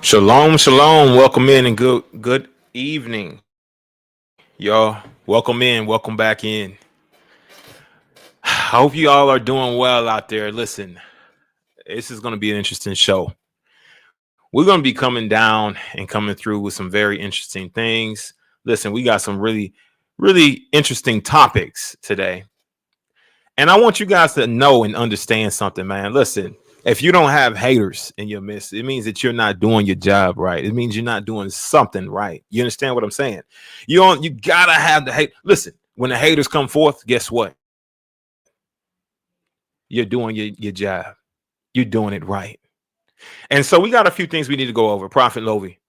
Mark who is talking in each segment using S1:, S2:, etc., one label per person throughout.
S1: Shalom, shalom. Welcome in and good evening, y'all. Welcome in, welcome back in. I hope you all are doing well out there. Listen, this is going to be an interesting show. We're going to be coming down and coming through with some very interesting things. Listen, we got some really interesting topics today. And I want you guys to know and understand something, man. Listen, if you don't have haters in your midst, it means that you're not doing your job right. It means you're not doing something right. You understand what I'm saying? You gotta have the hate. Listen, when the haters come forth, guess what? You're doing your job. You're doing it right. And so we got a few things we need to go over. Prophet Lovey.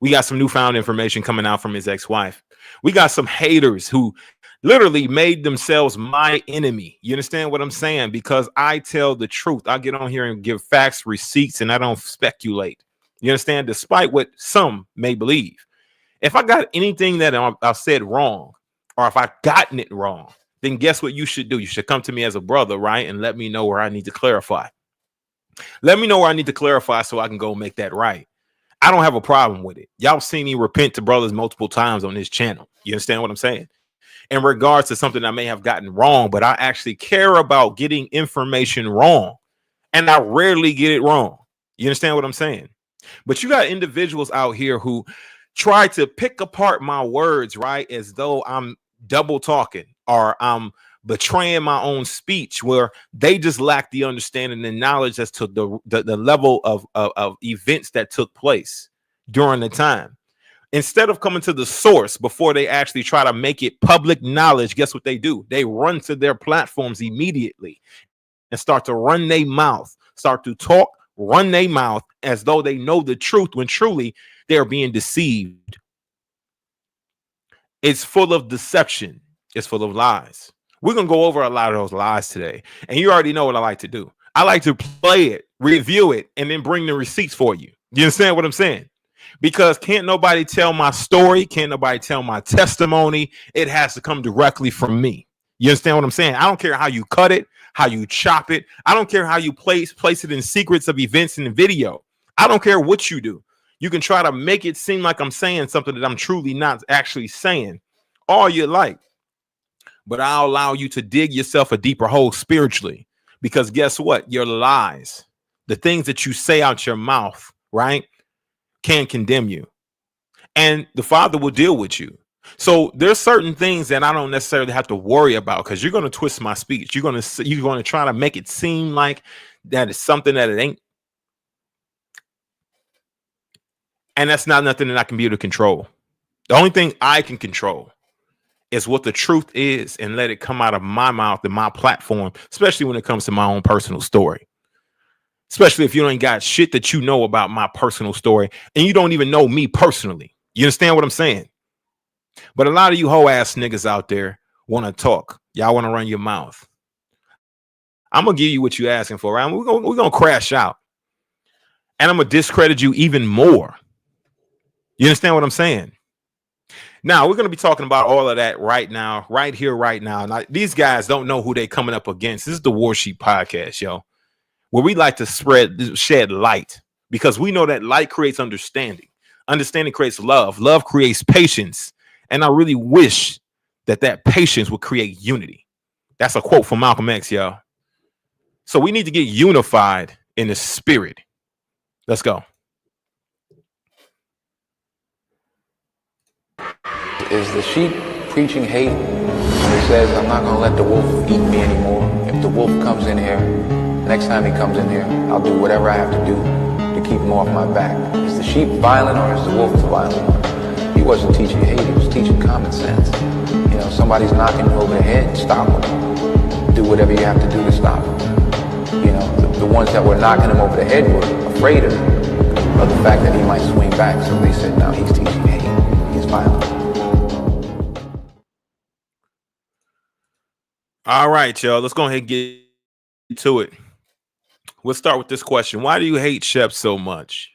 S1: We got some newfound information coming out from his ex-wife. We got some haters who literally made themselves my enemy. You understand what I'm saying? Because I tell the truth. I get on here and give facts, receipts, and I don't speculate. You understand? Despite what some may believe. If I got anything that I've said wrong, or if I've gotten it wrong, then guess what you should do? You should come to me as a brother, right? And let me know where I need to clarify. Let me know where I need to clarify so I can go make that right. I don't have a problem with it. Y'all seen me repent to brothers multiple times on this channel. You understand what I'm saying? In regards to something I may have gotten wrong, but I actually care about getting information wrong. And I rarely get it wrong. You understand what I'm saying? But you got individuals out here who try to pick apart my words, right? As though I'm double talking or I'm betraying my own speech, where they just lack the understanding and knowledge as to the level of events that took place during the time. Instead of coming to the source before they actually try to make it public knowledge, guess what they do? They run to their platforms immediately and start to run their mouth, start to talk, run their mouth as though they know the truth when truly they're being deceived. It's full of deception. It's full of lies. We're going to go over a lot of those lies today. And you already know what I like to do. I like to play it, review it, and then bring the receipts for you. You understand what I'm saying? Because can't nobody tell my story. Can't nobody tell my testimony. It has to come directly from me. You understand what I'm saying? I don't care how you cut it, how you chop it. I don't care how you place it in secrets of events in the video. I don't care what you do. You can try to make it seem like I'm saying something that I'm truly not actually saying all you like. But I'll allow you to dig yourself a deeper hole spiritually. Because guess what? Your lies, the things that you say out your mouth, right, can condemn you. And the Father will deal with you. So there's certain things that I don't necessarily have to worry about, because you're going to twist my speech. You're going to try to make it seem like that is something that it ain't. And that's not nothing that I can be able to control. The only thing I can control is what the truth is, and let it come out of my mouth and my platform, especially when it comes to my own personal story. Especially if you ain't got shit that you know about my personal story and you don't even know me personally. You understand what I'm saying? But a lot of you hoe ass niggas out there want to talk. Y'all want to run your mouth. I'm going to give you what you're asking for, right? We're going to crash out. And I'm going to discredit you even more. You understand what I'm saying? Now, we're going to be talking about all of that right now, right here, right now. Now, these guys don't know who they're coming up against. This is the Warsheep Podcast, yo, where we like to shed light, because we know that light creates understanding. Understanding creates love. Love creates patience. And I really wish that patience would create unity. That's a quote from Malcolm X, y'all. So we need to get unified in the spirit. Let's go.
S2: Is the sheep preaching hate? It says, I'm not going to let the wolf eat me anymore. If the wolf comes in here, next time he comes in here, I'll do whatever I have to do to keep him off my back. Is the sheep violent, or is the wolf the violent one? He wasn't teaching hate, he was teaching common sense. You know, somebody's knocking you over the head, stop them. Do whatever you have to do to stop them. You know, the ones that were knocking him over the head were afraid of the fact that he might swing back. So they said, no, he's teaching hate. He's violent.
S1: All right, y'all. Let's go ahead and get to it. We'll start with this question. Why do you hate Shep so much?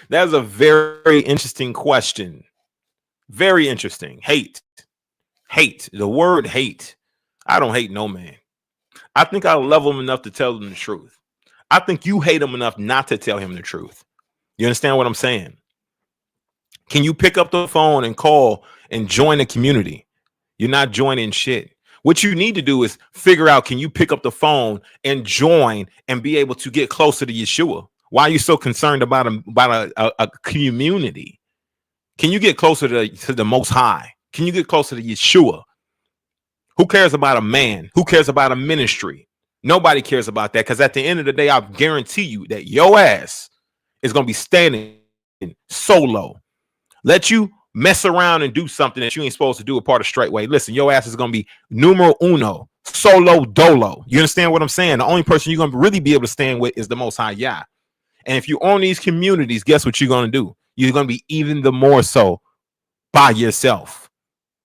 S1: That's a very interesting question. Very interesting. Hate. The word hate. I don't hate no man. I think I love him enough to tell them the truth. I think you hate him enough not to tell him the truth. You understand what I'm saying? Can you pick up the phone and call and join the community? You're not joining shit. What you need to do is figure out, can you pick up the phone and join and be able to get closer to Yeshua? Why are you so concerned about a community? Can you get closer to the Most High? Can you get closer to Yeshua? Who cares about a man? Who cares about a ministry? Nobody cares about that, because at the end of the day, I guarantee you that your ass is going to be standing solo. Let you mess around and do something that you ain't supposed to do a part of Straightway. Listen, your ass is going to be numero uno, solo dolo. You understand what I'm saying? The only person you're going to really be able to stand with is the Most High Yah. And if you own these communities, guess what you're going to do? You're going to be even the more so by yourself.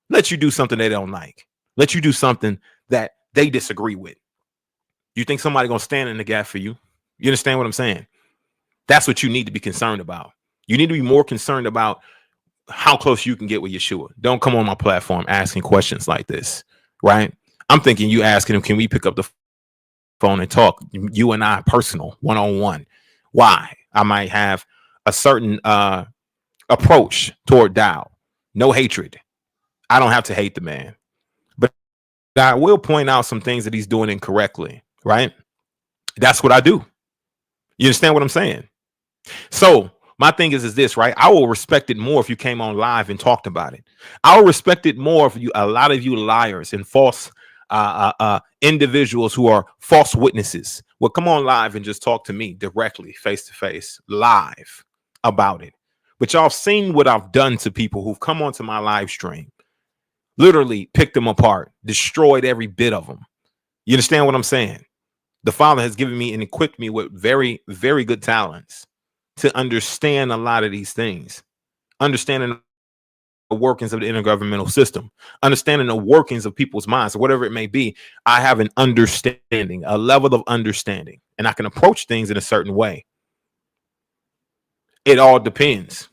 S1: Let you do something they don't like. Let you do something that they disagree with. You think somebody going to stand in the gap for you? You understand what I'm saying? That's what you need to be concerned about. You need to be more concerned about how close you can get with Yeshua. Don't come on my platform asking questions like this, right? I'm thinking you asking him, can we pick up the phone and talk? You and I, personal, one-on-one. Why? I might have a certain approach toward Dowell. No hatred. I don't have to hate the man. But I will point out some things that he's doing incorrectly, right? That's what I do. You understand what I'm saying? So my thing is this, right? I will respect it more if you came on live and talked about it. I will respect it more if you, a lot of you liars and false individuals who are false witnesses, will come on live and just talk to me directly, face to face, live about it. But y'all seen what I've done to people who've come onto my live stream, literally picked them apart, destroyed every bit of them. You understand what I'm saying? The Father has given me and equipped me with very, very good talents to understand a lot of these things, understanding the workings of the intergovernmental system, understanding the workings of people's minds, or whatever it may be. I have an understanding, a level of understanding, and I can approach things in a certain way. It all depends.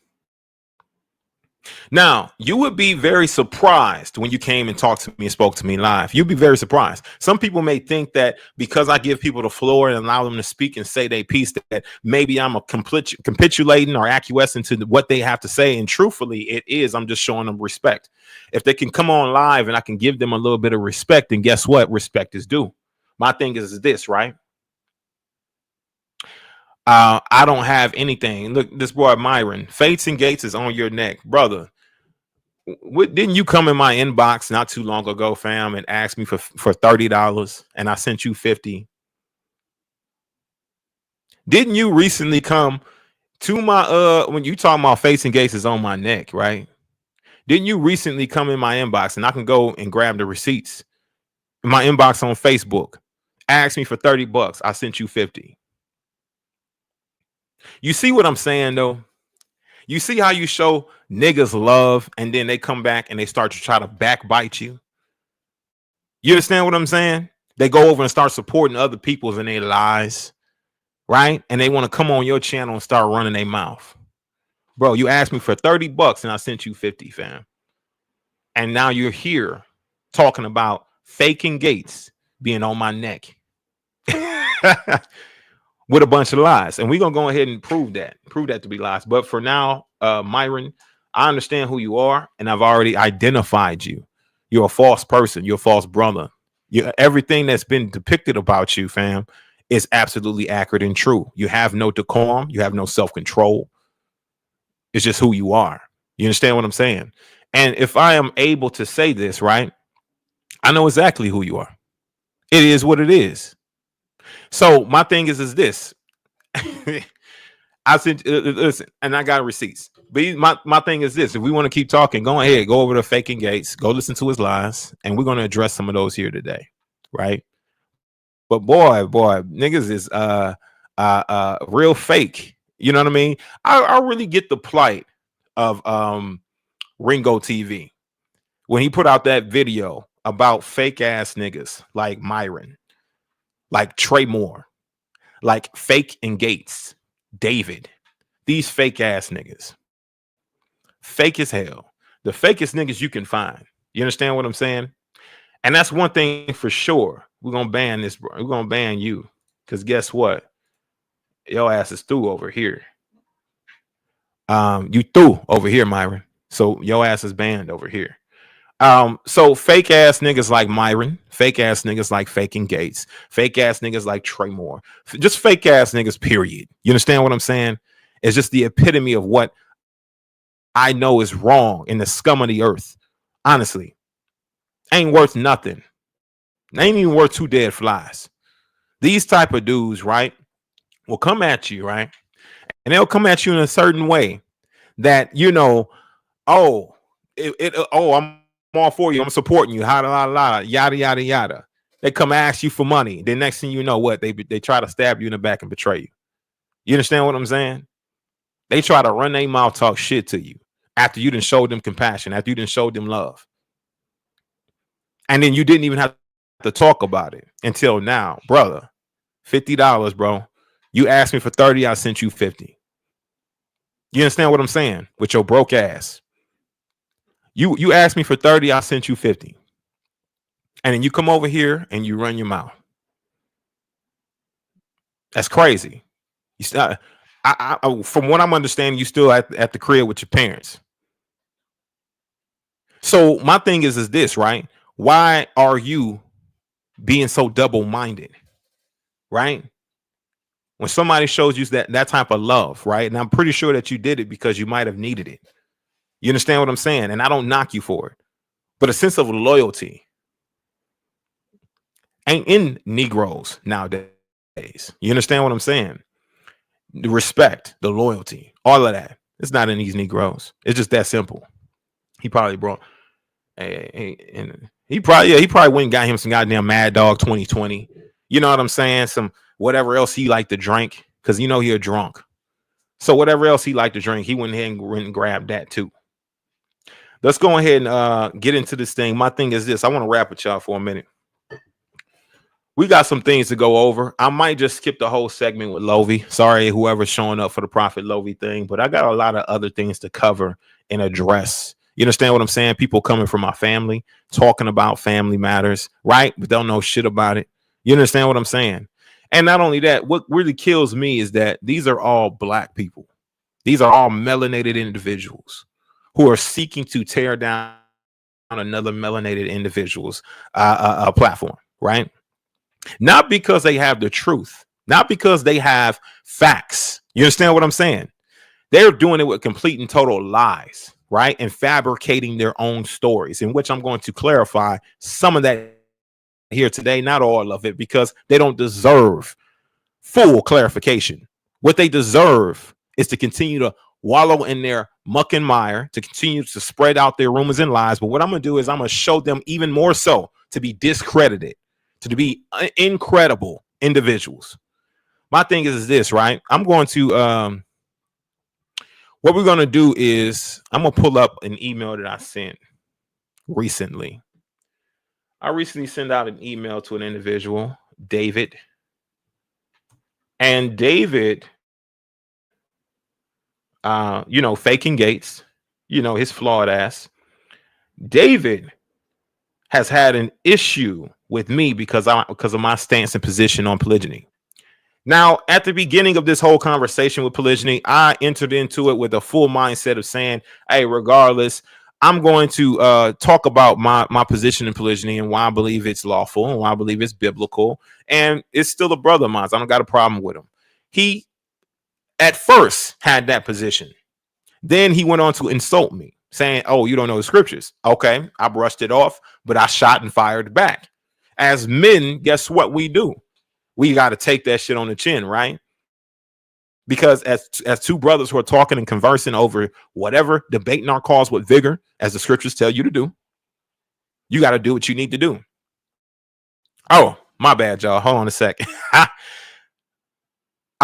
S1: Now, you would be very surprised when you came and talked to me and spoke to me live. You'd be very surprised. Some people may think that because I give people the floor and allow them to speak and say their piece, that maybe I'm a capitulating or acquiescing to what they have to say. And truthfully, it is. I'm just showing them respect. If they can come on live and I can give them a little bit of respect, then guess what? Respect is due. My thing is this, right? I don't have anything. Look, this boy Myron, Fates and Gates is on your neck, brother. Didn't you come in my inbox not too long ago, fam, and ask me for $30 and I sent you 50? Didn't you recently come to my when you talking about Fates and Gates is on my neck, right? Didn't you recently come in my inbox and I can go and grab the receipts in my inbox on Facebook? Ask me for $30. I sent you 50. You see what I'm saying, though? You see how you show niggas love and then they come back and they start to try to backbite you? You understand what I'm saying? They go over and start supporting other people's and their lies, right? And they want to come on your channel and start running their mouth. Bro, you asked me for $30 and I sent you 50, fam. And now you're here talking about faking Gates being on my neck. With a bunch of lies, and we're gonna go ahead and prove that to be lies. But for now, Myron, I understand who you are, and I've already identified you. You're a false person. You're a false brother. Everything that's been depicted about you, fam, is absolutely accurate and true. You have no decorum. You have no self-control. It's just who you are. You understand what I'm saying? And if I am able to say this, right, I know exactly who you are. It is what it is. So my thing is this. I said, listen, and I got receipts. But my thing is this. If we want to keep talking, go ahead, go over to Faking Gates, go listen to his lies, and we're going to address some of those here today, right? But boy, niggas is real fake. You know what I mean? I really get the plight of Ringo TV when he put out that video about fake ass niggas like Myron, like Trey Moore, like Fake and Gates, David, these fake ass niggas, fake as hell, the fakest niggas you can find. You understand what I'm saying? And that's one thing for sure. We're gonna ban this. We're gonna ban you because guess what? Your ass is through over here. You through over here, Myron. So your ass is banned over here. So fake ass niggas like Myron, fake ass niggas like Faking Gates, fake ass niggas like Trey Moore, just fake ass niggas, period. You understand what I'm saying? It's just the epitome of what I know is wrong in the scum of the earth. Honestly, ain't worth nothing. Ain't even worth two dead flies. These type of dudes, right, will come at you, right? And they'll come at you in a certain way that, you know, oh, I'm all for you. I'm supporting you. Yada, yada, yada. They come ask you for money. The next thing you know, what? They try to stab you in the back and betray you. You understand what I'm saying? They try to run their mouth, talk shit to you after you done showed them compassion, after you done showed them love. And then you didn't even have to talk about it until now. Brother, $50, bro. You asked me for 30, I sent you 50. You understand what I'm saying? With your broke ass. You asked me for 30, I sent you 50. And then you come over here and you run your mouth. That's crazy. You still, from what I'm understanding, you still at the crib with your parents. So my thing is this, right? Why are you being so double-minded, right? When somebody shows you that type of love, right? And I'm pretty sure that you did it because you might have needed it. You understand what I'm saying? And I don't knock you for it. But a sense of loyalty ain't in Negroes nowadays. You understand what I'm saying? The respect, the loyalty, all of that. It's not in these Negroes. It's just that simple. He probably brought he probably went and got him some goddamn Mad Dog 2020. You know what I'm saying? Some whatever else he liked to drink, because you know he a drunk. So whatever else he liked to drink, he went ahead and grabbed that too. Let's go ahead and get into this thing. My thing is this. I want to wrap with y'all for a minute. We got some things to go over. I might just skip the whole segment with Lovey. Sorry, whoever's showing up for the Prophet Lovey thing, but I got a lot of other things to cover and address. You understand what I'm saying? People coming from my family, talking about family matters, right? But don't know shit about it. You understand what I'm saying? And not only that, what really kills me is that these are all black people. These are all melanated individuals who are seeking to tear down another melanated individual's platform, right? Not because they have the truth, not because they have facts. You understand what I'm saying? They're doing it with complete and total lies, right? And fabricating their own stories, in which I'm going to clarify some of that here today, not all of it, because they don't deserve full clarification. What they deserve is to continue to wallow in their muck and mire, to continue to spread out their rumors and lies. But what I'm going to do is I'm going to show them even more so to be discredited, to be incredible individuals. My thing is this, right? I'm going to what we're going to do is I'm going to pull up an email that I sent recently. I recently sent out an email to an individual, David. And David, Faking Gates, his flawed ass. David has had an issue with me because of my stance and position on polygyny. Now, at the beginning of this whole conversation with polygyny, I entered into it with a full mindset of saying, hey, regardless, I'm going to talk about my position in polygyny and why I believe it's lawful and why I believe it's biblical. And it's still a brother of mine. So I don't got a problem with him. He at first had that position. Then he went on to insult me, saying, oh, you don't know the scriptures. Okay, I brushed it off, but I shot and fired back. As men, guess what we do? We got to take that shit on the chin, right? Because as two brothers who are talking and conversing over whatever, debating our cause with vigor, as the scriptures tell you to do, you got to do what you need to do. Oh, my bad, y'all. Hold on a sec. I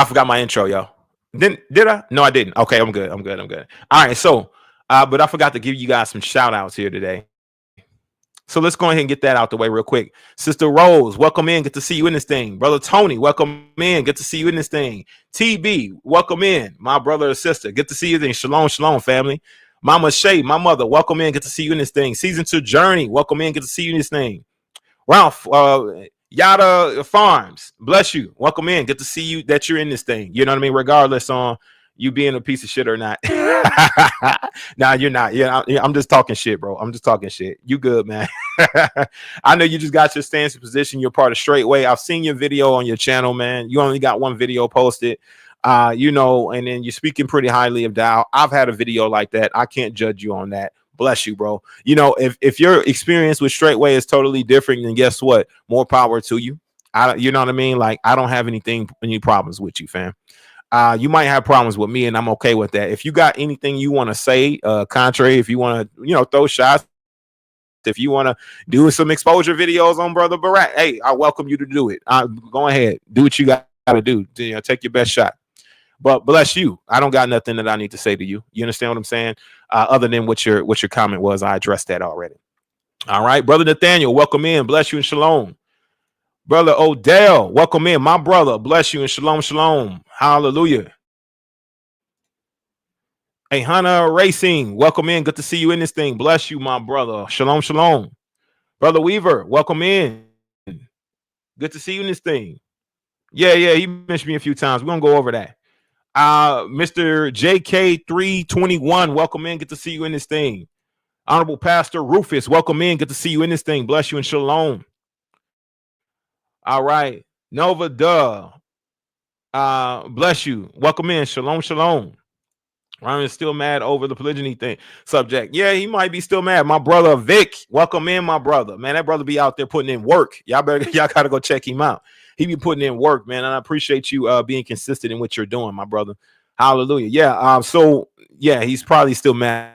S1: forgot my intro, y'all. Did I? No, I didn't. Okay, I'm good. All right, so, but I forgot to give you guys some shout outs here today. So let's go ahead and get that out the way real quick. Sister Rose, welcome in. Good to see you in this thing. Brother Tony, welcome in. Good to see you in this thing. TB, welcome in. My brother or sister, good to see you in. Shalom, shalom, family. Mama Shae, my mother, welcome in. Good to see you in this thing. Season 2 Journey, welcome in. Good to see you in this thing. Ralph, Yada Farms, bless you. Welcome in. Good to see you that you're in this thing. You know what I mean? Regardless on you being a piece of shit or not. Nah, you're not. Yeah, I'm just talking shit, bro. I'm just talking shit. You good, man. I know you just got your stance position. You're part of Straightway. I've seen your video on your channel, man. You only got one video posted. You know, and then you're speaking pretty highly of Dowell. I've had a video like that. I can't judge you on that. Bless you, bro. You know, if your experience with Straightway is totally different, then guess what? More power to you. You know what I mean? Like, I don't have any problems with you, fam. You might have problems with me, and I'm okay with that. If you got anything you want to say, contrary, if you want to, you know, throw shots, if you want to do some exposure videos on Brother Berean, hey, I welcome you to do it. Go ahead, do what you got to do. You know, take your best shot. But bless you. I don't got nothing that I need to say to you. You understand what I'm saying? Other than what your comment was, I addressed that already. All right, Brother Nathaniel, welcome in. Bless you and shalom. Brother Odell, welcome in. My brother, bless you and shalom, shalom. Hallelujah. Hey, Hannah Racing, welcome in. Good to see you in this thing. Bless you, my brother. Shalom, shalom. Brother Weaver, welcome in. Good to see you in this thing. Yeah, he mentioned me a few times. We're going to go over that. Mr. JK321, welcome in. Good to see you in this thing. Honorable Pastor Rufus, welcome in. Good to see you in this thing. Bless you and shalom. All right. Nova Duh. Bless you. Welcome in. Shalom, shalom. Ryan is still mad over the polygyny thing subject. Yeah, he might be still mad. My brother Vic, welcome in, my brother. Man, that brother be out there putting in work. Y'all gotta go check him out. He be putting in work, man. And I appreciate you being consistent in what you're doing, my brother. Hallelujah. Yeah. So yeah, he's probably still mad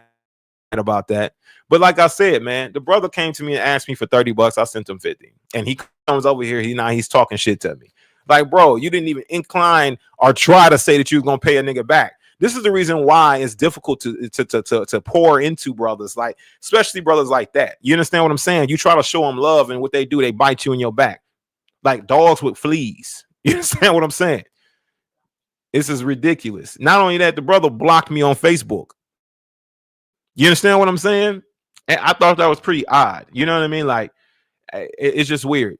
S1: about that. But like I said, man, the brother came to me and asked me for $30. I sent him 50. And he comes over here. He's talking shit to me. Like, bro, you didn't even incline or try to say that you was gonna pay a nigga back. This is the reason why it's difficult to pour into brothers, like especially brothers like that. You understand what I'm saying? You try to show them love, and what they do, they bite you in your back like dogs with fleas. You understand what I'm saying? This is ridiculous. Not only that, the brother blocked me on Facebook. You understand what I'm saying? And I thought that was pretty odd. You know what I mean? Like, it's just weird.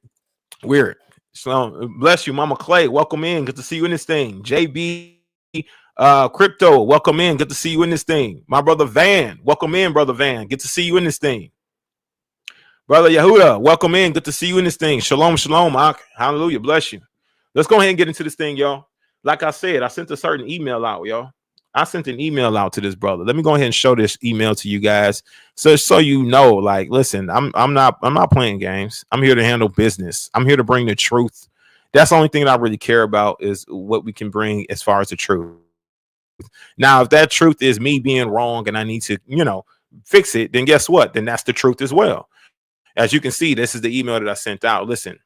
S1: So bless you, Mama Clay. Welcome in. Good to see you in this thing. JB Crypto, welcome in. Good to see you in this thing. My brother Van, welcome in, brother Van. Good to see you in this thing. Brother Yehuda, welcome in. Good to see you in this thing. Shalom, shalom. Hallelujah. Bless you. Let's go ahead and get into this thing, y'all. Like I said, I sent a certain email out, y'all. I sent an email out to this brother. Let me go ahead and show this email to you guys, so you know. Like, listen, I'm not playing games. I'm here to handle business. I'm here to bring the truth. That's the only thing that I really care about, is what we can bring as far as the truth. Now, if that truth is me being wrong and I need to, you know, fix it, then guess what? Then that's the truth as well. As you can see, this is the email that I sent out. Listen,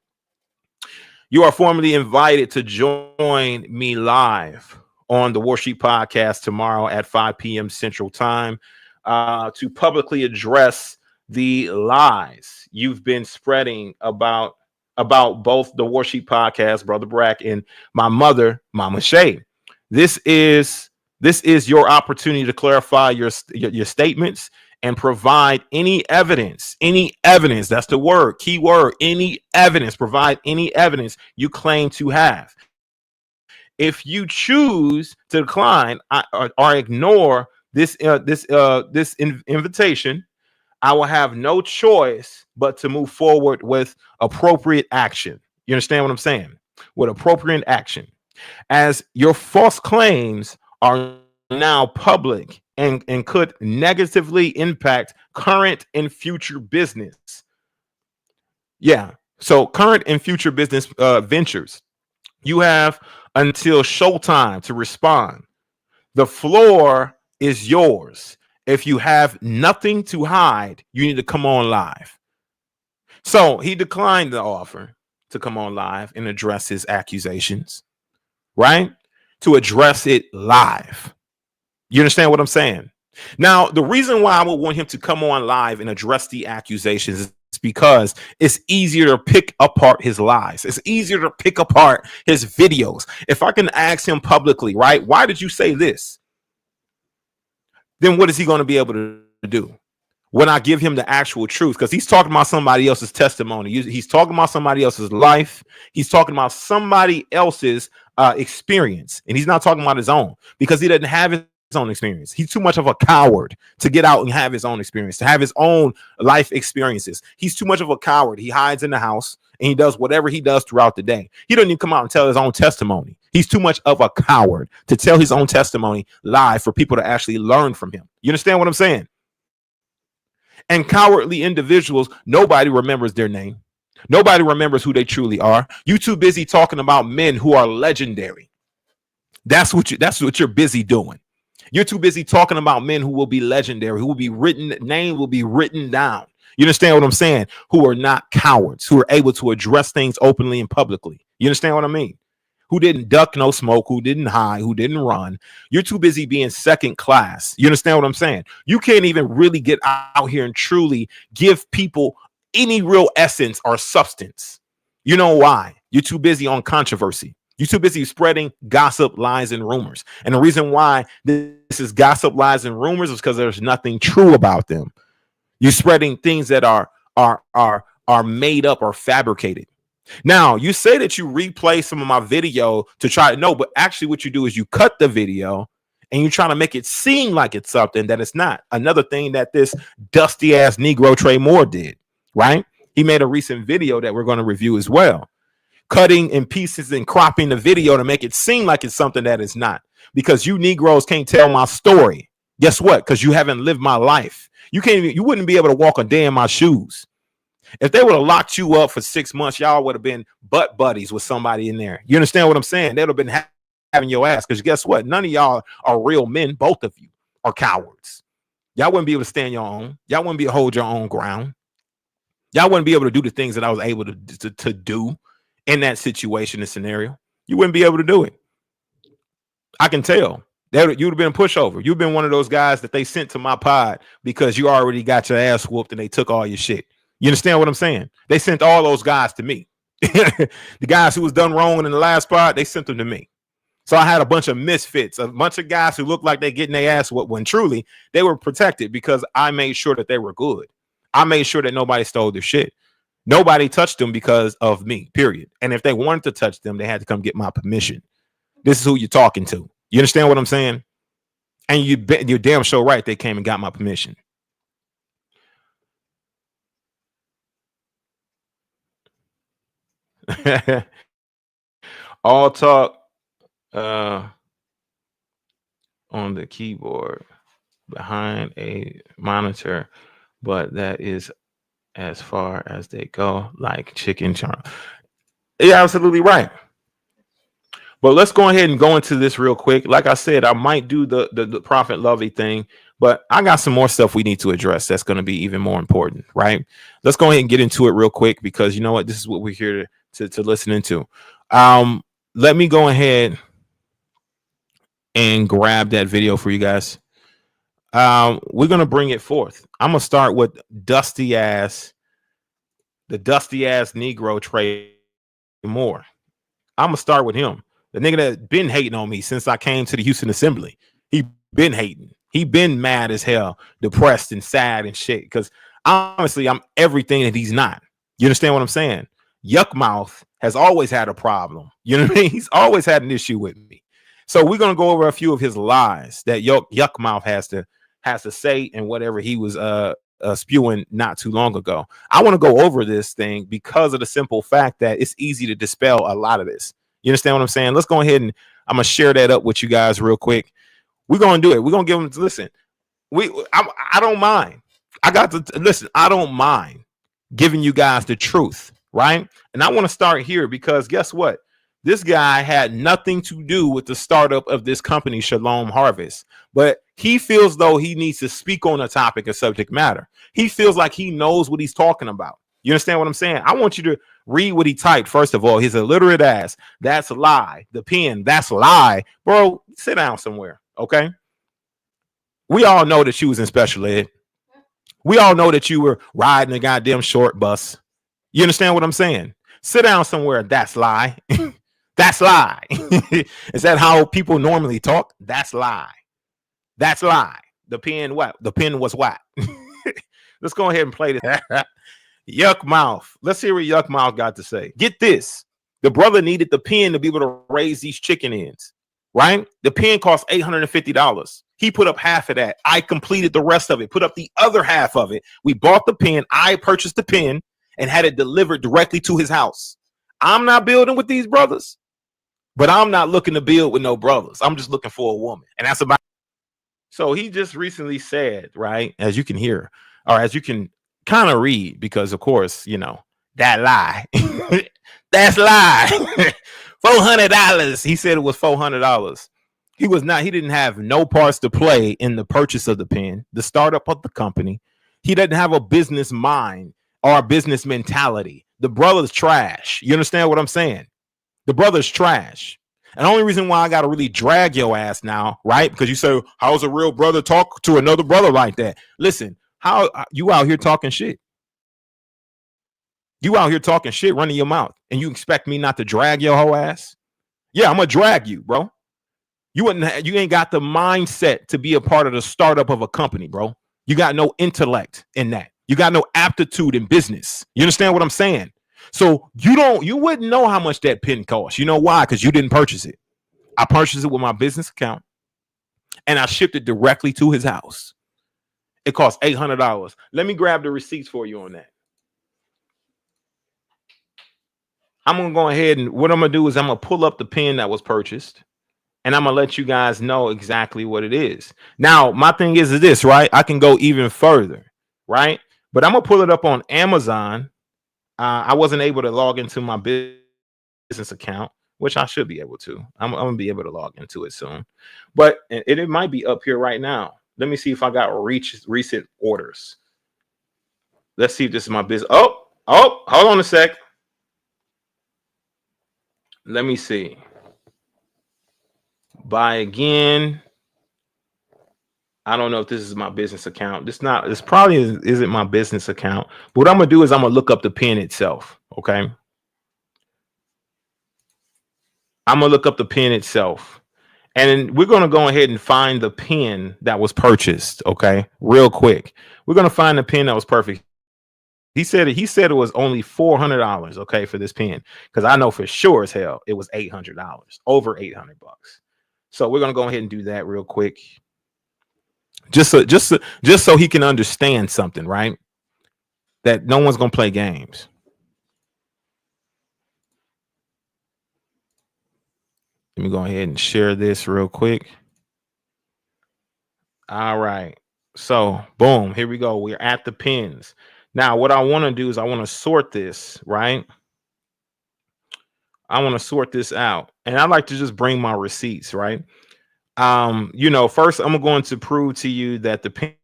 S1: you are formally invited to join me live on the Warsheep Podcast tomorrow at 5 p.m. Central Time to publicly address the lies you've been spreading about both the Warsheep Podcast, Brother Brack, and my mother, Momma Shae. This is your opportunity to clarify your statements and provide any evidence. That's the word, key word, any evidence. Provide any evidence you claim to have. If you choose to decline or ignore this invitation, I will have no choice but to move forward with appropriate action. You understand what I'm saying? With appropriate action, as your false claims are now public and could negatively impact current and future business. Yeah. So current and future business ventures. You have until showtime to respond. The floor is yours. If you have nothing to hide, you need to come on live. So he declined the offer to come on live and address his accusations, right? To address it live. You understand what I'm saying? Now, the reason why I would want him to come on live and address the accusations is because it's easier to pick apart his lies. It's easier to pick apart his videos. If I can ask him publicly, right? Why did you say this? Then what is he going to be able to do? when I give him the actual truth, because he's talking about somebody else's testimony. He's talking about somebody else's life. He's talking about somebody else's experience, and he's not talking about his own, because he doesn't have his own experience. He's too much of a coward to get out and have his own experience, to have his own life experiences. He's too much of a coward. He hides in the house and he does whatever he does throughout the day. He doesn't even come out and tell his own testimony. He's too much of a coward to tell his own testimony live for people to actually learn from him. You understand what I'm saying? And cowardly individuals, nobody remembers their name. Nobody remembers who they truly are. You too busy talking about men who are legendary. That's what you're busy doing. You're too busy talking about men who will be legendary, who will be written, name will be written down. You understand what I'm saying? Who are not cowards, who are able to address things openly and publicly. You understand what I mean? Who didn't duck no smoke, who didn't hide, who didn't run. You're too busy being second class. You understand what I'm saying? You can't even really get out here and truly give people any real essence or substance. You know why? You're too busy on controversy. You're too busy spreading gossip, lies, and rumors. And the reason why this is gossip, lies, and rumors is because there's nothing true about them. You're spreading things that are made up or fabricated. Now, you say that you replay some of my video to try to know, but actually what you do is you cut the video and you're trying to make it seem like it's something that it's not. Another thing that this dusty ass Negro Trey Moore did, right? He made a recent video that we're going to review as well, cutting in pieces and cropping the video to make it seem like it's something that it's not, because you Negroes can't tell my story. Guess what? Because you haven't lived my life. You wouldn't be able to walk a day in my shoes. If they would have locked you up for 6 months, y'all would have been butt buddies with somebody in there. You understand what I'm saying? They'd have been having your ass, because guess what? None of y'all are real men. Both of you are cowards. Y'all wouldn't be able to stand your own. Y'all wouldn't be able to hold your own ground. Y'all wouldn't be able to do the things that I was able to do in that situation and scenario. You wouldn't be able to do it. I can tell. You'd have been a pushover. You've been one of those guys that they sent to my pod because you already got your ass whooped and they took all your shit. You understand what I'm saying? They sent all those guys to me. The guys who was done wrong in the last part, they sent them to me. So I had a bunch of misfits, a bunch of guys who looked like they getting their ass whooped when truly they were protected, because I made sure that they were good. I made sure that nobody stole their shit. Nobody touched them because of me, period. And if they wanted to touch them, they had to come get my permission. This is who you're talking to. You understand what I'm saying? And you're damn sure right. They came and got my permission. All talk on the keyboard behind a monitor, but that is as far as they go, like chicken charm. You're absolutely right. But let's go ahead and go into this real quick. Like I said, I might do the Prophet Lovey thing, but I got some more stuff we need to address that's going to be even more important, right? Let's go ahead and get into it real quick, because you know what? This is what we're here to listen into. Let me go ahead and grab that video for you guys. We're going to bring it forth. I'm going to start with the dusty ass Negro Trey Moore. I'm going to start with him. The nigga that been hating on me since I came to the Houston Assembly. He been hating. He been mad as hell, depressed and sad and shit. Because honestly, I'm everything that he's not. You understand what I'm saying? Yuck Mouth has always had a problem. You know what I mean? He's always had an issue with me. So we're gonna go over a few of his lies that Yuck Mouth has to say, and whatever he was spewing not too long ago. I want to go over this thing because of the simple fact that it's easy to dispel a lot of this. You understand what I'm saying? Let's go ahead and I'm gonna share that up with you guys real quick. We're gonna do it. We're gonna give them. Listen, I don't mind. I don't mind giving you guys the truth, right? And I want to start here because guess what? This guy had nothing to do with the startup of this company, Shalom Harvest, but he feels though he needs to speak on a topic of subject matter. He feels like he knows what he's talking about. You understand what I'm saying? I want you to read what he typed. First of all, his illiterate ass. That's a lie. The pen. That's a lie. Bro, sit down somewhere. Okay. We all know that you was in special ed. We all know that you were riding a goddamn short bus. You understand what I'm saying? Sit down somewhere. That's lie. That's lie. Is that how people normally talk? That's lie. That's lie. The pen what? The pen was what? Let's go ahead and play this. Yuck Mouth. Let's hear what Yuck Mouth got to say. Get this. The brother needed the pen to be able to raise these chicken ends, right? The pen cost $850. He put up half of that. I completed the rest of it, put up the other half of it. We bought the pen. I purchased the pen and had it delivered directly to his house. I'm not building with these brothers, but I'm not looking to build with no brothers. I'm just looking for a woman. And that's about. So he just recently said, right, as you can hear, or as you can kind of read, because of course, you know, that lie. That's lie. $400. He said it was $400. He didn't have no parts to play in the purchase of the pen, the startup of the company. He doesn't have a business mind or a business mentality. The brother's trash. You understand what I'm saying? The brother's trash. And the only reason why I got to really drag your ass now, right? Because you say, how's a real brother talk to another brother like that? Listen, how you out here talking shit? You out here talking shit, running your mouth, and you expect me not to drag your whole ass? Yeah, I'm gonna drag you, bro. You ain't got the mindset to be a part of the startup of a company, bro. You got no intellect in that. You got no aptitude in business. You understand what I'm saying? So you wouldn't know how much that pen costs. You know why? Because you didn't purchase it. I purchased it with my business account, and I shipped it directly to his house. It cost $800. Let me grab the receipts for you on that. I'm going to go ahead and what I'm going to do is I'm going to pull up the pen that was purchased, and I'm going to let you guys know exactly what it is. Now, my thing is this, right? I can go even further, right? But I'm going to pull it up on Amazon. I wasn't able to log into my business account, which I should be able to. I'm going to be able to log into it soon. But it might be up here right now. Let me see if I got recent orders. Let's see if this is my business. Oh, hold on a sec. Let me see. Buy again. I don't know if this is my business account. This probably isn't my business account. But what I'm gonna do is I'm gonna look up the pen itself. Okay. I'm gonna look up the pen itself. And we're gonna go ahead and find the pen that was purchased. Okay, real quick. We're gonna find the pen that was perfect. He said it was only $400, okay, for this pen, because I know for sure as hell it was $800, over $800. So we're gonna go ahead and do that real quick, just so he can understand something, right? That no one's gonna play games. Let me go ahead and share this real quick. All right, so boom, here we go. We're at the pens. Now, what I want to do is I want to sort this, right? I want to sort this out. And I like to just bring my receipts, right? First I'm going to prove to you that the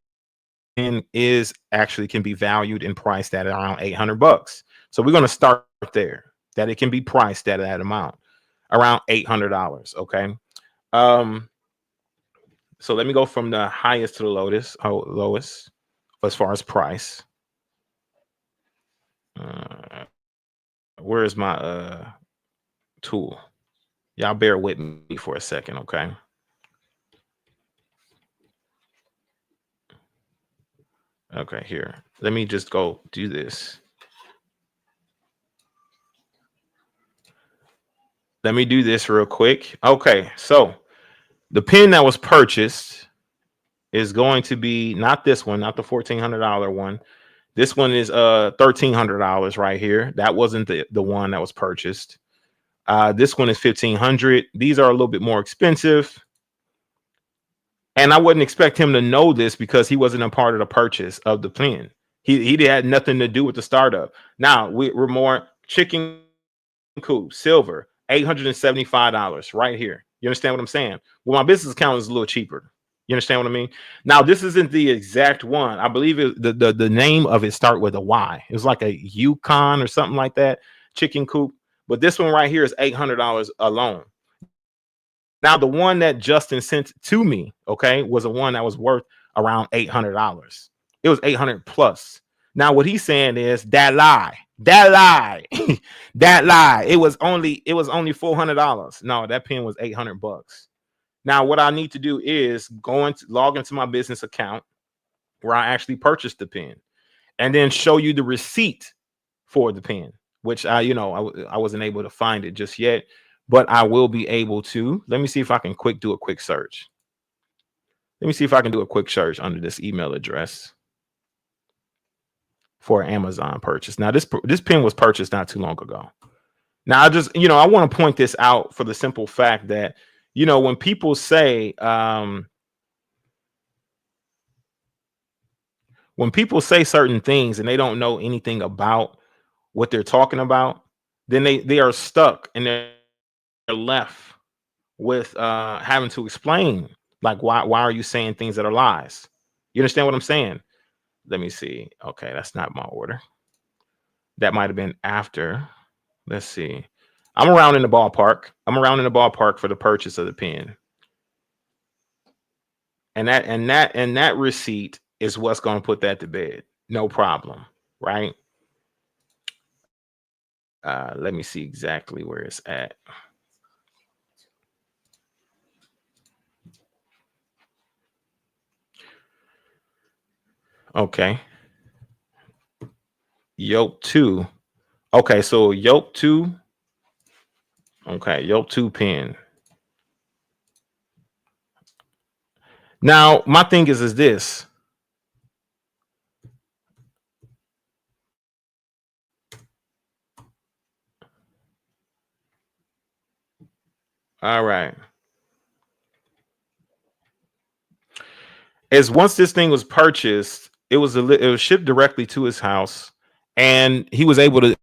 S1: pen is actually can be valued and priced at around $800. So we're going to start there, that it can be priced at that amount, around $800, okay? So let me go from the highest to the lowest as far as price. Where is my tool? Y'all bear with me for a second, okay? Okay, here. Let me just go do this. Let me do this real quick. Okay, so the pen that was purchased is going to be not this one, not the $1,400 one. This one is $1,300 right here. That wasn't the one that was purchased. This one is $1,500. These are a little bit more expensive. And I wouldn't expect him to know this because he wasn't a part of the purchase of the pen. He had nothing to do with the startup. Now we're more chicken coop, silver, $875 right here. You understand what I'm saying? Well, my business account is a little cheaper. You understand what I mean? Now, this isn't the exact one. I believe the name of it start with a Y. It was like a Yukon or something like that, chicken coop. But this one right here is $800 alone. Now, the one that Justin sent to me, okay, was a one that was worth around $800. It was 800 plus. Now, what he's saying is that lie. It was only $400. No, that pen was $800. Now, what I need to do is log into my business account where I actually purchased the pen. and then show you the receipt for the pen, which I wasn't able to find it just yet, but I will be able to. Let me see if I can do a quick search. Let me see if I can do a quick search under this email address for Amazon purchase. Now, this pen was purchased not too long ago. Now, I want to point this out for the simple fact that, when people say, certain things and they don't know anything about what they're talking about, then they are stuck and they're left with having to explain, like, why are you saying things that are lies? You understand what I'm saying? Let me see. Okay, that's not my order. That might have been after. Let's see. I'm around in the ballpark for the purchase of the pen. And that receipt is what's going to put that to bed. No problem, right? Let me see exactly where it's at. Okay. Yoke 2. Okay, so yoke 2. Okay, yoke 2 pen. Now, my thing is this. All right. As once this thing was purchased, it was shipped directly to his house, and he was able to,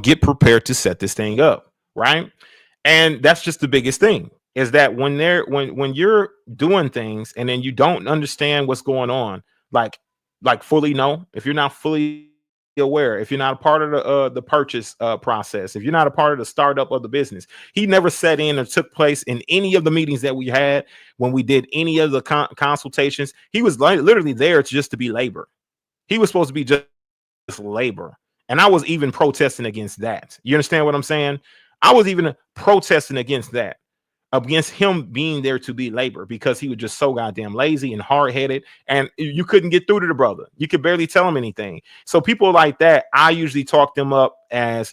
S1: get prepared to set this thing up, right? And that's just the biggest thing, is that when you're doing things and then you don't understand what's going on, like fully know, if you're not fully aware, if you're not a part of the purchase process, if you're not a part of the startup of the business, he never sat in or took place in any of the meetings that we had when we did any of the consultations. He was literally there just to be labor. He was supposed to be just labor. And I was even protesting against that. You understand what I'm saying? I was even protesting against that, against him being there to be labor, because he was just so goddamn lazy and hard-headed, and you couldn't get through to the brother. You could barely tell him anything. So people like that, I usually talk them up as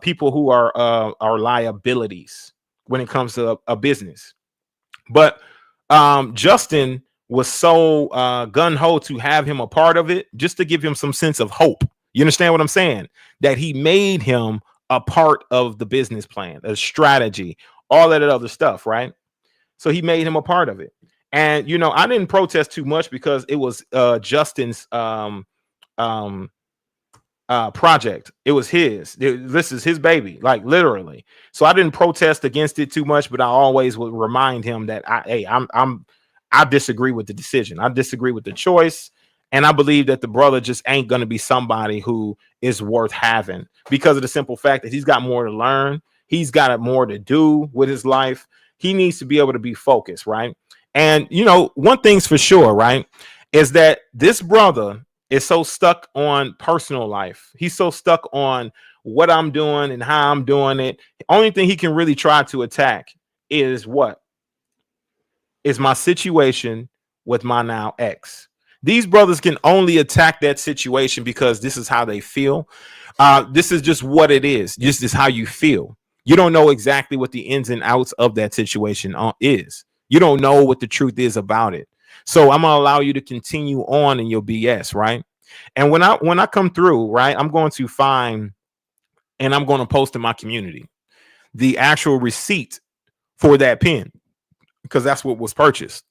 S1: people who are liabilities when it comes to a business. But Justin was so gung-ho to have him a part of it, just to give him some sense of hope. You understand what I'm saying? That he made him a part of the business plan, a strategy, all that other stuff, right? So he made him a part of it. And, I didn't protest too much because it was Justin's project. It was his. This is his baby, like literally. So I didn't protest against it too much, but I always would remind him that I disagree with the decision. I disagree with the choice. And I believe that the brother just ain't going to be somebody who is worth having, because of the simple fact that he's got more to learn. He's got more to do with his life. He needs to be able to be focused, right? And, one thing's for sure, right, is that this brother is so stuck on personal life. He's so stuck on what I'm doing and how I'm doing it. The only thing he can really try to attack is what? Is my situation with my now ex. These brothers can only attack that situation because this is how they feel. This is just what it is. This is how you feel. You don't know exactly what the ins and outs of that situation is. You don't know what the truth is about it. So I'm going to allow you to continue on in your BS, right? And when I come through, right, I'm going to find, and I'm going to post in my community, the actual receipt for that pen, because that's what was purchased.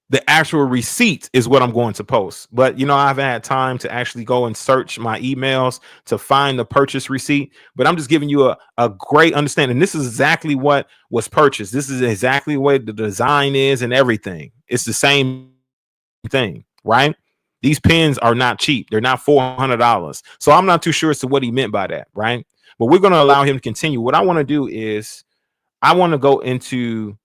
S1: The actual receipt is what I'm going to post. But, I haven't had time to actually go and search my emails to find the purchase receipt. But I'm just giving you a great understanding. This is exactly what was purchased. This is exactly what the design is and everything. It's the same thing, right? These pens are not cheap. They're not $400. So I'm not too sure as to what he meant by that, right? But we're going to allow him to continue. What I want to do is I want to go into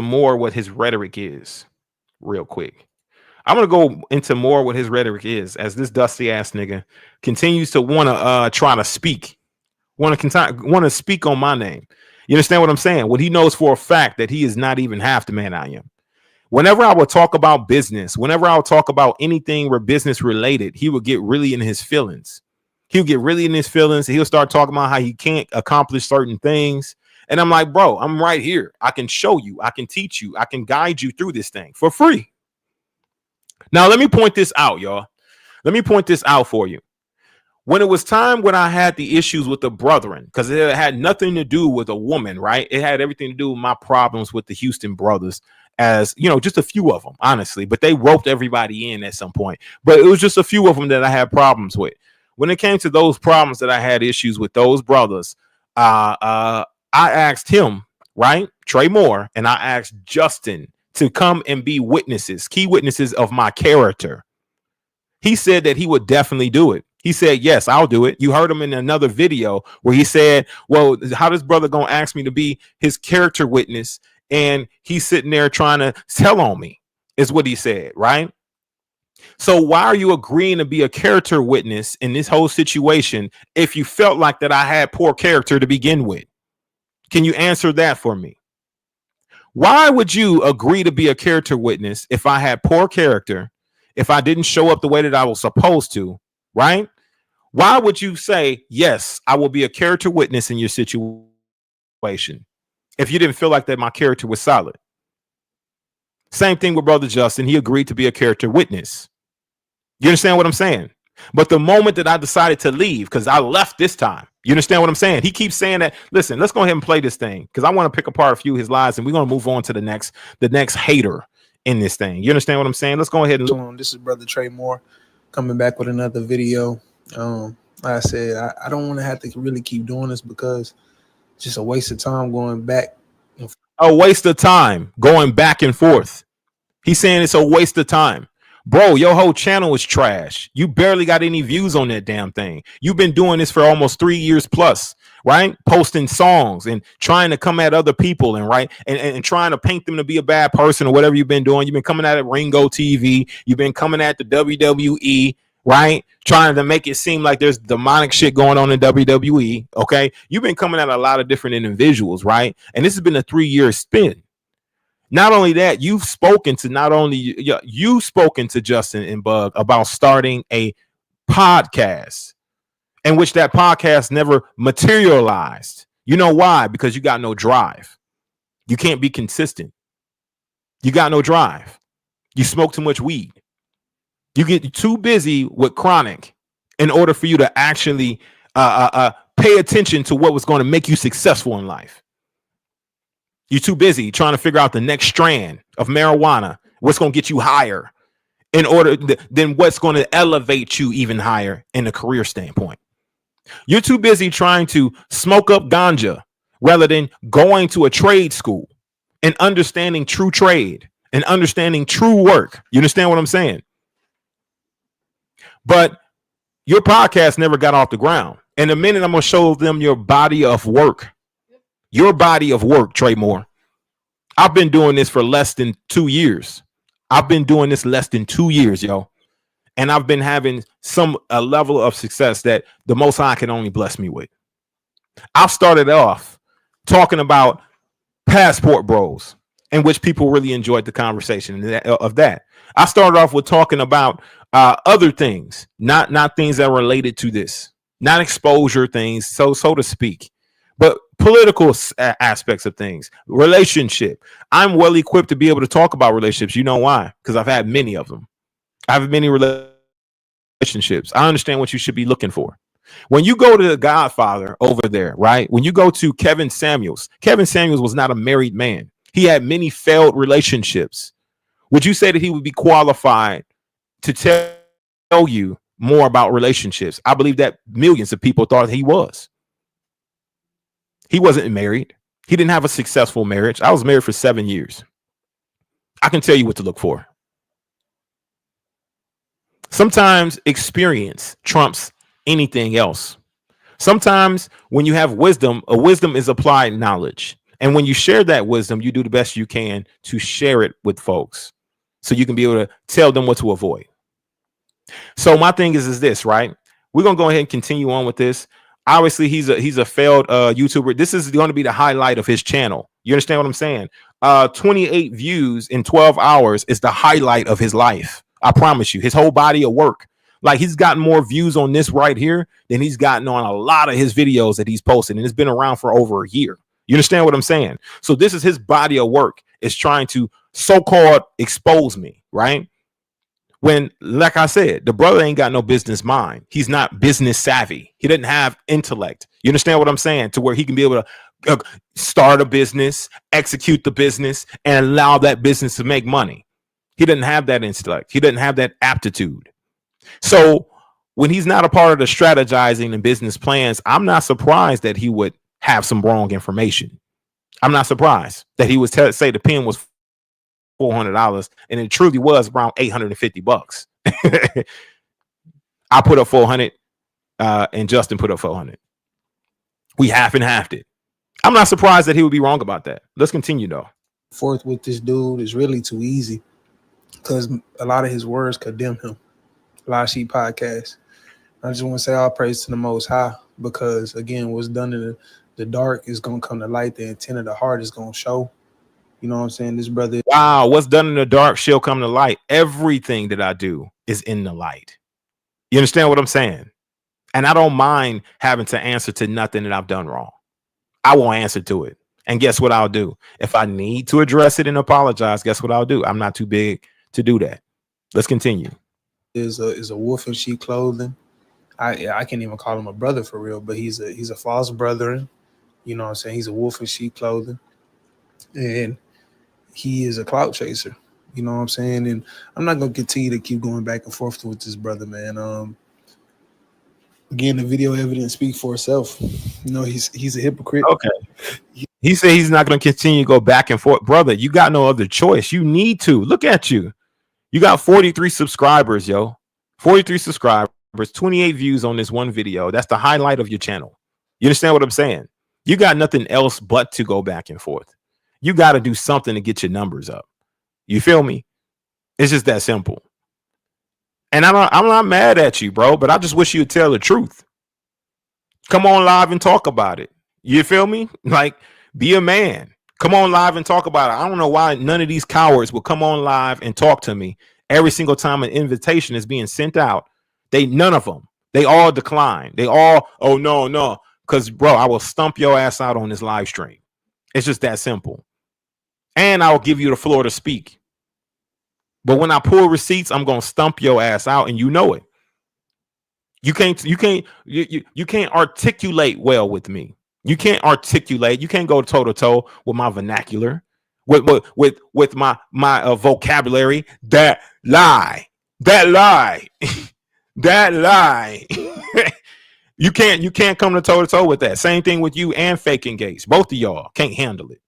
S1: more what his rhetoric is real quick. I'm going to go into more what his rhetoric is, as this dusty ass nigga continues to want to try to speak, want to speak on my name. You understand what I'm saying? When he knows for a fact that he is not even half the man I am. Whenever I would talk about business, whenever I would talk about anything where business related, he would get really in his feelings. He'll get really in his feelings. He'll start talking about how he can't accomplish certain things. And I'm like, bro, I'm right here. I can show you. I can teach you. I can guide you through this thing for free. Now, let me point this out, y'all. Let me point this out for you. When it was time when I had the issues with the brethren, because it had nothing to do with a woman, right? It had everything to do with my problems with the Houston brothers, as you know, just a few of them, honestly, but they roped everybody in at some point. But it was just a few of them that I had problems with. When it came to those problems that I had issues with those brothers, I asked him, right, Trey Moore, and I asked Justin to come and be witnesses, key witnesses of my character. He said that he would definitely do it. He said, yes, I'll do it. You heard him in another video where he said, well, how this brother gonna ask me to be his character witness? And he's sitting there trying to tell on me, is what he said, right? So why are you agreeing to be a character witness in this whole situation if you felt like that I had poor character to begin with? Can you answer that for me? Why would you agree to be a character witness if I had poor character, if I didn't show up the way that I was supposed to, right? Why would you say, yes, I will be a character witness in your situation if you didn't feel like that my character was solid? Same thing with Brother Justin. He agreed to be a character witness. You understand what I'm saying? But the moment that I decided to leave, because I left this time, you understand what I'm saying? He keeps saying that, listen, let's go ahead and play this thing, because I want to pick apart a few of his lies, and we're going to move on to the next hater in this thing. You understand what I'm saying? Let's go ahead and
S3: this is Brother Trey Moore coming back with another video. Like I said, I don't want to have to really keep doing this because it's just a waste of time going back.
S1: A waste of time going back and forth. He's saying it's a waste of time. Bro, your whole channel is trash. You barely got any views on that damn thing. You've been doing this for almost 3 years plus, right? Posting songs and trying to come at other people and right and trying to paint them to be a bad person or whatever you've been doing. You've been coming at Ringo TV. You've been coming at the WWE, right? Trying to make it seem like there's demonic shit going on in WWE. Okay. You've been coming at a lot of different individuals, right? And this has been a 3-year spin. Not only that, you've spoken to Justin and Bug about starting a podcast, in which that podcast never materialized. You know why? Because you got no drive. You can't be consistent. You got no drive. You smoke too much weed. You get too busy with chronic in order for you to actually pay attention to what was going to make you successful in life. You're too busy trying to figure out the next strand of marijuana, what's going to get you higher in order than what's going to elevate you even higher in a career standpoint. You're too busy trying to smoke up ganja rather than going to a trade school and understanding true trade and understanding true work. You understand what I'm saying? But your podcast never got off the ground. In a minute, I'm going to show them your body of work. Your body of work, Trey Moore. I've been doing this for less than 2 years. I've been doing this less than 2 years, yo. And I've been having a level of success that the Most High can only bless me with. I started off talking about passport bros, in which people really enjoyed the conversation of that. I started off with talking about other things, not things that are related to this, not exposure things, so to speak. But political aspects of things, relationship. I'm well equipped to be able to talk about relationships. You know why? Because I've had many of them. I have many relationships. I understand what you should be looking for. When you go to the Godfather over there, right? When you go to Kevin Samuels was not a married man. He had many failed relationships. Would you say that he would be qualified to tell you more about relationships? I believe that millions of people thought he was. He wasn't married. He didn't have a successful marriage. I was married for 7 years. I can tell you what to look for. Sometimes experience trumps anything else. Sometimes when you have wisdom, wisdom is applied knowledge. And when you share that wisdom, you do the best you can to share it with folks so you can be able to tell them what to avoid. So my thing is this, right? We're going to go ahead and continue on with this. Obviously, he's a failed YouTuber. This is going to be the highlight of his channel. You understand what I'm saying? 28 views in 12 hours is the highlight of his life. I promise you, his whole body of work. Like, he's gotten more views on this right here than he's gotten on a lot of his videos that he's posted, and it's been around for over a year. You understand what I'm saying? So this is his body of work. Is trying to so-called expose me, right? When, like I said, the brother ain't got no business mind. He's not business savvy. He doesn't have intellect. You understand what I'm saying? To where he can be able to start a business, execute the business, and allow that business to make money. He doesn't have that intellect. He doesn't have that aptitude. So when he's not a part of the strategizing and business plans, I'm not surprised that he would have some wrong information. I'm not surprised that he would say the pen was $400 and it truly was around $850. I put up 400 and Justin put up 400. We half and halved it. I'm not surprised that he would be wrong about that. Let's continue though.
S3: Forth with this dude is really too easy because a lot of his words condemn him. Warsheep Podcast. I just want to say all praise to the Most High because, again, what's done in the dark is going to come to light. The intent of the heart is going to show. You know what I'm saying? This brother.
S1: Wow. What's done in the dark shall come to light. Everything that I do is in the light. You understand what I'm saying? And I don't mind having to answer to nothing that I've done wrong. I won't answer to it. And guess what I'll do? If I need to address it and apologize, guess what I'll do? I'm not too big to do that. Let's continue.
S3: Is a wolf in sheep clothing. I can't even call him a brother for real, but he's a false brethren. You know what I'm saying? He's a wolf in sheep clothing. And he is a clout chaser. You know what I'm saying? And I'm not gonna continue to keep going back and forth with this brother, man. Again, the video evidence speaks for itself. You know, he's a hypocrite.
S1: Okay. He said he's not gonna continue to go back and forth. Brother, you got no other choice. You need to. Look at you. You got 43 subscribers, yo. 43 subscribers, 28 views on this one video. That's the highlight of your channel. You understand what I'm saying? You got nothing else but to go back and forth. You got to do something to get your numbers up. You feel me? It's just that simple. And I'm not mad at you, bro, but I just wish you'd tell the truth. Come on live and talk about it. You feel me? Like, be a man. Come on live and talk about it. I don't know why none of these cowards will come on live and talk to me every single time an invitation is being sent out. None of them. They all decline. They all, oh, no. Because, bro, I will stump your ass out on this live stream. It's just that simple. And I'll give you the floor to speak. But when I pull receipts, I'm going to stump your ass out, and you know it. You can't articulate well with me. You can't articulate. You can't go toe to toe with my vernacular, with my vocabulary. That lie. You can't come to toe to toe with that. Same thing with you and Faking Gates. Both of y'all can't handle it.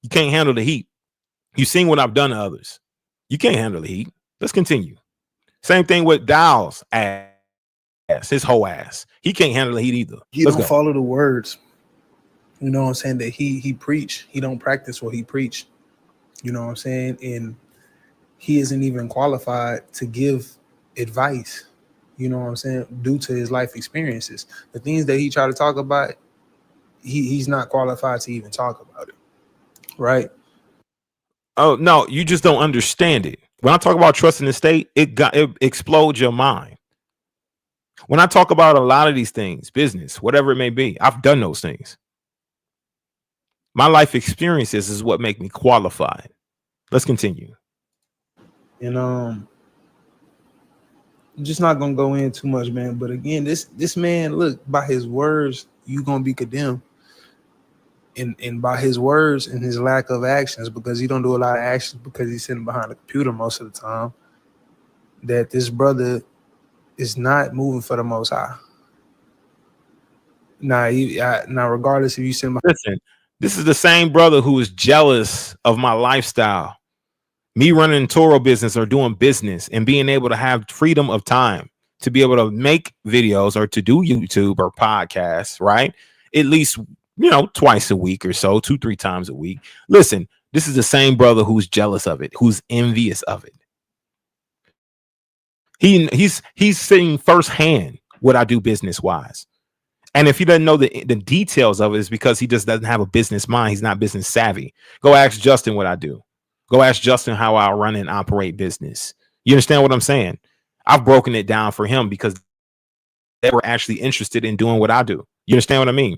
S1: You can't handle the heat. You've seen what I've done to others. You can't handle the heat. Let's continue. Same thing with Dowell's ass, his whole ass. He can't handle the heat either.
S3: He don't follow the words. You know what I'm saying? That he preach. He don't practice what he preach. You know what I'm saying? And he isn't even qualified to give advice. You know what I'm saying? Due to his life experiences. The things that he try to talk about, he's not qualified to even talk about it. Right?
S1: Oh, no, you just don't understand it. When I talk about trust in the state, it explodes your mind. When I talk about a lot of these things, business, whatever it may be, I've done those things. My life experiences is what make me qualified. Let's continue.
S3: And I'm just not gonna go in too much, man. But again, this man, look, by his words, you gonna be condemned. And by his words and his lack of actions, because he don't do a lot of actions because he's sitting behind the computer most of the time, that this brother is not moving for the Most High. Now, regardless if you send my
S1: listen, this is the same brother who is jealous of my lifestyle, me running a Toro business or doing business and being able to have freedom of time to be able to make videos or to do YouTube or podcasts, right? At least, twice a week or so, 2-3 times a week. Listen, this is the same brother who's jealous of it, who's envious of it. He's seeing firsthand what I do business wise. And if he doesn't know the details of it, it's because he just doesn't have a business mind. He's not business savvy. Go ask Justin what I do. Go ask Justin how I run and operate business. You understand what I'm saying? I've broken it down for him because they were actually interested in doing what I do. You understand what I mean?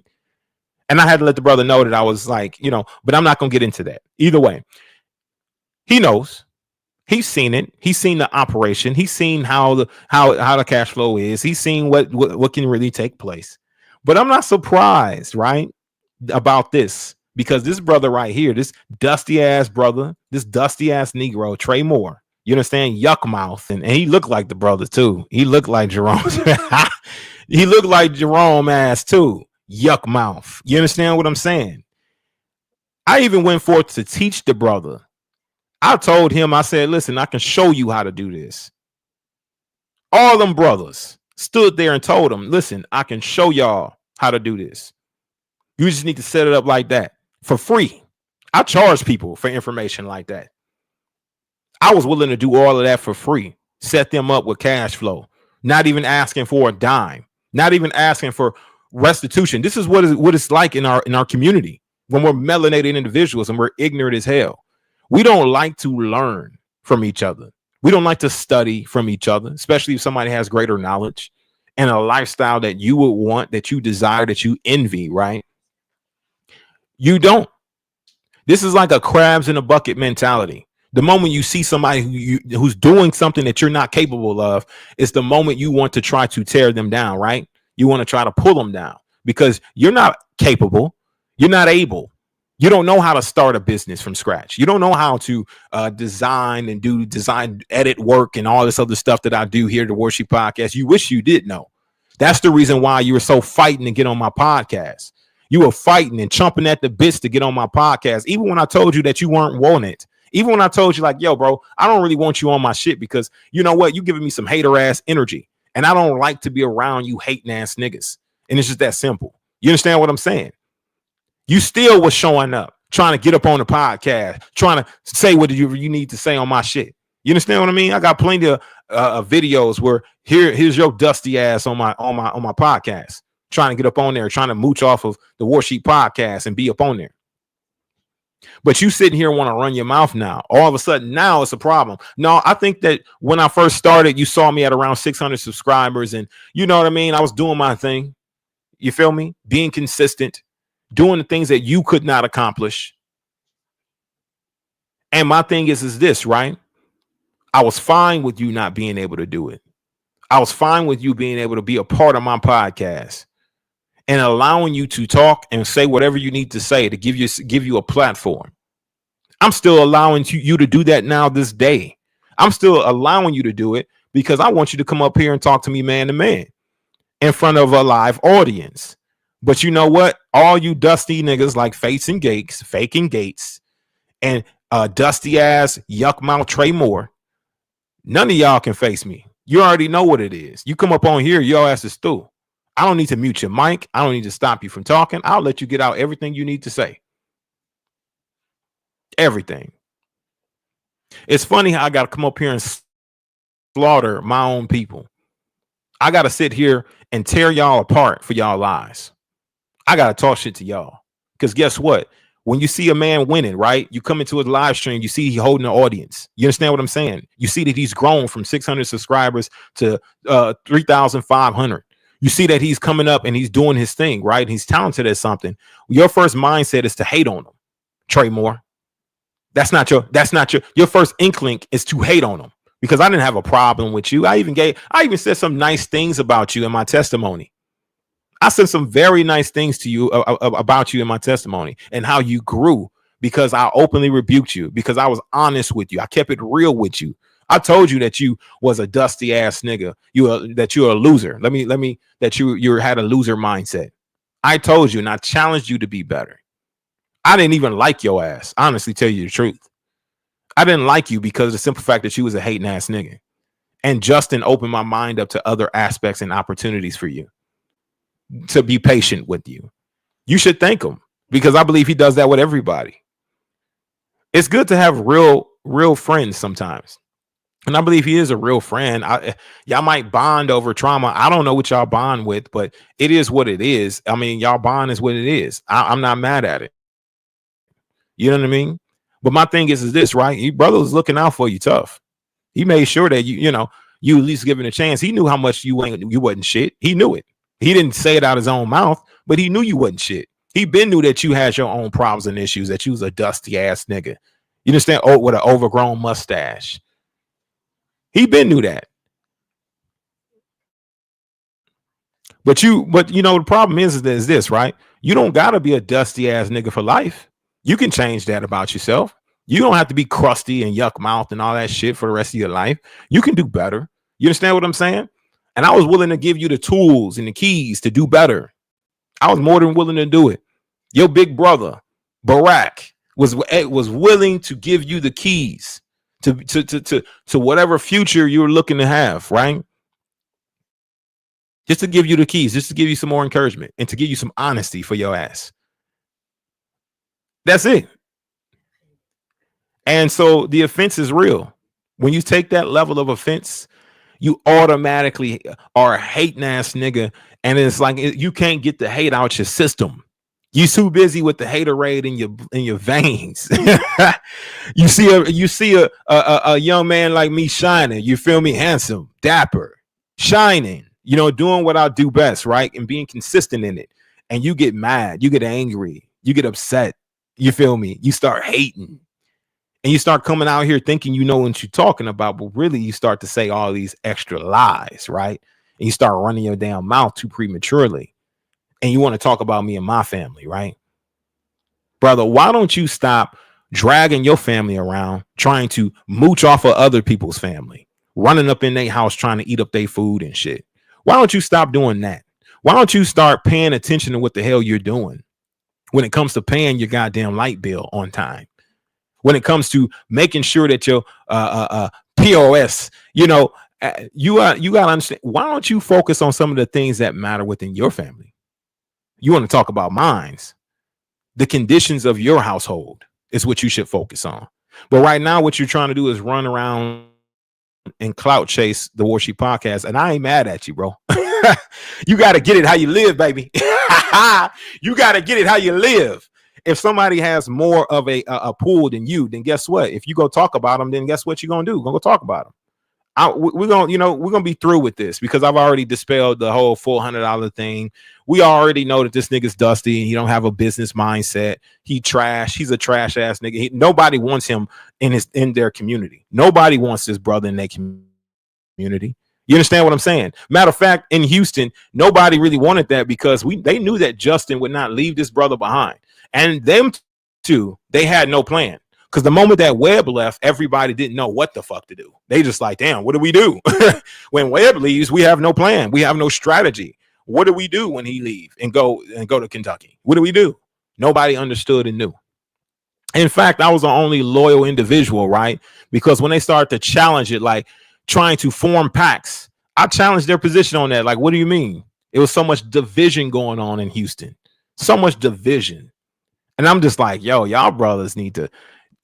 S1: And I had to let the brother know that I was like, but I'm not going to get into that. Either way, he knows. He's seen it. He's seen the operation. He's seen how the cash flow is. He's seen what can really take place. But I'm not surprised, right, about this, because this brother right here, this dusty ass brother, this dusty ass Negro, Trey Moore, you understand, yuck mouth, and he looked like the brother too. He looked like Jerome. He looked like Jerome ass too. Yuck mouth. You understand what I'm saying? I even went forth to teach the brother. I told him, I said, listen, I can show you how to do this. All them brothers stood there and told him, listen, I can show y'all how to do this. You just need to set it up like that for free. I charge people for information like that. I was willing to do all of that for free. Set them up with cash flow, not even asking for a dime, not even asking for restitution. This is what it's like in our community when we're melanated individuals and we're ignorant as hell. We don't like to learn from each other. We don't like to study from each other, especially if somebody has greater knowledge and a lifestyle that you would want, that you desire, that you envy, right? You don't. This is like a crabs in a bucket mentality. The moment you see somebody who's doing something that you're not capable of, it's the moment you want to try to tear them down, right? You want to try to pull them down because you're not capable. You're not able. You don't know how to start a business from scratch. You don't know how to design and do design, edit work and all this other stuff that I do here at the Warsheep Podcast. You wish you did know. That's the reason why you were so fighting to get on my podcast. You were fighting and chomping at the bits to get on my podcast. Even when I told you that you weren't wanting it. Even when I told you like, yo, bro, I don't really want you on my shit because you know what? You're giving me some hater ass energy. And I don't like to be around you hating ass niggas. And it's just that simple. You understand what I'm saying? You still was showing up, trying to get up on the podcast, trying to say what you need to say on my shit. You understand what I mean? I got plenty of videos where here's your dusty ass on my podcast, trying to get up on there, trying to mooch off of the Warsheep Podcast and be up on there. But you sitting here want to run your mouth now. All of a sudden, now it's a problem. No, I think that when I first started, you saw me at around 600 subscribers, and you know what I mean? I was doing my thing. You feel me? Being consistent. Doing the things that you could not accomplish. And my thing is this, right? I was fine with you not being able to do it. I was fine with you being able to be a part of my podcast and allowing you to talk and say whatever you need to say to give you a platform. I'm still allowing you to do that now this day. I'm still allowing you to do it because I want you to come up here and talk to me man to man in front of a live audience. But you know what? All you dusty niggas like faking Gates, and dusty ass yuck mouth Trey Moore, none of y'all can face me. You already know what it is. You come up on here, your ass is through. I don't need to mute your mic. I don't need to stop you from talking. I'll let you get out everything you need to say. Everything. It's funny how I got to come up here and slaughter my own people. I got to sit here and tear y'all apart for y'all lies. I got to talk shit to y'all. Because guess what? When you see a man winning, right? You come into his live stream, you see he's holding an audience. You understand what I'm saying? You see that he's grown from 600 subscribers to 3,500. You see that he's coming up and he's doing his thing, right? He's talented at something. Your first mindset is to hate on him, Trey Moore. That's not your first inkling is to hate on him, because I didn't have a problem with you. I even said some nice things about you in my testimony. I said some very nice things to you about you in my testimony and how you grew, because I openly rebuked you, because I was honest with you. I kept it real with you. I told you that you was a dusty ass nigga. That you're a loser. That you had a loser mindset. I told you and I challenged you to be better. I didn't even like your ass. Honestly, tell you the truth. I didn't like you because of the simple fact that you was a hating ass nigga. And Justin opened my mind up to other aspects and opportunities for you to be patient with you. You should thank him, because I believe he does that with everybody. It's good to have real friends sometimes. And I believe he is a real friend. Y'all might bond over trauma. I don't know what y'all bond with, but it is what it is. I mean, y'all bond is what it is. I'm not mad at it. You know what I mean? But my thing is this, right? Your brother was looking out for you tough. He made sure that you at least give it a chance. He knew how much you wasn't shit. He knew it. He didn't say it out his own mouth, but he knew you wasn't shit. He been knew that you had your own problems and issues, that you was a dusty ass nigga. You understand? Oh, with an overgrown mustache. He been knew that. But the problem is this, right? You don't gotta be a dusty ass nigga for life. You can change that about yourself. You don't have to be crusty and yuck mouth and all that shit for the rest of your life. You can do better. You understand what I'm saying? And I was willing to give you the tools and the keys to do better. I was more than willing to do it. Your big brother, Barack, was willing to give you the keys to whatever future you're looking to have, right? Just to give you the keys, just to give you some more encouragement and to give you some honesty for your ass. That's it. And so the offense is real. When you take that level of offense, you automatically are a hating ass nigga. And it's like you can't get the hate out your system. You too busy with the haterade in your veins. You see a young man like me shining. You feel me? Handsome, dapper, shining. Doing what I do best, right? And being consistent in it. And you get mad, you get angry, you get upset. You feel me? You start hating. And you start coming out here thinking you know what you're talking about, but really you start to say all these extra lies, right? And you start running your damn mouth too prematurely. And you want to talk about me and my family, right? Brother, why don't you stop dragging your family around, trying to mooch off of other people's family, running up in their house, trying to eat up their food and shit? Why don't you stop doing that? Why don't you start paying attention to what the hell you're doing when it comes to paying your goddamn light bill on time? When it comes to making sure that your POS, you got to understand. Why don't you focus on some of the things that matter within your family? You want to talk about minds. The conditions of your household is what you should focus on. But right now, what you're trying to do is run around and clout chase the Warsheep Podcast. And I ain't mad at you, bro. You got to get it how you live, baby. You got to get it how you live. If somebody has more of a pool than you, then guess what? If you go talk about them, then guess what you're going to do? You're going to go talk about them. We're gonna be through with this because I've already dispelled the whole $400 thing. We already know that this nigga's dusty and he don't have a business mindset. He's a trash ass nigga. Nobody wants him in their community. Nobody wants this brother in their community. You understand what I'm saying? Matter of fact, in Houston, nobody really wanted that because they knew that Justin would not leave this brother behind. And them two, they had no plan. Because the moment that Webb left, everybody didn't know what the fuck to do. They just like, damn, what do we do? When Webb leaves, we have no plan. We have no strategy. What do we do when he leaves and go to Kentucky? What do we do? Nobody understood and knew. In fact, I was the only loyal individual, right? Because when they started to challenge it, like trying to form packs, I challenged their position on that. Like, what do you mean? It was so much division going on in Houston. So much division. And I'm just like, yo, y'all brothers need to,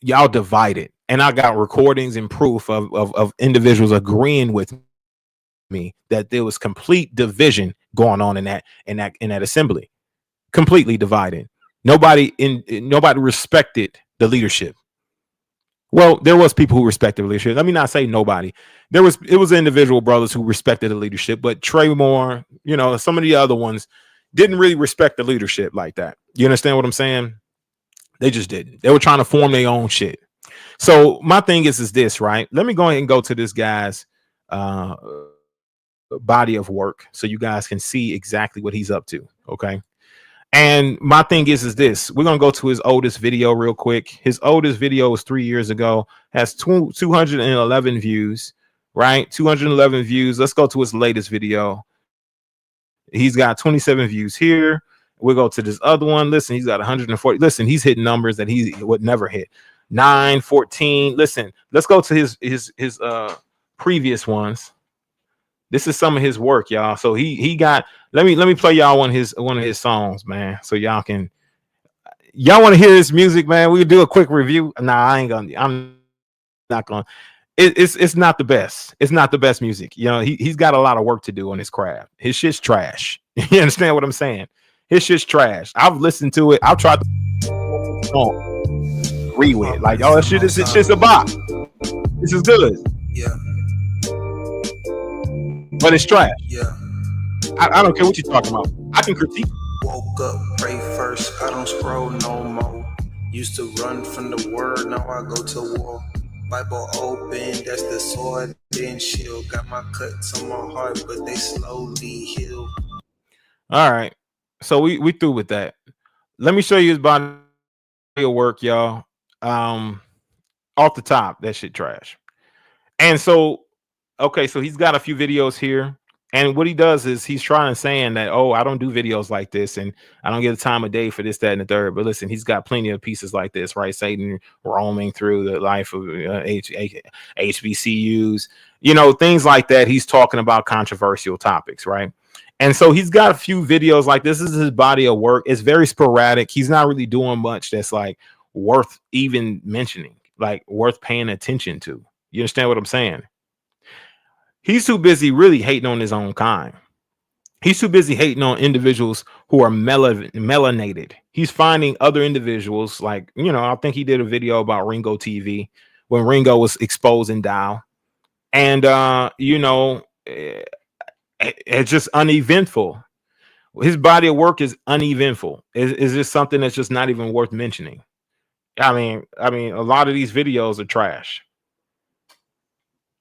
S1: y'all divided. And I got recordings and proof of individuals agreeing with me that there was complete division going on in that assembly. Completely divided. Nobody respected the leadership. Well, there was people who respected the leadership. Let me not say nobody. It was individual brothers who respected the leadership, but Trey Moore, some of the other ones didn't really respect the leadership like that. You understand what I'm saying? They just didn't. They were trying to form their own shit. So my thing is this, right? Let me go ahead and go to this guy's body of work so you guys can see exactly what he's up to. Okay. And my thing is this. We're going to go to his oldest video real quick. His oldest video was 3 years ago, has 211 views, right? 211 views. Let's go to his latest video. He's got 27 views here. We'll go to this other one. Listen, he's got 140. Listen, he's hitting numbers that he would never hit. 9, 14. Listen, let's go to his previous ones. This is some of his work, y'all. So he got. Let me play y'all one of his songs, man. So y'all want to hear his music, man? We'll do a quick review. Nah, I'm not gonna. it's not the best. It's not the best music. You know, he's got a lot of work to do on his craft. His shit's trash. You understand what I'm saying? His shit's trash. I've listened to it. I've tried to agree with it. Like, oh, this shit's a bop. This is good.
S3: Yeah.
S1: But it's trash.
S3: Yeah.
S1: I don't care what you're talking about. I can critique.
S3: Woke up, pray first, I don't scroll no more. Used to run from the word, now I go to war. Bible open, that's the sword, then shield. Got my cuts on my heart, but they slowly heal.
S1: All right. So we through with that. Let me show you his body of work, y'all. Off the top, that shit trash. And so, okay, so he's got a few videos here. And what he does is he's trying to saying that, oh, I don't do videos like this and I don't get the time of day for this, that, and the third. But listen, he's got plenty of pieces like this, right? Satan roaming through the life of HBCUs, you know, things like that. He's talking about controversial topics, right? And so he's got a few videos like this. This is his body of work. It's very sporadic. He's not really doing much that's like worth even mentioning, like worth paying attention to. You understand what I'm saying? He's too busy really hating on his own kind. He's too busy hating on individuals who are melanated. He's finding other individuals like, you know, I think he did a video about Ringo TV when Ringo was exposing Dowell. And, you know, it's just uneventful. His body of work is uneventful. Is just something that's just not even worth mentioning. I mean, a lot of these videos are trash.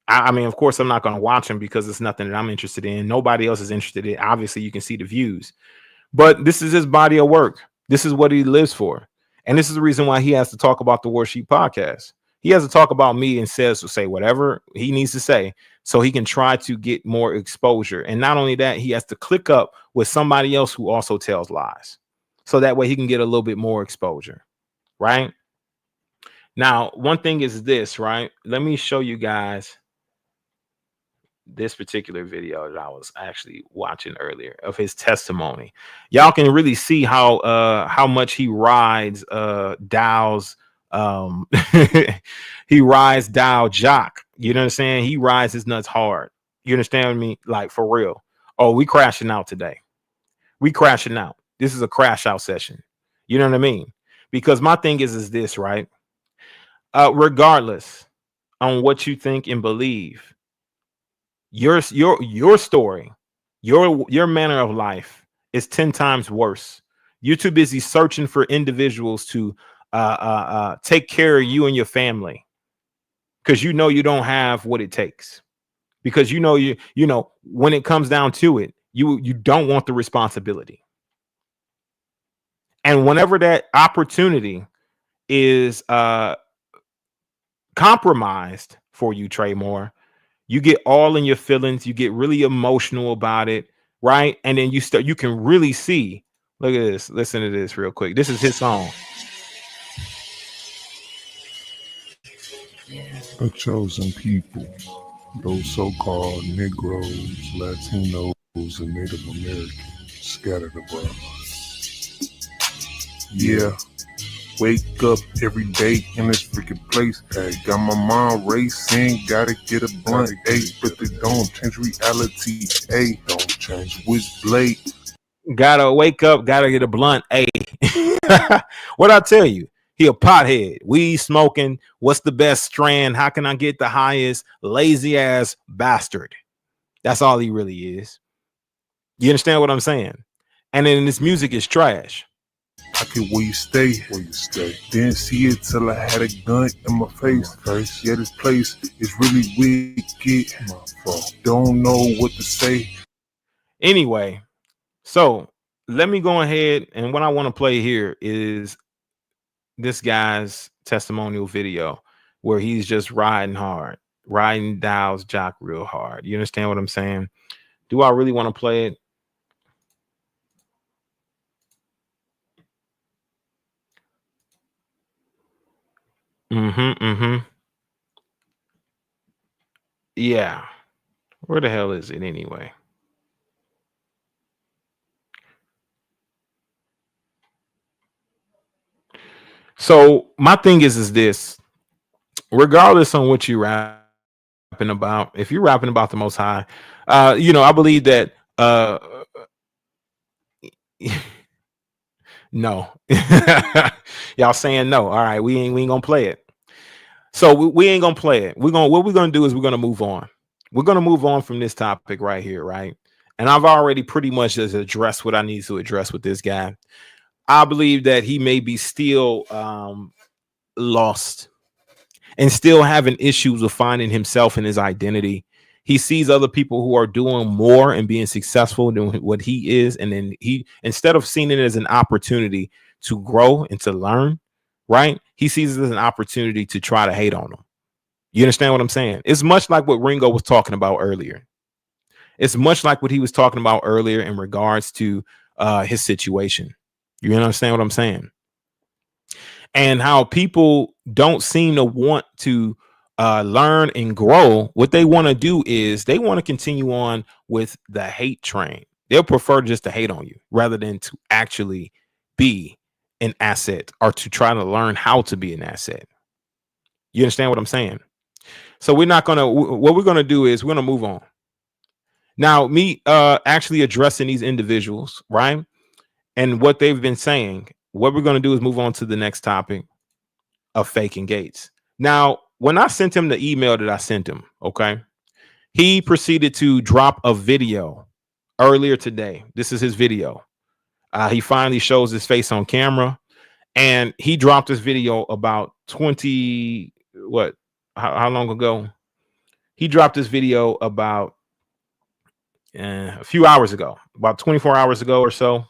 S1: I mean, of course, I'm not going to watch them because it's nothing that I'm interested in. Nobody else is interested in. Obviously, you can see the views, but this is his body of work. This is what he lives for. And this is the reason why he has to talk about the Warsheep Podcast. He has to talk about me and say whatever he needs to say so he can try to get more exposure. And not only that, he has to click up with somebody else who also tells lies. So that way he can get a little bit more exposure, right? Now, one thing is this, right? Let me show you guys this particular video that I was actually watching earlier of his testimony. Y'all can really see how much he rides Dowell's he rides Dowell jock. You know what I'm saying? He rides his nuts hard. You understand me? Like for real. Oh, we crashing out today. We crashing out. This is a crash out session. You know what I mean? Because my thing is this, right? Regardless on what you think and believe, your story, your manner of life is 10 times worse. You're too busy searching for individuals to take care of you and your family because you know you don't have what it takes, because you know when it comes down to it, you don't want the responsibility. And whenever that opportunity is compromised for you, Trey Moore, you get all in your feelings. You get really emotional about it, right? And then you can really see. Look at this. Listen to this real quick. This is his song.
S4: A chosen people, those so-called Negroes, Latinos, and Native Americans scattered abroad. Yeah. Wake up every day in this freaking place. Hey, got my mind racing, gotta get a blunt. Hey, but they don't change reality. Hey, don't change which blade.
S1: Gotta wake up, gotta get a blunt. Hey, what I tell you? He a pothead, weed smoking. What's the best strand? How can I get the highest? Lazy ass bastard. That's all he really is. You understand what I'm saying? And then this music is trash.
S4: I can where you stay. Didn't see it till I had a gun in my face. Yeah, this place is really wicked. My fault. Don't know what to say.
S1: Anyway, so let me go ahead, and what I want to play here is this guy's testimonial video where he's just riding Dowell's jock real hard. You understand what I'm saying? Do I really want to play it? Yeah. Where the hell is it anyway? So my thing is this: regardless on what you rap about, if you're rapping about the Most High, I believe that no. Y'all saying no. All right, we ain't gonna play it. So we ain't gonna play it. What we're gonna do is we're gonna move on. We're gonna move on from this topic right here, right? And I've already pretty much just addressed what I need to address with this guy. I believe that he may be still lost and still having issues with finding himself and his identity. He sees other people who are doing more and being successful doing what he is, and then he, instead of seeing it as an opportunity to grow and to learn, right, he sees it as an opportunity to try to hate on them. You understand what I'm saying? It's much like what Ringo was talking about earlier. It's much like what he was talking about earlier in regards to his situation. You understand what I'm saying? And how people don't seem to want to learn and grow. What they want to do is they want to continue on with the hate train. They'll prefer just to hate on you rather than to actually be an asset or to try to learn how to be an asset. You understand what I'm saying? So we're not going to, what we're going to do is we're going to move on. Now, me actually addressing these individuals, right? And what they've been saying, what we're going to do is move on to the next topic of faking Gates. Now, when I sent him the email that I sent him, okay, he proceeded to drop a video earlier today. This is his video. He finally shows his face on camera, and he dropped this video about how long ago? He dropped this video about a few hours ago, about 24 hours ago or so,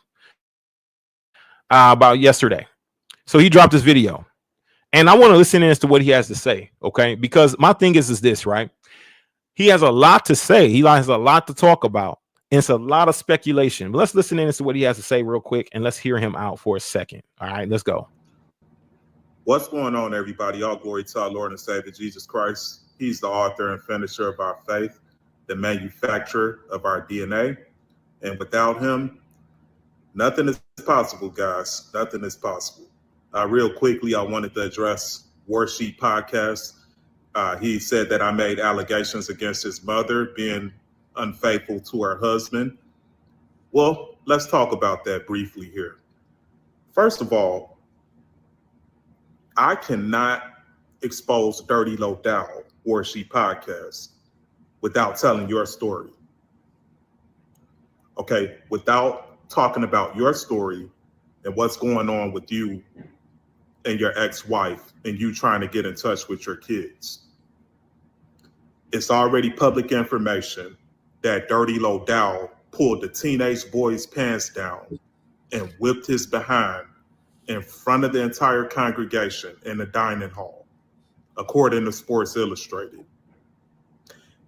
S1: about yesterday. So he dropped this video, and I want to listen in as to what he has to say, okay? Because my thing is this, right? He has a lot to say. He has a lot to talk about. And it's a lot of speculation. But let's listen in as to what he has to say real quick, and let's hear him out for a second. All right, let's go.
S5: What's going on, everybody? All glory to our Lord and Savior Jesus Christ. He's the author and finisher of our faith, the manufacturer of our DNA. And without him, nothing is possible, guys. Nothing is possible. Real quickly, I wanted to address Warsheep Podcast. He said that I made allegations against his mother being unfaithful to her husband. Well, let's talk about that briefly here. First of all, I cannot expose Dirty Low Dowell, Warsheep Podcast, without telling your story. Okay, without talking about your story and what's going on with you and your ex-wife and you trying to get in touch with your kids. It's already public information that Dirty Low Dowell pulled the teenage boy's pants down and whipped his behind in front of the entire congregation in the dining hall, according to Sports Illustrated.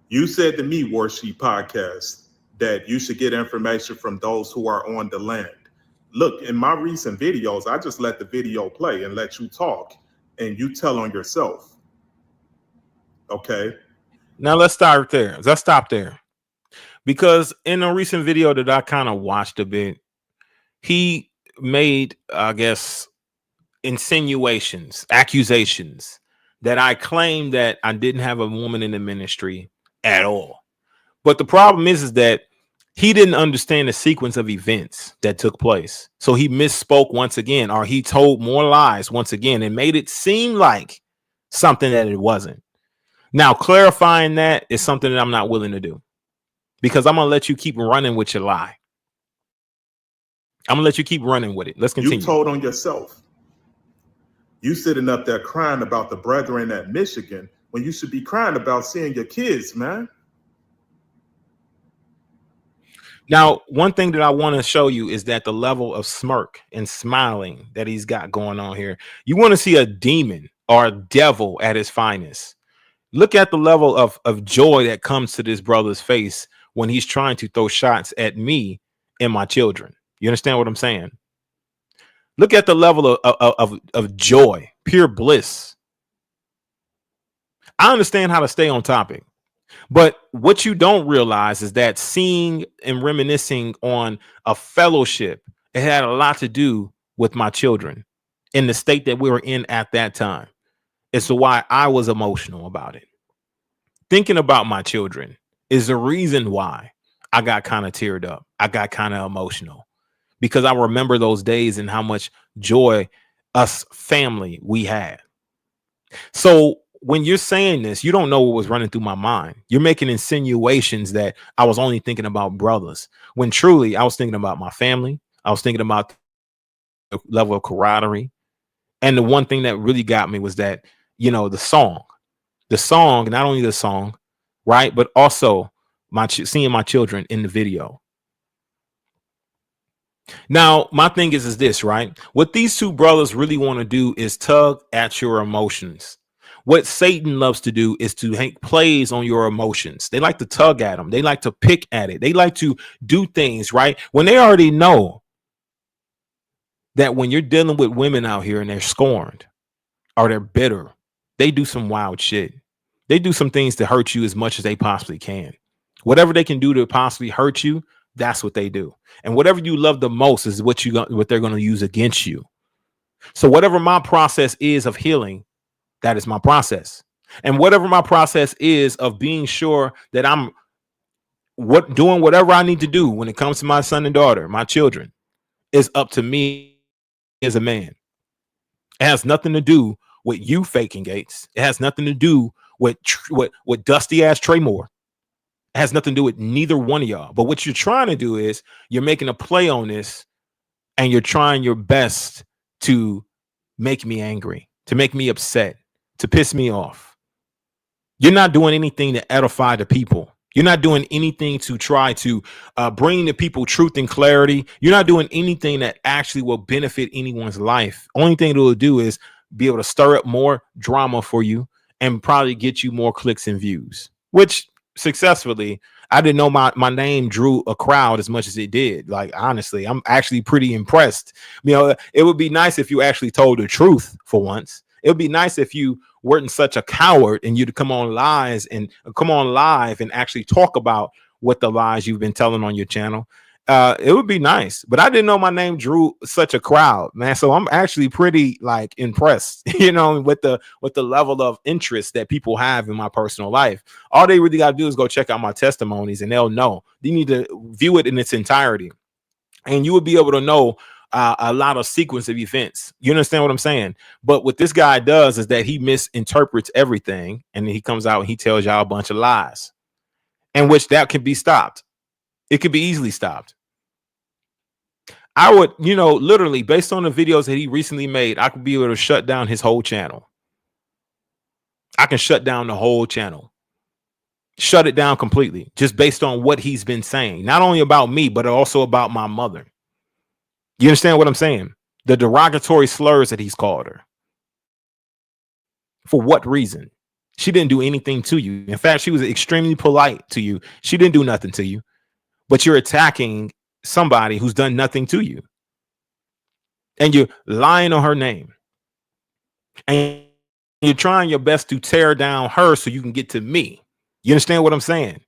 S5: You said to me, Warsheep Podcast, that you should get information from those who are on the land. Look, in my recent videos, I just let the video play and let you talk, and you tell on yourself. Okay?
S1: Now let's start there. Let's stop there. Because in a recent video that I kind of watched a bit, he made, I guess, insinuations, accusations that I claimed that I didn't have a woman in the ministry at all. But the problem is that he didn't understand the sequence of events that took place. So he misspoke once again, or he told more lies once again and made it seem like something that it wasn't. Now, clarifying that is something that I'm not willing to do, because I'm going to let you keep running with your lie. I'm going to let you keep running with it. Let's continue.
S5: You told on yourself. You sitting up there crying about the brethren at Michigan when you should be crying about seeing your kids, man.
S1: Now, one thing that I want to show you is that the level of smirk and smiling that he's got going on here. You want to see a demon or a devil at his finest. Look at the level of joy that comes to this brother's face when he's trying to throw shots at me and my children. You understand what I'm saying? Look at the level of joy, pure bliss. I understand how to stay on topic. But what you don't realize is that seeing and reminiscing on a fellowship, it had a lot to do with my children in the state that we were in at that time. It's why I was emotional about it. thinking about my children is the reason why I got kind of teared up. I got kind of emotional because I remember those days and how much joy us family we had. So when you're saying this, you don't know what was running through my mind. You're making insinuations that I was only thinking about brothers, when truly I was thinking about my family. I was thinking about the level of camaraderie. And the one thing that really got me was that, the song, not only the song, right, but also seeing my children in the video. Now, my thing is this, right? What these two brothers really want to do is tug at your emotions. What Satan loves to do is to plays on your emotions. They like to tug at them. They like to pick at it. They like to do things, right? When they already know that when you're dealing with women out here and they're scorned or they're bitter, they do some wild shit. They do some things to hurt you as much as they possibly can. Whatever they can do to possibly hurt you, that's what they do. And whatever you love the most is what they're going to use against you. So whatever my process is of healing, that is my process. And whatever my process is of being sure that I'm doing whatever I need to do when it comes to my son and daughter, my children, is up to me as a man. It has nothing to do with you faking Gates. It has nothing to do with dusty ass Trey Moore. It has nothing to do with neither one of y'all. But what you're trying to do is you're making a play on this and you're trying your best to make me angry, to make me upset, to piss me off. You're not doing anything to edify the people. You're not doing anything to try to bring the people truth and clarity. You're not doing anything that actually will benefit anyone's life. Only thing it will do is be able to stir up more drama for you and probably get you more clicks and views, which successfully, I didn't know my name drew a crowd as much as it did. Like, honestly, I'm actually pretty impressed. It would be nice if you actually told the truth for once. It would be nice if you weren't such a coward and you'd come on live and actually talk about what the lies you've been telling on your channel. It would be nice, but I didn't know my name drew such a crowd, man. So I'm actually pretty impressed, with the level of interest that people have in my personal life. All they really got to do is go check out my testimonies and they'll know. You need to view it in its entirety and you will be able to know a lot of sequence of events. You understand what I'm saying? But what this guy does is that he misinterprets everything and then he comes out and he tells y'all a bunch of lies, in which that can be stopped. It could be easily stopped. I would, literally based on the videos that he recently made, I could be able to shut down his whole channel. I can shut down the whole channel, shut it down completely, just based on what he's been saying, not only about me, but also about my mother. You understand what I'm saying? The derogatory slurs that he's called her. For what reason? She didn't do anything to you. In fact, she was extremely polite to you. She didn't do nothing to you, but you're attacking somebody who's done nothing to you. And you're lying on her name. And you're trying your best to tear down her so you can get to me. You understand what I'm saying?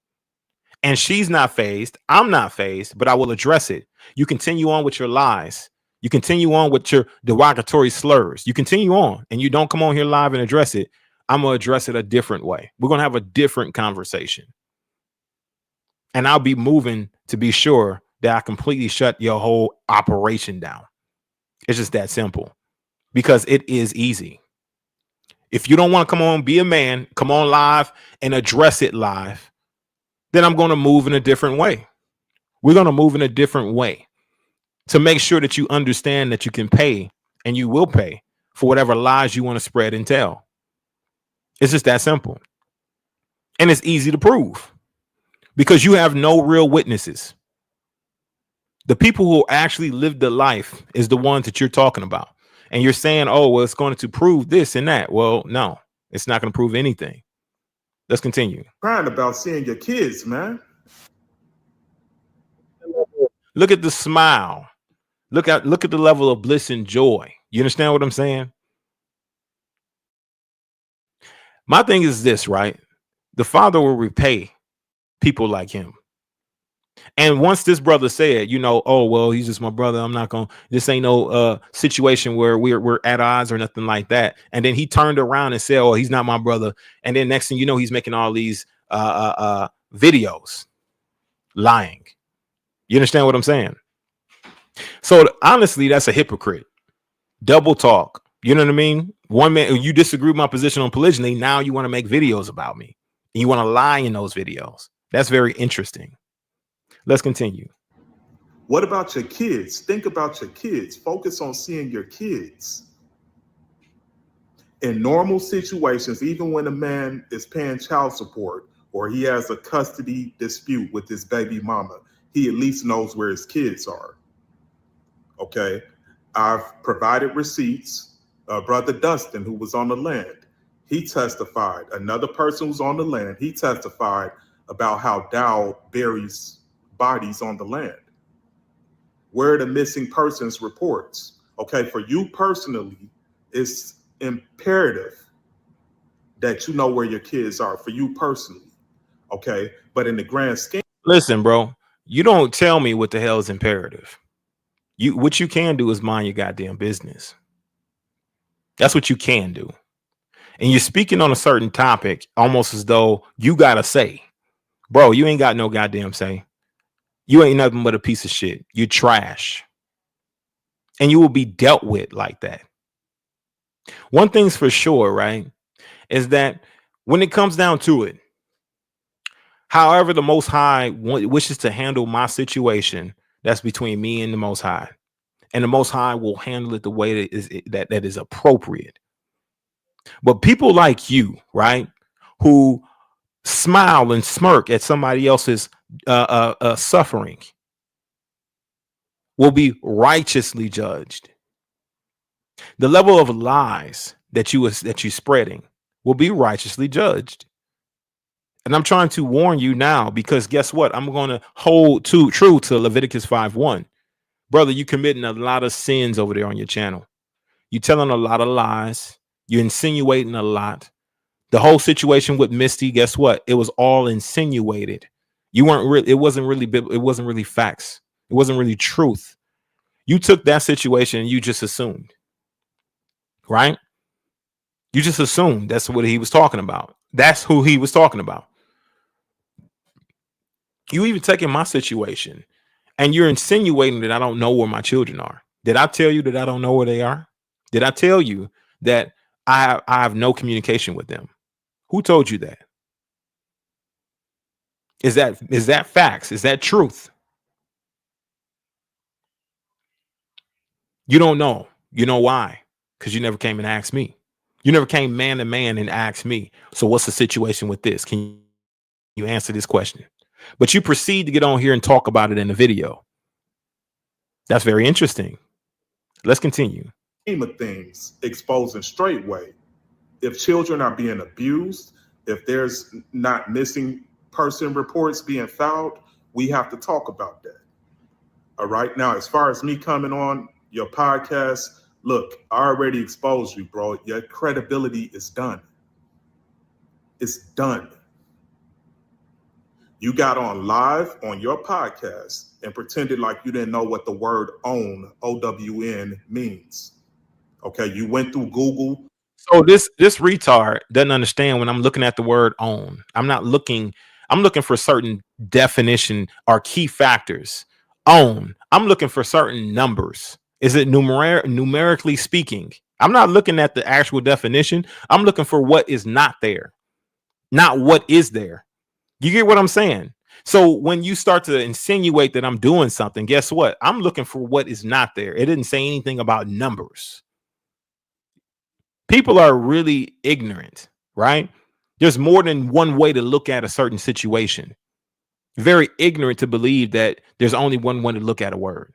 S1: And she's not fazed. I'm not fazed, but I will address it. You continue on with your lies. You continue on with your derogatory slurs. You continue on and you don't come on here live and address it. I'm going to address it a different way. We're going to have a different conversation. And I'll be moving to be sure that I completely shut your whole operation down. It's just that simple because it is easy. If you don't want to come on, be a man, come on live and address it live, then I'm going to move in a different way. We're going to move in a different way to make sure that you understand that you can pay and you will pay for whatever lies you want to spread and tell. It's just that simple. And it's easy to prove because you have no real witnesses. The people who actually lived the life is the ones that you're talking about. And you're saying, oh, well, it's going to prove this and that. Well, no, it's not going to prove anything. Let's continue.
S5: Crying about seeing your kids, man.
S1: Look at the smile. Look at the level of bliss and joy. You understand what I'm saying? My thing is this, right? The Father will repay people like him. And once this brother said, oh well, he's just my brother. I'm not gonna. This ain't no situation where we're at odds or nothing like that. And then he turned around and said, oh, he's not my brother. And then next thing you know, he's making all these videos, lying. You understand what I'm saying? So honestly, that's a hypocrite. Double talk. You know what I mean? One man, you disagree with my position on polygyny. Now you want to make videos about me. And you want to lie in those videos. That's very interesting. Let's continue.
S5: What about your kids? Think about your kids. Focus on seeing your kids. In normal situations, even when a man is paying child support or he has a custody dispute with his baby mama, he at least knows where his kids are. Okay. I've provided receipts. Brother Dustin, who was on the land, he testified. Another person who's on the land, he testified about how Dowell buries bodies on the land. Where are the missing persons reports? Okay, for you personally, it's imperative that you know where your kids are, for you personally. Okay, but in the grand scheme.
S1: Listen, bro, you don't tell me what the hell is imperative. What you can do is mind your goddamn business. That's what you can do. And you're speaking on a certain topic almost as though you gotta say, bro, you ain't got no goddamn say. You ain't nothing but a piece of shit. You trash. And you will be dealt with like that. One thing's for sure, right, is that when it comes down to it, however the Most High wishes to handle my situation, that's between me and the Most High. And the Most High will handle it the way that is appropriate. But people like you, right, who smile and smirk at somebody else's suffering will be righteously judged. The level of lies that you spreading will be righteously judged. And I'm trying to warn you now, because guess what? I'm going to hold true to Leviticus 5:1. Brother, you committing a lot of sins over there on your channel. You telling a lot of lies. You're insinuating a lot. The whole situation with Misty, guess what? It was all insinuated. You weren't really, it wasn't really facts. It wasn't really truth. You took that situation and you just assumed, right? You just assumed that's what he was talking about. That's who he was talking about. You even taking my situation and you're insinuating that I don't know where my children are. Did I tell you that I don't know where they are? Did I tell you that I have no communication with them? Who told you that? Is that facts? Is that truth? You don't know. You know why? Because you never came and asked me. You never came man to man and asked me. So what's the situation with this? Can you answer this question? But you proceed to get on here and talk about it in the video. That's very interesting. Let's continue.
S5: Of things exposing Straightway. If children are being abused, if there's not missing person reports being filed, we have to talk about that. All right. Now, as far as me coming on your podcast, look, I already exposed you, bro. Your credibility is done. It's done. You got on live on your podcast and pretended like you didn't know what the word own, O-W-N, means. Okay, you went through Google.
S1: So this retard doesn't understand when I'm looking at the word own. I'm looking for certain definition or key factors. Own. I'm looking for certain numbers. Is it numerically speaking? I'm not looking at the actual definition. I'm looking for what is not there, not what is there. You get what I'm saying? So when you start to insinuate that I'm doing something, guess what? I'm looking for what is not there. It didn't say anything about numbers. People are really ignorant, right? There's more than one way to look at a certain situation. Very ignorant to believe that there's only one way to look at a word.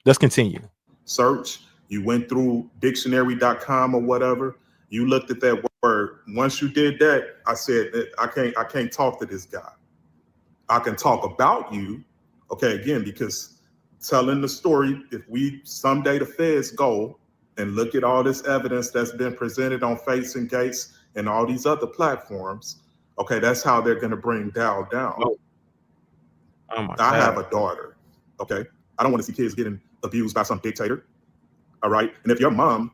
S1: Let's continue.
S5: Search. You went through dictionary.com or whatever. You looked at that word. Once you did that, I said, I can't talk to this guy. I can talk about you. Okay, again, because telling the story, if we someday the feds go and look at all this evidence that's been presented on Face and Gates and all these other platforms, okay, that's how they're going to bring Dowell down.
S1: Oh my
S5: I have
S1: God.
S5: a daughter. Okay. I don't want to see kids getting abused by some dictator. All right. And if your mom,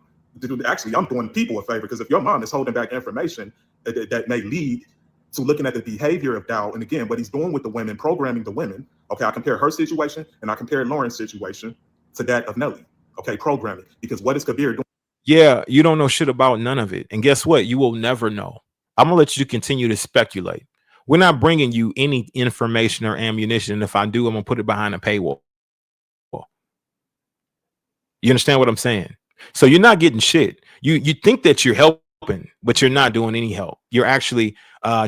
S5: actually, I'm doing people a favor, because if your mom is holding back information that may lead to looking at the behavior of Dowell, and again, what he's doing with the women, programming the women. Okay. I compare her situation and I compare Lauren's situation to that of Nelly. Okay. Programming. Because what is Kabir doing?
S1: Yeah, you don't know shit about none of it. And guess what? You will never know. I'm going to let you continue to speculate. We're not bringing you any information or ammunition. And if I do, I'm going to put it behind a paywall. You understand what I'm saying? So you're not getting shit. You think that you're helping, but you're not doing any help. You're actually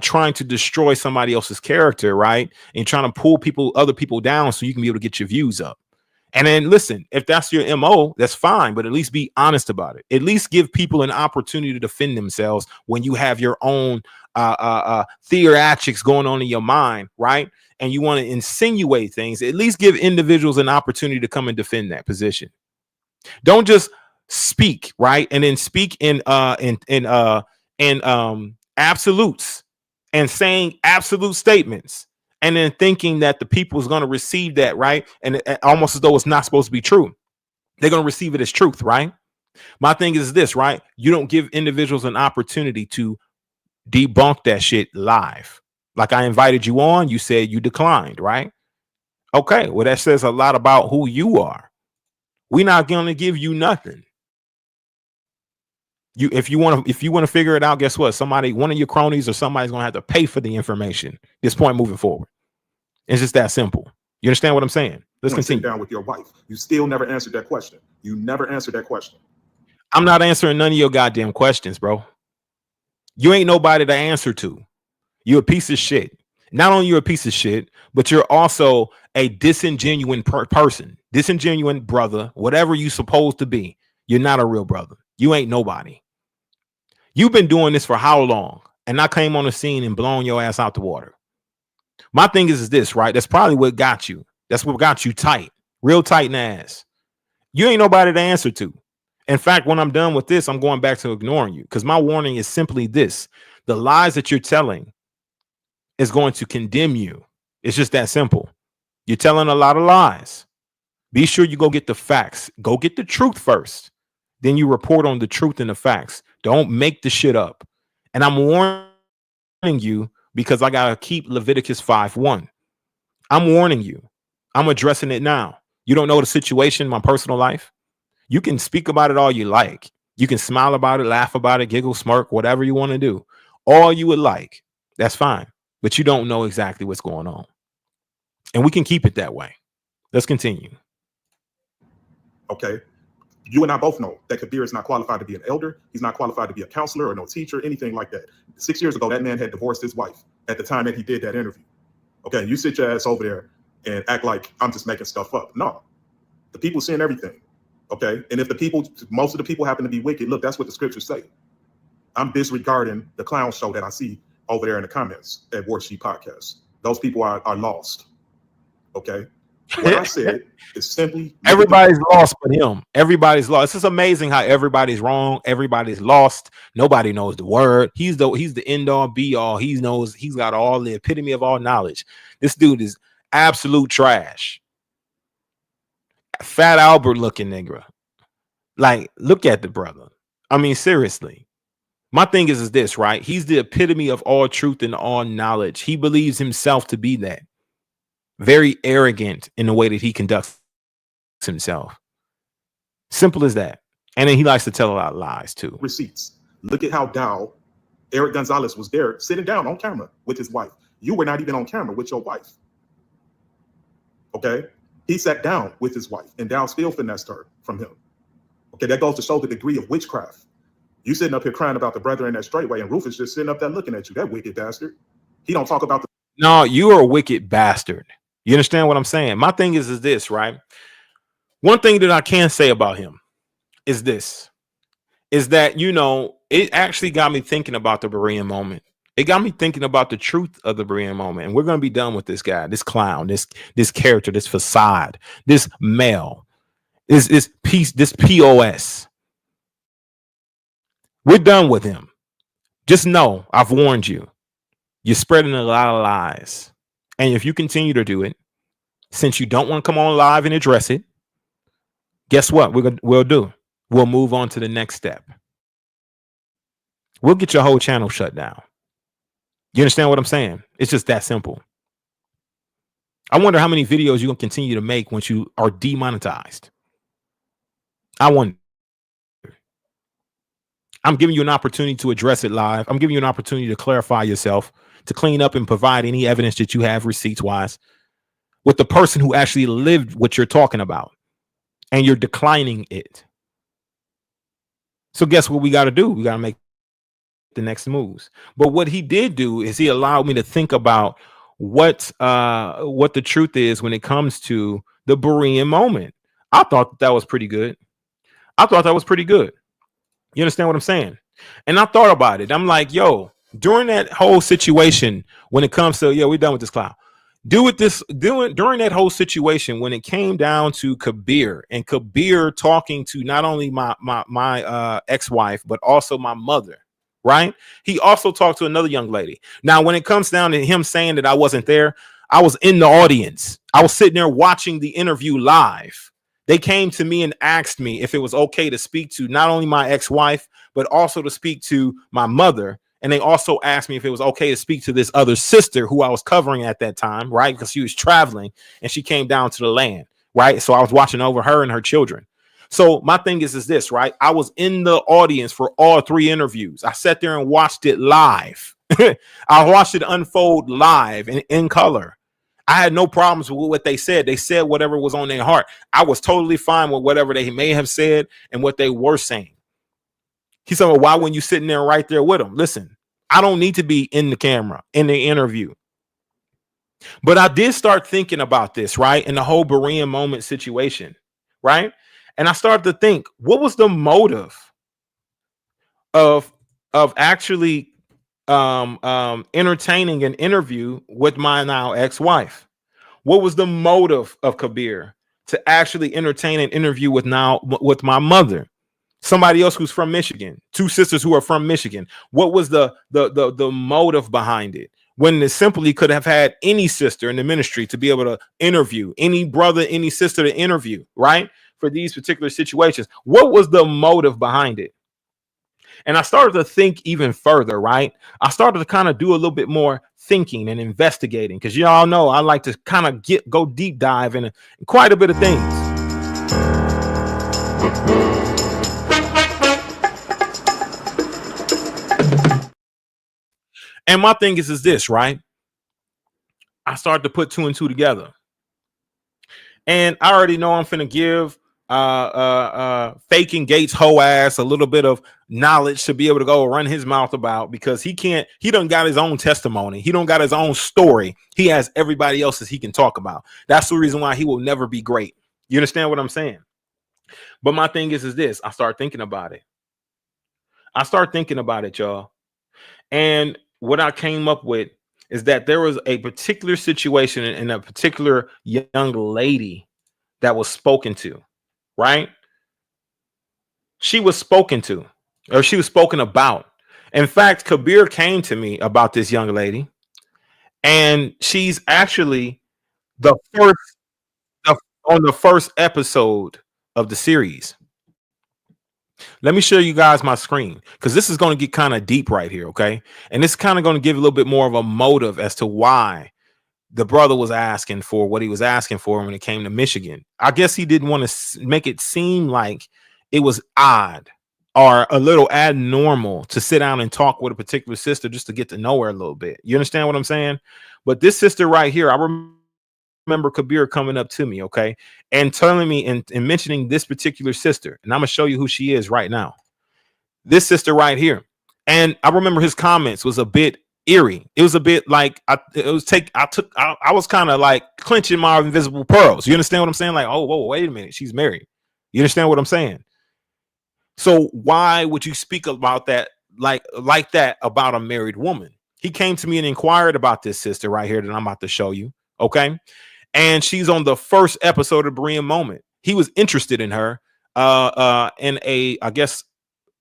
S1: trying to destroy somebody else's character, right? And trying to pull other people down so you can be able to get your views up. And then listen, if that's your MO, that's fine, but at least be honest about it. At least give people an opportunity to defend themselves when you have your own theatrics going on in your mind, right? And you want to insinuate things. At least give individuals an opportunity to come and defend that position. Don't just speak, right? And then speak in absolutes and saying absolute statements, and then thinking that the people is going to receive that, right? And almost as though it's not supposed to be true. They're going to receive it as truth, right? My thing is this, right? You don't give individuals an opportunity to debunk that shit live. Like I invited you on, you said you declined, right? Okay, well, that says a lot about who you are. We're not going to give you nothing. If you want to figure it out, guess what? One of your cronies or somebody's going to have to pay for the information. This point moving forward. It's just that simple. You understand what I'm saying? Let's continue.
S5: Sit down with your wife. You still never answered that question. You never answered that question.
S1: I'm not answering none of your goddamn questions, bro. You ain't nobody to answer to. You're a piece of shit. Not only you're a piece of shit, but you're also a disingenuous person, disingenuous brother, whatever you supposed to be. You're not a real brother. You ain't nobody. You've been doing this for how long? And I came on the scene and blown your ass out the water. My thing is this, right? That's probably what got you. That's what got you tight, real tight in the ass. You ain't nobody to answer to. In fact, when I'm done with this, I'm going back to ignoring you, because my warning is simply this: the lies that you're telling is going to condemn you. It's just that simple. You're telling a lot of lies. Be sure you go get the facts. Go get the truth first. Then you report on the truth and the facts. Don't make the shit up. And I'm warning you because I got to keep Leviticus 5:1. I'm warning you. I'm addressing it now. You don't know the situation in my personal life. You can speak about it all you like. You can smile about it, laugh about it, giggle, smirk, whatever you want to do. All you would like. That's fine. But you don't know exactly what's going on. And we can keep it that way. Let's continue.
S5: Okay. You and I both know that Kabir is not qualified to be an elder. He's not qualified to be a counselor or no teacher, anything like that. 6 years ago, that man had divorced his wife at the time that he did that interview. Okay. You sit your ass over there and act like I'm just making stuff up. No. The people seeing everything. Okay. And if most of the people happen to be wicked, look, that's what the scriptures say. I'm disregarding the clown show that I see over there in the comments at Warsheep Podcast. Those people are lost. Okay. What I said is simply
S1: everybody's lost but him. Everybody's lost. It's amazing how everybody's wrong. Everybody's lost. Nobody knows the word. He's the end all be all. He knows. He's got all the epitome of all knowledge. This dude is absolute trash. Fat Albert looking nigga. Like, look at the brother. I mean, seriously. My thing is this, right? He's the epitome of all truth and all knowledge. He believes himself to be that. Very arrogant in the way that he conducts himself. Simple as that. And then he likes to tell a lot of lies too.
S5: Receipts. Look at how Dowell, Eric Gonzalez was there sitting down on camera with his wife. You were not even on camera with your wife. Okay. He sat down with his wife and Dowell still finessed her from him. Okay. That goes to show the degree of witchcraft. You sitting up here crying about the brother in that Straightway, and Rufus just sitting up there looking at you. That wicked bastard. He don't talk about the.
S1: No, you are a wicked bastard. You understand what I'm saying? My thing is this, right? One thing that I can say about him is this, is that, you know, it actually got me thinking about the Berean moment. It got me thinking about the truth of the Berean moment. And we're going to be done with this guy, this clown, this character, this facade, this male, this POS. We're done with him. Just know, I've warned you. You're spreading a lot of lies. And if you continue to do it, Since you don't want to come on live and address it, guess what we'll do? We'll move on to the next step. We'll get your whole channel shut down. You understand what I'm saying? It's just that simple. I wonder how many videos you're going to continue to make once you are demonetized. I wonder. I'm giving you an opportunity to address it live. I'm giving you an opportunity to clarify yourself, to clean up and provide any evidence that you have receipts wise with the person who actually lived what you're talking about, and you're declining it. So guess what we got to do? We got to make the next moves. But what he did do is he allowed me to think about what the truth is when it comes to the Berean moment. I thought that was pretty good. You understand what I'm saying? And I thought about it. I'm like, yo, during that whole situation, when it comes to, we're done with this clown. During that whole situation, when it came down to Kabir talking to not only my ex-wife, but also my mother, right? He also talked to another young lady. Now, when it comes down to him saying that I wasn't there, I was in the audience. I was sitting there watching the interview live. They came to me and asked me if it was okay to speak to not only my ex-wife, but also to speak to my mother. And they also asked me if it was okay to speak to this other sister who I was covering at that time, right? Because she was traveling and she came down to the land, right? So I was watching over her and her children. So my thing is this, right? I was in the audience for all three interviews. I sat there and watched it live. I watched it unfold live and in color. I had no problems with what they said. They said whatever was on their heart. I was totally fine with whatever they may have said and what they were saying. He said, well, why when you sitting there right there with them? Listen, I don't need to be in the camera, in the interview. But I did start thinking about this, right? In the whole Berean moment situation, right? And I started to think, what was the motive of actually entertaining an interview with my now ex-wife? What was the motive of Kabir to actually entertain an interview with my mother, somebody else who's from Michigan, two sisters who are from Michigan? What was the motive behind it, when it simply could have had any sister in the ministry to be able to interview, any brother, any sister to interview, right? For these particular situations, what was the motive behind it? And I started to think even further, right? I started to kind of do a little bit more thinking and investigating, because y'all know I like to kind of go deep dive in quite a bit of things. And my thing is this, right? I started to put two and two together. And I already know I'm finna give faking Gates hoe ass a little bit of knowledge to be able to go run his mouth about, because he done got his own testimony. He don't got his own story. He has everybody else's he can talk about. That's the reason why he will never be great. You understand what I'm saying? But my thing is this, I start thinking about it. Y'all. And what I came up with is that there was a particular situation and a particular young lady that was spoken to, right? She was spoken to, or she was spoken about. In fact, Kabir came to me about this young lady, and she's actually on the first episode of the series. Let me show you guys my screen, because this is going to get kind of deep right here, okay? And this is kind of going to give a little bit more of a motive as to why the brother was asking for what he was asking for when it came to Michigan. I guess he didn't want to make it seem like it was odd or a little abnormal to sit down and talk with a particular sister just to get to know her a little bit. You understand what I'm saying? But this sister right here, I remember Kabir coming up to me, okay, and telling me and mentioning this particular sister. And I'm going to show you who she is right now. This sister right here. And I remember his comments was a bit eerie. It was a bit like I was kind of like clenching my invisible pearls. You understand what I'm saying? Like, oh, whoa, wait a minute. She's married. You understand what I'm saying? So why would you speak about that like that about a married woman? He came to me and inquired about this sister right here that I'm about to show you. Okay. And she's on the first episode of Berean Moment. He was interested in her in a, I guess,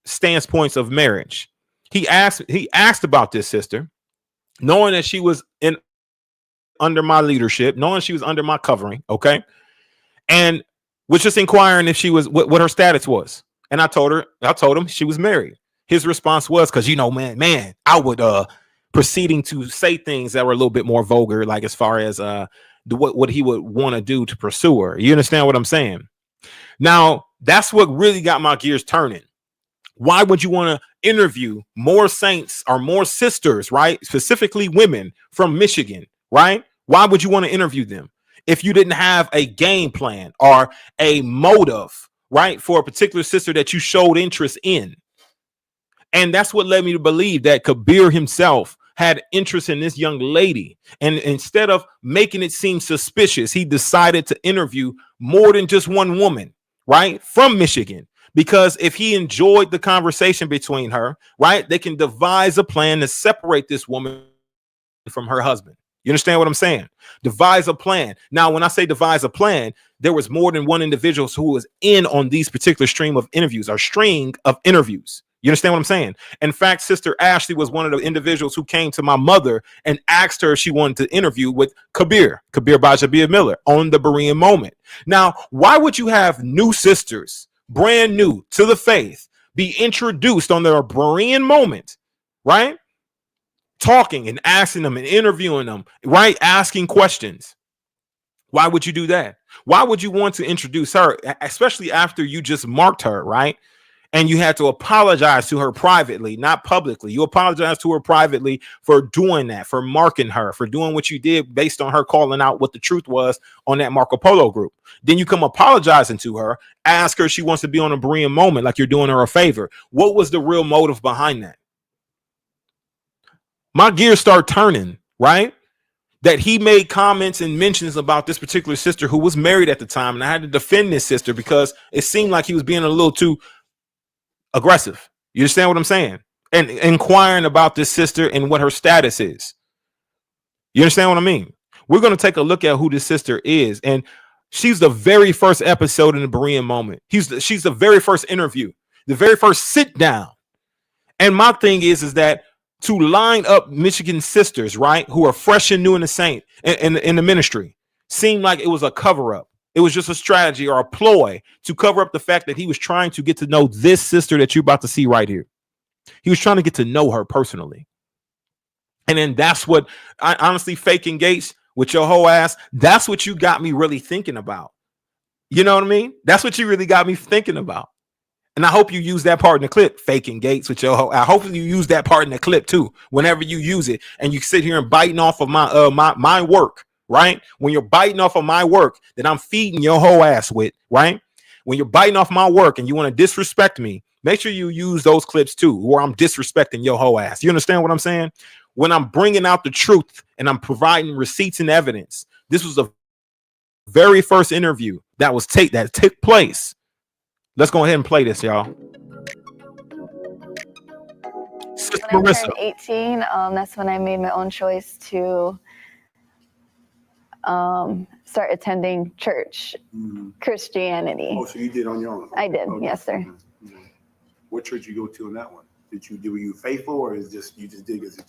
S1: stance points of marriage. He asked about this sister, knowing that she was in under my leadership, knowing she was under my covering, okay, and was just inquiring if she was what her status was. And I told him she was married. His response was, because man, I would proceeding to say things that were a little bit more vulgar, like as far as what he would want to do to pursue her. You understand what I'm saying? Now, that's what really got my gears turning. Why would you want to interview more saints or more sisters, right? Specifically women from Michigan, right? Why would you want to interview them if you didn't have a game plan or a motive, right, for a particular sister that you showed interest in? And that's what led me to believe that Kabir himself had interest in this young lady. And instead of making it seem suspicious, he decided to interview more than just one woman, right, from Michigan. Because if he enjoyed the conversation between her, right, they can devise a plan to separate this woman from her husband. You understand what I'm saying? Devise a plan. Now, when I say devise a plan, there was more than one individual who was in on these particular string of interviews. You understand what I'm saying? In fact, Sister Ashley was one of the individuals who came to my mother and asked her if she wanted to interview with Kabir Bajabir Miller on the Berean moment. Now, why would you have new sisters, brand new to the faith, be introduced on their Berean moment, right? Talking and asking them and interviewing them, right? Asking questions. Why would you do that? Why would you want to introduce her, especially after you just marked her, right? And you had to apologize to her privately, not publicly. You apologize to her privately for doing that, for marking her, for doing what you did based on her calling out what the truth was on that Marco Polo group. Then you come apologizing to her, ask her if she wants to be on a Berean moment, like you're doing her a favor. What was the real motive behind that? My gears start turning, right? That he made comments and mentions about this particular sister who was married at the time. And I had to defend this sister because it seemed like he was being a little too aggressive. You understand what I'm saying? And inquiring about this sister and what her status is. You understand what I mean? We're going to take a look at who this sister is. And she's the very first episode in the Berean moment. She's the very first interview, the very first sit down. And my thing is that to line up Michigan sisters, right, who are fresh and new in the saint in the ministry, seemed like it was a cover-up. It was just a strategy or a ploy to cover up the fact that he was trying to get to know this sister that you're about to see right here. He was trying to get to know her personally. And then that's what I honestly, faking Gates with your whole ass. That's what you got me really thinking about. You know what I mean? That's what you really got me thinking about. And I hope you use that part in the clip, faking Gates with your whole. I hope you use that part in the clip too, whenever you use it and you sit here and biting off of my work. Right? When you're biting off of my work that I'm feeding your whole ass with, right? When you're biting off my work and you want to disrespect me, make sure you use those clips too, where I'm disrespecting your whole ass. You understand what I'm saying? When I'm bringing out the truth and I'm providing receipts and evidence, this was the very first interview that took place. Let's go ahead and play this, y'all.
S6: When I turned 18, that's when I made my own choice to start attending church, Christianity.
S7: Oh, so you did on your own?
S6: I did,
S7: okay.
S6: yes, sir.
S7: Mm-hmm. What church you go to in that one? Were you faithful, or is just you just did because it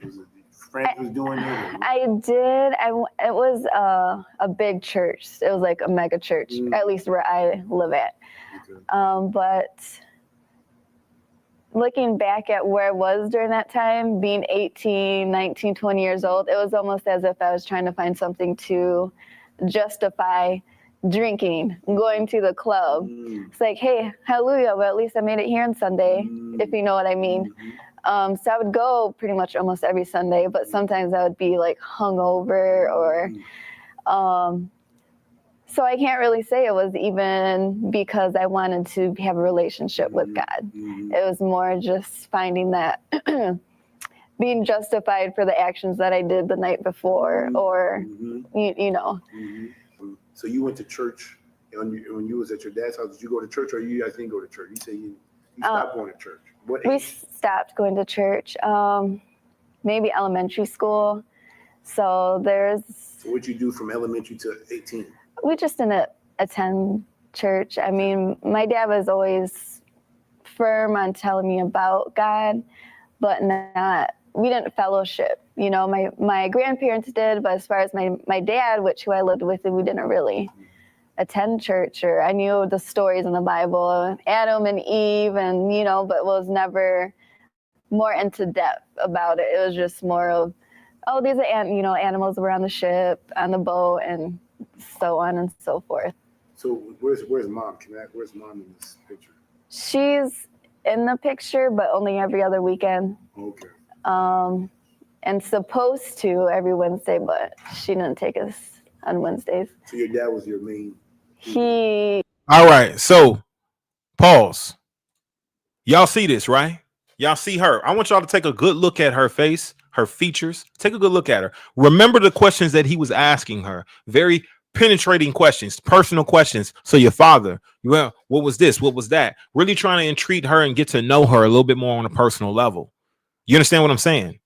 S7: was a friend who was doing it? I
S6: did. It was a big church. It was like a mega church, at least where I live at. Okay. But looking back at where I was during that time, being 18, 19, 20 years old, it was almost as if I was trying to find something to justify drinking, going to the club. It's like, hey, hallelujah, but at least I made it here on Sunday, if you know what I mean. So I would go pretty much almost every Sunday, but sometimes I would be like hungover or so I can't really say it was even because I wanted to have a relationship with God. It was more just finding that being justified for the actions that I did the night before or, you know.
S7: So you went to church when you was at your dad's house. Did you go to church or you guys didn't go to church? You say you stopped going to church. What age?
S6: We stopped going to church, maybe elementary school. So
S7: what'd you do from elementary to 18?
S6: We just didn't attend church. I mean, my dad was always firm on telling me about God, but we didn't fellowship. You know, my grandparents did, but as far as my dad, who I lived with, we didn't really attend church, or I knew the stories in the Bible, Adam and Eve, and, you know, but was never more into depth about it. It was just more of, oh, these are, animals were on the ship, on the boat, and so on and so forth.
S7: So where's mom? Where's mom in this picture?
S6: She's in the picture, but only every other weekend.
S7: Okay.
S6: And supposed to every Wednesday, but she didn't take us on Wednesdays.
S7: So your dad was your main?
S1: All right, so pause. Y'all see this, right? Y'all see her. I want y'all to take a good look at her face, her features. Take a good look at her. Remember the questions that he was asking her. Very penetrating questions, personal questions. So your father, well, what was this? What was that? Really trying to entreat her and get to know her a little bit more on a personal level. You understand what I'm saying?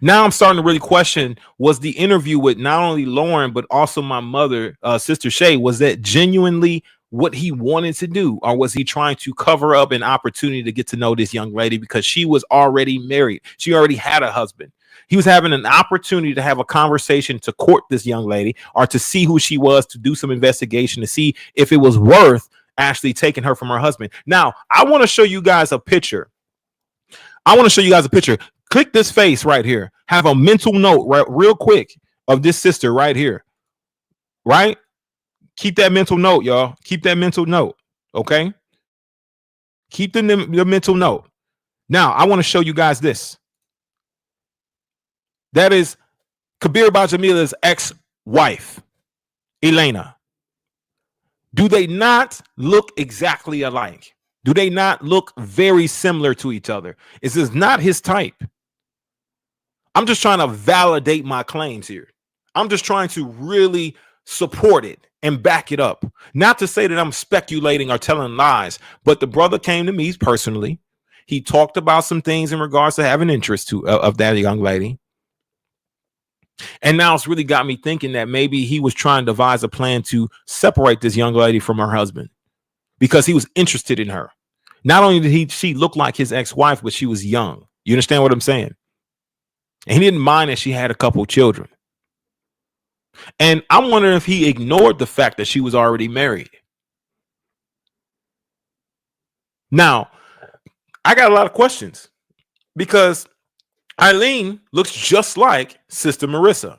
S1: Now I'm starting to really question, was the interview with not only Lauren, but also my mother, sister Shae, was that genuinely what he wanted to do? Or was he trying to cover up an opportunity to get to know this young lady because she was already married? She already had a husband. He was having an opportunity to have a conversation to court this young lady, or to see who she was, to do some investigation, to see if it was worth actually taking her from her husband. Now, I want to show you guys a picture. Click this face right here. Have a mental note right real quick of this sister right here. Right? Keep that mental note, y'all. Keep that mental note. Okay? Keep the mental note. Now, I want to show you guys this. That is Kabir Bajamila's ex-wife, Elena. Do they not look exactly alike? Do they not look very similar to each other? Is this not his type? I'm just trying to validate my claims here. I'm just trying to really support it and back it up. Not to say that I'm speculating or telling lies, but the brother came to me personally. He talked about some things in regards to having interest of that young lady. And now it's really got me thinking that maybe he was trying to devise a plan to separate this young lady from her husband because he was interested in her. Not only did she look like his ex-wife, but she was young. You understand what I'm saying? And he didn't mind that she had a couple children. And I'm wondering if he ignored the fact that she was already married. Now, I got a lot of questions because Eileen looks just like Sister Marissa.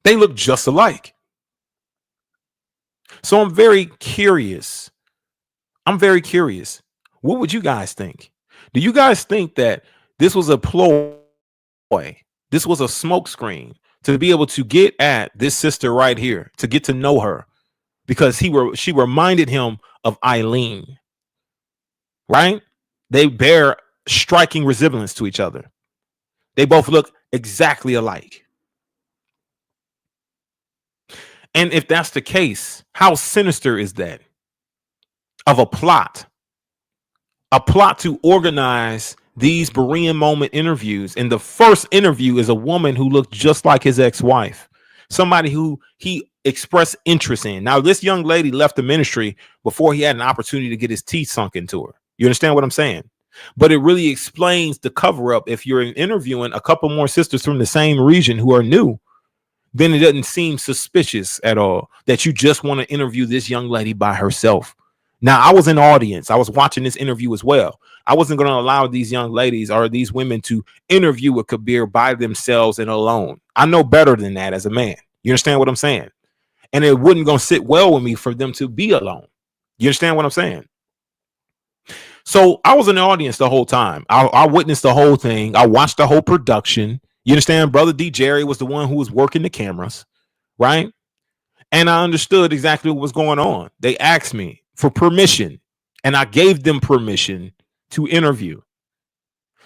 S1: They look just alike. So I'm very curious. What would you guys think? Do you guys think that this was a ploy? This was a smokescreen to be able to get at this sister right here, to get to know her, because she reminded him of Eileen, right? They bear striking resemblance to each other. They both look exactly alike. And if that's the case, how sinister is that? Of a plot to organize these Berean moment interviews. And the first interview is a woman who looked just like his ex-wife, somebody who he expressed interest in. Now, this young lady left the ministry before he had an opportunity to get his teeth sunk into her. You understand what I'm saying? But it really explains the cover up. If you're interviewing a couple more sisters from the same region who are new, then it doesn't seem suspicious at all that you just want to interview this young lady by herself. Now, I was in the audience. I was watching this interview as well. I wasn't going to allow these young ladies or these women to interview with Kabir by themselves and alone. I know better than that as a man. You understand what I'm saying? And it wouldn't going to sit well with me for them to be alone. You understand what I'm saying? So I was in the audience the whole time. I witnessed the whole thing. I watched the whole production. You understand? Brother D. Jerry was the one who was working the cameras, right? And I understood exactly what was going on. They asked me for permission, and I gave them permission to interview.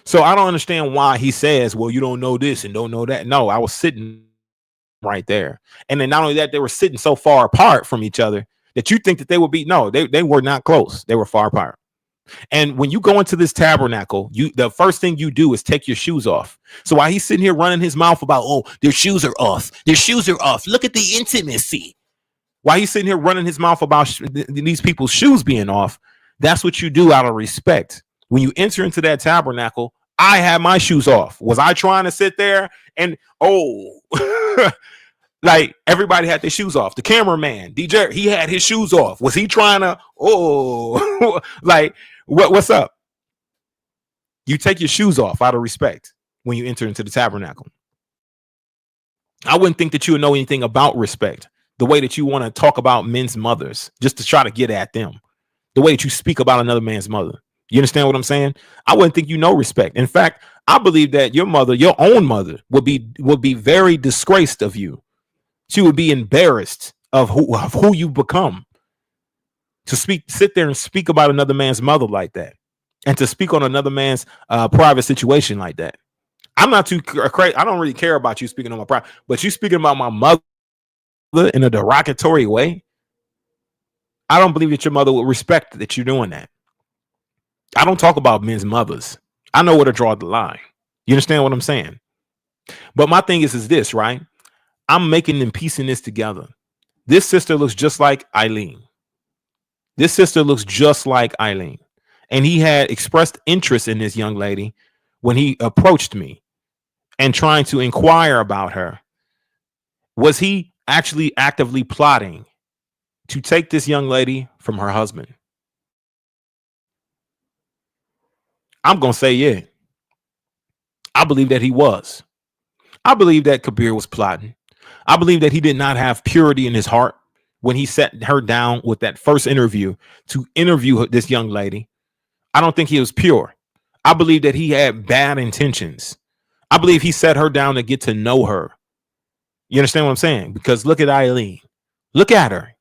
S1: So I don't understand why he says, well, you don't know this and don't know that. No, I was sitting right there. And then not only that, they were sitting so far apart from each other that you think that they would be. No, they were not close. They were far apart. And when you go into this tabernacle, the first thing you do is take your shoes off. So while he's sitting here running his mouth about, oh, their shoes are off. Their shoes are off. Look at the intimacy. While he's sitting here running his mouth about these people's shoes being off, that's what you do out of respect. When you enter into that tabernacle, I had my shoes off. Was I trying to sit there and like everybody had their shoes off? The cameraman, DJ, he had his shoes off. Was he trying to like what's up? You take your shoes off out of respect when you enter into the tabernacle. I wouldn't think that you would know anything about respect, the way that you want to talk about men's mothers just to try to get at them, the way that you speak about another man's mother. You understand what I'm saying? I wouldn't think you know respect. In fact, I believe that your mother, your own mother, would be very disgraced of you. She would be embarrassed of who you become to sit there and speak about another man's mother like that, and to speak on another man's private situation like that. I'm not too crazy. I don't really care about you speaking on my private, but you speaking about my mother in a derogatory way. I don't believe that your mother would respect that you're doing that. I don't talk about men's mothers. I know where to draw the line. You understand what I'm saying? But my thing is this, right? I'm making and piecing this together. This sister looks just like Eileen. This sister looks just like Eileen. And he had expressed interest in this young lady when he approached me and trying to inquire about her. Was he actually actively plotting to take this young lady from her husband? I'm going to say, yeah. I believe that he was. I believe that Kabir was plotting. I believe that he did not have purity in his heart when he sat her down with that first interview to interview this young lady. I don't think he was pure. I believe that he had bad intentions. I believe he set her down to get to know her. You understand what I'm saying? Because look at Eileen. Look at her.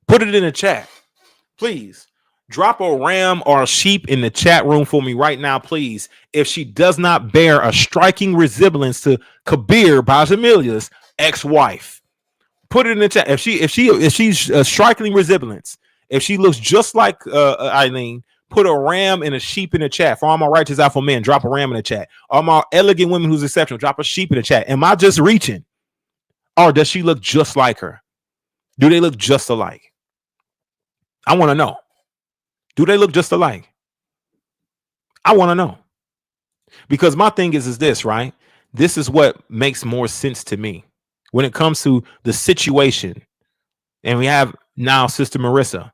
S1: Put it in the chat, please. Drop a ram or a sheep in the chat room for me right now, please. If she does not bear a striking resemblance to Kabir Bajamilia's ex-wife, put it in the chat. If she's a striking resemblance, if she looks just like Eileen, put a ram and a sheep in the chat. For all my righteous alpha men, drop a ram in the chat. All my elegant women who's exceptional, drop a sheep in the chat. Am I just reaching? Or does she look just like her? Do they look just alike? I want to know. Do they look just alike? I want to know. Because my thing is this, right? This is what makes more sense to me when it comes to the situation. And we have now Sister Marissa,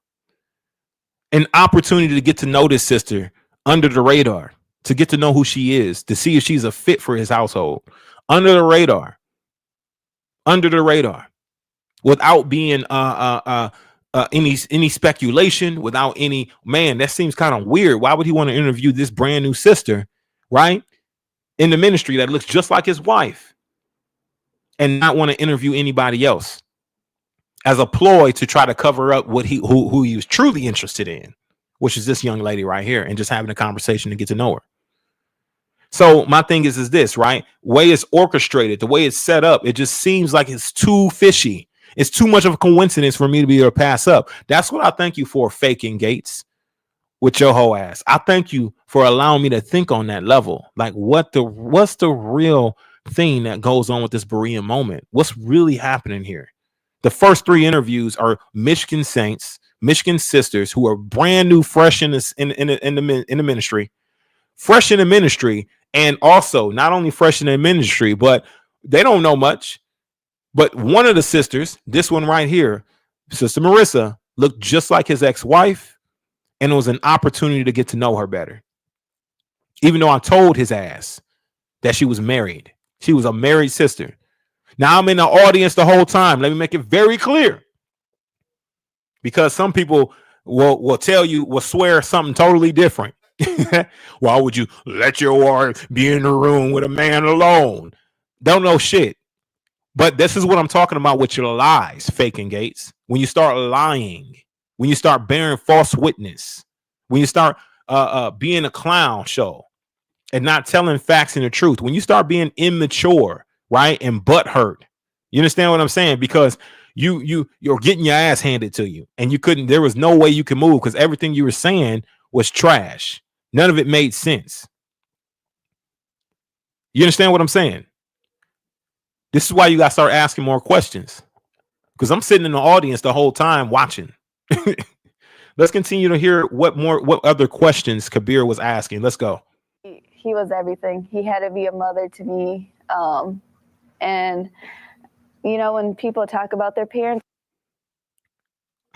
S1: an opportunity to get to know this sister under the radar, to get to know who she is, to see if she's a fit for his household, under the radar, without being any speculation, without any, man, that seems kind of weird. Why would he want to interview this brand new sister, right, in the ministry that looks just like his wife, and not want to interview anybody else as a ploy to try to cover up what who he was truly interested in, which is this young lady right here, and just having a conversation to get to know her. So my thing is this, right? Way it's orchestrated, the way it's set up, it just seems like it's too fishy. It's too much of a coincidence for me to be able to pass up. That's what I thank you for, faking Gates, with your whole ass. I thank you for allowing me to think on that level. Like, what's the real thing that goes on with this Berean moment? What's really happening here? The first three interviews are Michigan saints, Michigan sisters who are brand new, fresh in the ministry, fresh in the ministry, and also not only fresh in the ministry, but they don't know much. But one of the sisters, this one right here, Sister Marissa, looked just like his ex-wife, and it was an opportunity to get to know her better. Even though I told his ass that she was married. She was a married sister. Now I'm in the audience the whole time. Let me make it very clear. Because some people will tell you, will swear something totally different. Why would you let your wife be in the room with a man alone? Don't know shit. But this is what I'm talking about with your lies, faking Gates. When you start lying, when you start bearing false witness, when you start being a clown show and not telling facts and the truth, when you start being immature, right, and butthurt, you understand what I'm saying? Because you're getting your ass handed to you, and there was no way you can move because everything you were saying was trash. None of it made sense. You understand what I'm saying? This is why you got to start asking more questions, because I'm sitting in the audience the whole time watching. Let's continue to hear what other questions Kabir was asking. Let's go.
S6: he was everything. He had to be a mother to me. And, you know, when people talk about their parents,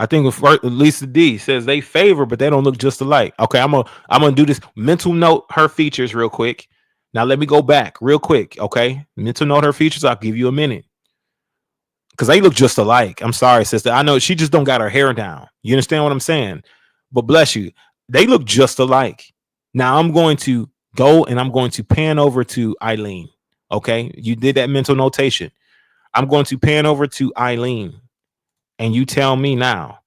S1: I think Lisa D says they favor, but they don't look just alike. Okay, I'm gonna do this. Mental note her features real quick. Now let me go back real quick. Okay, mental note her features. I'll give you a minute because they look just alike. I'm sorry, sister. I know she just don't got her hair down. You understand what I'm saying? But bless you, they look just alike. Now I'm going to go and I'm going to pan over to Eileen. Okay, you did that mental notation. I'm going to pan over to Eileen. And you tell me now,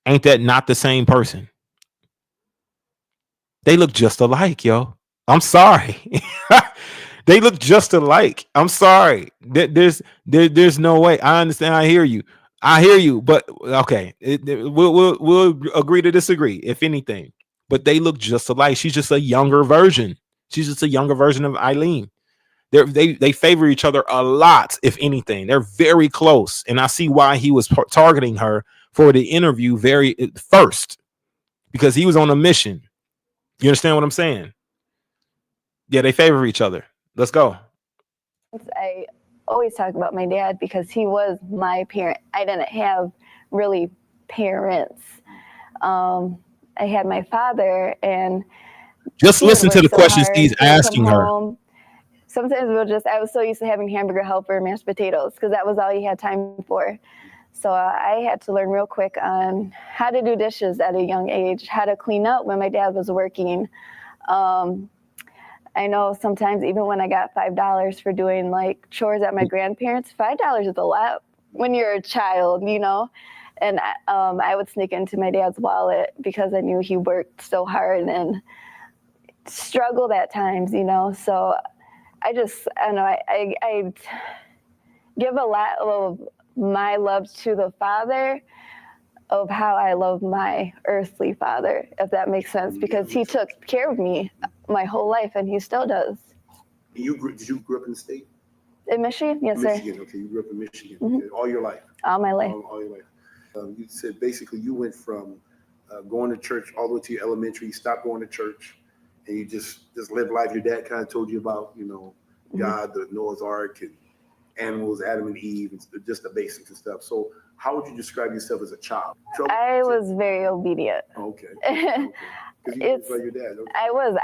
S1: ain't that not the same person? They look just alike, yo. I'm sorry. They look just alike. I'm sorry. There's no way. I understand. I hear you. But okay, we'll agree to disagree, if anything. But they look just alike. She's just a younger version. She's just a younger version of Eileen. They favor each other a lot, if anything. They're very close, and I see why he was targeting her for the interview very first, because he was on a mission. You understand what I'm saying? Yeah, they favor each other. Let's go.
S6: I always talk about my dad because he was my parent. I didn't have really parents. I had my father, and
S1: just listen to the questions he's asking her.
S6: Sometimes I was so used to having hamburger helper, mashed potatoes, because that was all he had time for. So I had to learn real quick on how to do dishes at a young age, how to clean up when my dad was working. I know sometimes even when I got $5 for doing like chores at my grandparents, $5 is a lot when you're a child, you know? And I would sneak into my dad's wallet because I knew he worked so hard and struggled at times, you know? So I don't know, I give a lot of my love to the father of how I love my earthly father, if that makes sense, because he took care of me my whole life and he still does.
S7: Did you grow up in the state?
S6: In Michigan? Yes, sir.
S7: Michigan, okay, you grew up in Michigan,
S6: Mm-hmm.
S7: Okay. All your life?
S6: All my life.
S7: All your life. You said basically you went from going to church all the way to your elementary, you stopped going to church, and you just lived life. Your dad kind of told you about, you know, God, the Noah's Ark, and animals, Adam and Eve, and just the basics and stuff. So how would you describe yourself as a child?
S6: I was very obedient.
S7: Okay. Because you was like your dad. Okay.
S6: I was.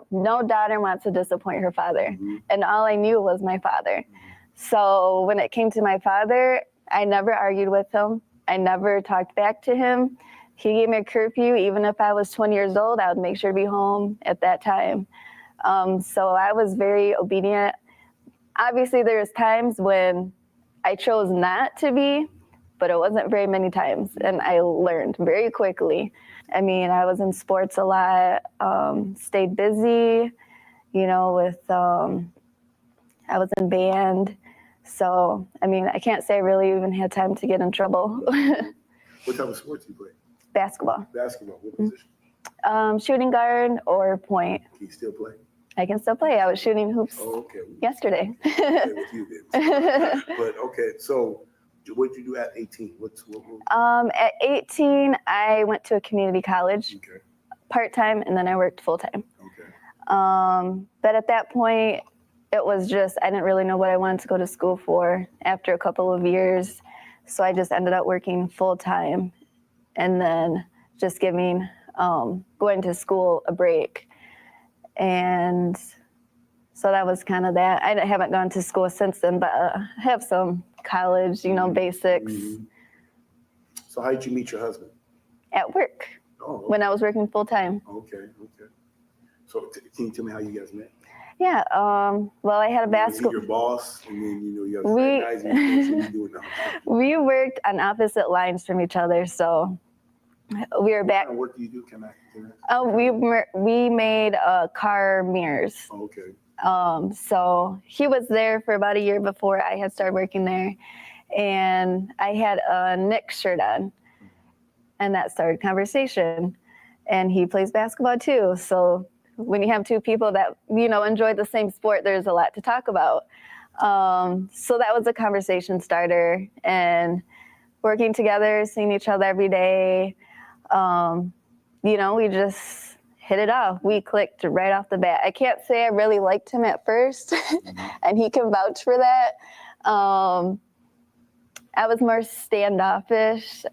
S6: No daughter wants to disappoint her father. Mm-hmm. And all I knew was my father. Mm-hmm. So when it came to my father, I never argued with him. I never talked back to him. He gave me a curfew. Even if I was 20 years old, I would make sure to be home at that time. So I was very obedient. Obviously, there's times when I chose not to be, but it wasn't very many times. And I learned very quickly. I mean, I was in sports a lot, stayed busy, you know, I was in band. So, I mean, I can't say I really even had time to get in trouble.
S7: What type of sports do you play?
S6: Basketball.
S7: Basketball, what position?
S6: Shooting guard or point.
S7: Can you still play?
S6: I can still play. I was shooting hoops yesterday.
S7: With you, but okay, so what did you do at 18?
S6: At 18, I went to a community college, part-time, and then I worked full-time. Okay. But at that point, it was just, I didn't really know what I wanted to go to school for after a couple of years. So I just ended up working full-time and then just giving, going to school a break. And so that was kind of that. I haven't gone to school since then, but I have some college, you know, basics.
S7: Mm-hmm. So how did you meet your husband?
S6: At work.
S7: Oh, okay.
S6: When I was working full-time.
S7: Okay. So can you tell me how you guys met?
S6: Yeah, well, I had a basketball.
S7: Was he your boss? And then, you know, you have guys
S6: we worked on opposite lines from each other, so we were back.
S7: What kind of work do you do? Can I?
S6: We made car mirrors.
S7: Okay.
S6: So he was there for about a year before I had started working there, and I had a Knicks shirt on, and that started conversation. And he plays basketball too, so when you have two people that, you know, enjoy the same sport, there's a lot to talk about. So that was a conversation starter, and working together, seeing each other every day. You know, we just hit it off. We clicked right off the bat. I can't say I really liked him at first, and he can vouch for that. I was more standoffish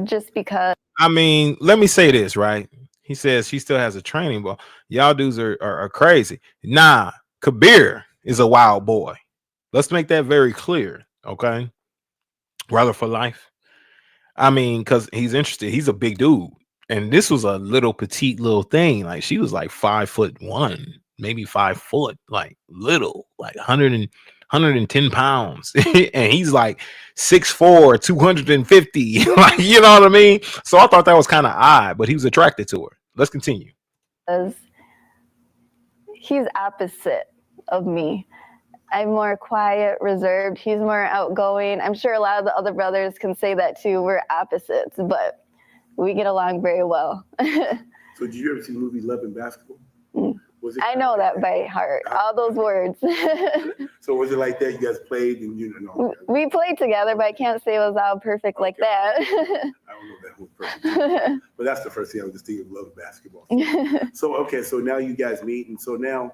S6: just because.
S1: I mean, let me say this, right? He says she still has a training ball. Y'all dudes are crazy. Nah, Kabir is a wild boy. Let's make that very clear, okay? Brother for life. I mean, because he's interested. He's a big dude. And this was a little petite little thing. Like she was like 5'1", maybe 5 foot, like little, like 110 pounds. And he's like 6'4", 250. Like, you know what I mean? So I thought that was kind of odd, but he was attracted to her. Let's continue.
S6: He's opposite of me. I'm more quiet, reserved. He's more outgoing. I'm sure a lot of the other brothers can say that too. We're opposites, but we get along very well.
S7: So did you ever see the movie Love and Basketball? Was it
S6: I know that by heart, all those words.
S7: So was it like that? You guys played and you know?
S6: We played together, but I can't say it was all perfect like that.
S7: I don't know if that was perfect. But that's the first thing I was just thinking of, Love and Basketball. So, okay, so now you guys meet. And so now,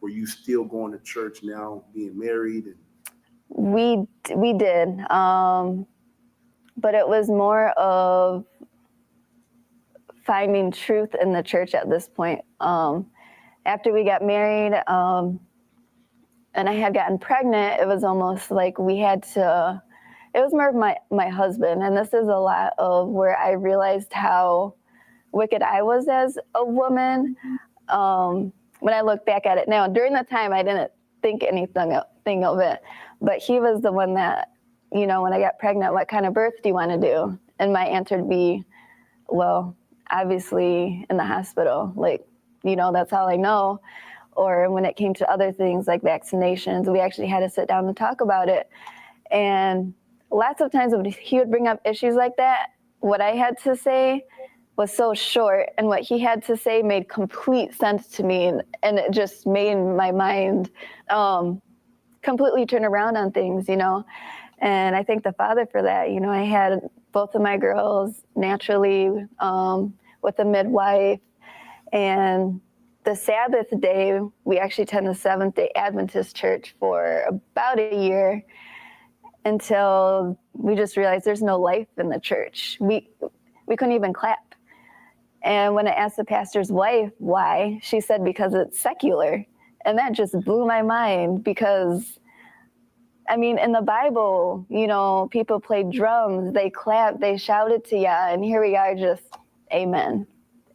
S7: were you still going to church now, being married? And
S6: we did. But it was more of finding truth in the church at this point. After we got married, and I had gotten pregnant, it was almost like we had to, it was more of my husband. And this is a lot of where I realized how wicked I was as a woman. When I look back at it now, during the time, I didn't think anything of it, but he was the one that, you know, when I got pregnant, what kind of birth do you want to do? And my answer would be, well, obviously in the hospital, like, you know, that's all I know. Or when it came to other things like vaccinations, we actually had to sit down and talk about it. And lots of times when he would bring up issues like that, what I had to say was so short, and what he had to say made complete sense to me, and it just made my mind completely turn around on things, you know. And I thank the Father for that. You know, I had both of my girls naturally with a midwife, and the Sabbath day, we actually attended the Seventh-day Adventist church for about a year until we just realized there's no life in the church. We couldn't even clap. And when I asked the pastor's wife why, she said because it's secular. And that just blew my mind because, I mean, in the Bible, you know, people played drums, they clapped, they shouted to ya, and here we are just, amen,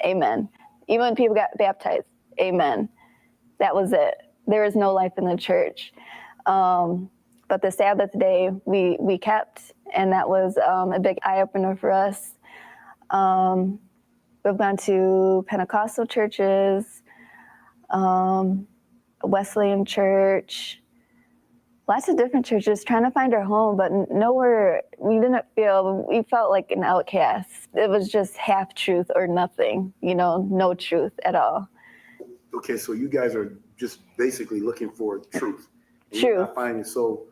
S6: amen. Even when people got baptized, amen. That was it. There is no life in the church. But the Sabbath day we kept, and that was a big eye-opener for us. We've gone to Pentecostal churches, Wesleyan church, lots of different churches, trying to find our home, but nowhere, we felt like an outcast. It was just half truth or nothing, you know, no truth at all.
S7: Okay, so you guys are just basically looking for truth.
S6: Truth.
S7: So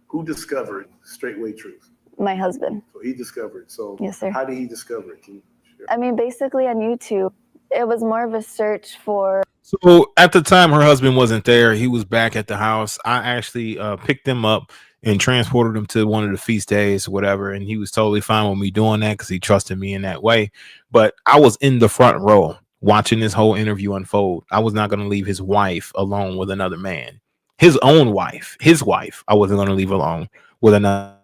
S7: who discovered Straightway truth?
S6: My husband.
S7: So he discovered. So
S6: yes, sir.
S7: How did he discover it? Can you share?
S6: I mean, basically on YouTube. It was more of a search for.
S1: So at the time her husband wasn't there, he was back at the house. I actually picked him up and transported him to one of the feast days or whatever, and he was totally fine with me doing that because he trusted me in that way. But I was in the front row watching this whole interview unfold. I was not going to leave his wife alone with another man. His own wife, I wasn't going to leave alone with another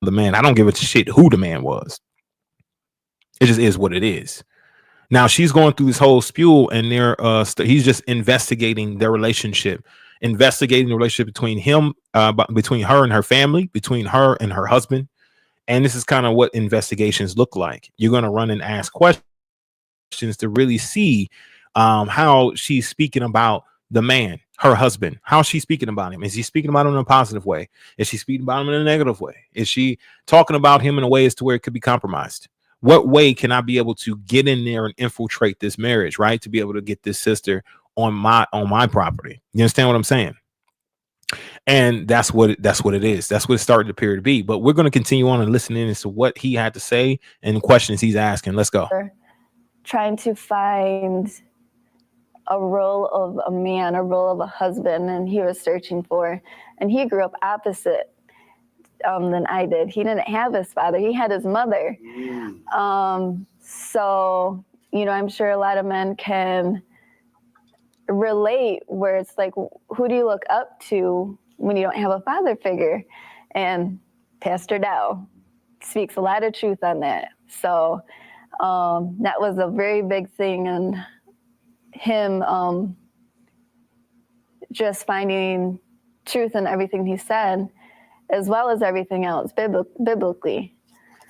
S1: man. I don't give a shit who the man was. It just is what it is. Now she's going through this whole spew, and he's just investigating their relationship, investigating the relationship between him, between her and her family, between her and her husband. And this is kind of what investigations look like. You're going to run and ask questions to really see how she's speaking about the man, her husband, how she's speaking about him. Is he speaking about him in a positive way? Is she speaking about him in a negative way? Is she talking about him in a way as to where it could be compromised? What way can I be able to get in there and infiltrate this marriage, right? To be able to get this sister on my property. You understand what I'm saying? And that's what it is. That's what it started to appear to be. But we're going to continue on and listen in as to what he had to say and the questions he's asking. Let's go.
S6: Trying to find a role of a man, a role of a husband, and he was searching for. And he grew up opposite than I did. He didn't have his father. He had his mother. So, you know, I'm sure a lot of men can relate where it's like, who do you look up to when you don't have a father figure? And Pastor Dowell speaks a lot of truth on that. So that was a very big thing in him just finding truth in everything he said, as well as everything else biblically.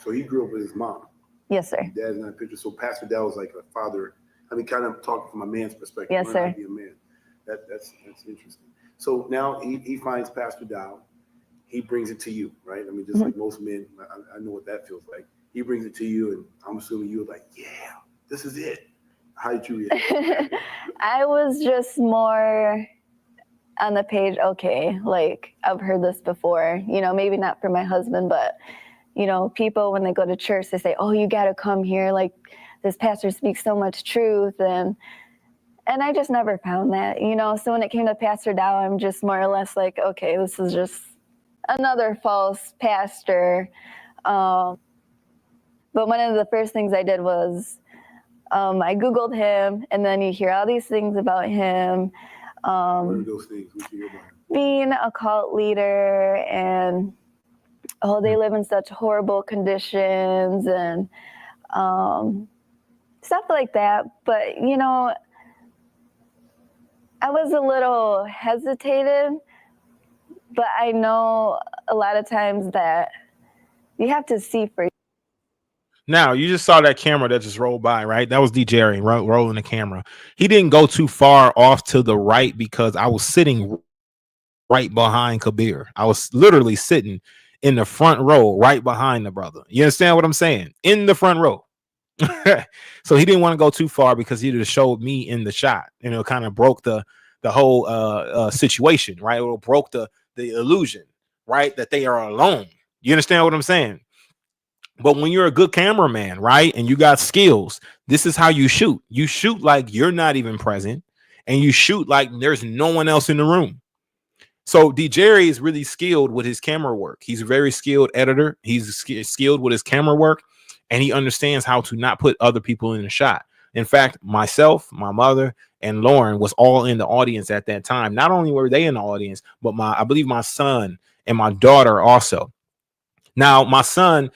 S7: So he grew up with his mom.
S6: Yes, sir.
S7: Dad's not a picture. So Pastor Dowell was like a father. I mean, kind of talking from a man's perspective.
S6: Yes,
S7: learn
S6: sir.
S7: how to be a man. That's interesting. So now he finds Pastor Dowell. He brings it to you, right? I mean, just like most men, I know what that feels like. He brings it to you, and I'm assuming you were like, yeah, this is it. How did you react?
S6: I was just more on the page, okay, like I've heard this before, you know, maybe not for my husband, but, you know, people when they go to church, they say, oh, you got to come here. Like this pastor speaks so much truth. And I just never found that, you know. So when it came to Pastor Dowell, I'm just more or less like, okay, this is just another false pastor. But one of the first things I did was I Googled him, and then you hear all these things about him.
S7: What are those things? What you hear about him?
S6: Being a cult leader, and they live in such horrible conditions and stuff like that. But, you know, I was a little hesitated, but I know a lot of times that you have to see for.
S1: Now, you just saw that camera that just rolled by, right? That was DJ rolling the camera. He didn't go too far off to the right because I was sitting right behind Kabir. I was literally sitting in the front row right behind the brother. You understand what I'm saying? In the front row. So he didn't want to go too far because he just showed me in the shot, and it kind of broke the whole situation, right? It broke the illusion, right? That they are alone. You understand what I'm saying? But when you're a good cameraman, right, and you got skills, this is how you shoot. You shoot like you're not even present, and you shoot like there's no one else in the room. So DJ is really skilled with his camera work. He's a very skilled editor. He's skilled with his camera work, and he understands how to not put other people in the shot. In fact, myself, my mother, and Lauren was all in the audience at that time. Not only were they in the audience, but I believe my son and my daughter also. Now, my son,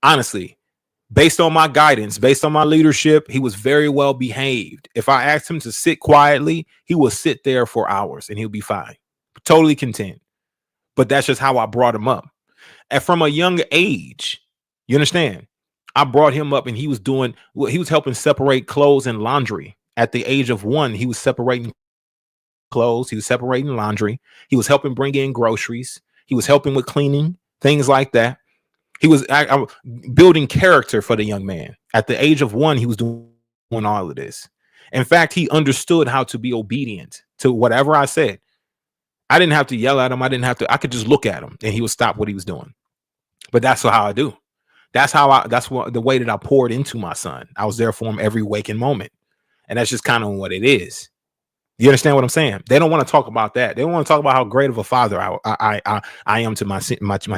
S1: honestly, based on my guidance, based on my leadership, he was very well behaved. If I asked him to sit quietly, he will sit there for hours and he'll be fine, totally content. But that's just how I brought him up. And from a young age, you understand, I brought him up and he was helping separate clothes and laundry. At the age of 1, he was separating clothes. He was separating laundry. He was helping bring in groceries. He was helping with cleaning, things like that. He was building character for the young man. At the age of 1, he was doing all of this. In fact, he understood how to be obedient to whatever I said. I didn't have to yell at him. I could just look at him and he would stop what he was doing. But that's how I do. That's the way that I poured into my son. I was there for him every waking moment. And that's just kind of what it is. You understand what I'm saying? They don't want to talk about that. They don't want to talk about how great of a father I am to my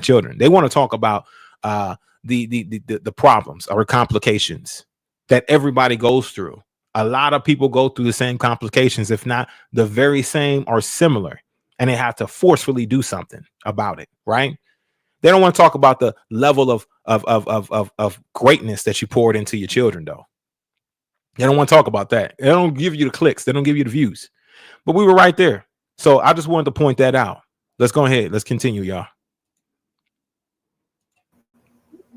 S1: children. They want to talk about the problems or complications that everybody goes through. A lot of people go through the same complications, if not the very same or similar, and they have to forcefully do something about it, right? They don't want to talk about the level of greatness that you poured into your children, though. They don't want to talk about that. They don't give you the clicks. They don't give you the views. But we were right there. So I just wanted to point that out. Let's go ahead. Let's continue, y'all.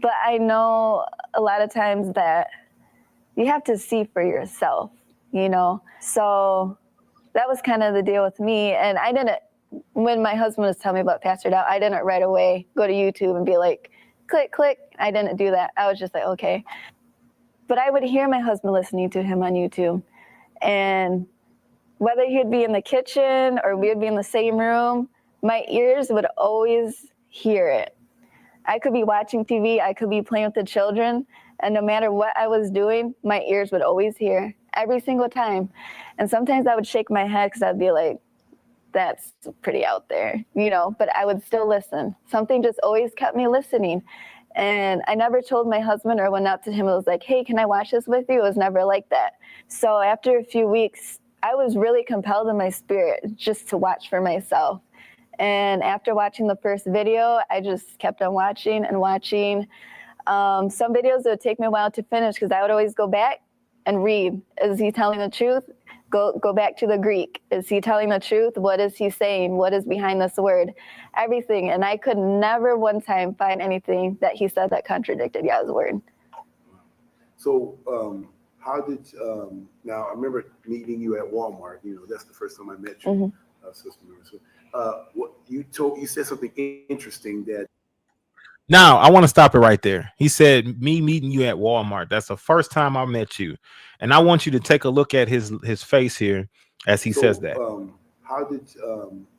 S6: But I know a lot of times that you have to see for yourself, you know? So that was kind of the deal with me. And I didn't, when my husband was telling me about Pastor Dowell, I didn't right away go to YouTube and be like, click, click. I didn't do that. I was just like, okay. But I would hear my husband listening to him on YouTube. And whether he'd be in the kitchen or we'd be in the same room, my ears would always hear it. I could be watching TV, I could be playing with the children, and no matter what I was doing, my ears would always hear every single time. And sometimes I would shake my head because I'd be like, that's pretty out there, you know, but I would still listen. Something just always kept me listening. And I never told my husband or went up to him. It was like, hey, can I watch this with you? It was never like that. So after a few weeks, I was really compelled in my spirit just to watch for myself. And after watching the first video, I just kept on watching and watching. Some videos, it would take me a while to finish because I would always go back and read. Is he telling the truth? Go back to the Greek. Is he telling the truth? What is he saying? What is behind this word? Everything. And I could never one time find anything that he said that contradicted God's word.
S7: So how did, now I remember meeting you at Walmart, you know, that's the first time I met you, Sister Marissa. What you said something interesting that.
S1: Now, I want to stop it right there. He said, me meeting you at Walmart. That's the first time I met you. And I want you to take a look at his face here as he says that.
S7: How did,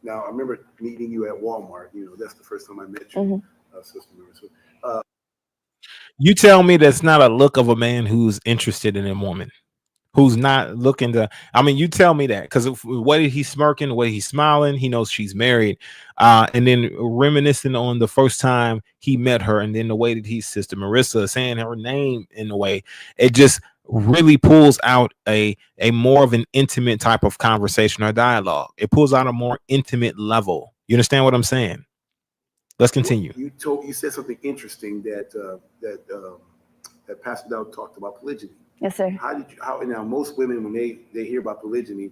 S7: now I remember meeting you at Walmart. You know, that's the first time I met you, Sister Marissa.
S1: You tell me that's not a look of a man who's interested in a woman, who's not looking to, I mean, you tell me that, because what he's smirking, the way he's smiling, he knows she's married, and then reminiscing on the first time he met her, and then the way that he's Sister Marissa saying her name in a way, it just really pulls out a more of an intimate type of conversation or dialogue. It pulls out a more intimate level. You understand what I'm saying? Let's continue.
S7: You said something interesting that Pastor Dowell talked about polygyny.
S6: Yes, sir.
S7: How now most women, when they hear about polygyny,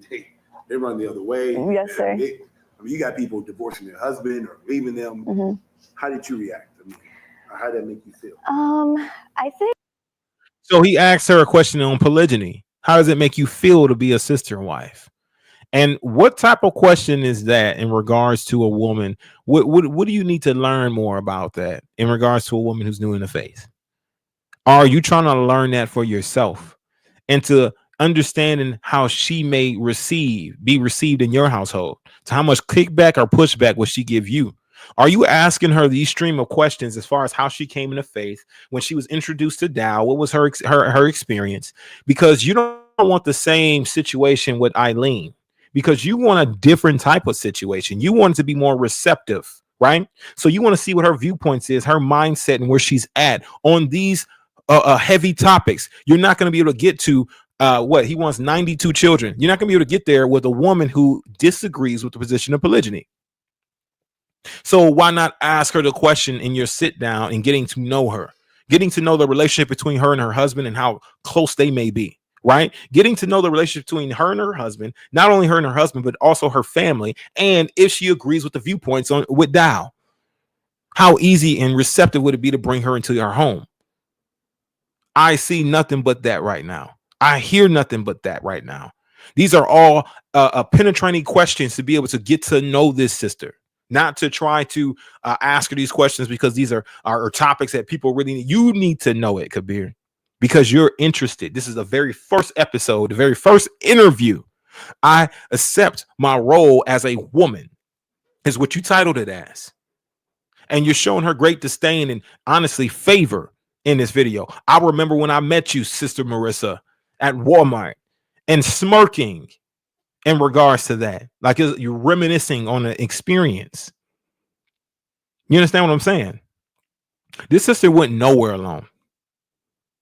S7: they run the other way.
S6: Yes, sir.
S7: I mean, you got people divorcing their husband or leaving them. How did you react? I mean, how did that make you feel?
S6: I think.
S1: So he asked her a question on polygyny. How does it make you feel to be a sister wife? And what type of question is that in regards to a woman? What do you need to learn more about that in regards to a woman who's new in the faith? Are you trying to learn that for yourself and to understanding how she may be received in your household? To how much kickback or pushback will she give you? Are you asking her these stream of questions as far as how she came into faith, when she was introduced to Dowell? What was her experience? Because you don't want the same situation with Eileen, because you want a different type of situation. You want it to be more receptive, right? So you want to see what her viewpoints is, her mindset, and where she's at on these heavy topics. You're not going to be able to get to what he wants 92 children. You're not going to be able to get there with a woman who disagrees with the position of polygyny. So why not ask her the question in your sit down and getting to know her, getting to know the relationship between her and her husband and how close they may be, right? Getting to know the relationship between her and her husband, not only her and her husband, but also her family. And if she agrees with the viewpoints with Dowell, how easy and receptive would it be to bring her into our home? I see nothing but that right now. I hear nothing but that right now. These are all penetrating questions to be able to get to know this sister, not to try to ask her these questions because these are topics that people really need. You need to know it, Kabir, because you're interested. This is the very first episode, the very first interview. I accept my role as a woman, is what you titled it as. And you're showing her great disdain and honestly favor in this video. I remember when I met you, Sister Marissa, at Walmart, and smirking in regards to that. Like you're reminiscing on an experience. You understand what I'm saying? This sister went nowhere alone.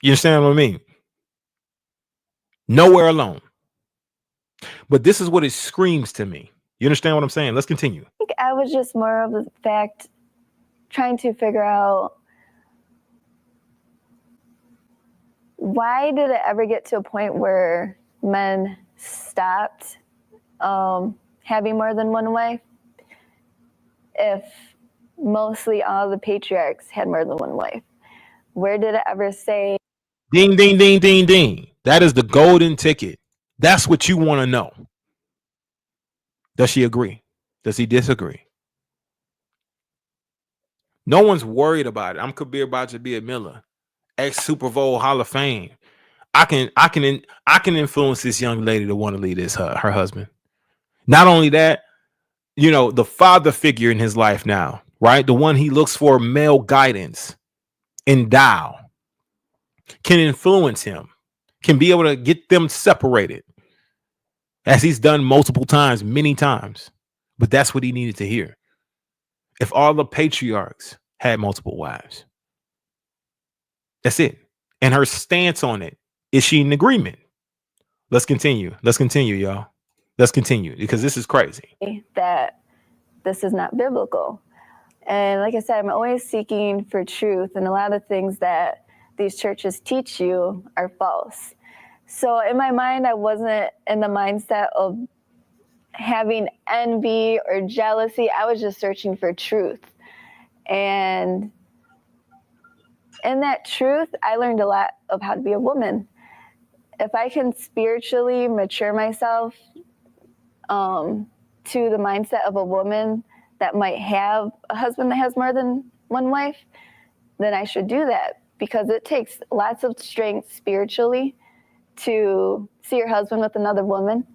S1: You understand what I mean? Nowhere alone. But this is what it screams to me. You understand what I'm saying? Let's continue.
S6: I think I was just more of the fact trying to figure out, why did it ever get to a point where men stopped having more than one wife if mostly all the patriarchs had more than one wife? Where did it ever say?
S1: Ding, ding, ding, ding, ding. That is the golden ticket. That's what you want to know. Does she agree? Does he disagree? No one's worried about it. I'm Kabir Bajabiya Miller, ex-Super Bowl Hall of Fame. I can influence this young lady to want to leave her husband. Not only that, you know, the father figure in his life now, right? The one he looks for male guidance in Dowell can influence him, can be able to get them separated, as he's done multiple times, many times. But that's what he needed to hear. If all the patriarchs had multiple wives, that's it. And her stance on it, is she in agreement? Let's continue. Let's continue, y'all. Let's continue, because this is crazy.
S6: That this is not biblical. And like I said, I'm always seeking for truth. And a lot of things that these churches teach you are false. So in my mind, I wasn't in the mindset of having envy or jealousy. I was just searching for truth. And in that truth, I learned a lot of how to be a woman. If I can spiritually mature myself to the mindset of a woman that might have a husband that has more than one wife, then I should do that, because it takes lots of strength spiritually to see your husband with another woman.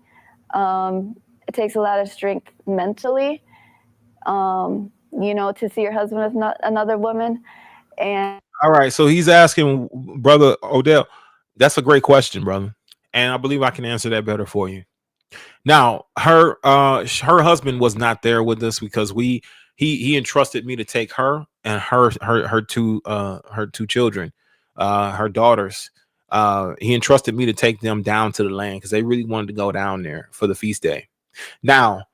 S6: It takes a lot of strength mentally, to see your husband with another woman. And
S1: all right, so he's asking, Brother Odell, that's a great question, brother, and I believe I can answer that better for you. Now, her husband was not there with us, because he entrusted me to take her and her two children, her daughters. He entrusted me to take them down to the land, because they really wanted to go down there for the feast day. Now,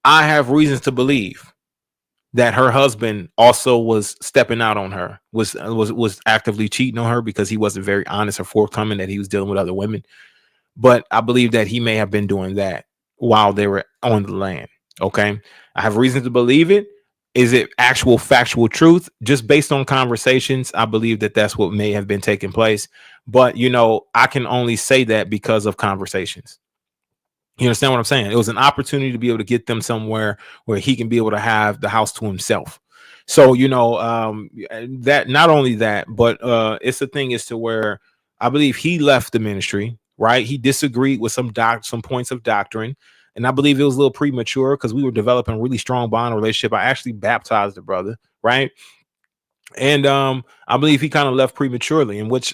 S1: I have reasons to believe that her husband also was stepping out on her, was actively cheating on her, because he wasn't very honest or forthcoming that he was dealing with other women. But I believe that he may have been doing that while they were on the land. Okay. I have reason to believe it. Is it actual factual truth? Just based on conversations, I believe that that's what may have been taking place. But, I can only say that because of conversations. You understand what I'm saying? It was an opportunity to be able to get them somewhere where he can be able to have the house to himself. So, that not only that, but it's the thing is to where I believe he left the ministry. Right. He disagreed with some points of doctrine. And I believe it was a little premature, because we were developing a really strong bond relationship. I actually baptized the brother. Right. And I believe he kind of left prematurely, in which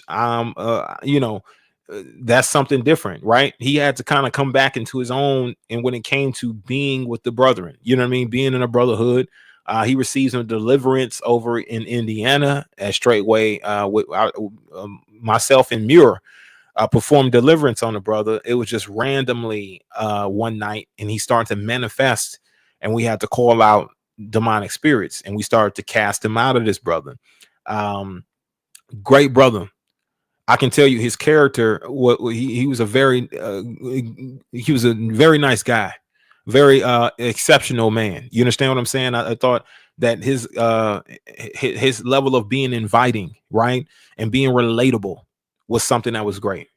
S1: that's something different. Right. He had to kind of come back into his own. And when it came to being with the brethren, being in a brotherhood, he received some deliverance over in Indiana at Straightway with myself and Muir. Performed deliverance on the brother. It was just randomly one night, and he started to manifest, and we had to call out demonic spirits, and we started to cast him out of this brother. Great brother. I can tell you his character. He was a very nice guy, very exceptional man. You understand what I'm saying? I thought that his level of being inviting, right, and being relatable was something that was great.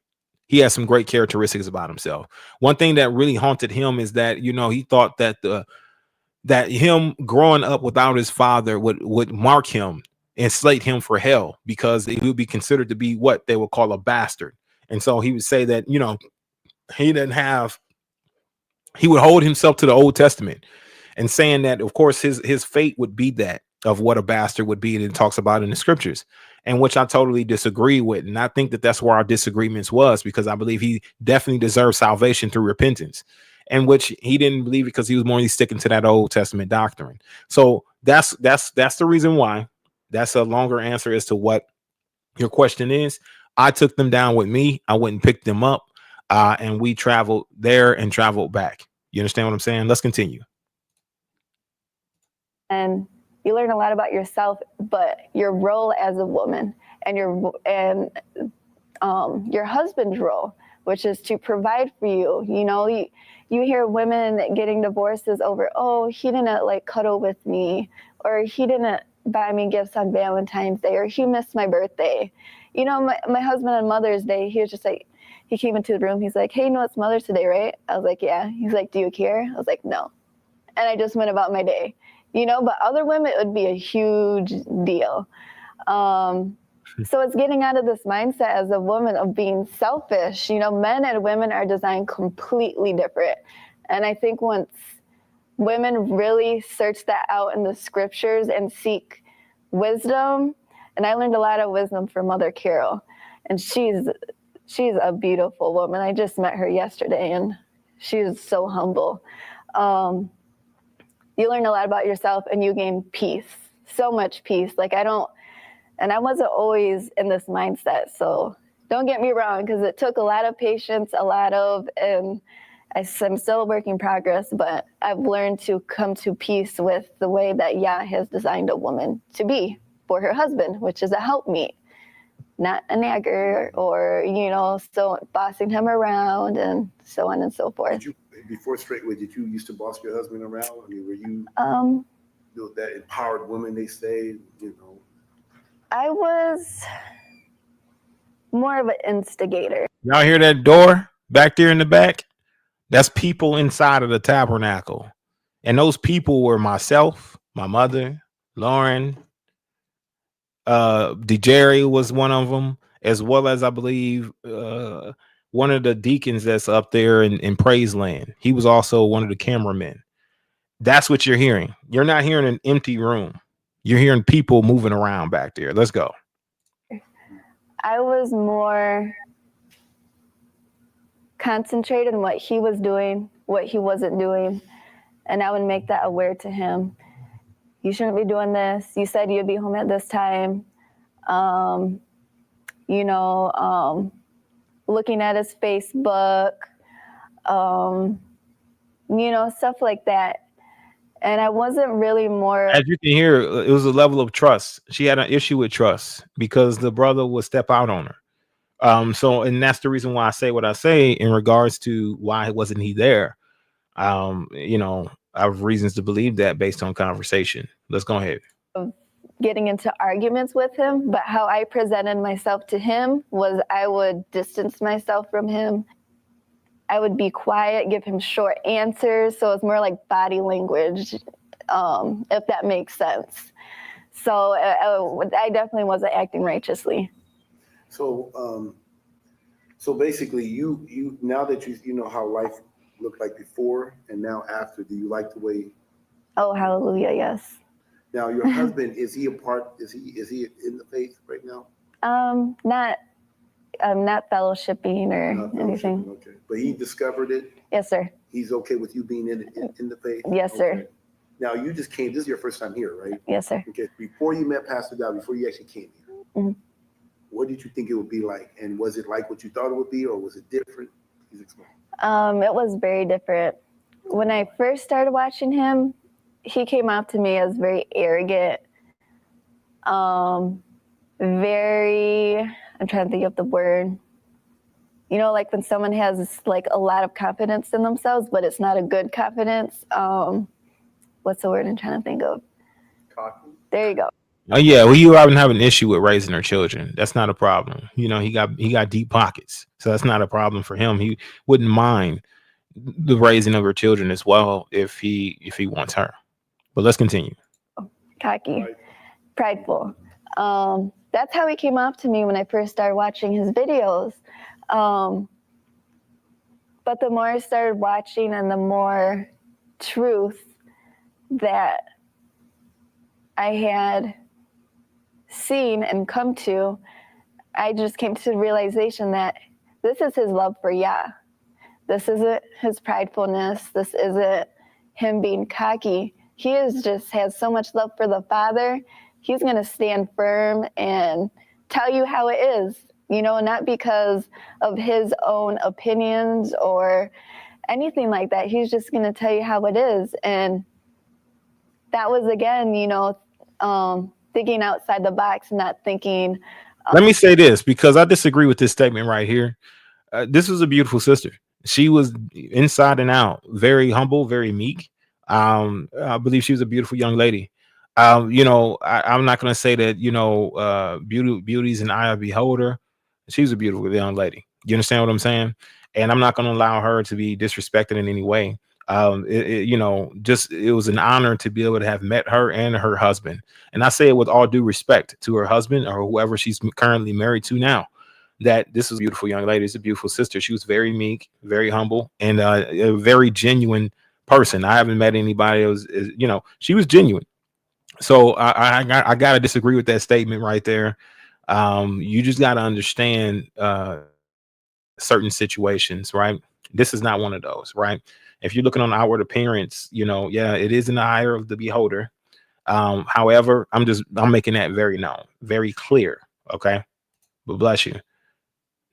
S1: He has some great characteristics about himself. One thing that really haunted him is that, he thought that that him growing up without his father would mark him and slate him for hell, because he would be considered to be what they would call a bastard. And so he would say that, he would hold himself to the Old Testament, and saying that, of course, his fate would be that of what a bastard would be, and it talks about in the scriptures, and which I totally disagree with. And I think that that's where our disagreements was, because I believe he definitely deserved salvation through repentance, and which he didn't believe, because he was more sticking to that Old Testament doctrine. So that's the reason why. That's a longer answer as to what your question is. I took them down with me. I went and picked them up, and we traveled there and traveled back. You understand what I'm saying? Let's continue.
S6: And you learn a lot about yourself, but your role as a woman, and your husband's role, which is to provide for you. You hear women getting divorces over, oh, he didn't cuddle with me, or he didn't buy me gifts on Valentine's Day, or he missed my birthday. My husband on Mother's Day, he was just like, he came into the room, he's like, hey, it's Mother's Day, right? I was like, yeah. He's like, do you care? I was like, no. And I just went about my day. But other women, it would be a huge deal. So it's getting out of this mindset as a woman of being selfish. Men and women are designed completely different. And I think once women really search that out in the scriptures and seek wisdom, and I learned a lot of wisdom from Mother Carol, and she's she's a beautiful woman. I just met her yesterday, and she is so humble. You learn a lot about yourself, and you gain peace, so much peace. Like I wasn't always in this mindset. So don't get me wrong, because it took a lot of patience, and I'm still a work in progress, but I've learned to come to peace with the way that Yah has designed a woman to be for her husband, which is a helpmeet, not a nagger or, so bossing him around and so on and so forth.
S7: Before Straightway, did you used to boss your husband around? I mean, were you that empowered woman they say,
S6: I was more of an instigator.
S1: Y'all hear that door back there in the back? That's people inside of the tabernacle. And those people were myself, my mother, Lauren, DeJerry was one of them, as well as I believe one of the deacons that's up there in Praise Land. He was also one of the cameramen. That's what you're hearing. You're not hearing an empty room. You're hearing people moving around back there. Let's go.
S6: I was more concentrated on what he was doing, what he wasn't doing, and I would make that aware to him. You shouldn't be doing this. You said you'd be home at this time. Looking at his Facebook, stuff like that. And I wasn't really more.
S1: As you can hear, it was a level of trust. She had an issue with trust because the brother would step out on her. And that's the reason why I say what I say in regards to why wasn't he there. I have reasons to believe that based on conversation. Let's go ahead.
S6: Getting into arguments with him, but how I presented myself to him was I would distance myself from him. I would be quiet, give him short answers. So it's more like body language, if that makes sense. So I definitely wasn't acting righteously.
S7: So basically, you now that you know how life looked like before and now after, do you like the way?
S6: Oh, hallelujah, yes.
S7: Now, your husband, is he in the faith right now?
S6: Not fellowshipping or anything.
S7: Okay, but he discovered it.
S6: Yes, sir.
S7: He's okay with you being in the faith.
S6: Yes,
S7: okay.
S6: sir.
S7: Now you just came. This is your first time here, right?
S6: Yes, sir.
S7: Okay. Before you met Pastor Dowell, before you actually came here,
S6: mm-hmm.
S7: What did you think it would be like? And was it like what you thought it would be, or was it different? Please explain.
S6: It was very different. When I first started watching him, he came off to me as very arrogant, very, I'm trying to think of the word, like when someone has like a lot of confidence in themselves, but it's not a good confidence. What's the word I'm trying to think of?
S7: Cocky.
S6: There you go.
S1: Oh yeah, well, you haven't have an issue with raising her children. That's not a problem. He got deep pockets, so that's not a problem for him. He wouldn't mind the raising of her children as well if he wants her. But let's continue.
S6: Cocky, prideful. That's how he came off to me when I first started watching his videos. But the more I started watching and the more truth that I had seen and come to, I just came to the realization that this is his love for Yah. This isn't his pridefulness. This isn't him being cocky. He has so much love for the Father. He's going to stand firm and tell you how it is, not because of his own opinions or anything like that. He's just going to tell you how it is. And that was, again, thinking outside the box, not thinking.
S1: Let me say this, because I disagree with this statement right here. This was a beautiful sister. She was inside and out, very humble, very meek. I believe she was a beautiful young lady. I'm not going to say that, beauty's an eye of beholder. She was a beautiful young lady. You understand what I'm saying? And I'm not going to allow her to be disrespected in any way. It was an honor to be able to have met her and her husband. And I say it with all due respect to her husband or whoever she's currently married to now, that this is a beautiful young lady. It's a beautiful sister. She was very meek, very humble, and a very genuine person. I haven't met anybody else. She was genuine. So I got to disagree with that statement right there. You just got to understand certain situations, right? This is not one of those, right? If you're looking on outward appearance, yeah, it is in the eye of the beholder. However, I'm making that very known, very clear. Okay. But bless you.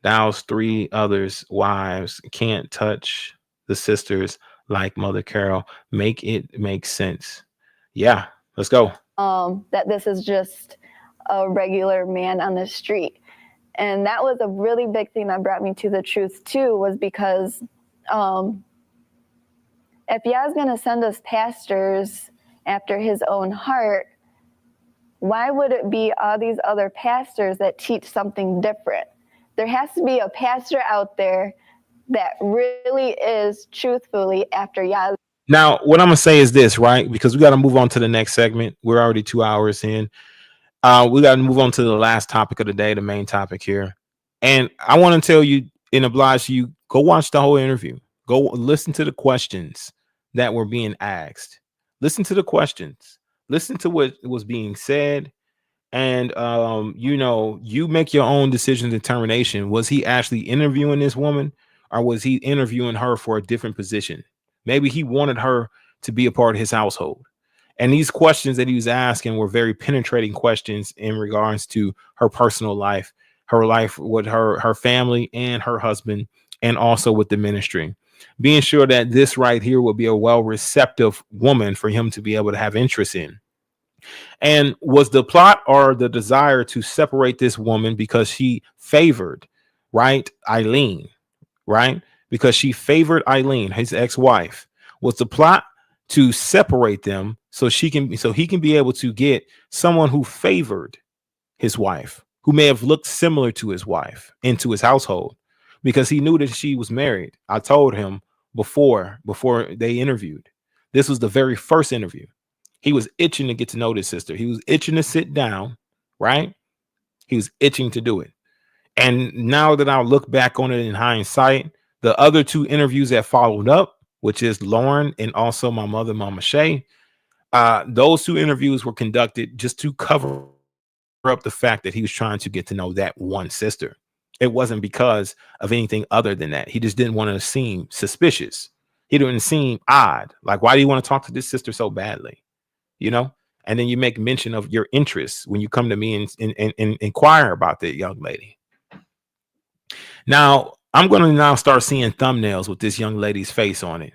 S1: Thou's 3 others' wives can't touch the sisters like Mother Carol. Make it make sense. Yeah, let's go.
S6: That this is just a regular man on the street. And that was a really big thing that brought me to the truth too, was because if Yah's going to send us pastors after his own heart, why would it be all these other pastors that teach something different? There has to be a pastor out there that really is truthfully after Yah.
S1: Now, what I'm going to say is this, right? Because we got to move on to the next segment. We're already 2 hours in. We got to move on to the last topic of the day, the main topic here. And I want to tell you and oblige you, go watch the whole interview. Go listen to the questions that were being asked. Listen to the questions. Listen to what was being said. And, you make your own decision determination. Was he actually interviewing this woman, or was he interviewing her for a different position? Maybe he wanted her to be a part of his household. And these questions that he was asking were very penetrating questions in regards to her personal life, her life with her family and her husband, and also with the ministry. Being sure that this right here will be a well-receptive woman for him to be able to have interest in. And was the plot or the desire to separate this woman because she favored, right, Eileen, right? Because she favored Eileen, his ex-wife. Was the plot to separate them so he can be able to get someone who favored his wife, who may have looked similar to his wife, into his household, because he knew that she was married. I told him before they interviewed. This was the very first interview. He was itching to get to know this sister. He was itching to sit down, right? He was itching to do it. And now that I look back on it in hindsight, the other 2 interviews that followed up, which is Lauren and also my mother, Momma Shae, those 2 interviews were conducted just to cover up the fact that he was trying to get to know that one sister. It wasn't because of anything other than that. He just didn't want to seem suspicious. He didn't seem odd. Like, why do you want to talk to this sister so badly? And then you make mention of your interests when you come to me and inquire about that young lady. Now, I'm going to now start seeing thumbnails with this young lady's face on it.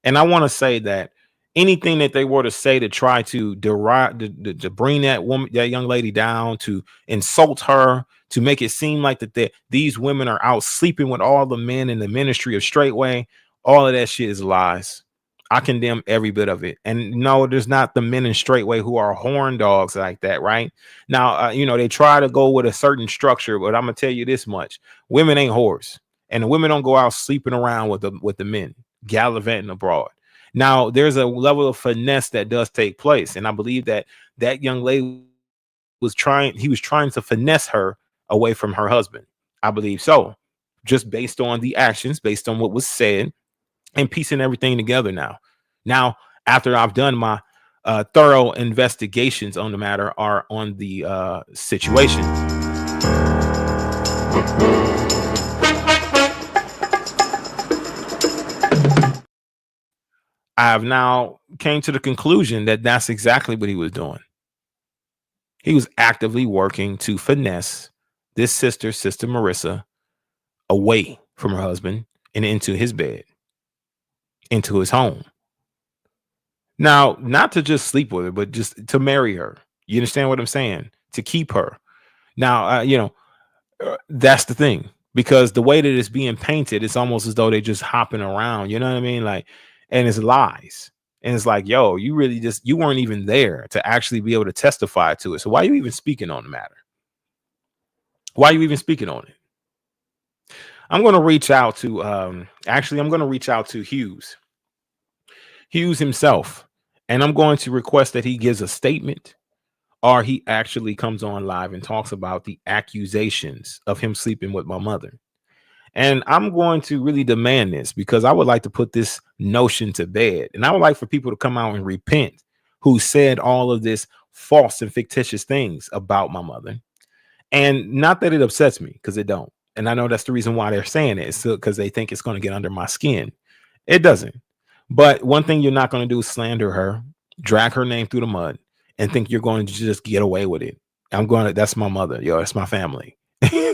S1: And I want to say that anything that they were to say to try to deride, to bring that young lady down, to insult her, to make it seem like that these women are out sleeping with all the men in the ministry of Straightway, all of that shit is lies. I condemn every bit of it. And no, there's not the men in Straightway who are horn dogs like that, right? Now, they try to go with a certain structure, but I'm gonna tell you this much: women ain't whores, and the women don't go out sleeping around with the men, gallivanting abroad. Now, there's a level of finesse that does take place, and I believe that young lady was trying to finesse her away from her husband. I believe so, just based on the actions, based on what was said, and piecing everything together now after I've done my thorough investigations on the matter or on the situation. I have now came to the conclusion that that's exactly what he was doing. He was actively working to finesse this sister Marissa, away from her husband and into his bed, into his home. Now, not to just sleep with her, but just to marry her. You understand what I'm saying? To keep her. Now, that's the thing, because the way that it's being painted, it's almost as though they're just hopping around. You know what I mean? Like, and it's lies. And it's like, yo, you weren't even there to actually be able to testify to it. So why are you even speaking on the matter? Why are you even speaking on it? I'm going to reach out to Hughes himself, and I'm going to request that he gives a statement, or he actually comes on live and talks about the accusations of him sleeping with my mother. And I'm going to really demand this, because I would like to put this notion to bed, and I would like for people to come out and repent who said all of this false and fictitious things about my mother. And not that it upsets me, because it don't. And I know that's the reason why they're saying it. It's because they think it's going to get under my skin. It doesn't. But one thing you're not going to do is slander her, drag her name through the mud, and think you're going to just get away with it. That's my mother, yo. That's my family.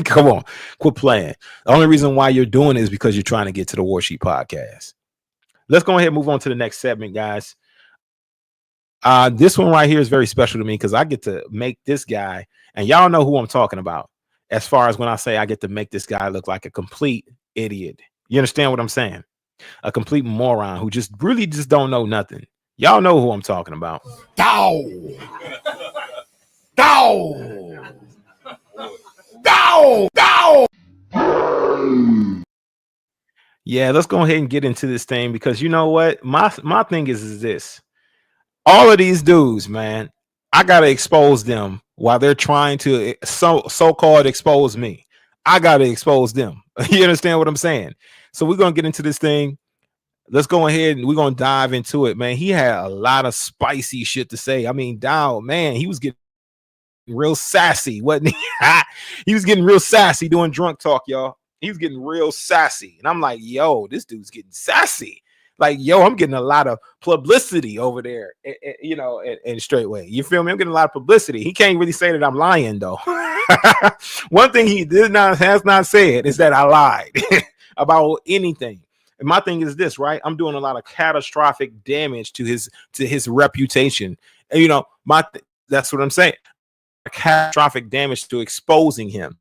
S1: Come on, quit playing. The only reason why you're doing it is because you're trying to get to the Warsheep Podcast. Let's go ahead and move on to the next segment, guys. This one right here is very special to me because I get to make this guy, and y'all know who I'm talking about. As far as when I say I get to make this guy look like a complete idiot. You understand what I'm saying? A complete moron who just really just don't know nothing. Y'all know who I'm talking about.
S8: Dowell. Dowell. Dowell. Dowell.
S1: Yeah, let's go ahead and get into this thing because you know what? My thing is this. All of these dudes, man, I gotta expose them while they're trying to so-called expose me. I gotta expose them. You understand what I'm saying? So we're gonna get into this thing. Let's go ahead and we're gonna dive into it, man. He had a lot of spicy shit to say. I mean, Dowell, man, he was getting real sassy, wasn't he? He was getting real sassy doing drunk talk, y'all. He was getting real sassy, and I'm like, yo, this dude's getting sassy. Like, yo, I'm getting a lot of publicity over there, you know, in Straightway. You feel me? I'm getting a lot of publicity. He can't really say that I'm lying, though. One thing he has not said is that I lied about anything. And my thing is this, right? I'm doing a lot of catastrophic damage to his reputation. And, you know, that's what I'm saying. Catastrophic damage to exposing him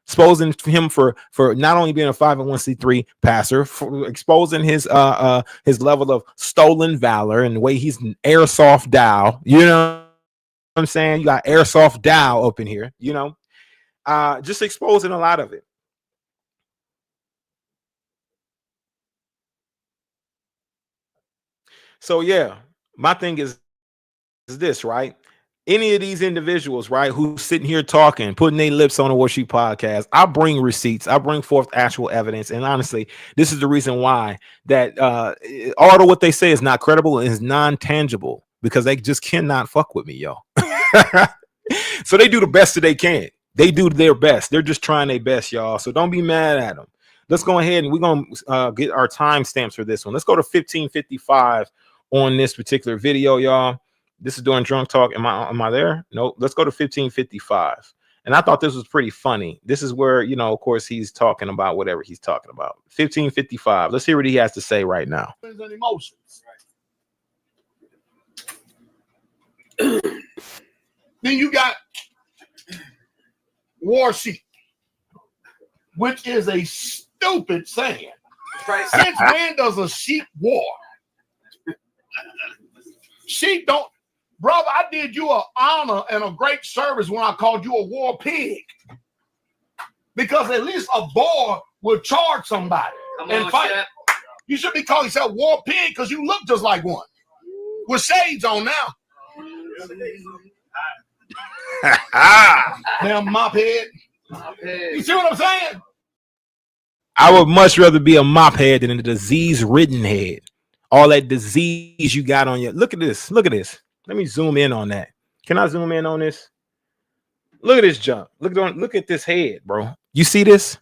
S1: for not only being a 501c3 passer, for exposing his level of stolen valor and the way he's an airsoft Dowell. You know what I'm saying? You got airsoft Dowell up in here, you know, just exposing a lot of it. So yeah, my thing is this, right? Any of these individuals, right, who's sitting here talking, putting their lips on a Warsheep Podcast, I bring receipts, I bring forth actual evidence, and honestly, this is the reason why that all of what they say is not credible and is non-tangible because they just cannot fuck with me, yo. So they do the best that they can. They do their best. They're just trying their best, y'all. So don't be mad at them. Let's go ahead and we're gonna get our timestamps for this one. Let's go to 1555 on this particular video, y'all. This is doing drunk talk. Am I there? No. Let's go to 1555. And I thought this was pretty funny. This is where, you know, of course, he's talking about whatever he's talking about. 1555. Let's hear what he has to say right now.
S8: And emotions. Then you got Warsheep, which is a stupid saying. Since when does a sheep war? Sheep don't. Brother, I did you an honor and a great service when I called you a war pig. Because at least a boar would charge somebody and fight. Chef. You should be calling yourself war pig because you look just like one. With shades on now. Damn mop head. You see what I'm saying?
S1: I would much rather be a mop head than a disease-ridden head. All that disease you got on you. Look at this. Look at this. Let me zoom in on that. Can I zoom in on this? Look at this junk. Look at this head, bro. You see this?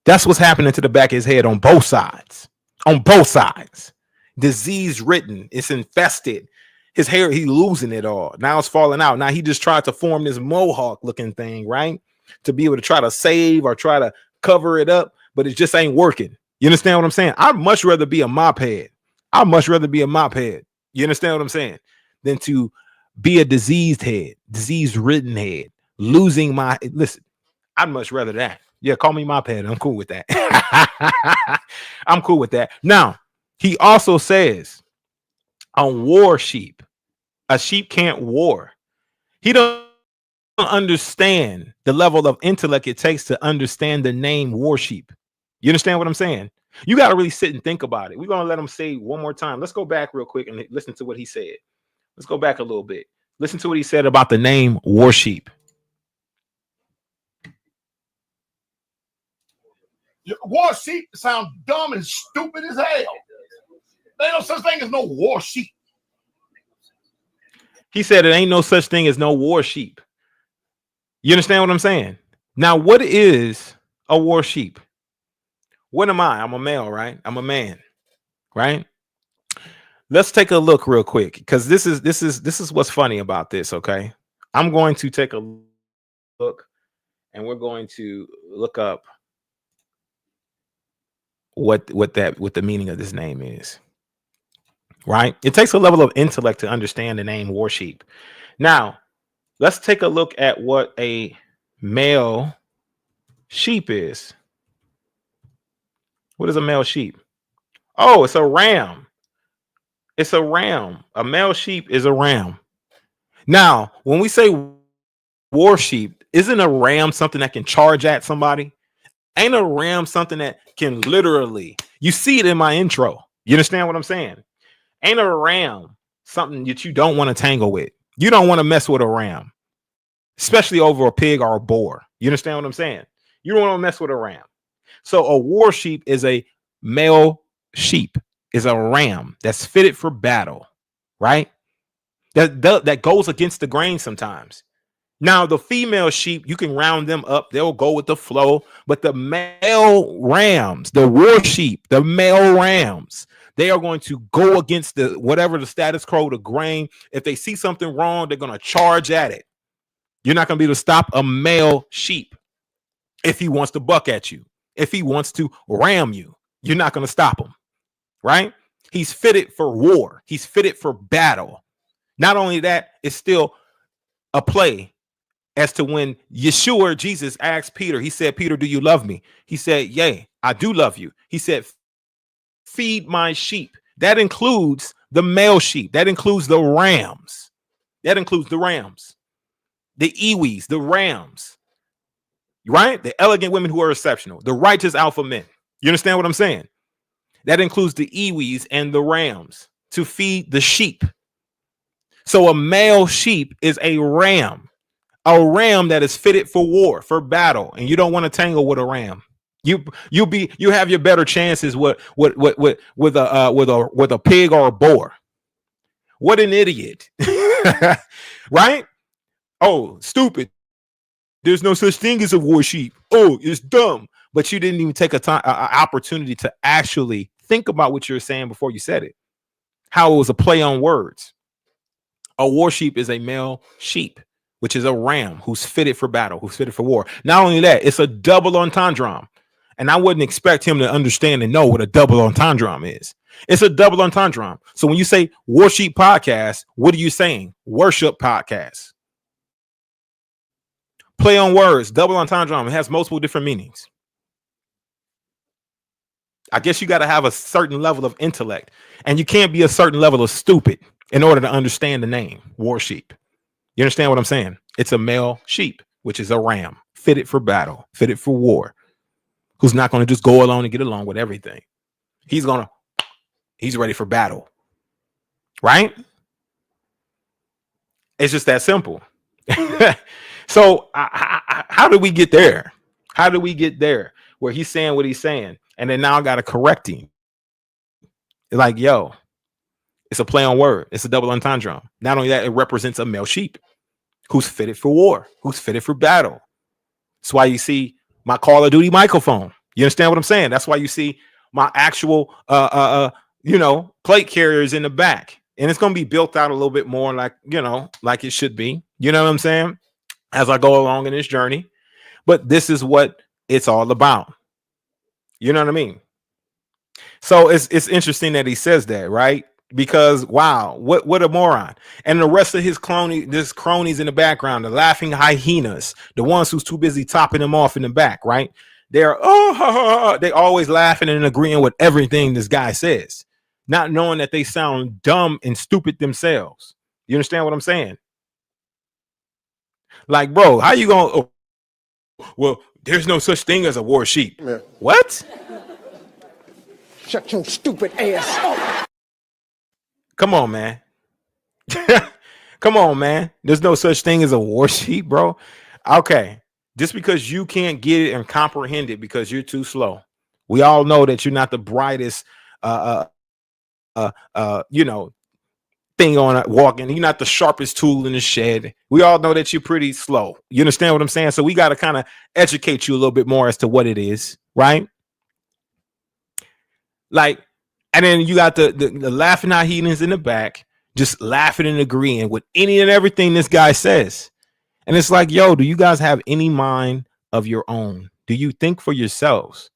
S1: That's what's happening to the back of his head on both sides. On both sides. Disease ridden. It's infested. His hair, he's losing it all. Now it's falling out. Now he just tried to form this mohawk looking thing, right? To be able to try to save or try to cover it up, but it just ain't working. You understand what I'm saying? I'd much rather be a mop head. I'd much rather be a mop head. You understand what I'm saying? Than to be a diseased head, disease-ridden head, losing my. Listen, I'd much rather that. Yeah, call me mop head. I'm cool with that. I'm cool with that. Now, he also says on Warsheep, a sheep can't war. He don't understand the level of intellect it takes to understand the name Warsheep. You understand what I'm saying? You got to really sit and think about it. We're going to let him say one more time. Let's go back real quick and listen to what he said. Let's go back a little bit. Listen to what he said about the name Warsheep.
S8: Warsheep sound dumb and stupid as hell. There ain't no such thing as no Warsheep.
S1: He said it ain't no such thing as no Warsheep. You understand what I'm saying? Now, what is a war sheep? What am I? I'm a male, right? I'm a man, right? Let's take a look real quick, because this is what's funny about this. Okay, I'm going to take a look, and we're going to look up what the meaning of this name is. Right? It takes a level of intellect to understand the name Warsheep. Now, let's take a look at what a male sheep is. What is a male sheep? Oh, it's a ram. It's a ram. A male sheep is a ram. Now, when we say war sheep, isn't a ram something that can charge at somebody? Ain't a ram something that can literally, you see it in my intro. You understand what I'm saying? Ain't a ram something that you don't want to tangle with? You don't want to mess with a ram, especially over a pig or a boar. You understand what I'm saying? You don't want to mess with a ram. So a war sheep is a male sheep, is a ram that's fitted for battle, right? That goes against the grain sometimes. Now, the female sheep, you can round them up. They'll go with the flow. But the male rams, the war sheep, the male rams, they are going to go against the whatever the status quo, the grain. If they see something wrong, they're going to charge at it. You're not going to be able to stop a male sheep if he wants to buck at you. If he wants to ram you, you're not going to stop him, right? He's fitted for war. He's fitted for battle. Not only that, it's still a play as to when Yeshua, Jesus, asked Peter, he said, Peter, do you love me? He said, yea, I do love you. He said, feed my sheep. That includes the male sheep. That includes the rams. That includes the rams, the Iwis, the rams, right? The elegant women who are exceptional, the righteous alpha men. You understand what I'm saying? That includes the Iwis and the rams to feed the sheep. So a male sheep is a ram that is fitted for war, for battle, and you don't want to tangle with a ram. You have your better chances with a pig or a boar. What an idiot, right? Oh, stupid. There's no such thing as a war sheep. Oh, it's dumb. But you didn't even take an opportunity to actually think about what you're saying before you said it. How it was a play on words. A war sheep is a male sheep, which is a ram who's fitted for battle, who's fitted for war. Not only that, it's a double entendre. And I wouldn't expect him to understand and know what a double entendre is. It's a double entendre. So when you say Warsheep Podcast, what are you saying? Worship Podcast. Play on words, double entendre. It has multiple different meanings. I guess you got to have a certain level of intellect, and you can't be a certain level of stupid in order to understand the name Warsheep. You understand what I'm saying? It's a male sheep, which is a ram, fitted for battle, fitted for war, who's not going to just go along and get along with everything. He's ready for battle, right? It's just that simple. So how do we get there? How do we get there where he's saying what he's saying? And then now I got to correct him. It's like, yo, it's a play on word. It's a double entendre. Not only that, it represents a male sheep who's fitted for war, who's fitted for battle. That's why you see my Call of Duty microphone. You understand what I'm saying? That's why you see my actual, plate carriers in the back. And it's going to be built out a little bit more like it should be. You know what I'm saying? As I go along in this journey. But this is what it's all about. You know what I mean? So it's interesting that he says that, right? Because wow, what a moron. And the rest of his cronies in the background, the laughing hyenas, the ones who's too busy topping him off in the back, right? They're they always laughing and agreeing with everything this guy says, not knowing that they sound dumb and stupid themselves. You understand what I'm saying? Like, bro, how you gonna? Oh, well, there's no such thing as a war sheep. Yeah. What?
S9: Shut your stupid ass up.
S1: Come on, man. Come on, man. There's no such thing as a war sheep, bro. Okay. Just because you can't get it and comprehend it because you're too slow. We all know that you're not the brightest, think thing on walking. You're not the sharpest tool in the shed. We all know that you're pretty slow. You understand what I'm saying? So we got to kind of educate you a little bit more as to what it is, right? Like, and then you got the laughing hyenas in the back, just laughing and agreeing with any and everything this guy says. And it's like, yo, do you guys have any mind of your own? Do you think for yourselves?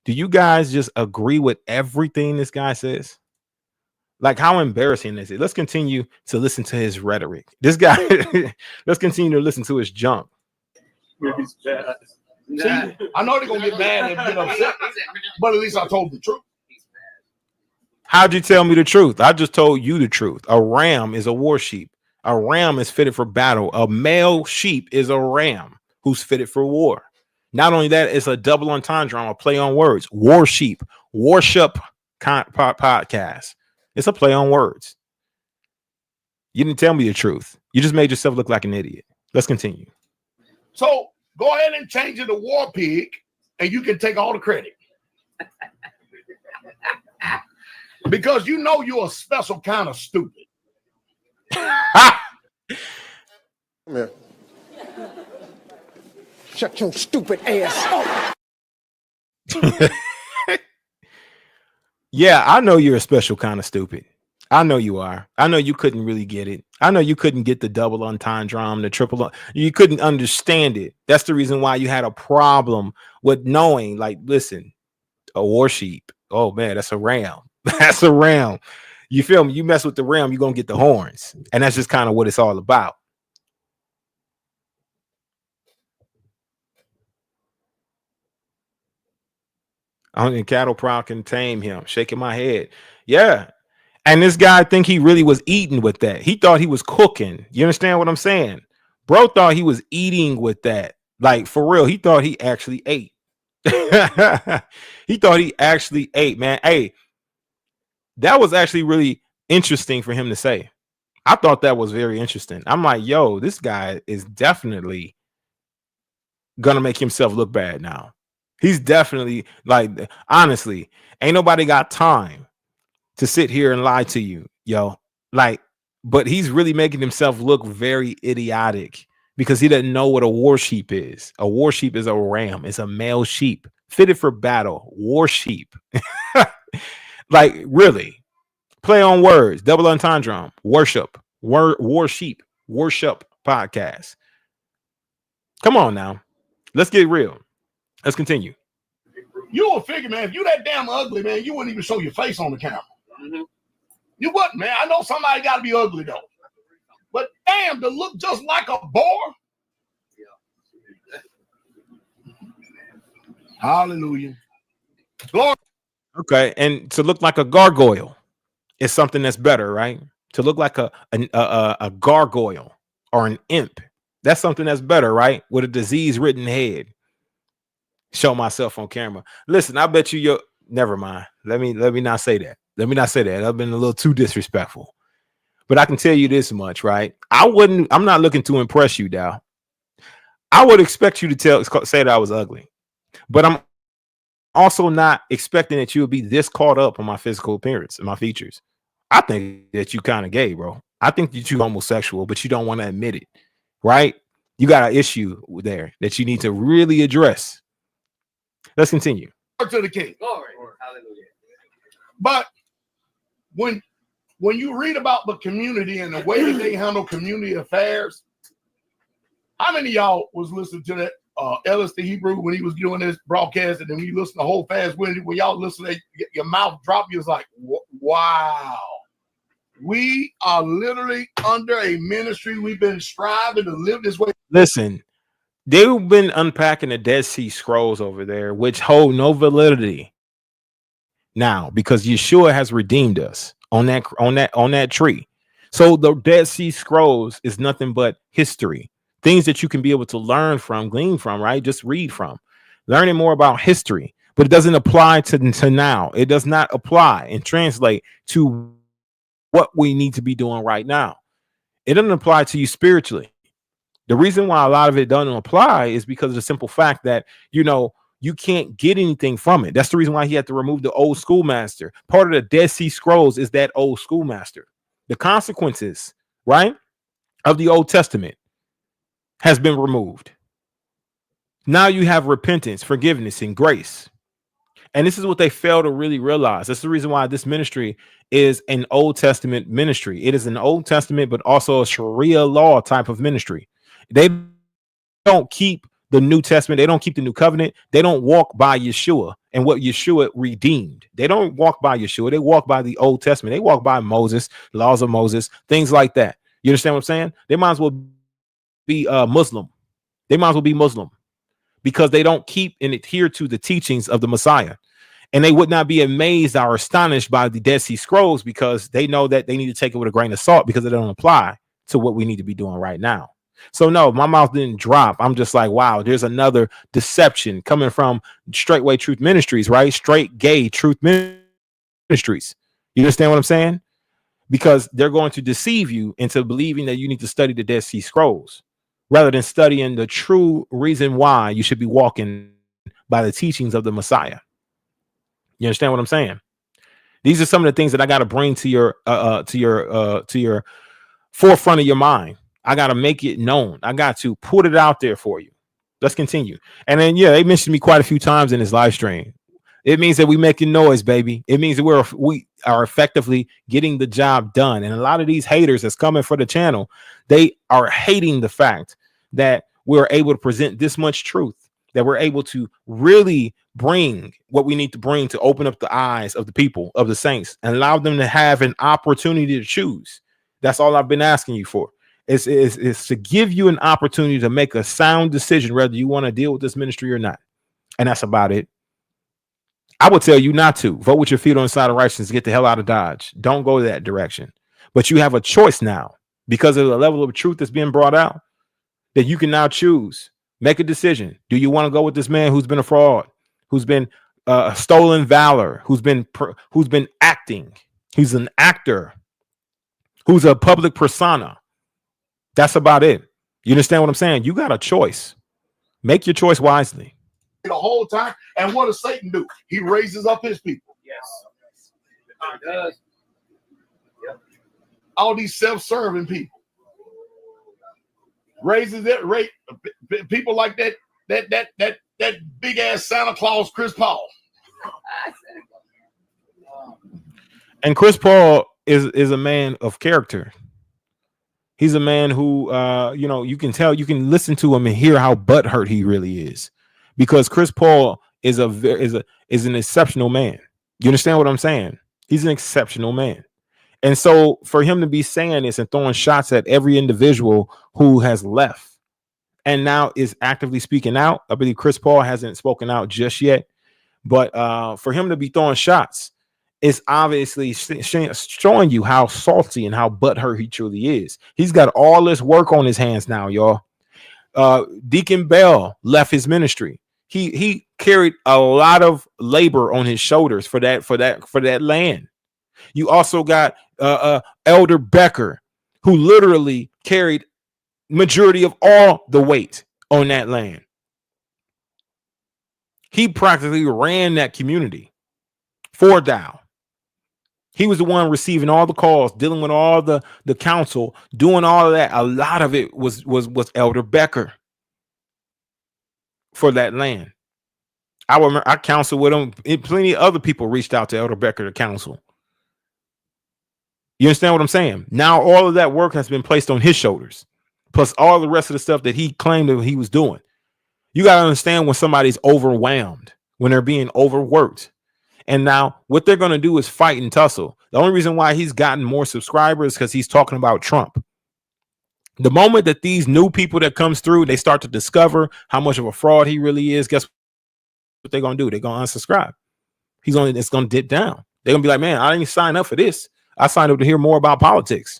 S1: Do you guys just agree with everything this guy says? Like, how embarrassing is it? Let's continue to listen to his rhetoric. This guy, let's continue to listen to his junk.
S8: See, I know they're going to get mad and get upset, but at least I told the truth.
S1: How'd you tell me the truth? I just told you the truth. A ram is a war sheep. A ram is fitted for battle. A male sheep is a ram who's fitted for war. Not only that, it's a double entendre, a play on words. Warsheep, Warsheep Podcast. It's a play on words. You didn't tell me the truth. You just made yourself look like an idiot. Let's continue.
S8: So go ahead and change it to War Pig, and you can take all the credit. Because you know you're a special kind of stupid.
S9: Come here. Shut your stupid ass up.
S1: Yeah, I know you're a special kind of stupid. I know you are. I know you couldn't really get it. I know you couldn't get the double entendre, the triple. You couldn't understand it. That's the reason why you had a problem with knowing, like, listen, a war sheep. Oh, man, that's a ram. That's a ram. You feel me? You mess with the ram, you're going to get the horns. And that's just kind of what it's all about. Only cattle proud can tame him. Shaking my head. Yeah. And this guy think he really was eating with that. He thought he was cooking. You understand what I'm saying? Bro thought he was eating with that. Like, for real. He thought he actually ate. He thought he actually ate, man. Hey, that was actually really interesting for him to say. I thought that was very interesting. I'm like, yo, this guy is definitely gonna make himself look bad now. He's definitely, like, honestly, ain't nobody got time to sit here and lie to you, yo. Like, but he's really making himself look very idiotic because he doesn't know what a war sheep is. A war sheep is a ram. It's a male sheep fitted for battle. War sheep. Like, really, play on words, double entendre, worship, war sheep, Warsheep Podcast. Come on now, let's get real. Let's continue.
S8: You will figure, man, if you that damn ugly, man, you wouldn't even show your face on the camera. Mm-hmm. You wouldn't, man. I know somebody got to be ugly though, but damn, to look just like a boar. Hallelujah. Glory.
S1: Okay, and to look like a gargoyle is something that's better, right? To look like a gargoyle or an imp, that's something that's better, right? With a disease-ridden head. Show myself on camera. Listen, I bet you never mind. Let me not say that. Let me not say that. I've been a little too disrespectful. But I can tell you this much, right? I'm not looking to impress you, Dowell. I would expect you to say that I was ugly. But I'm also not expecting that you would be this caught up on my physical appearance and my features. I think that you kind of gay, bro. I think that you're homosexual, but you don't want to admit it, right? You got an issue there that you need to really address. Let's continue.
S8: To the king. Glory. Hallelujah. But when you read about the community and the way that they handle community affairs, how many of y'all was listening to that Ellis the Hebrew when he was doing this broadcast, and then when you listen to whole fast when y'all listen, your mouth drop, you was like, wow. We are literally under a ministry. We've been striving to live this way.
S1: Listen, they've been unpacking the Dead Sea Scrolls over there, which hold no validity now because Yeshua has redeemed us on that tree. So the Dead Sea Scrolls is nothing but history, things that you can be able to learn from, glean from, right? Just read from, learning more about history, but it doesn't apply to now. It does not apply and translate to what we need to be doing right now. It doesn't apply to you spiritually. The reason why a lot of it doesn't apply is because of the simple fact that, you can't get anything from it. That's the reason why he had to remove the old schoolmaster. Part of the Dead Sea Scrolls is that old schoolmaster. The consequences, right, of the Old Testament has been removed. Now you have repentance, forgiveness, and grace. And this is what they fail to really realize. That's the reason why this ministry is an Old Testament ministry. It is an Old Testament, but also a Sharia law type of ministry. They don't keep the New Testament. They don't keep the New Covenant. They don't walk by Yeshua and what Yeshua redeemed. They don't walk by Yeshua. They walk by the Old Testament. They walk by Moses, laws of Moses, things like that. You understand what I'm saying? They might as well be Muslim. They might as well be Muslim because they don't keep and adhere to the teachings of the Messiah. And they would not be amazed or astonished by the Dead Sea Scrolls because they know that they need to take it with a grain of salt because it don't apply to what we need to be doing right now. So no, my mouth didn't drop. I'm just like, wow, there's another deception coming from Straightway Truth Ministries, right? Straight gay truth ministries. You understand what I'm saying? Because they're going to deceive you into believing that you need to study the Dead Sea Scrolls rather than studying the true reason why you should be walking by the teachings of the Messiah. You understand what I'm saying? These are some of the things that I got to bring to your forefront of your mind. I got to make it known. I got to put it out there for you. Let's continue. And then, yeah, they mentioned me quite a few times in this live stream. It means that we making noise, baby. It means that we are effectively getting the job done. And a lot of these haters that's coming for the channel, they are hating the fact that we're able to present this much truth, that we're able to really bring what we need to bring to open up the eyes of the people, of the saints, and allow them to have an opportunity to choose. That's all I've been asking you for. Is to give you an opportunity to make a sound decision whether you want to deal with this ministry or not. And that's about it. I would tell you not to. Vote with your feet on the side of righteousness. Get the hell out of Dodge. Don't go that direction. But you have a choice now because of the level of truth that's being brought out that you can now choose. Make a decision. Do you want to go with this man who's been a fraud, who's been stolen valor, who's been acting, who's an actor, who's a public persona? That's about it. You understand what I'm saying? You got a choice. Make your choice wisely.
S8: The whole time. And what does Satan do? He raises up his people.
S10: Yes. He does. Yep.
S8: All these self-serving people. Raises it, people like that big ass Santa Claus Chris Paul.
S1: And Chris Paul is a man of character. He's a man who you can tell, you can listen to him and hear how butthurt he really is, because Chris Paul is an exceptional man. You understand what I'm saying? He's an exceptional man. And so for him to be saying this and throwing shots at every individual who has left and now is actively speaking out, I believe Chris Paul hasn't spoken out just yet, but for him to be throwing shots is obviously showing you how salty and how butthurt he truly is. He's got all this work on his hands now, y'all. Deacon Bell left his ministry. He carried a lot of labor on his shoulders for that land. You also got Elder Becker, who literally carried majority of all the weight on that land. He practically ran that community for Dowell. He was the one receiving all the calls, dealing with all the council, doing all of that. A lot of it was Elder Becker for that land. I remember I counseled with him. Plenty of other people reached out to Elder Becker to counsel. You understand what I'm saying? Now all of that work has been placed on his shoulders, plus all the rest of the stuff that he claimed that he was doing. You got to understand when somebody's overwhelmed, when they're being overworked. And now what they're going to do is fight and tussle. The only reason why he's gotten more subscribers is because he's talking about Trump. The moment that these new people that comes through, they start to discover how much of a fraud he really is, guess what they're going to do? They're going to unsubscribe. It's going to dip down. They're going to be like, man, I didn't sign up for this. I signed up to hear more about politics.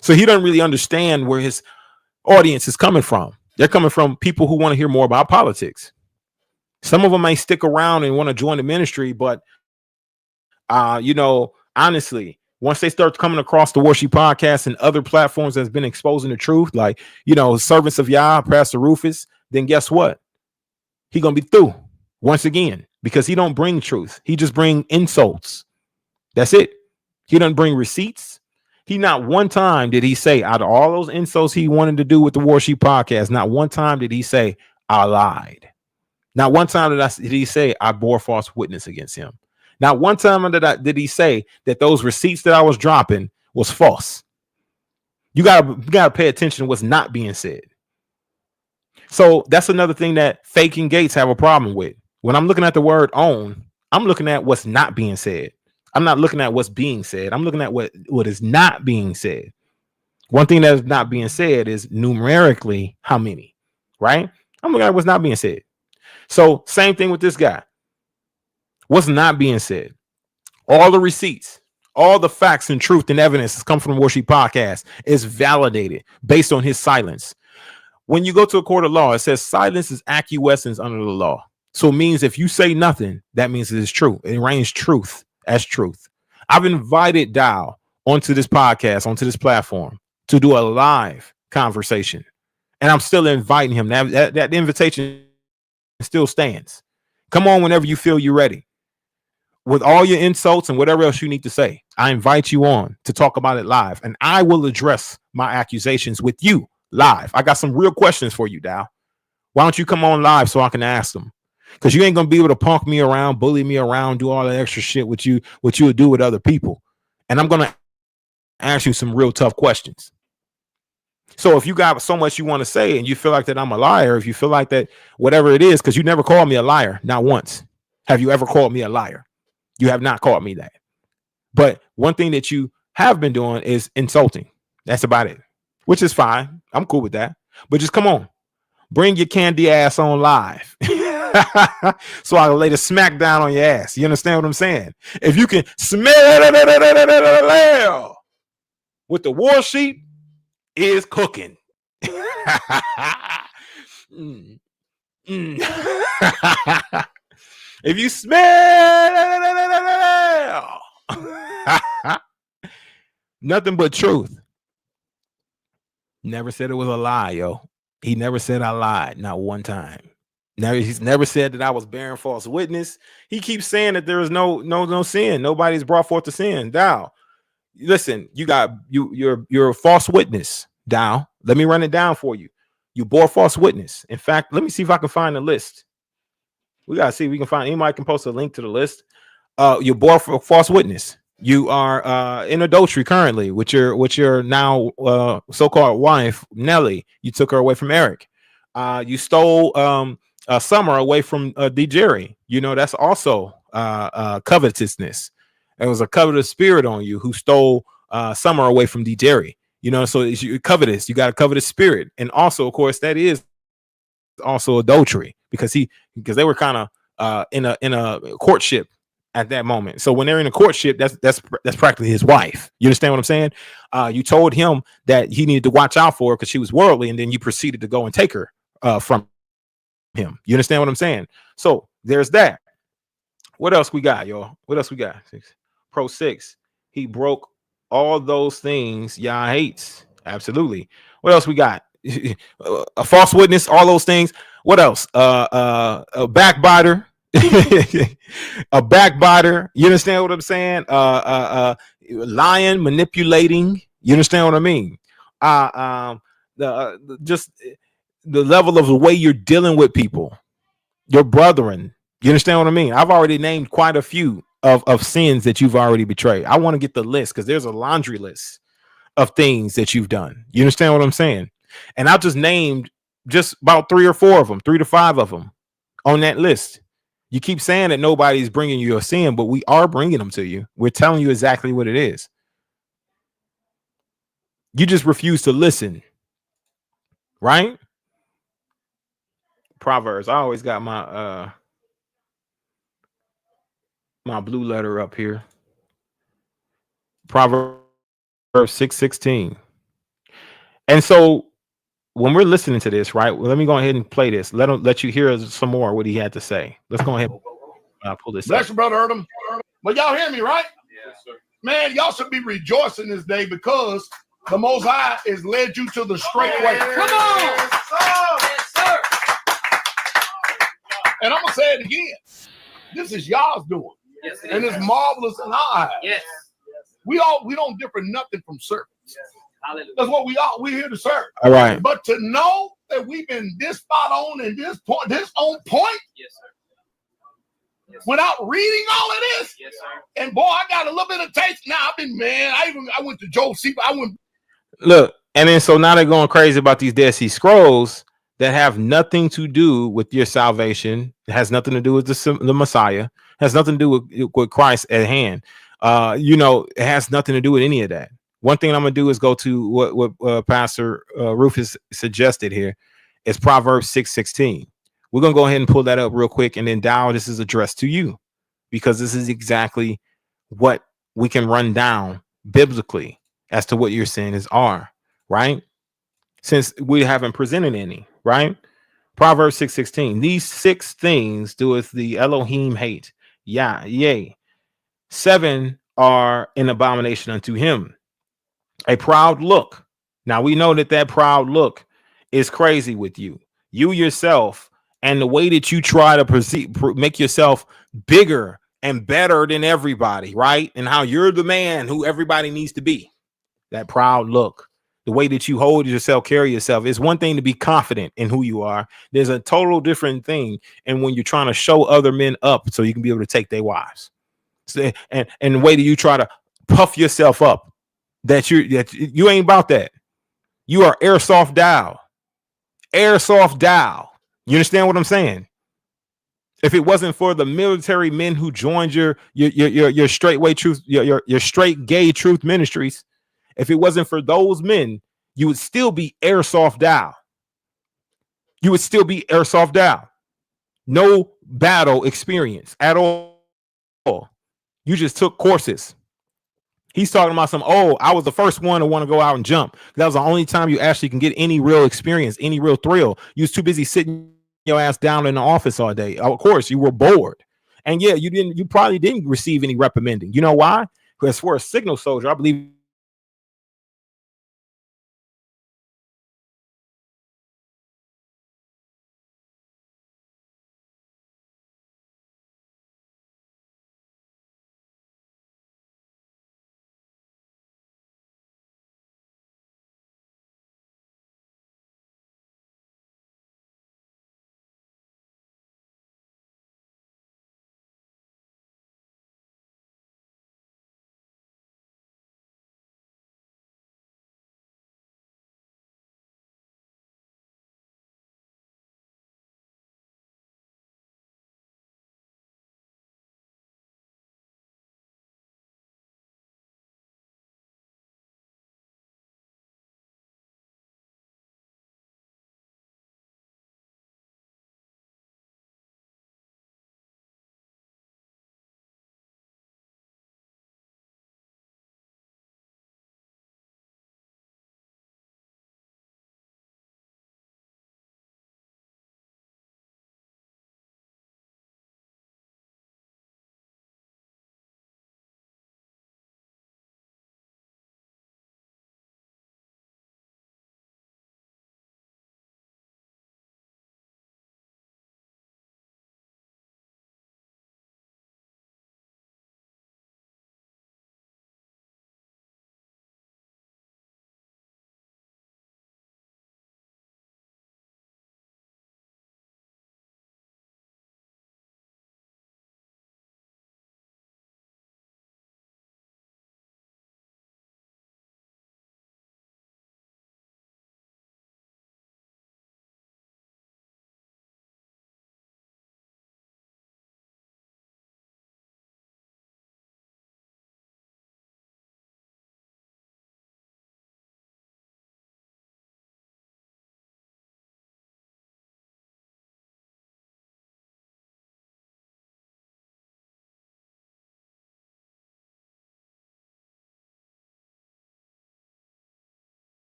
S1: So he doesn't really understand where his audience is coming from. They're coming from people who want to hear more about politics. Some of them may stick around and want to join the ministry, but honestly, once they start coming across the Warsheep Podcast and other platforms that's been exposing the truth, like, Servants of Yah, Pastor Rufus, then guess what? He's going to be through once again, because he don't bring truth. He just bring insults. That's it. He doesn't bring receipts. He not one time did he say, out of all those insults he wanted to do with the Warsheep Podcast, not one time did he say, I lied. Not one time did he say I bore false witness against him. Not one time did he say that those receipts that I was dropping was false. You gotta pay attention to what's not being said. So that's another thing that faking gates have a problem with. When I'm looking at the word own, I'm looking at what's not being said. I'm not looking at what's being said. I'm looking at what is not being said. One thing that is not being said is numerically how many, right? I'm looking at what's not being said. So same thing with this guy. What's not being said? All the receipts, all the facts and truth and evidence that's come from the Warsheep Podcast is validated based on his silence. When you go to a court of law, it says silence is acquiescence under the law. So it means if you say nothing, that means it is true. It reigns truth as truth. I've invited Dowell onto this podcast, onto this platform to do a live conversation. And I'm still inviting him. That invitation still stands. Come on whenever you feel you're ready. With all your insults and whatever else you need to say, I invite you on to talk about it live. And I will address my accusations with you live. I got some real questions for you, Dowell. Why don't you come on live so I can ask them? Because you ain't going to be able to punk me around, bully me around, do all that extra shit with you, what you would do with other people. And I'm going to ask you some real tough questions. So if you got so much you want to say and you feel like that I'm a liar, if you feel like that, whatever it is, because you never called me a liar, not once. Have you ever called me a liar? You have not called me that. But one thing that you have been doing is insulting. That's about it, which is fine. I'm cool with that. But just come on. Bring your candy ass on live. So I can lay the smack down on your ass. You understand what I'm saying? If you can smell with the Warsheep is cooking. If you smell nothing but truth. Never said it was a lie, yo. He never said I lied, not one time. He's never said that I was bearing false witness. He keeps saying that there is no sin. Nobody's brought forth the sin. Dowell, listen, you're a false witness, Dowell. Let me run it down for you. You bore false witness. In fact, let me see if I can find the list. We gotta see if we can find anybody can post a link to the list. You bore false witness. You are in adultery currently with your now so-called wife, Nelly. You took her away from Eric. You stole Summer away from D. Jerry. You know, that's also covetousness. There was a covetous spirit on you who stole Summer away from D. Jerry. You know, so you're covetous. You got a covetous spirit. And also, of course, that is also adultery because they were kind of in a courtship at that moment. So when they're in a courtship, that's practically his wife. You understand what I'm saying? You told him that he needed to watch out for her because she was worldly, and then you proceeded to go and take her from him. You understand what I'm saying? So there's that. What else we got, y'all? What else we got? Pro 6. He broke all those things Yah hates. Absolutely. What else we got? A false witness, all those things. What else? A backbiter. A backbiter. You understand what I'm saying? Lying, manipulating. You understand what I mean? Just the level of the way you're dealing with people, your brethren. You understand what I mean? I've already named quite a few of sins that you've already betrayed. I want to get the list because there's a laundry list of things that you've done. You understand what I'm saying? And I just named just about 3 or 4 of them, 3 to 5 of them on that list. You keep saying that nobody's bringing you a sin, but we are bringing them to you. We're telling you exactly what it is. You just refuse to listen, right? Proverbs. I always got my my blue letter up here. Proverbs 6:16. And so when we're listening to this, right? Well, let me go ahead and play this. Let you hear some more what he had to say. Let's go ahead and pull this.
S8: Bless you, brother Erdem. But y'all hear me, right? Yes, sir. Man, y'all should be rejoicing this day because the Most High has led you to the straight way. Come on! Yes, sir. And I'm gonna say it again. This is y'all's doing. Yes, and it's marvelous in our eyes. Yes. We don't differ nothing from servants.
S10: Hallelujah.
S8: That's what we are. We're here to serve.
S1: All right.
S8: But to know that we've been this spot on and this on point,
S10: Yes, sir. Yes, sir.
S8: without reading all of this.
S10: Yes, sir.
S8: And boy, I got a little bit of taste. Now I went to Joe C.
S1: Look, and then so now they're going crazy about these Dead Sea Scrolls that have nothing to do with your salvation. It has nothing to do with the Messiah. It has nothing to do with Christ at hand. It has nothing to do with any of that. One thing I'm gonna do is go to what Pastor Rufus suggested here. It's Proverbs 6:16. We're gonna go ahead and pull that up real quick, and then Dowell, this is addressed to you because this is exactly what we can run down biblically as to what your sins are, right? Since we haven't presented any, right? Proverbs 6:16. These 6 things doeth the Elohim hate. Yeah, yea. 7 are an abomination unto him. A proud look. Now we know that proud look is crazy with you. You yourself and the way that you try to make yourself bigger and better than everybody, right? And how you're the man who everybody needs to be. That proud look, the way that you hold yourself, carry yourself. It's one thing to be confident in who you are. There's a total different thing. And when you're trying to show other men up so you can be able to take their wives. So, and the way that you try to puff yourself up, that you ain't about that. You are airsoft Dowell. Airsoft Dowell. You understand what I'm saying? If it wasn't for the military men who joined your straightway truth, your straight gay truth ministries, if it wasn't for those men, you would still be airsoft Dowell. You would still be airsoft Dowell. No battle experience at all. You just took courses. He's talking about I was the first one to want to go out and jump. That was the only time you actually can get any real experience, any real thrill. You was too busy sitting your ass down in the office all day. Of course, you were bored. And yeah, you probably didn't receive any reprimanding. You know why? Because for a signal soldier, I believe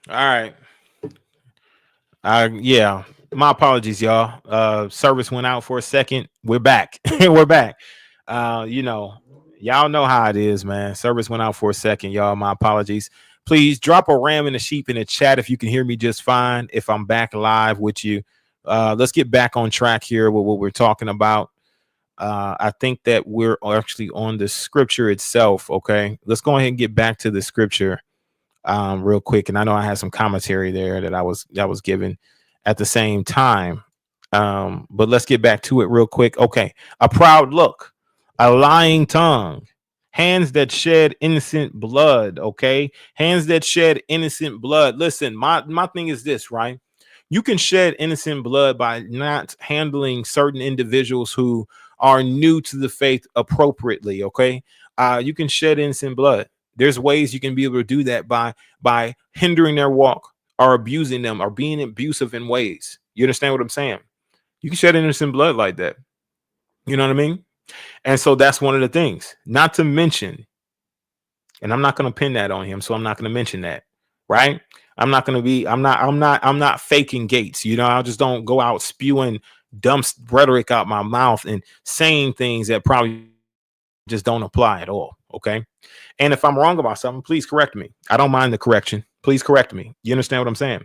S1: All right. Yeah. My apologies, y'all. Service went out for a second. We're back. We're back. You know, y'all know how it is, man. Service went out for a second, y'all. My apologies. Please drop a ram and a sheep in the chat if you can hear me just fine. If I'm back live with you, let's get back on track here with what we're talking about. I think that we're actually on the scripture itself. Okay, let's go ahead and get back to the scripture real quick. And I know I had some commentary there that I was given at the same time. But let's get back to it real quick. Okay, a proud look, a lying tongue, hands that shed innocent blood. Okay, hands that shed innocent blood. Listen, my thing is this, right? You can shed innocent blood by not handling certain individuals who are new to the faith appropriately. Okay, you can shed innocent blood. There's ways you can be able to do that by hindering their walk or abusing them or being abusive in ways. You understand what I'm saying? You can shed innocent blood like that. You know what I mean? And so that's one of the things. Not to mention, and I'm not going to pin that on him, so I'm not going to mention that, right? I'm not faking Gates. You know, I just don't go out spewing dumb rhetoric out my mouth and saying things that probably just don't apply at all. Okay. And if I'm wrong about something, please correct me. I don't mind the correction. Please correct me. You understand what I'm saying?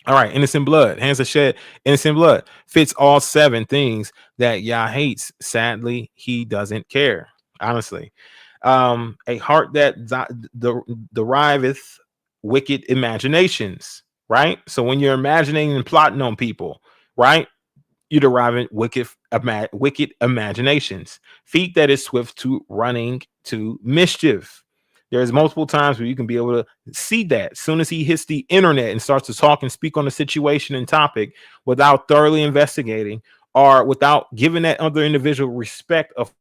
S1: All right. Innocent blood, hands that shed innocent blood fits all 7 things that Yah hates. Sadly, he doesn't care. Honestly, a heart that deriveth wicked imaginations. Right. So when you're imagining and plotting on people, right, you're deriving wicked imaginations. Feet that is swift to running to mischief. There's multiple times where you can be able to see that as soon as he hits the internet and starts to talk and speak on the situation and topic without thoroughly investigating or without giving that other individual respect of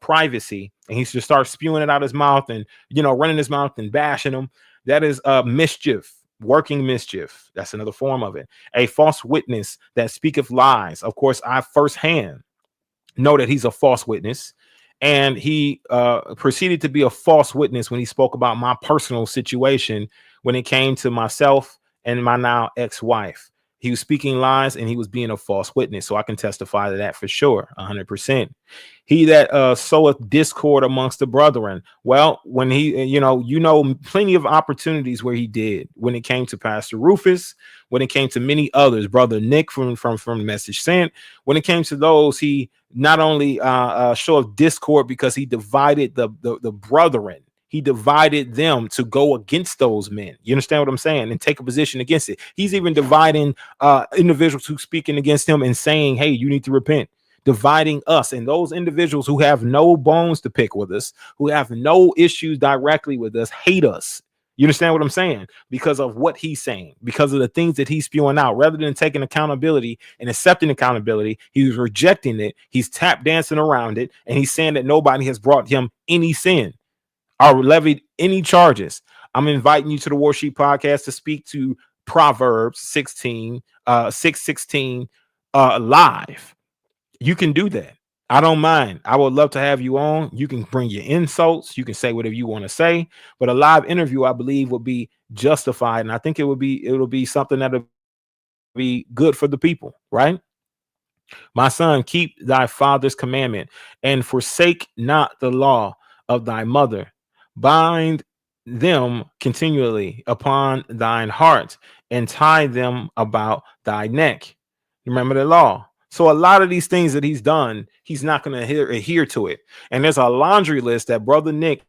S1: privacy, and he just starts spewing it out his mouth and, you know, running his mouth and bashing them. That is mischief. Working mischief. That's another form of it. A false witness that speaketh lies. Of course, I firsthand know that he's a false witness, and he proceeded to be a false witness when he spoke about my personal situation when it came to myself and my now ex-wife. He was speaking lies and he was being a false witness. So I can testify to that for sure. 100%. He that soweth discord amongst the brethren. Well, when he, you know, plenty of opportunities where he did when it came to Pastor Rufus, when it came to many others, Brother Nick from Message Sent, when it came to those, he not only showed discord because he divided the brethren. He divided them to go against those men. You understand what I'm saying? And take a position against it. He's even dividing individuals who speaking against him and saying, hey, you need to repent. Dividing us, and those individuals who have no bones to pick with us, who have no issues directly with us, hate us. You understand what I'm saying? Because of what he's saying, because of the things that he's spewing out, rather than taking accountability and accepting accountability, he's rejecting it. He's tap dancing around it. And he's saying that nobody has brought him any sin or levied any charges. I'm inviting you to the Warsheep Podcast to speak to Proverbs 6:16 live. You can do that. I don't mind. I would love to have you on. You can bring your insults. You can say whatever you want to say, but a live interview, I believe, would be justified. And I think it'll be something that'll be good for the people, right? My son, keep thy father's commandment and forsake not the law of thy mother. Bind them continually upon thine heart and tie them about thy neck. Remember the law. So a lot of these things that he's done, he's not going to adhere to it. And there's a laundry list that Brother Nick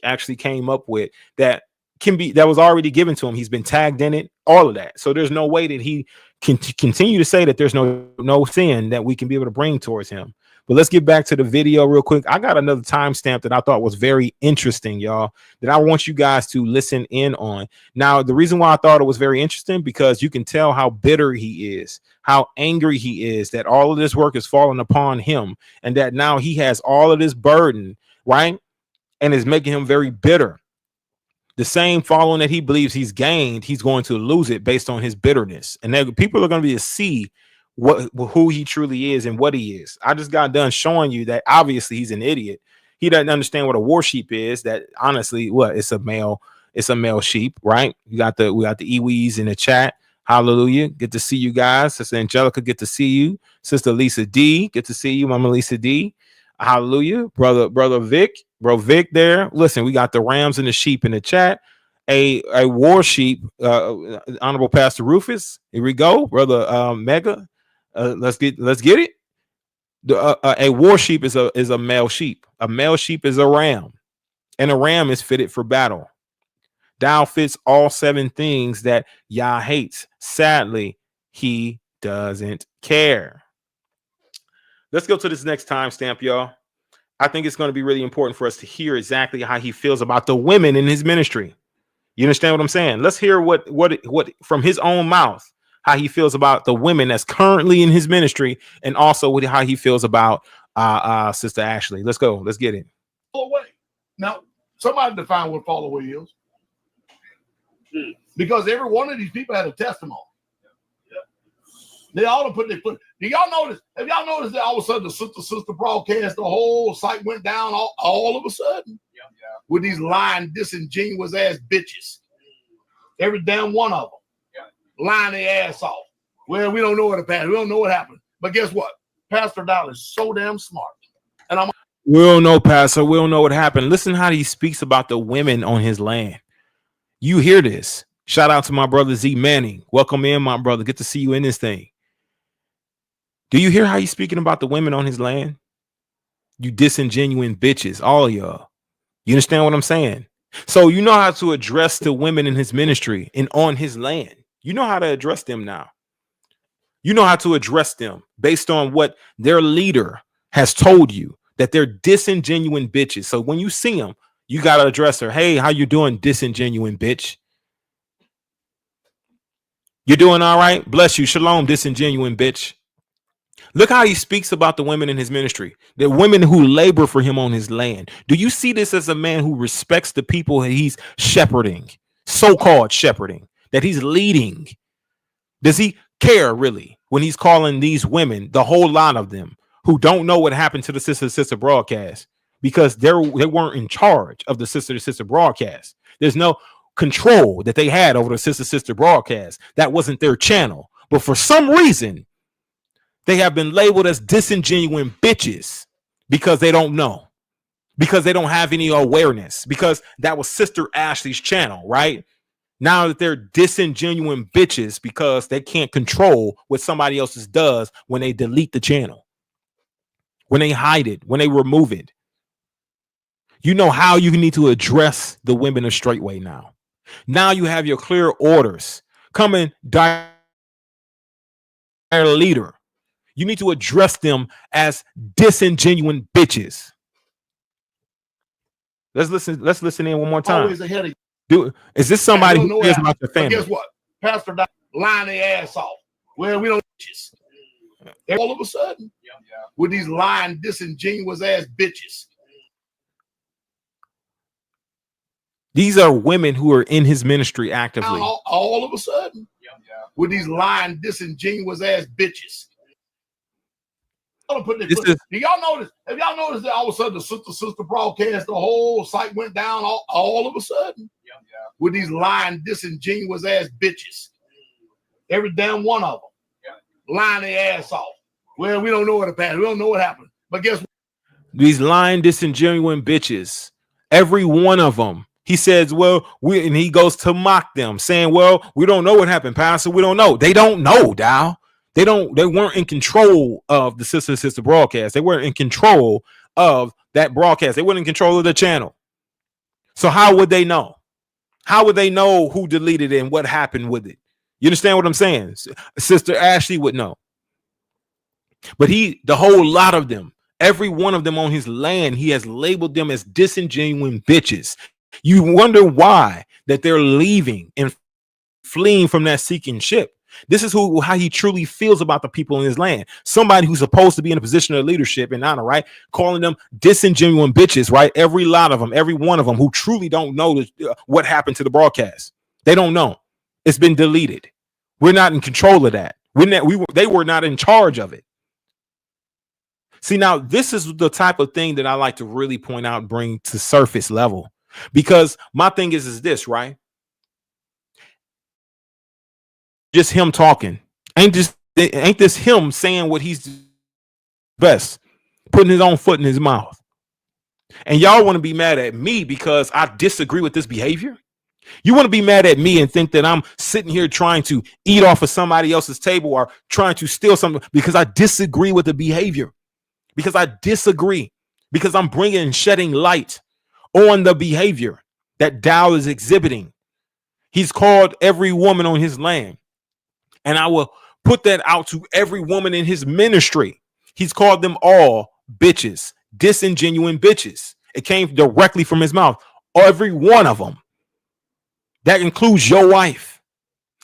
S1: actually came up with that was already given to him. He's been tagged in it, all of that. So there's no way that he can continue to say that there's no sin that we can be able to bring towards him. But let's get back to the video real quick. I got another timestamp that I thought was very interesting, y'all, that I want you guys to listen in on. Now, the reason why I thought it was very interesting, because you can tell how bitter he is, how angry he is, that all of this work is falling upon him, and that now he has all of this burden, right? And is making him very bitter. The same following that he believes he's gained, he's going to lose it based on his bitterness. And then people are going to be able to see who he truly is and what he is. I just got done showing you that obviously he's an idiot. He doesn't understand what a warsheep is. That honestly, it's a male It's a male sheep, right? We got the Iwis in the chat. Hallelujah. Good to see you guys. Sister Angelica, good to see you. Sister Lisa D, good to see you. Mama Lisa D. Hallelujah. Brother Vic, bro Vic there. Listen, we got the rams and the sheep in the chat. A war sheep, Honorable Pastor Rufus. Here we go, brother Mega. Let's get it. A war sheep is a male sheep. A male sheep is a ram, and a ram is fitted for battle. Dowell fits all 7 things that Yah hates. Sadly, he doesn't care. Let's go to this next timestamp, y'all. I think it's going to be really important for us to hear exactly how he feels about the women in his ministry. You understand what I'm saying? Let's hear what from his own mouth, how he feels about the women that's currently in his ministry, and also how he feels about Sister Ashley. Let's go. Let's get it.
S8: Fall away. Now, somebody define what fall away is. Because every one of these people had a testimony. They all have put their foot. Do y'all notice? Have y'all noticed that all of a sudden the sister broadcast, the whole site went down all of a sudden? With these lying, disingenuous ass bitches. Every damn one of them. Lying their ass off. Well, we don't know what happened. We don't know what happened. But guess what? Pastor Dowell is so damn smart. And
S1: we don't know, Pastor. We don't know what happened. Listen how he speaks about the women on his land. You hear this. Shout out to my brother Z Manning. Welcome in, my brother. Good to see you in this thing. Do you hear how he's speaking about the women on his land? You disingenuous bitches, all of y'all. You understand what I'm saying? So you know how to address the women in his ministry and on his land. You know how to address them now. You know how to address them based on what their leader has told you, that they're disingenuous bitches. So when you see them, you got to address her. Hey, how you doing, disingenuous bitch? You're doing all right? Bless you. Shalom, disingenuous bitch. Look how he speaks about the women in his ministry, the women who labor for him on his land. Do you see this as a man who respects the people he's shepherding, so-called shepherding, that he's leading? Does he care really when he's calling these women, the whole lot of them, who don't know what happened to the sister broadcast because they weren't in charge of the sister broadcast? There's no control that they had over the sister broadcast. That wasn't their channel. But for some reason, they have been labeled as disingenuous bitches because they don't know, because they don't have any awareness, because that was Sister Ashley's channel, right? Now that they're disingenuous bitches because they can't control what somebody else's does when they delete the channel, when they hide it, when they remove it. You know how you need to address the women of Straightway now. Now you have your clear orders coming direct leader. You need to address them as disingenuous bitches. Let's listen in one more time.
S8: Always ahead of you.
S1: Is this somebody who cares about their family?
S8: Guess what? Pastor Dowell lying their ass off. Well, we don't bitches. All of a sudden, with these lying, disingenuous ass bitches.
S1: These are women who are in his ministry actively.
S8: All of a sudden, with these lying, disingenuous ass bitches. Do y'all notice? Have y'all noticed that all of a sudden the sister broadcast, the whole site went down all of a sudden? With these lying, disingenuous ass bitches. Every damn one of them. Lying their ass off. Well, we don't know what happened. We don't know what happened. But guess what?
S1: These lying, disingenuous bitches. Every one of them. He says, well, and he goes to mock them, saying, well, we don't know what happened, Pastor. We don't know. They don't know, Dowell. They weren't in control of the sister broadcast. They weren't in control of that broadcast. They weren't in control of the channel. So how would they know? How would they know who deleted it and what happened with it? You understand what I'm saying? Sister Ashley would know. But the whole lot of them, every one of them on his land, he has labeled them as disingenuous bitches. You wonder why that they're leaving and fleeing from that sinking ship. This is how he truly feels about the people in his land. Somebody who's supposed to be in a position of leadership and honor, right? Calling them disingenuous bitches, right? Every lot of them, every one of them who truly don't know what happened to the broadcast. They don't know. It's been deleted. We're not in control of that. They were not in charge of it. See, now this is the type of thing that I like to really point out and bring to surface level. Because my thing is this, right? Just him talking. Ain't this him saying what he's best, putting his own foot in his mouth. And y'all want to be mad at me because I disagree with this behavior? You want to be mad at me and think that I'm sitting here trying to eat off of somebody else's table or trying to steal something because I disagree with the behavior, because I disagree, because I'm bringing and shedding light on the behavior that Dowell is exhibiting. He's called every woman on his land, and I will put that out to every woman in his ministry. He's called them all bitches, disingenuine bitches. It came directly from his mouth. Every one of them. That includes your wife.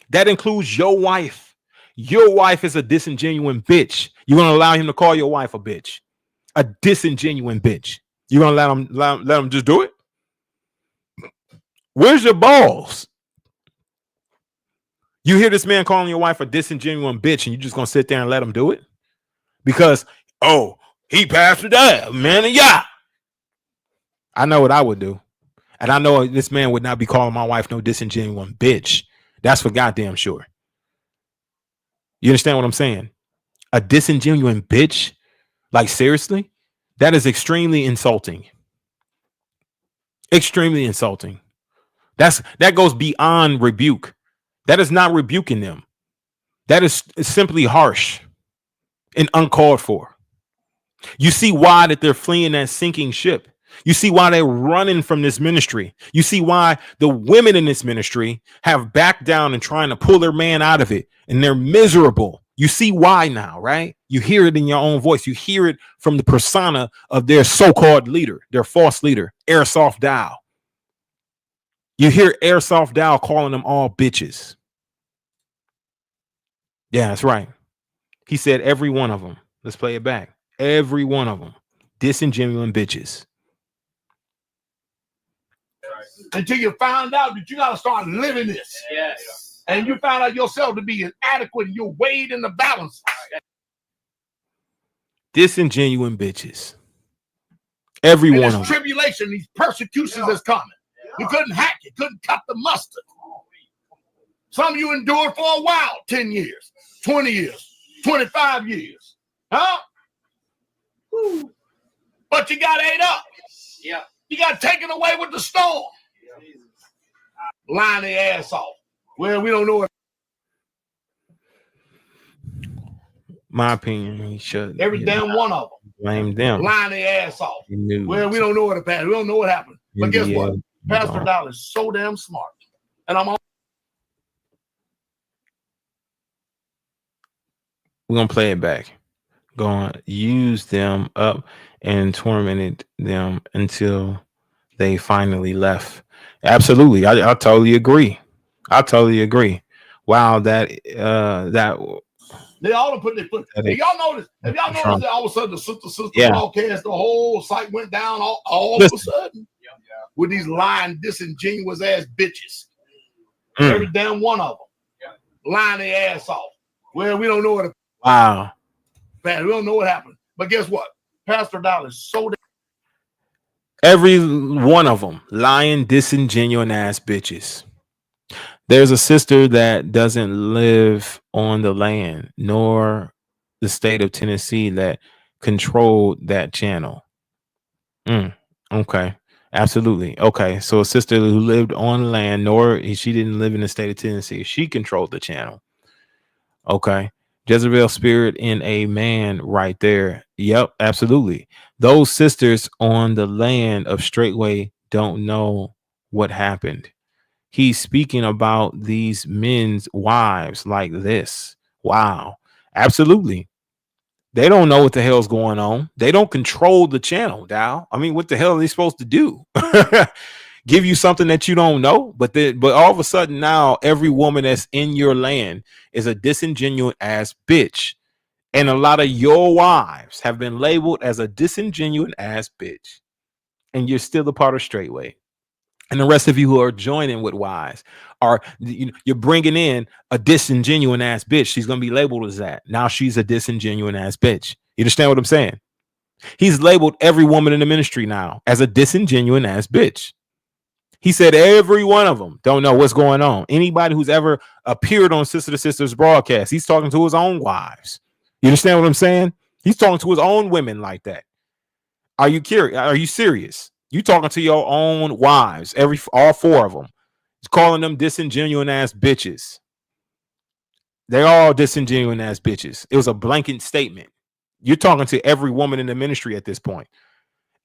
S1: That includes your wife. Your wife is a disingenuine bitch. You're going to allow him to call your wife a bitch, a disingenuine bitch. You're going to let him just do it? Where's your balls? You hear this man calling your wife a disingenuine bitch and you're just going to sit there and let him do it? Because, oh, he passed it down, man. Yeah. I know what I would do. And I know this man would not be calling my wife no disingenuine bitch. That's for goddamn sure. You understand what I'm saying? A disingenuine bitch? Like, seriously? That is extremely insulting. Extremely insulting. That goes beyond rebuke. That is not rebuking them. That is simply harsh and uncalled for. You see why that they're fleeing that sinking ship. You see why they're running from this ministry. You see why the women in this ministry have backed down and trying to pull their man out of it, and they're miserable. You see why now, right? You hear it in your own voice. You hear it from the persona of their so-called leader, their false leader, Airsoft Dowell. You hear Airsoft Dowell calling them all bitches. Yeah, that's right. He said every one of them. Let's play it back. Every one of them. Disingenuine bitches.
S8: Until you found out that you got to start living this.
S10: Yes.
S8: And you found out yourself to be inadequate and you're weighed in the balance.
S1: Disingenuine bitches. Every
S8: and
S1: one
S8: this
S1: of them.
S8: tribulation, these persecutions is coming. You couldn't hack it, couldn't cut the mustard. Some of you endured for a while, 10 years, 20 years, 25 years. Huh? Woo. But you got ate up.
S10: Yeah.
S8: You got taken away with the storm. Lying their ass off. Well, we don't know it.
S1: My opinion, he should.
S8: Every damn one of them.
S1: Blame them.
S8: Lying their ass off.
S1: Well,
S8: Well, we don't know what happened. We don't know what happened. But guess what? Pastor Dowell is so damn smart. And I'm on.
S1: We're going to play it back. Going to use them up and tormented them until they finally left. Absolutely. I totally agree. I totally agree. Wow, that
S8: they all have put their foot. Hey, y'all notice? Have y'all noticed that all of a sudden the sister broadcast, the whole site went down all of a sudden with these lying, disingenuous ass bitches. Every damn one of them lying their ass off. Well, we don't know what.
S1: Wow.
S8: Man, we don't know what happened. But guess what? Pastor Dowell is so.
S1: Every one of them lying, disingenuous ass bitches. There's a sister that doesn't live on the land nor the state of Tennessee that controlled that channel. Okay. Absolutely. Okay. So a sister who lived on land, nor she didn't live in the state of Tennessee. She controlled the channel. Okay. Jezebel spirit in a man right there. Yep. Absolutely. Those sisters on the land of Straightway don't know what happened. He's speaking about these men's wives like this. Wow. Absolutely. They don't know what the hell's going on. They don't control the channel, Dowell. I mean, what the hell are they supposed to do? Give you something that you don't know? But all of a sudden now, every woman that's in your land is a disingenuous ass bitch. And a lot of your wives have been labeled as a disingenuous ass bitch. And you're still a part of Straightway. And the rest of you who are joining with wives are, you're bringing in a disingenuous ass bitch. She's going to be labeled as that. Now she's a disingenuous ass bitch. You understand what I'm saying? He's labeled every woman in the ministry now as a disingenuous ass bitch. He said every one of them don't know what's going on. Anybody who's ever appeared on Sister to Sisters broadcast, he's talking to his own wives. You understand what I'm saying? He's talking to his own women like that. Are you curious? Are you serious? You talking to your own wives, all four of them. He's calling them disingenuous ass bitches. They're all disingenuous ass bitches. It was a blanket statement. You're talking to every woman in the ministry at this point.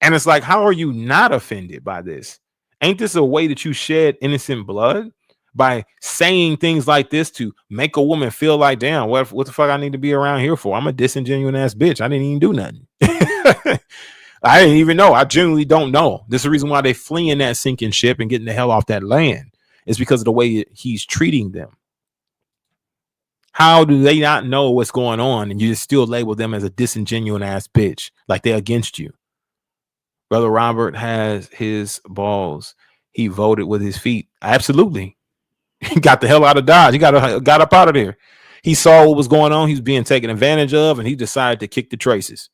S1: And it's like, how are you not offended by this? Ain't this a way that you shed innocent blood by saying things like this to make a woman feel like, damn, what the fuck I need to be around here for? I'm a disingenuous ass bitch. I didn't even do nothing. I didn't even know. I genuinely don't know. This is the reason why they fleeing that sinking ship and getting the hell off that land. It's because of the way he's treating them. How do they not know what's going on and you just still label them as a disingenuous ass bitch like they're against you? Brother Robert has his balls. He voted with his feet. Absolutely. He got the hell out of Dodge. He got up out of there. He saw what was going on. He was being taken advantage of, and he decided to kick the traces.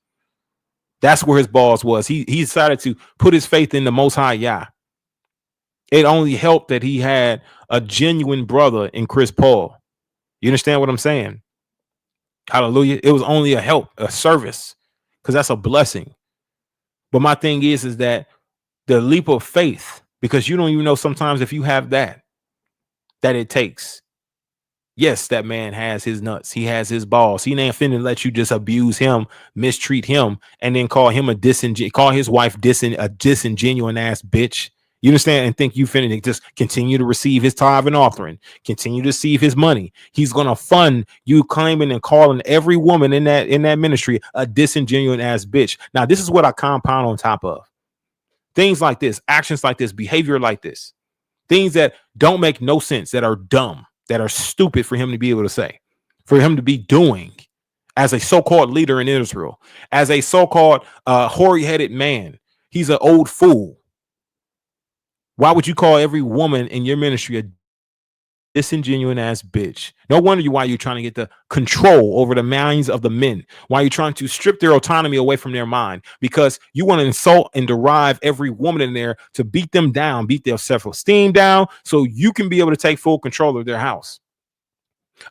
S1: That's where his balls was. He decided to put his faith in the Most High Yah. It only helped that he had a genuine brother in Chris Paul. You understand what I'm saying? Hallelujah. It was only a help, a service, because that's a blessing. But my thing is that the leap of faith, because you don't even know sometimes if you have that it takes. Yes, that man has his nuts. He has his balls. He ain't finna let you just abuse him, mistreat him, and then call him call his wife a disingenuous ass bitch. You understand? And think you finna just continue to receive his tithe and offering, continue to receive his money. He's gonna fund you claiming and calling every woman in that ministry a disingenuous ass bitch. Now, this is what I compound on top of. Things like this, actions like this, behavior like this, things that don't make no sense, that are dumb, that are stupid for him to be able to say, for him to be doing as a so-called leader in Israel, as a so-called hoary-headed man. He's an old fool. Why would you call every woman in your ministry a disingenuous ass bitch? No wonder why you're trying to get the control over the minds of the men. Why you're trying to strip their autonomy away from their mind, because you want to insult and derive every woman in there to beat them down, beat their self-esteem down, so you can be able to take full control of their house.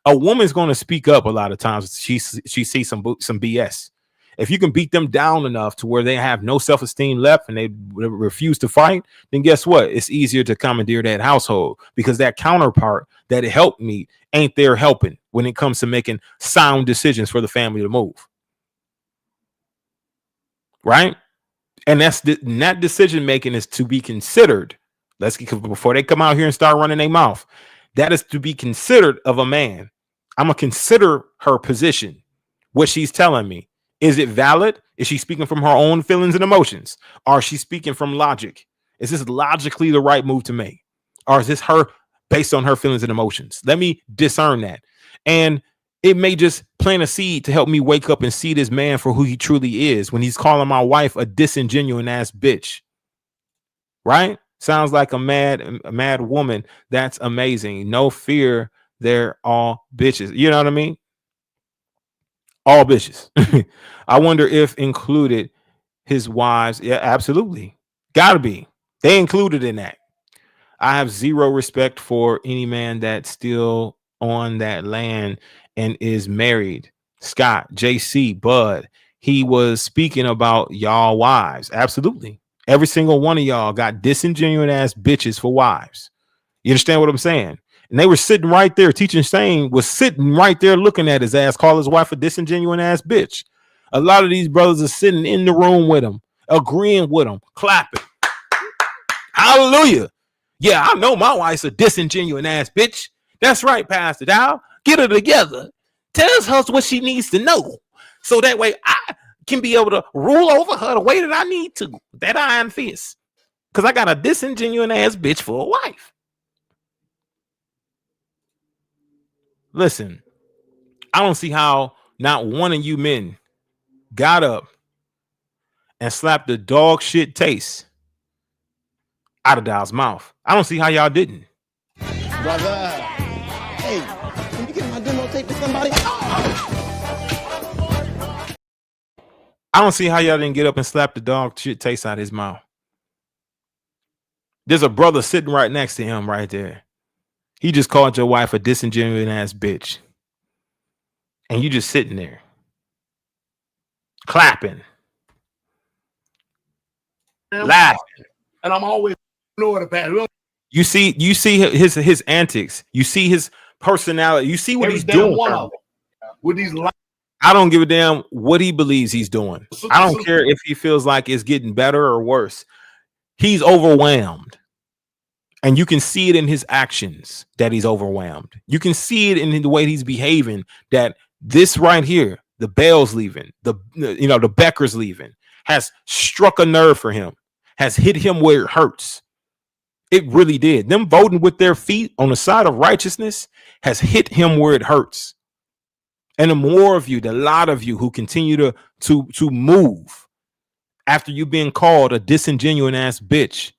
S1: A woman's going to speak up a lot of times. She sees some BS. If you can beat them down enough to where they have no self-esteem left and they refuse to fight, then guess what? It's easier to commandeer that household, because that counterpart that it helped me ain't there helping when it comes to making sound decisions for the family to move. Right? And that decision making is to be considered. Before they come out here and start running their mouth, that is to be considered of a man. I'm going to consider her position, what she's telling me. Is it valid? Is she speaking from her own feelings and emotions? Or is she speaking from logic? Is this logically the right move to make? Or is this her based on her feelings and emotions? Let me discern that. And it may just plant a seed to help me wake up and see this man for who he truly is when he's calling my wife a disingenuous ass bitch. Right? Sounds like a mad woman. That's amazing. No fear. They're all bitches. You know what I mean? All bitches. I wonder if included his wives. Yeah, absolutely. Gotta be. They included in that. I have zero respect for any man that's still on that land and is married. Scott, JC, Bud, he was speaking about y'all wives. Absolutely. Every single one of y'all got disingenuous ass bitches for wives. You understand what I'm saying? And they were sitting right there. Teaching Shane was sitting right there looking at his ass, call his wife a disingenuous ass bitch. A lot of these brothers are sitting in the room with him, agreeing with him, clapping. Hallelujah. Yeah, I know my wife's a disingenuous ass bitch. That's right, Pastor Dowell. Get her together. Tell her what she needs to know, so that way I can be able to rule over her the way that I need to. That iron fist. Because I got a disingenuous ass bitch for a wife. Listen, I don't see how not one of you men got up and slapped the dog shit taste out of Dowell's mouth. I don't see how y'all didn't.
S9: Brother, hey, can you get my demo tape to somebody?
S1: I don't see how y'all didn't get up and slap the dog shit taste out of his mouth. There's a brother sitting right next to him right there. He just called your wife a disingenuous ass bitch. And you just sitting there clapping, laughing.
S8: And I'm always know the past.
S1: You see his antics. You see his personality. You see what he's doing.
S8: One of them. With these
S1: I don't give a damn what he believes he's doing. I don't care if he feels like it's getting better or worse. He's overwhelmed. And you can see it in his actions that he's overwhelmed. You can see it in the way he's behaving, that this right here, the Bell's leaving, the Becker's leaving, has struck a nerve for him, has hit him where it hurts. It really did. Them voting with their feet on the side of righteousness has hit him where it hurts. And the more of you, the lot of you who continue to move after you being called a disingenuous ass bitch,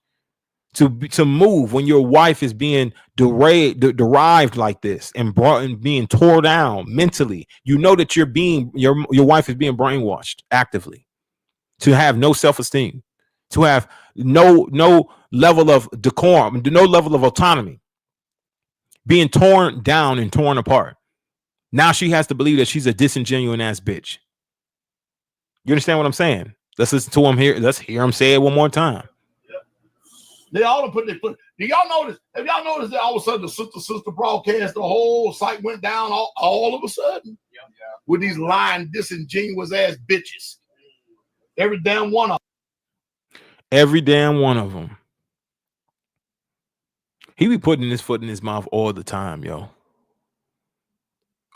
S1: to move when your wife is being derived like this and brought and being tore down mentally, you know that your wife is being brainwashed actively, to have no self-esteem, to have no level of decorum, no level of autonomy, being torn down and torn apart. Now she has to believe that she's a disingenuous ass bitch. You understand what I'm saying? Let's listen to him here. Let's hear him say it one more time.
S8: They all put their foot. Do y'all notice? Have y'all noticed that all of a sudden the sister broadcast, the whole site went down all of a sudden? Yeah. With these lying, disingenuous ass bitches. Every damn one of them.
S1: Every damn one of them. He be putting his foot in his mouth all the time, yo.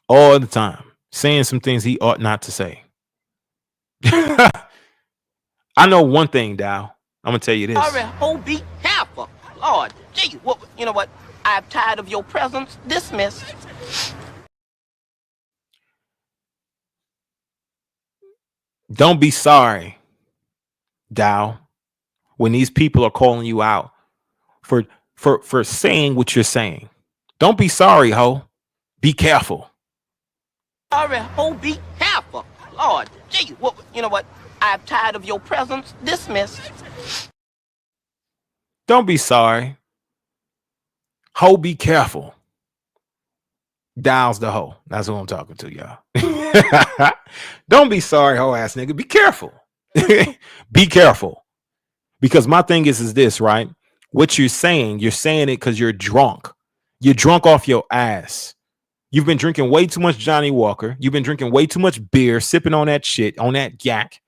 S1: All the time. Saying some things he ought not to say. I know one thing, Dowell. I'm going to tell you this.
S11: All right, be careful. Lord, gee, you know what? I'm tired of your presence. Dismissed.
S1: Don't be sorry, Dowell, when these people are calling you out for saying what you're saying. Don't be sorry, ho. Be careful.
S11: All right, be careful. Lord, gee, you know what? I'm tired of your presence. Dismissed.
S1: Don't be sorry. Ho, be careful. Dowell's the ho. That's who I'm talking to, y'all. Don't be sorry, ho ass nigga. Be careful. Be careful. Because my thing is this, right? What you're saying it because you're drunk. You're drunk off your ass. You've been drinking way too much Johnny Walker. You've been drinking way too much beer, sipping on that shit, on that yak.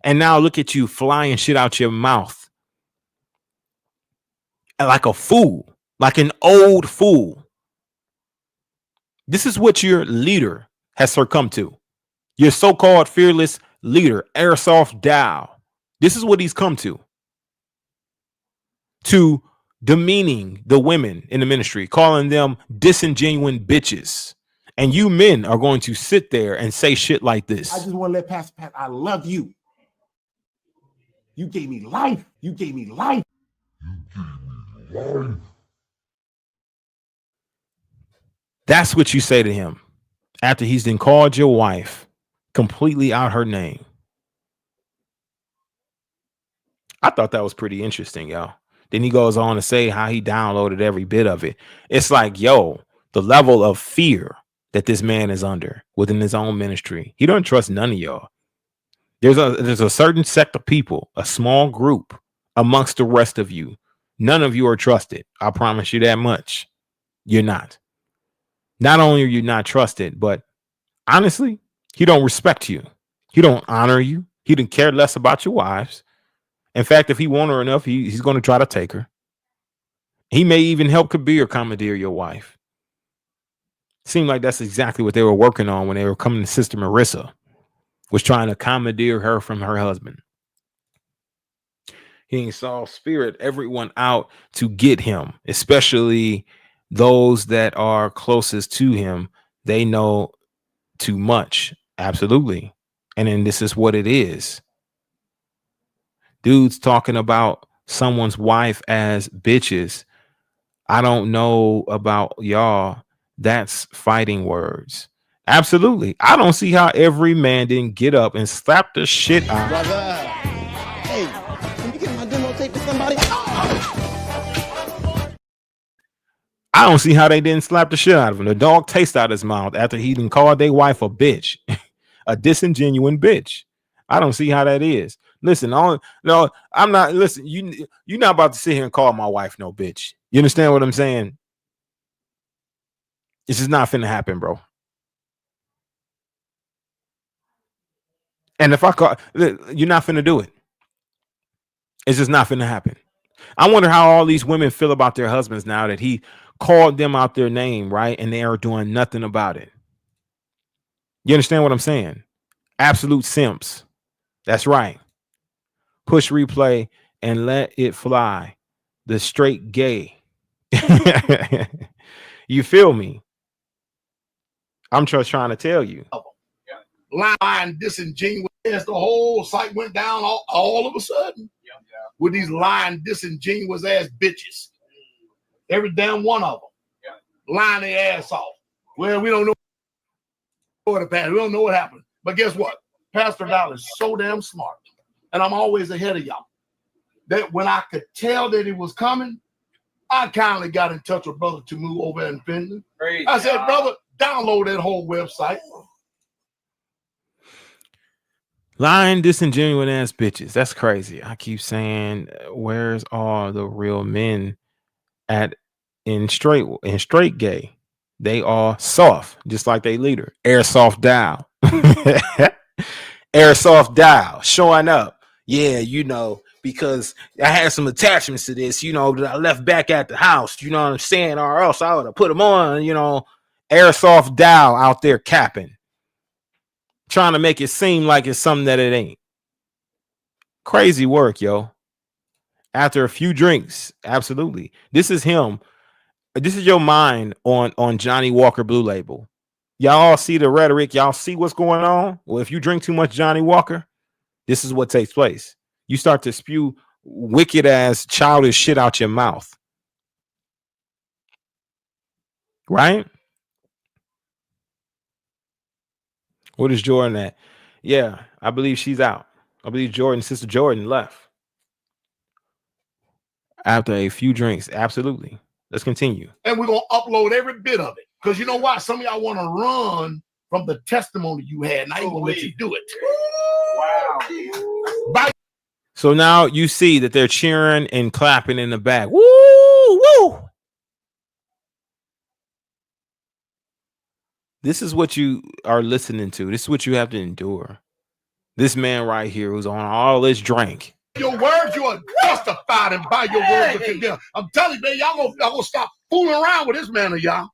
S1: And now look at you flying shit out your mouth. Like a fool, like an old fool. This is what your leader has succumbed to. Your so-called fearless leader, Airsoft Dowell. This is what he's come to demeaning the women in the ministry, calling them disingenuous bitches. And you men are going to sit there and say shit like this.
S12: I just want to let Pastor Pat, I love you. You gave me life. You gave me life.
S1: That's what you say to him after he's then called your wife completely out her name. I thought that was pretty interesting, y'all. Then he goes on to say how he downloaded every bit of it. It's like, yo, the level of fear that this man is under within his own ministry. He don't trust none of y'all. There's a certain sect of people, a small group amongst the rest of you. None of you are trusted. I promise you that much. You're not. Not only are you not trusted, but honestly, he don't respect you. He don't honor you. He didn't care less about your wives. In fact, if he want her enough, he's going to try to take her. He may even help commandeer your wife. Seemed like that's exactly what they were working on when they were coming to Sister Marissa, was trying to commandeer her from her husband. He saw spirit everyone out to get him, especially those that are closest to him. They know too much. Absolutely. And then this is what it is. Dudes talking about someone's wife as bitches. I don't know about y'all. That's fighting words. Absolutely. I don't see how every man didn't get up and slap the shit out.
S9: Brother, hey, can you get my demo tape to somebody?
S1: I don't see how they didn't slap the shit out of him. The dog tastes out his mouth after he done called their wife a bitch, a disingenuine bitch. I don't see how that is. Listen, no, I'm not. Listen, you're not about to sit here and call my wife no bitch. You understand what I'm saying? It's just not finna happen, bro. And if I call, you're not finna do it. It's just not finna happen. I wonder how all these women feel about their husbands now that he called them out their name, right? And they are doing nothing about it. You understand what I'm saying? Absolute simps. That's right. Push replay and let it fly. The straight gay. You feel me? I'm just trying to tell you.
S8: Lying, disingenuous. The whole site went down all of a sudden with these lying, disingenuous ass bitches. Every damn one of them lying their ass off. Well, we don't know what happened. We don't know what happened. But guess what? Pastor Dowell is so damn smart, and I'm always ahead of y'all. That when I could tell that it was coming, I kindly got in touch with Brother Tamu over in Finland. I said, brother, download that whole website.
S1: Lying, disingenuous ass bitches. That's crazy. I keep saying, where's all the real men at in straight gay? They are soft, just like they leader. Airsoft Dowell. Airsoft Dowell showing up. Yeah, you know, because I had some attachments to this, you know, that I left back at the house. You know what I'm saying? Or else I would have put them on, you know. Airsoft Dowell out there capping. Trying to make it seem like it's something that it ain't. Crazy work, yo. After a few drinks, absolutely. This is him. This is your mind on Johnny Walker Blue Label. Y'all all see the rhetoric. Y'all see what's going on. Well, if you drink too much Johnny Walker, this is what takes place. You start to spew wicked ass childish shit out your mouth. Right? What is Jordan at? Yeah, I believe she's out. I believe Sister Jordan left after a few drinks. Absolutely. Let's continue.
S8: And we're going to upload every bit of it. Because you know why? Some of y'all want to run from the testimony you had, and I ain't going to let you do it. Wow. Bye.
S1: So now you see that they're cheering and clapping in the back. Woo, woo. This is what you are listening to. This is what you have to endure. This man right here who's on all this drink.
S8: Your words, you are justified, and by your words are condemned. I'm telling you, man, y'all gonna stop fooling around with this man of y'all.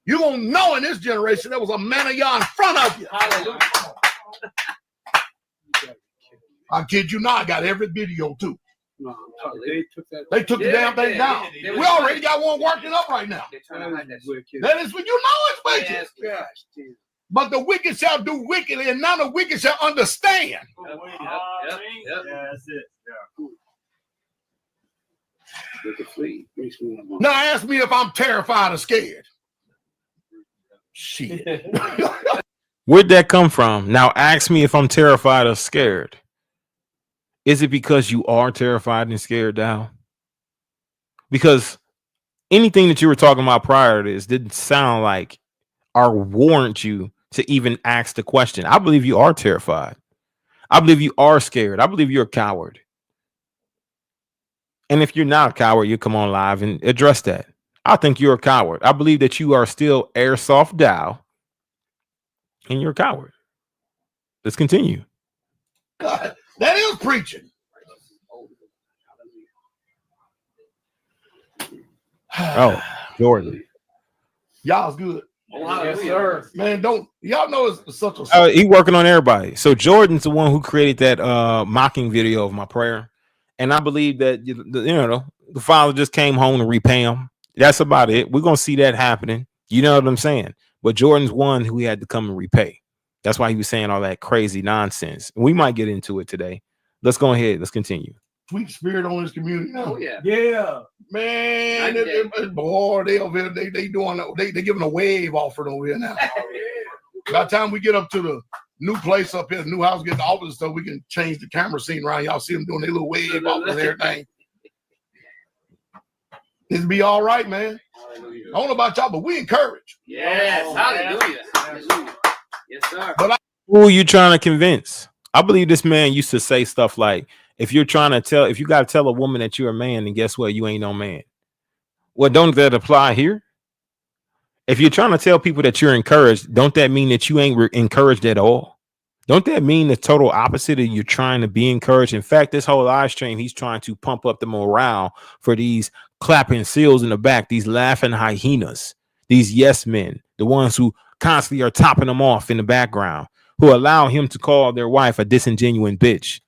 S8: You're gonna know in this generation there was a man of y'all in front of you. Hallelujah. I kid you not, I got every video too.
S10: No,
S8: they took the damn thing down. We already got one working up right now. That is what you know it's wicked.
S10: Yes.
S8: But the wicked shall do wickedly, and none of the wicked shall understand.
S10: Yep. Yeah, that's it. Yeah.
S8: Now ask me if I'm terrified or scared. Shit.
S1: Where'd that come from? Now ask me if I'm terrified or scared. Is it because you are terrified and scared now? Because anything that you were talking about prior to this didn't sound like or warrant you to even ask the question. I believe you are terrified. I believe you are scared. I believe you're a coward. And if you're not a coward, you come on live and address that. I think you're a coward. I believe that you are still Airsoft Dowell and you're a coward. Let's continue.
S8: God, that is preaching.
S1: Oh, Jordan.
S8: Y'all's good.
S10: Yes, sir.
S8: Man, don't y'all know it's such a
S1: he working on everybody. So Jordan's the one who created that mocking video of my prayer. And I believe that the father just came home to repay him. That's about it. We're gonna see that happening. You know what I'm saying? But Jordan's one who had to come and repay. That's why he was saying all that crazy nonsense. We might get into it today. Let's go ahead. Let's continue.
S8: Sweet spirit on this community now.
S10: Oh, yeah.
S8: Yeah. Man, boy, they giving a wave offer over here now. By the time we get up to the new place up here, the new house, get the office stuff, we can change the camera scene around. Y'all see them doing their little wave offers and everything. It'll be all right, man.
S10: Hallelujah.
S8: I don't know about y'all, but we encourage.
S10: Yes, hallelujah. Hallelujah. Yes, sir.
S8: But
S1: Who are you trying to convince? I believe this man used to say stuff like, if you got to tell a woman that you're a man, then guess what? You ain't no man. Well, don't that apply here? If you're trying to tell people that you're encouraged, don't that mean that you ain't encouraged at all? Don't that mean the total opposite of you're trying to be encouraged? In fact, this whole live stream, he's trying to pump up the morale for these clapping seals in the back, these laughing hyenas, these yes men, the ones who constantly are topping them off in the background, who allow him to call their wife a disingenuine bitch.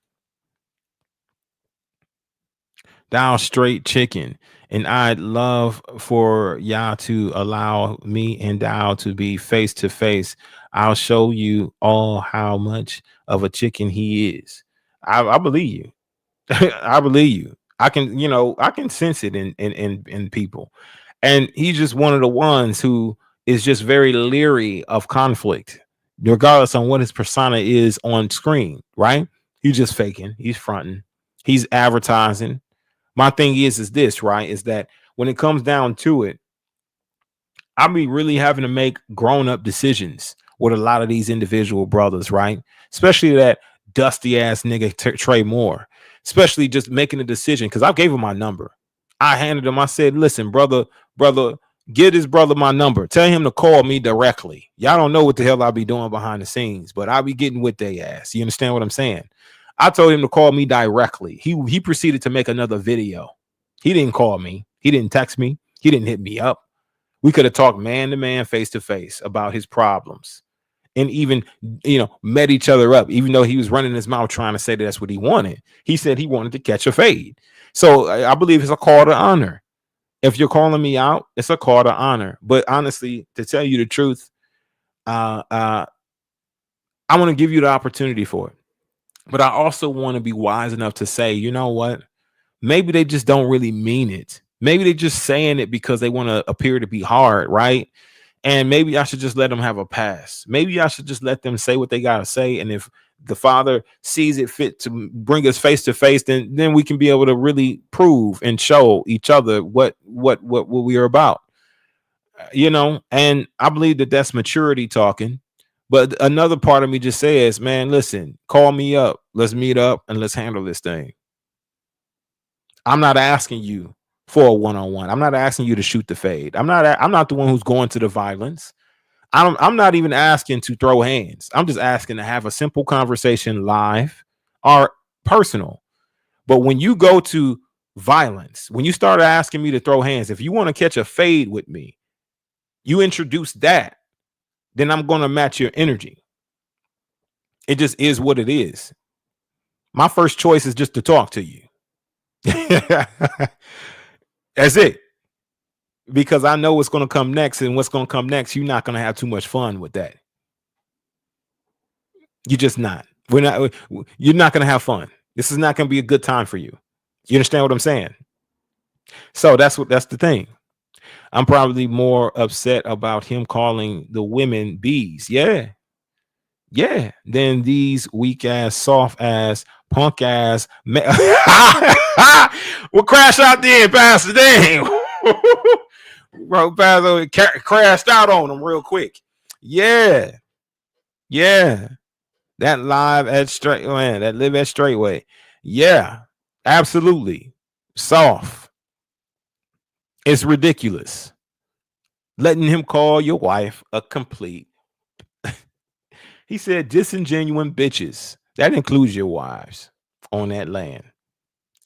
S1: Dowell straight chicken. And I'd love for y'all to allow me and Dowell to be face to face. I'll show you all how much of a chicken he is. I believe you. I believe you. I can sense it in people. And he's just one of the ones who is just very leery of conflict, regardless on what his persona is on screen, right? He's just faking, he's fronting, he's advertising. My thing is this, right? Is that when it comes down to it, I'll be really having to make grown-up decisions with a lot of these individual brothers, right? Especially that dusty ass nigga Trey Moore, especially just making a decision. Because I gave him my number. I handed him, I said, listen, brother, give this brother my number. Tell him to call me directly. Y'all don't know what the hell I'll be doing behind the scenes, but I'll be getting with their ass. You understand what I'm saying? I told him to call me directly. He proceeded to make another video. He didn't call me. He didn't text me. He didn't hit me up. We could have talked man to man, face to face about his problems, and even, met each other up, even though he was running his mouth trying to say that that's what he wanted. He said he wanted to catch a fade. So I believe it's a call to honor. If you're calling me out, it's a call to honor. But honestly, to tell you the truth, I want to give you the opportunity for it. But I also want to be wise enough to say, you know what? Maybe they just don't really mean it. Maybe they're just saying it because they want to appear to be hard, right? And maybe I should just let them have a pass. Maybe I should just let them say what they got to say. And if the Father sees it fit to bring us face to face, then we can be able to really prove and show each other what we are about. And I believe that that's maturity talking. But another part of me just says, man, listen, call me up. Let's meet up and let's handle this thing. I'm not asking you for a one-on-one. I'm not asking you to shoot the fade. I'm not the one who's going to the violence. I'm not even asking to throw hands. I'm just asking to have a simple conversation live or personal. But when you go to violence, when you start asking me to throw hands, if you want to catch a fade with me, you introduce that, then I'm going to match your energy. It just is what it is. My first choice is just to talk to you. That's it. Because I know what's going to come next, and what's going to come next, you're not going to have too much fun with that. You're just not. You're not going to have fun. This is not going to be a good time for you. You understand what I'm saying? So that's the thing. I'm probably more upset about him calling the women bees. Yeah. Than these weak ass, soft ass, punk ass. We'll crash out there, Pastor. Dang. Bro, Pastor crashed out on him real quick. Yeah. That live at Straightway, that live at Straightway. Yeah, absolutely. Soft. It's ridiculous. Letting him call your wife a complete. He said disingenuine bitches. That includes your wives on that land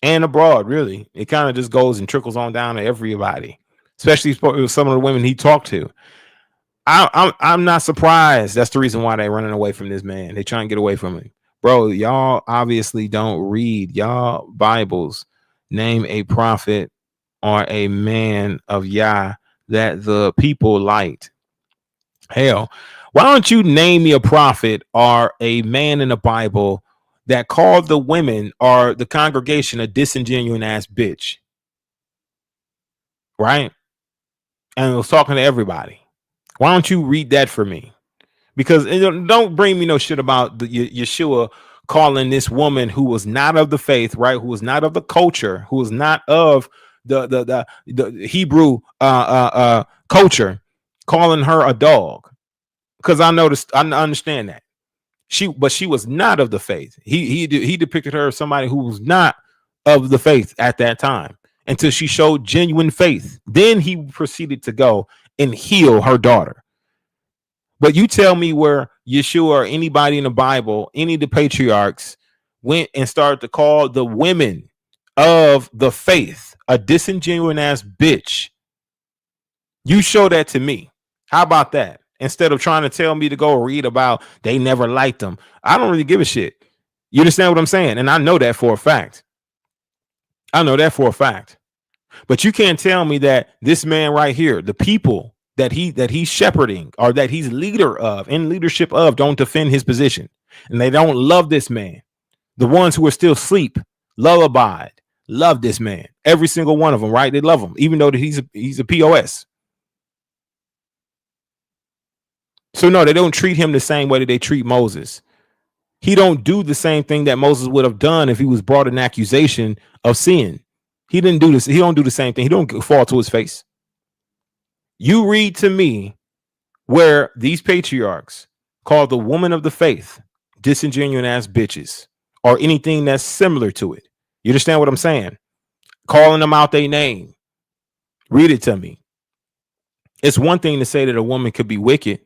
S1: and abroad, really. It kind of just goes and trickles on down to everybody, especially some of the women he talked to. I'm not surprised. That's the reason why they're running away from this man. They trying to get away from him. Bro, y'all obviously don't read y'all Bibles. Name a prophet or a man of Yah that the people liked. Hell, why don't you name me a prophet or a man in the Bible that called the women or the congregation a disingenuine ass bitch? Right? And was talking to everybody. Why don't you read that for me? Because don't bring me no shit about Yeshua calling this woman who was not of the faith, right? Who was not of the culture, who was not of the Hebrew culture, calling her a dog. Because I understand that she was not of the faith. He depicted her as somebody who was not of the faith at that time until she showed genuine faith. Then he proceeded to go and heal her daughter. But you tell me where Yeshua or anybody in the Bible, any of the patriarchs, went and started to call the women of the faith a disingenuous ass bitch. You show that to me. How about that? Instead of trying to tell me to go read about they never liked them. I don't really give a shit. You understand what I'm saying? And I know that for a fact. But you can't tell me that this man right here, the people that he's shepherding or that he's leader of, in leadership of, don't defend his position. And they don't love this man. The ones who are still asleep, lullabied, love this man. Every single one of them, right? They love him, even though that he's a POS. So no, they don't treat him the same way that they treat Moses. He don't do the same thing that Moses would have done if he was brought an accusation of sin. He didn't do this. He don't do the same thing. He don't fall to his face. You read to me where these patriarchs call the woman of the faith disingenuous ass bitches or anything that's similar to it. You understand what I'm saying? Calling them out their name. Read it to me. It's one thing to say that a woman could be wicked,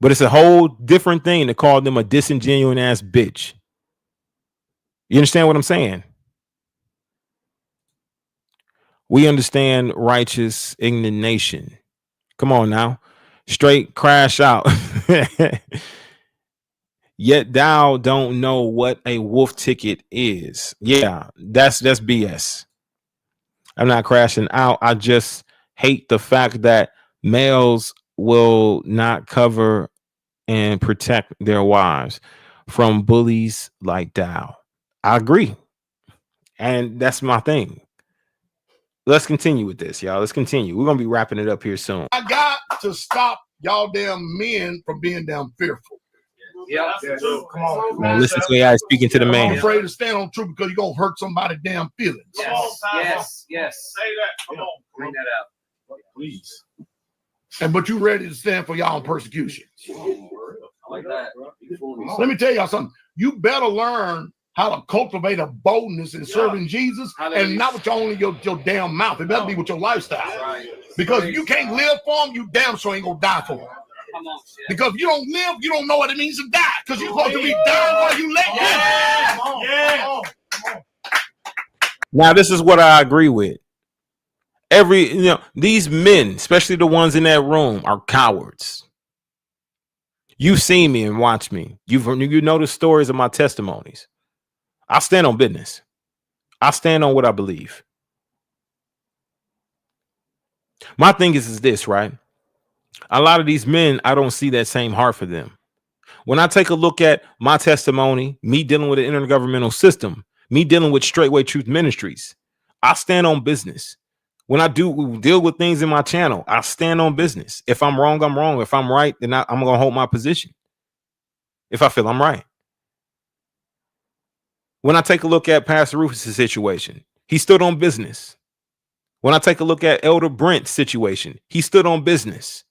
S1: but it's a whole different thing to call them a disingenuous ass bitch. You understand what I'm saying? We understand righteous indignation. Come on now. Straight crash out. Yet thou don't know what a wolf ticket is. Yeah, that's BS. I'm not crashing out. I just hate the fact that males will not cover and protect their wives from bullies like Dowell. I agree. And that's my thing. Let's continue with this, y'all. Let's continue. We're going to be wrapping it up here soon.
S8: I got to stop y'all damn men from being damn fearful.
S10: Yeah.
S8: Come on.
S1: Man, listen to AI speaking to the man.
S8: I'm afraid to stand on truth because you're going to hurt somebody's damn feelings.
S10: Yes. Say that. Come on. Bring that out.
S8: Please. But you ready to stand for y'all persecution.
S10: I like that.
S8: Let me tell y'all something. You better learn how to cultivate a boldness in serving Jesus, and not with only your damn mouth. It better be with your lifestyle. Right. Because if you can't live for him, you damn sure ain't gonna die for him. Because if you don't live, you don't know what it means to die. Because you're supposed to be dying while you let live.
S1: Now, this is what I agree with. These men, especially the ones in that room, are cowards. You've seen me and watched me. You know the stories of my testimonies. I stand on business. I stand on what I believe. My thing is this, right? A lot of these men, I don't see that same heart for them. When I take a look at my testimony, me dealing with an intergovernmental system, me dealing with Straightway Truth Ministries, I stand on business. When I do deal with things in my channel, I stand on business. If I'm wrong, I'm wrong. If I'm right, then I'm going to hold my position. If I feel I'm right. When I take a look at Pastor Rufus' situation, he stood on business. When I take a look at Elder Brent's situation, he stood on business,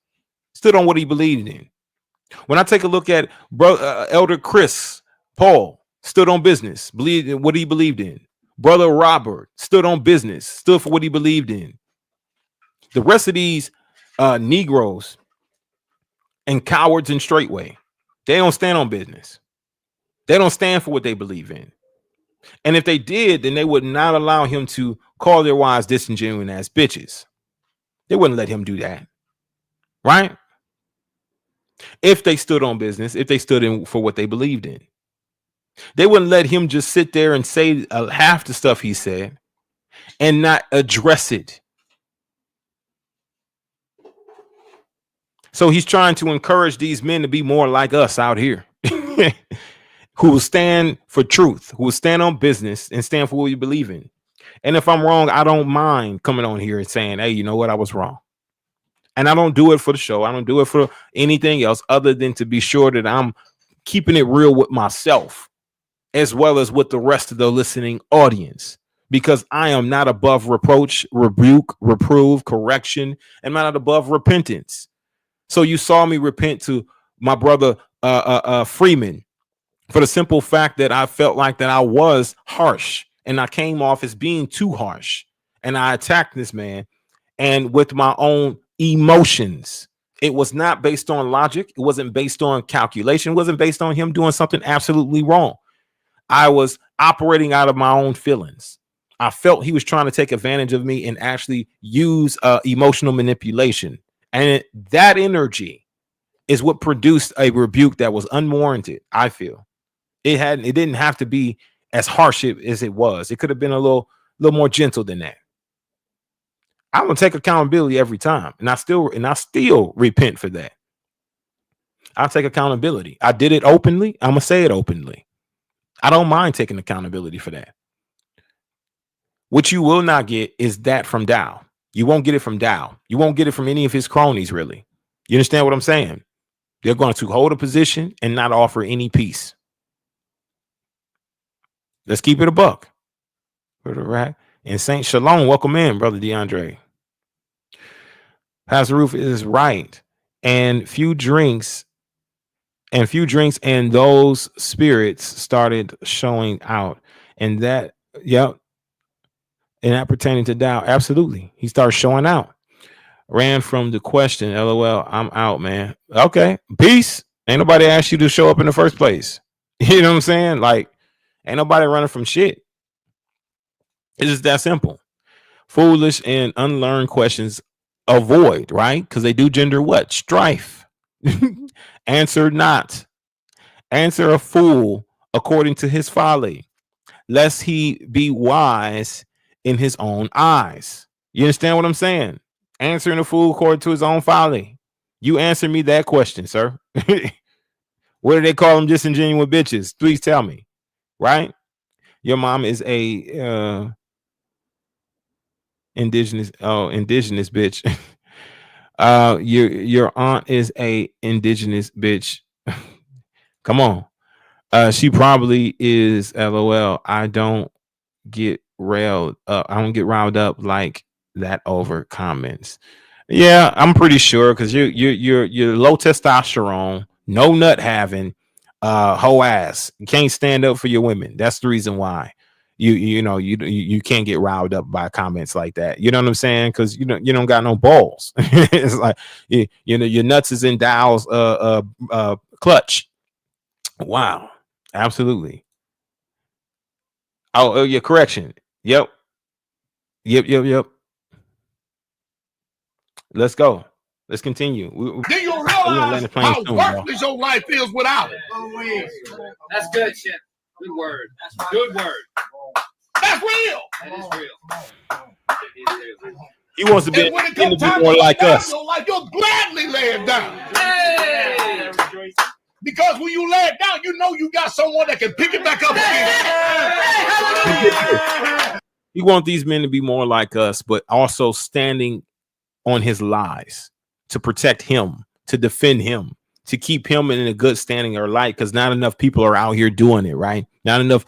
S1: stood on what he believed in. When I take a look at Elder Chris Paul, stood on business, believed in what he believed in. Brother Robert stood on business, stood for what he believed in. The rest of these Negroes and cowards in Straightway, they don't stand on business. They don't stand for what they believe in. And if they did, then they would not allow him to call their wives disingenuous ass bitches. They wouldn't let him do that. Right? If they stood on business, if they stood in for what they believed in. They wouldn't let him just sit there and say half the stuff he said and not address it. So he's trying to encourage these men to be more like us out here. Who will stand for truth, who will stand on business and stand for what you believe in. And if I'm wrong, I don't mind coming on here and saying, hey, you know what? I was wrong. And I don't do it for the show. I don't do it for anything else other than to be sure that I'm keeping it real with myself as well as with the rest of the listening audience. because I am not above reproach, rebuke, reprove, correction, and I'm not above repentance. So you saw me repent to my brother Freeman for the simple fact that I felt like that I was harsh and I came off as being too harsh, and I attacked this man and with my own emotions. It was not based on logic. It wasn't based on calculation. It wasn't based on him doing something absolutely wrong. I was operating out of my own feelings. I felt he was trying to take advantage of me and actually use emotional manipulation. And that energy is what produced a rebuke that was unwarranted. I feel it didn't have to be as harsh as it was. It could have been a little more gentle than that. I'm gonna take accountability every time, and I still repent for that. I'll take accountability. I did it openly. I'm gonna say it openly. I don't mind taking accountability for that. What you will not get is that from Dowell. You won't get it from Dowell. You won't get it from any of his cronies, really. You understand what I'm saying? They're going to hold a position and not offer any peace. Let's keep it a buck. Right? And Saint Shalom, welcome in, Brother DeAndre. Pastor Roof is right. And few drinks and those spirits started showing out. And that, yep. And that pertaining to Dowell, absolutely. He started showing out. Ran from the question, LOL, I'm out, man. Okay, peace. Ain't nobody asked you to show up in the first place. You know what I'm saying? Like, ain't nobody running from shit. It's just that simple. Foolish and unlearned questions avoid, right? Because they do gender what? Strife. Answer not. Answer a fool according to his folly, lest he be wise in his own eyes. You understand what I'm saying? Answering a fool according to his own folly. You answer me that question, sir. What do they call them? Disingenuous bitches. Please tell me. Right? Your mom is a indigenous bitch. Your aunt is a indigenous bitch. Come on. She probably is. LOL. I don't get riled up like that over comments. Yeah, I'm pretty sure because you're low testosterone, no nut having, hoe ass. You can't stand up for your women. That's the reason why you can't get riled up by comments like that. You know what I'm saying? Because you don't got no balls. It's like your nuts is in Dowell's clutch. Wow, absolutely. Oh yeah, correction. Yep. Let's go. Let's continue.
S8: Do you realize how worthless your life is without it?
S10: That's good, Chef. Good word. That's good word.
S8: That's real.
S10: That is real.
S1: He wants to be more like us.
S8: Your life, you'll gladly lay it down.
S10: Hey!
S8: Because when you lay it down, you know you got someone that can pick it back up again.
S1: He wants these men to be more like us, but also standing on his lies to protect him, to defend him, to keep him in a good standing or light, because not enough people are out here doing it, right? Not enough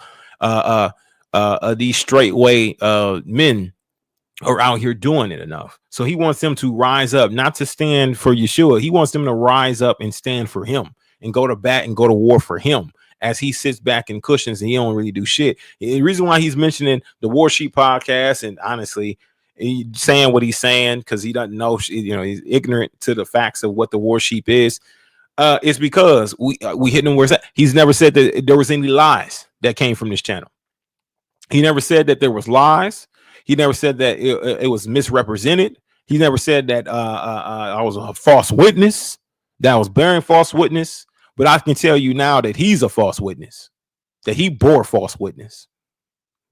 S1: these straightway men are out here doing it enough. So he wants them to rise up, not to stand for Yeshua. He wants them to rise up and stand for him and go to bat and go to war for him as he sits back in cushions and he don't really do shit. The reason why he's mentioning the Warsheep Podcast, and honestly, he's saying what he's saying because he doesn't know, he's ignorant to the facts of what the Warsheep is because we hit him where it's at. He's never said that there was any lies that came from this channel. He never said that there was lies. He never said that it was misrepresented. He never said that I was a false witness, that I was bearing false witness. But I can tell you now that he's a false witness, that he bore false witness,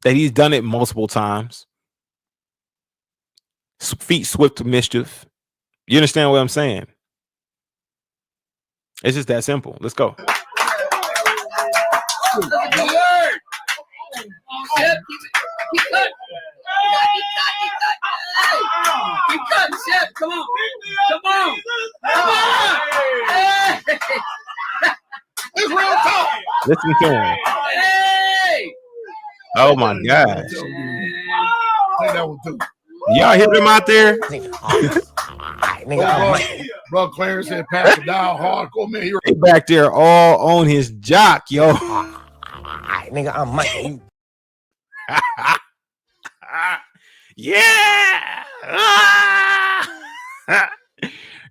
S1: that he's done it multiple times. Feet swift to mischief. You understand what I'm saying? It's just that simple. Let's go.
S10: Keep cutting, Chef. Come on. Come on. Hey.
S8: It's real talk.
S1: Listen to him.
S10: Hey.
S1: Oh my gosh. Y'all hear them out there?
S8: Bro, Clarence said, Pastor Dowell, hardcore man. You're
S1: They back there all on his jock, yo.
S11: Nigga, I'm Michael.
S1: Yeah.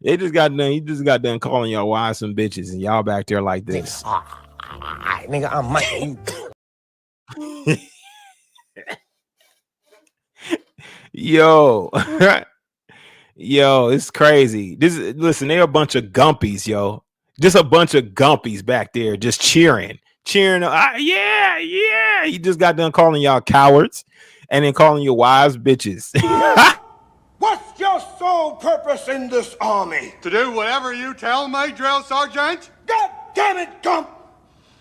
S1: They just got done. He just got done calling y'all wives some bitches, and y'all back there like this.
S11: Nigga, I'm Michael.
S1: Yo. Yo, it's crazy. Listen, they're a bunch of gumpies, yo. Just a bunch of gumpies back there just cheering. Yeah. He just got done calling y'all cowards and then calling your wives bitches.
S9: What's your sole purpose in this army?
S13: To do whatever you tell me, drill sergeant.
S9: God damn it, Gump!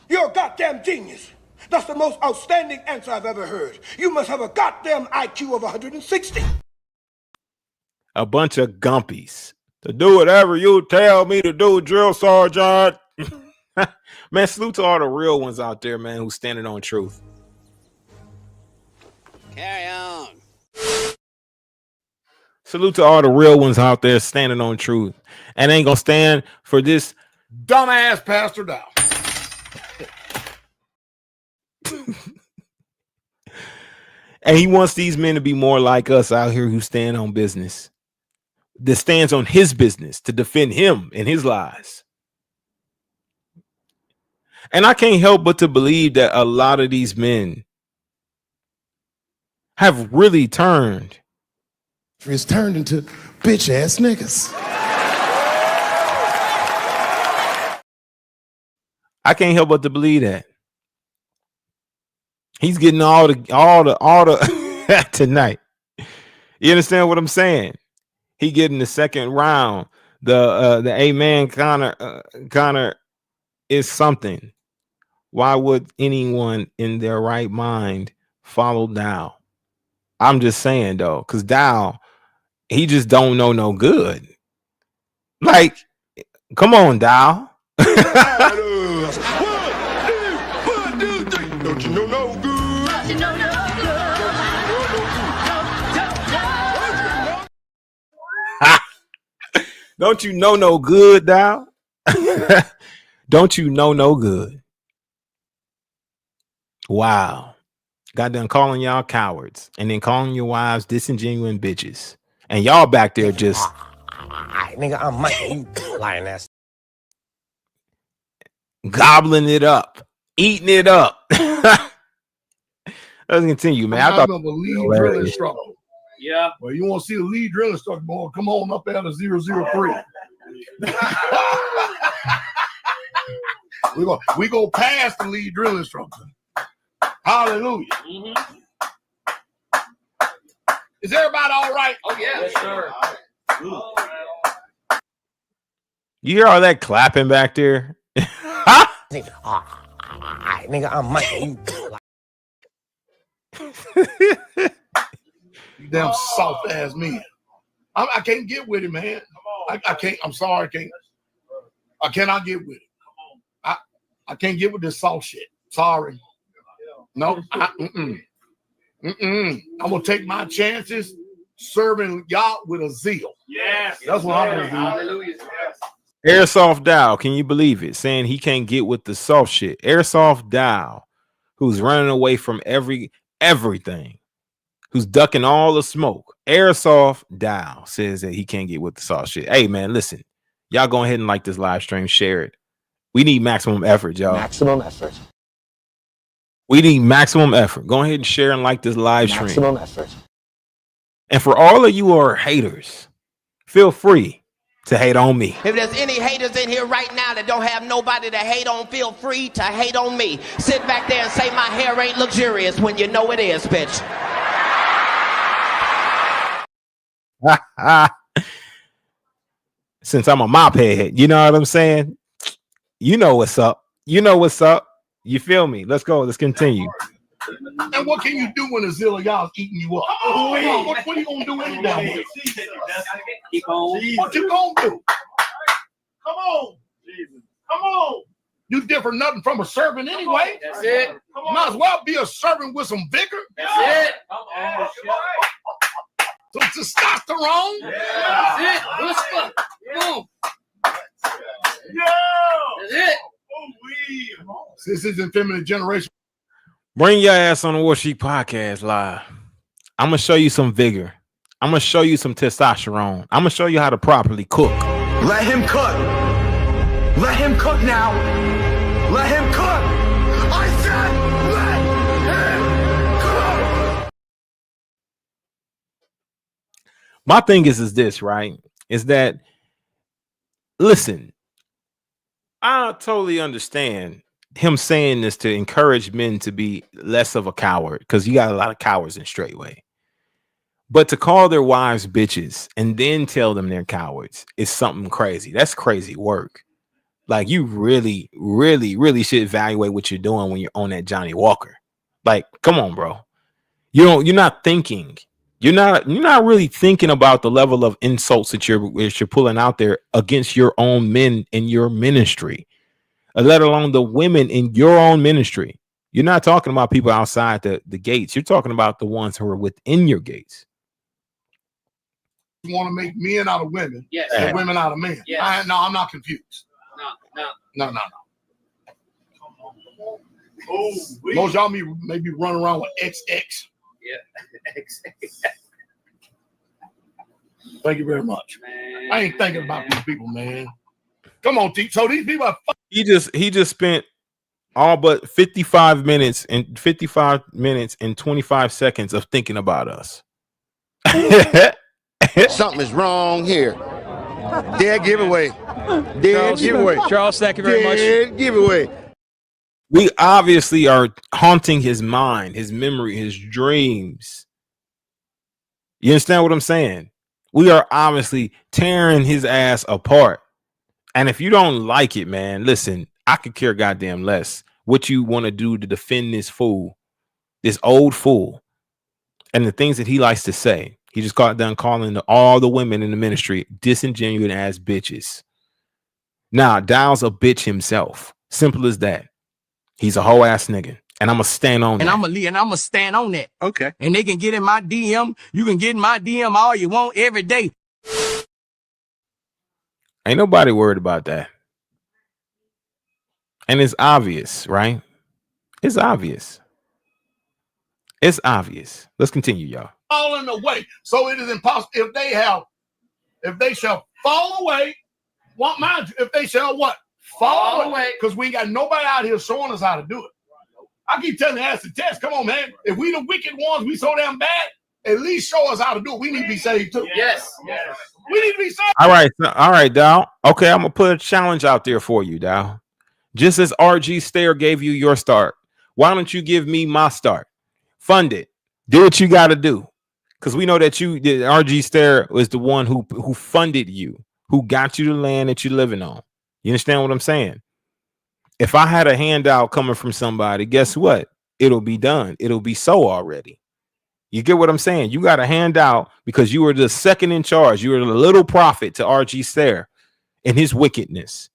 S9: You're a goddamn genius. That's the most outstanding answer I've ever heard. You must have a goddamn IQ of 160.
S1: A bunch of gumpies. To do whatever you tell me to do, drill sergeant. Man, salute to all the real ones out there, man, who's standing on truth.
S10: Carry on.
S1: Salute to all the real ones out there standing on truth and ain't gonna stand for this
S8: dumbass Pastor Dowell.
S1: And he wants these men to be more like us out here who stand on business, that stands on his business to defend him and his lies. And I can't help but to believe that a lot of these men have really turned.
S14: It's turned into bitch ass niggas.
S1: I can't help but to believe that. He's getting all the tonight. You understand what I'm saying? He getting the second round. The amen Connor is something. Why would anyone in their right mind follow Dowell? I'm just saying though, because Dowell, he just don't know no good. Like, come on, Dowell.
S9: Don't you know no good?
S1: Don't you know no good, Dowell? Don't you know no good? Wow. Got done calling y'all cowards and then calling your wives disingenuous bitches. And y'all back there just
S11: Nigga, I'm Michael. You lying ass.
S1: gobbling it up, eating it up. Let's continue, man. I thought
S8: of a lead drill instructor.
S10: Yeah.
S8: Well, you want to see the lead drill instructor, boy? Come on up there to 003. we go past the lead drill instructor. Hallelujah.
S10: Mm-hmm.
S8: Is everybody all right?
S10: Oh, yeah. Yes, sir.
S1: you hear all that clapping back there?
S11: Nigga, I'm Michael.
S8: You damn soft ass men. I can't get with it, man. I can't. I'm sorry. I cannot get with it. I can't get with this soft shit. Sorry. No. I'm gonna take my chances serving y'all with a zeal.
S10: Yes.
S8: That's what I'm gonna do.
S10: Hallelujah. Yes.
S1: Airsoft Dowell, can you believe it? Saying he can't get with the soft shit. Airsoft Dowell, who's running away from everything, who's ducking all the smoke. Airsoft Dowell says that he can't get with the soft shit. Hey man, listen, y'all go ahead and like this live stream, share it. We need maximum effort, y'all.
S11: Maximum effort.
S1: We need maximum effort. Go ahead and share and like this live stream.
S11: Maximum effort.
S1: And for all of you who are haters, feel free to hate on me.
S11: If there's any haters in here right now that don't have nobody to hate on, feel free to hate on me. Sit back there and say my hair ain't luxurious when you know it is, bitch.
S1: Since I'm a mop head, you know what I'm saying? You know what's up. You know what's up. You feel me? Let's go. Let's continue.
S8: And what can you do when a zilla y'all's eating you up? What are you gonna do in down here?
S10: Keep on.
S8: What you gonna do? Come on. Come on. You different nothing from a servant anyway.
S10: That's it.
S8: Might as well be a servant with some vigor.
S10: That's it. Come on.
S8: Some testosterone.
S10: That's it. Whisper. Boom. That's it.
S8: This is effeminate generation.
S1: Bring your ass on the Warsheep Podcast live. I'm gonna show you some vigor. I'm gonna show you some testosterone. I'm gonna show you how to properly cook.
S15: Let him cook. Let him cook now. Let him cook. I said let him cook.
S1: My thing is this, right? Is that, listen, I totally understand him saying this to encourage men to be less of a coward, because you got a lot of cowards in Straightway. But to call their wives bitches and then tell them they're cowards is something crazy. That's crazy work. Like, you really, really, really should evaluate what you're doing when you're on that Johnny Walker. Like, come on, bro. You're not thinking. You're not really thinking about the level of insults that you're pulling out there against your own men in your ministry, let alone the women in your own ministry. You're not talking about people outside the gates. You're talking about the ones who are within your gates.
S8: You want to make men out of women,
S10: yes,
S8: and women out of men.
S10: Yes.
S8: No, I'm not confused.
S10: No.
S8: Oh, most y'all maybe run around with XX.
S10: Yeah.
S8: Thank you very much.
S10: Man.
S8: I ain't thinking about these people, man. Come on, T. So these people are
S1: He just spent all but 55 minutes and 25 seconds of thinking about us.
S16: Something is wrong here. Dead giveaway. Dead giveaway.
S17: Charles, thank you very much.
S16: Dead giveaway.
S1: We obviously are haunting his mind, his memory, his dreams. You understand what I'm saying? We are obviously tearing his ass apart. And if you don't like it, man, listen, I could care goddamn less what you want to do to defend this fool, this old fool, and the things that he likes to say. He just got done calling all the women in the ministry disingenuous ass bitches. Now, Dowell's a bitch himself. Simple as that. He's a whole ass nigga. And I'm going to stand on that.
S18: I'm going to stand on that.
S1: Okay.
S18: And they can get in my DM. You can get in my DM all you want every day.
S1: Ain't nobody worried about that. And it's obvious, right? It's obvious. It's obvious. Let's continue, y'all.
S8: falling away. So it is impossible if they shall fall away. What mind you, if they shall what? Fall away. Because we ain't got nobody out here showing us how to do it. I keep telling you, that's the test. Come on, man. If we the wicked ones, we so damn bad, at least show us how to do it. We need to be saved too.
S10: Yes.
S8: We need to be saved.
S1: All right, Dowell. Okay, I'm gonna put a challenge out there for you, Dowell. Just as RG Stair gave you your start, why don't you give me my start? Fund it. Do what you got to do, because we know that RG Stair was the one who funded you, who got you the land that you're living on. You understand what I'm saying? If I had a handout coming from somebody, guess what? It'll be done. It'll be so already. You get what I'm saying? You got a handout because you were the second in charge. You were the little prophet to RG Stair and his wickedness.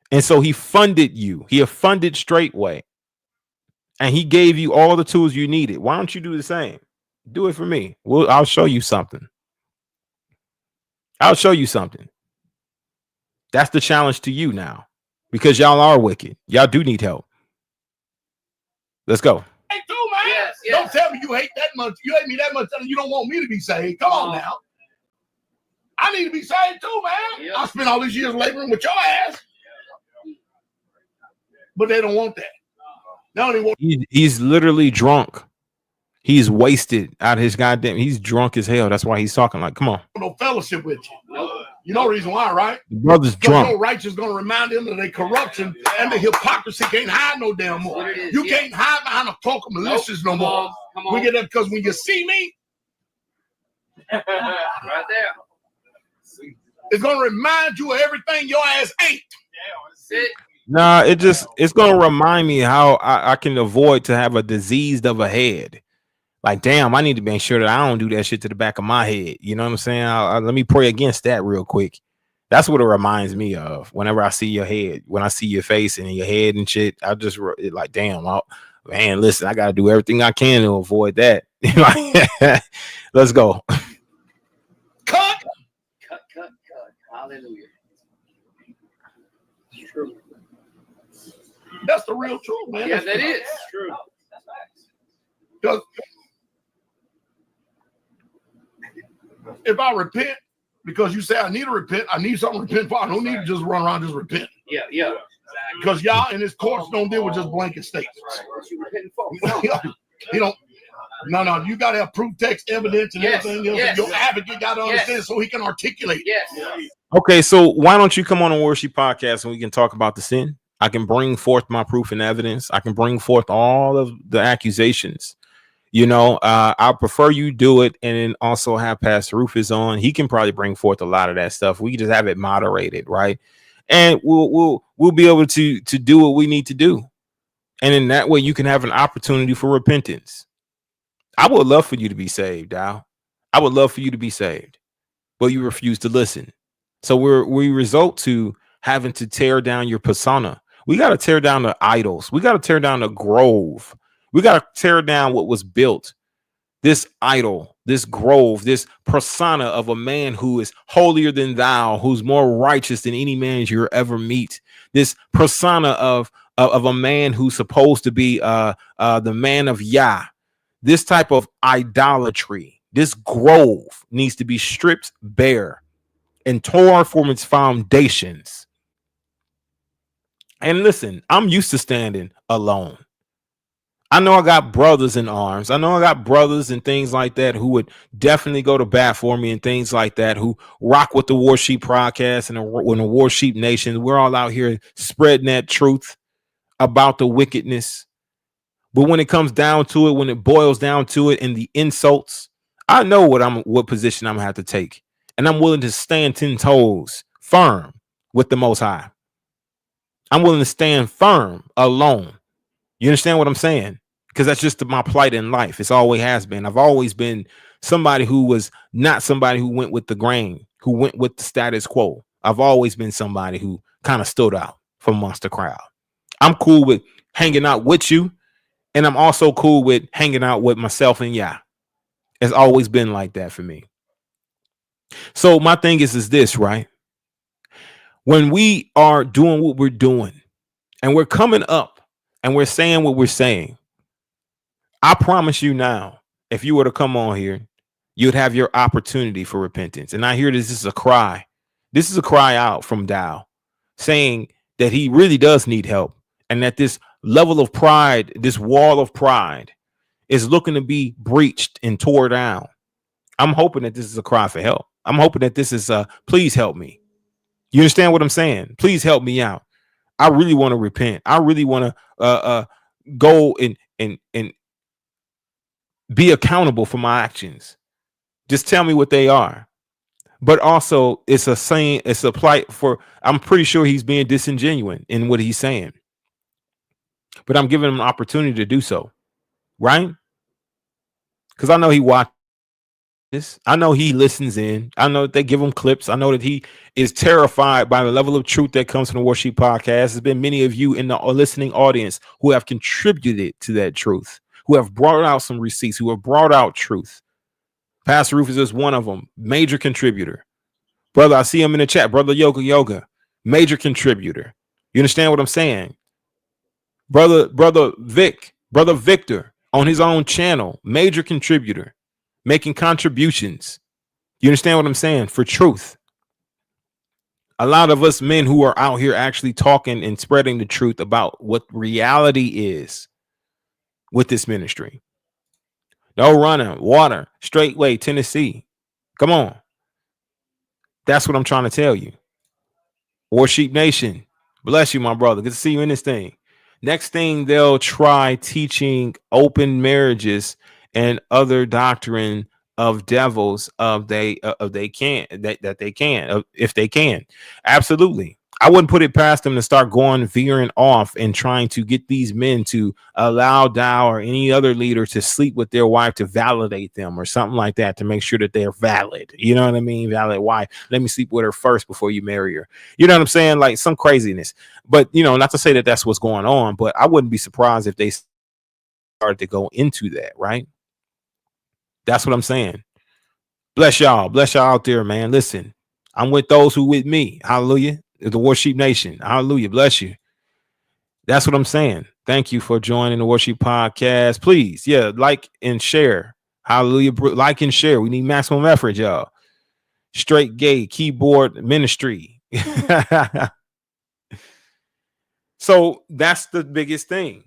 S1: And so he funded you. He funded Straightway. And he gave you all the tools you needed. Why don't you do the same? Do it for me. I'll show you something. I'll show you something. That's the challenge to you now. Because y'all are wicked. Y'all do need help. Let's go.
S8: Hey, too, man. Yes. Don't tell me you hate that much. You hate me that much and you don't want me to be saved. Come on now. I need to be saved too, man. I spent all these years laboring with your ass. But they don't want that. They only want
S1: he's literally drunk. He's wasted out of his goddamn. He's drunk as hell. That's why he's talking like, come on.
S8: no fellowship with you. You know the reason why, right?
S1: The brother's drunk.
S8: Your righteous going to remind them of their corruption and the hypocrisy can't hide no damn more. You can't hide behind a cloak of malicious no more.
S10: Come on.
S8: We get that because when you see me,
S10: right there,
S8: it's going to remind you of everything your ass ain't.
S10: Sit.
S1: Nah, it's gonna remind me how I can avoid to have a diseased of a head. Like, damn, I need to make sure that I don't do that shit to the back of my head. You know what I'm saying? Let me pray against that real quick. That's what it reminds me of. Whenever I see your head, when I see your face and your head and shit, I just like, damn, man, listen, I gotta do everything I can to avoid that. Let's go.
S10: Hallelujah. It's true.
S8: That's the real truth, man.
S10: Yeah, that is true.
S8: Because if I repent, because you say I need to repent, I need something to repent for. I don't need to just run around just repent.
S10: Yeah, yeah.
S8: Because y'all in this courts don't deal with just blanket statements.
S10: What you repenting for?
S8: You don't. No. You got to have proof, text, evidence, and everything else.
S10: Yes.
S8: Your advocate got to understand so he can articulate.
S10: Yes.
S1: Okay, so why don't you come on a Warsheep Podcast and we can talk about the sin? I can bring forth my proof and evidence. I can bring forth all of the accusations. You know, I prefer you do it and then also have Pastor Rufus on. He can probably bring forth a lot of that stuff. We can just have it moderated, right? And we'll be able to do what we need to do. And in that way, you can have an opportunity for repentance. I would love for you to be saved, Dowell. I would love for you to be saved, but you refuse to listen. So we result to having to tear down your persona. We got to tear down the idols. We got to tear down the grove. We got to tear down what was built. This idol, this grove, this persona of a man who is holier than thou, who's more righteous than any man you'll ever meet. This persona of a man who's supposed to be the man of Yah. This type of idolatry, this grove needs to be stripped bare and torn from its foundations. And listen, I'm used to standing alone. I know I got brothers in arms. I know I got brothers and things like that who would definitely go to bat for me and things like that, who rock with the Warsheep Podcast and the Warsheep Nation. We're all out here spreading that truth about the wickedness. But when it comes down to it, when it boils down to it and the insults, I know what position I'm gonna have to take. And I'm willing to stand 10 toes firm with the Most High. I'm willing to stand firm alone. You understand what I'm saying? Because that's just my plight in life. It's always has been. I've always been somebody who was not somebody who went with the grain, who went with the status quo. I've always been somebody who kind of stood out from amongst the crowd. I'm cool with hanging out with you, and I'm also cool with hanging out with myself and Yah. It's always been like that for me. So my thing is this, right? When we are doing what we're doing and we're coming up and we're saying what we're saying, I promise you now, if you were to come on here, you'd have your opportunity for repentance. And I hear this is a cry. This is a cry out from Dowell saying that he really does need help and that this level of pride, this wall of pride is looking to be breached and tore down. I'm hoping that this is a cry for help. I'm hoping that this is please help me. You understand what I'm saying? Please help me out. I really want to repent. I really want to go and be accountable for my actions. Just tell me what they are. But also it's a saying, it's a plight for, I'm pretty sure he's being disingenuous in what he's saying. But I'm giving him an opportunity to do so. Right? Because I know he watches. I know he listens in. I know that they give him clips. I know that he is terrified by the level of truth that comes from the Warsheep Podcast. There's been many of you in the listening audience who have contributed to that truth, who have brought out some receipts, who have brought out truth. Pastor Rufus is one of them, major contributor. Brother, I see him in the chat. Brother Yoga, major contributor. You understand what I'm saying? Brother Victor on his own channel, major contributor, making contributions. You understand what I'm saying? For truth. A lot of us men who are out here actually talking and spreading the truth about what reality is with this ministry. No running, water, Straightway, Tennessee. Come on. That's what I'm trying to tell you. Warsheep Nation. Bless you, my brother. Good to see you in this thing. Next thing, they'll try teaching open marriages and other doctrine of devils if they can. Absolutely. I wouldn't put it past them to start veering off and trying to get these men to allow Dowell or any other leader to sleep with their wife to validate them or something like that, to make sure that they're valid. You know what I mean? Valid wife. Let me sleep with her first before you marry her. You know what I'm saying? Like some craziness. But, you know, not to say that that's what's going on, but I wouldn't be surprised if they started to go into that, right? That's what I'm saying. Bless y'all out there, man. Listen, I'm with those who with me. Hallelujah. The Warsheep Nation. Hallelujah. Bless you. That's what I'm saying. Thank you for joining the Warsheep Podcast. Please, like and share. Hallelujah. Like and share. We need maximum effort, y'all. Straight gay keyboard ministry. So that's the biggest thing.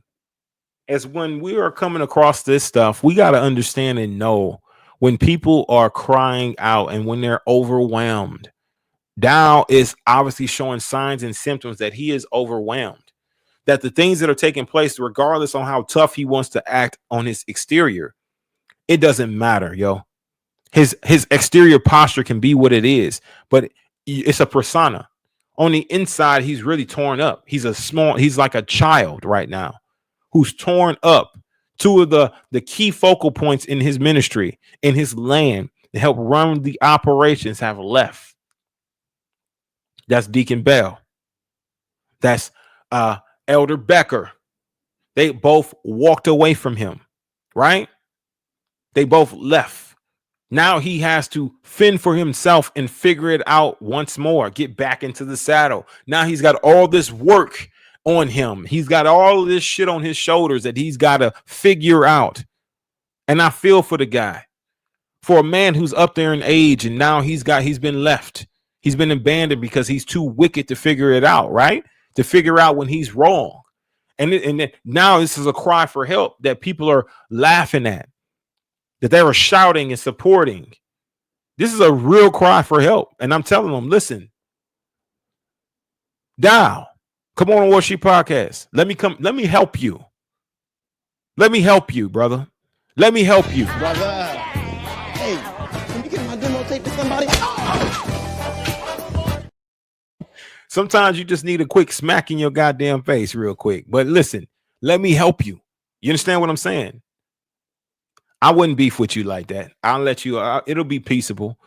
S1: As when we are coming across this stuff, we got to understand and know when people are crying out and when they're overwhelmed. Dowell is obviously showing signs and symptoms that he is overwhelmed, that the things that are taking place, regardless on how tough he wants to act on his exterior, it doesn't matter, yo. His exterior posture can be what it is, but it's a persona. On the inside, he's really torn up. He's like a child right now who's torn up. Two of the key focal points in his ministry, in his land, to help run the operations have left. That's Deacon Bell. That's Elder Becker. They both walked away from him, right? They both left. Now he has to fend for himself and figure it out once more, get back into the saddle. Now he's got all this work on him. He's got all of this shit on his shoulders that he's got to figure out. And I feel for the guy, for a man who's up there in age, and now he's been left. He's been abandoned because he's too wicked to figure it out, right? To figure out when he's wrong. And now this is a cry for help that people are laughing at, that they were shouting and supporting. This is a real cry for help. And I'm telling them, listen, Dowell, come on Warsheep Podcast. Let me help you. Let me help you, brother. Let me help you.
S16: Brother, hey, can you get my demo tape to somebody?
S1: Sometimes you just need a quick smack in your goddamn face real quick. But listen, let me help you. You understand what I'm saying? I wouldn't beef with you like that. I'll let you, it'll be peaceable.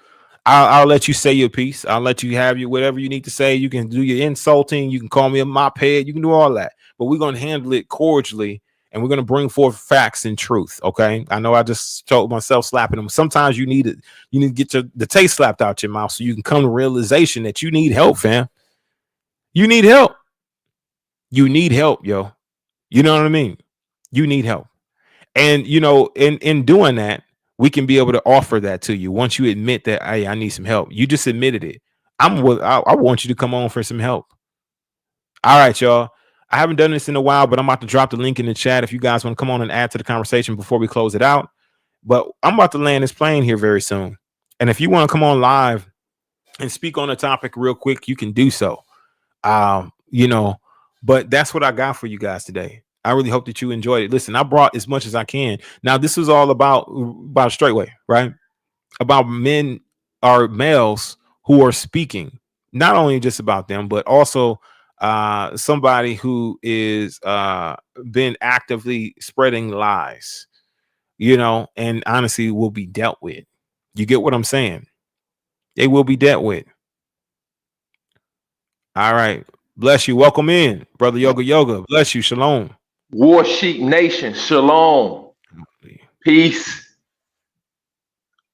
S1: I'll let you say your piece. I'll let you have your whatever you need to say. You can do your insulting. You can call me a mop head. You can do all that. But we're going to handle it cordially, and we're going to bring forth facts and truth. Okay. I know I just told myself slapping them. Sometimes you need to get the taste slapped out your mouth so you can come to realization that you need help, fam. You need help. You need help, yo. You know what I mean? You need help. And, you know, in doing that, we can be able to offer that to you. Once you admit that, hey, I need some help, you just admitted it. I want you to come on for some help. All right, y'all. I haven't done this in a while, but I'm about to drop the link in the chat if you guys want to come on and add to the conversation before we close it out. But I'm about to land this plane here very soon. And if you want to come on live and speak on a topic real quick, you can do so. You know, but that's what I got for you guys today. I really hope that you enjoyed it. Listen, I brought as much as I can. Now, this is all about Straightway, right? About men or males who are speaking, not only just about them, but also somebody who is been actively spreading lies, you know, and honestly will be dealt with. You get what I'm saying? They will be dealt with. All right. Bless you. Welcome in, Brother Yoga. Bless you. Shalom.
S17: Warsheep Nation, shalom. Peace.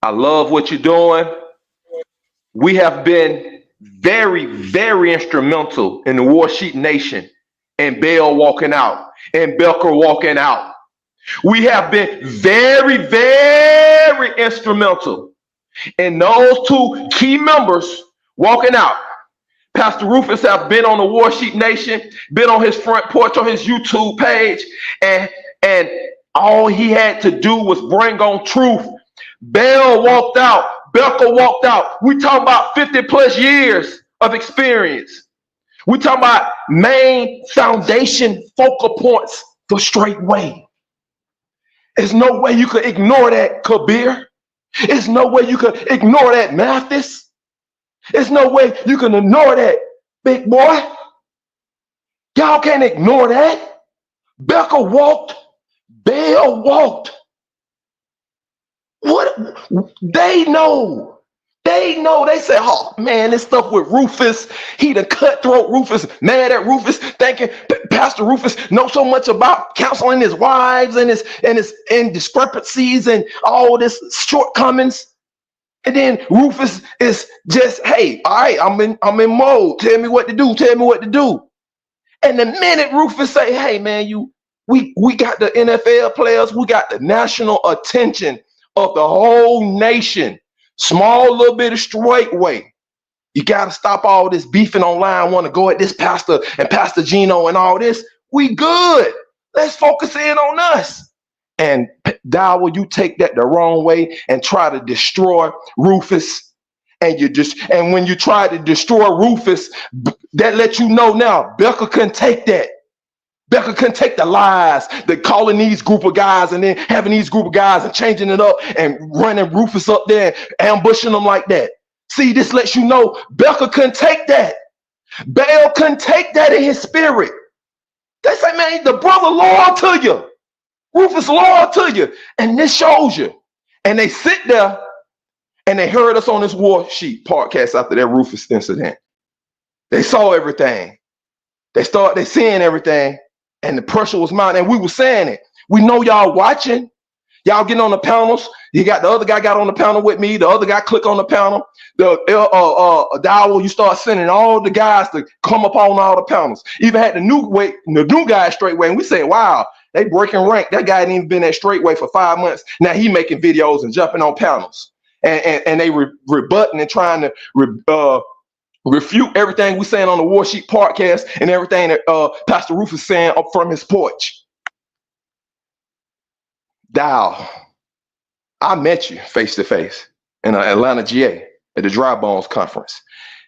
S17: I love what you're doing. We have been very, very instrumental in the Warsheep Nation and Bell walking out and Belker walking out. We have been very, very instrumental in those two key members walking out. Pastor Rufus have been on the Warsheep Nation, been on his front porch on his YouTube page, and all he had to do was bring on truth. Bell walked out, Belker walked out. We talking about 50 plus years of experience. We talking about main foundation focal points for Straightway. There's no way you could ignore that, Kabir. There's no way you could ignore that, Mathis. There's no way you can ignore that, big boy. Y'all can't ignore that. Becker walked, Bell walked. What? They know. They know. They say, oh, man, this stuff with Rufus, he the cutthroat Rufus, mad at Rufus, thinking Pastor Rufus knows so much about counseling his wives and his indiscrepancies and all this shortcomings. And then Rufus is just, hey, all right, I'm in mode. Tell me what to do. Tell me what to do. And the minute Rufus say, hey man, we got the NFL players, we got the national attention of the whole nation. Small little bit of Straightway. You got to stop all this beefing online, want to go at this pastor and Pastor Gino and all this. We good. Let's focus in on us. And Dowell, you take that the wrong way and try to destroy Rufus. And when you try to destroy Rufus, that lets you know now, Becca couldn't take that. Becca couldn't take the lies, the calling these group of guys and then having these group of guys and changing it up and running Rufus up there, ambushing them like that. See, this lets you know Becca couldn't take that. Baal couldn't take that in his spirit. They say, man, the brother loyal to you. Rufus loyal to you. And this shows you. And they sit there and they heard us on this Warsheep podcast after that Rufus incident. They saw everything. They seeing everything. And the pressure was mounting. And we were saying it. We know y'all watching. Y'all getting on the panels. You got the other guy got on the panel with me. The other guy click on the panel. The Dowell, you start sending all the guys to come up on all the panels. Even had the new guy Straightway. And we say, wow, they breaking rank. That guy hadn't even been at Straightway for 5 months. Now he making videos and jumping on panels. And they rebutting and trying to refute everything we saying on the Warsheep Podcast and everything that Pastor Rufus is saying up from his porch. Dowell, I met you face to face in Atlanta, GA at the Dry Bones Conference.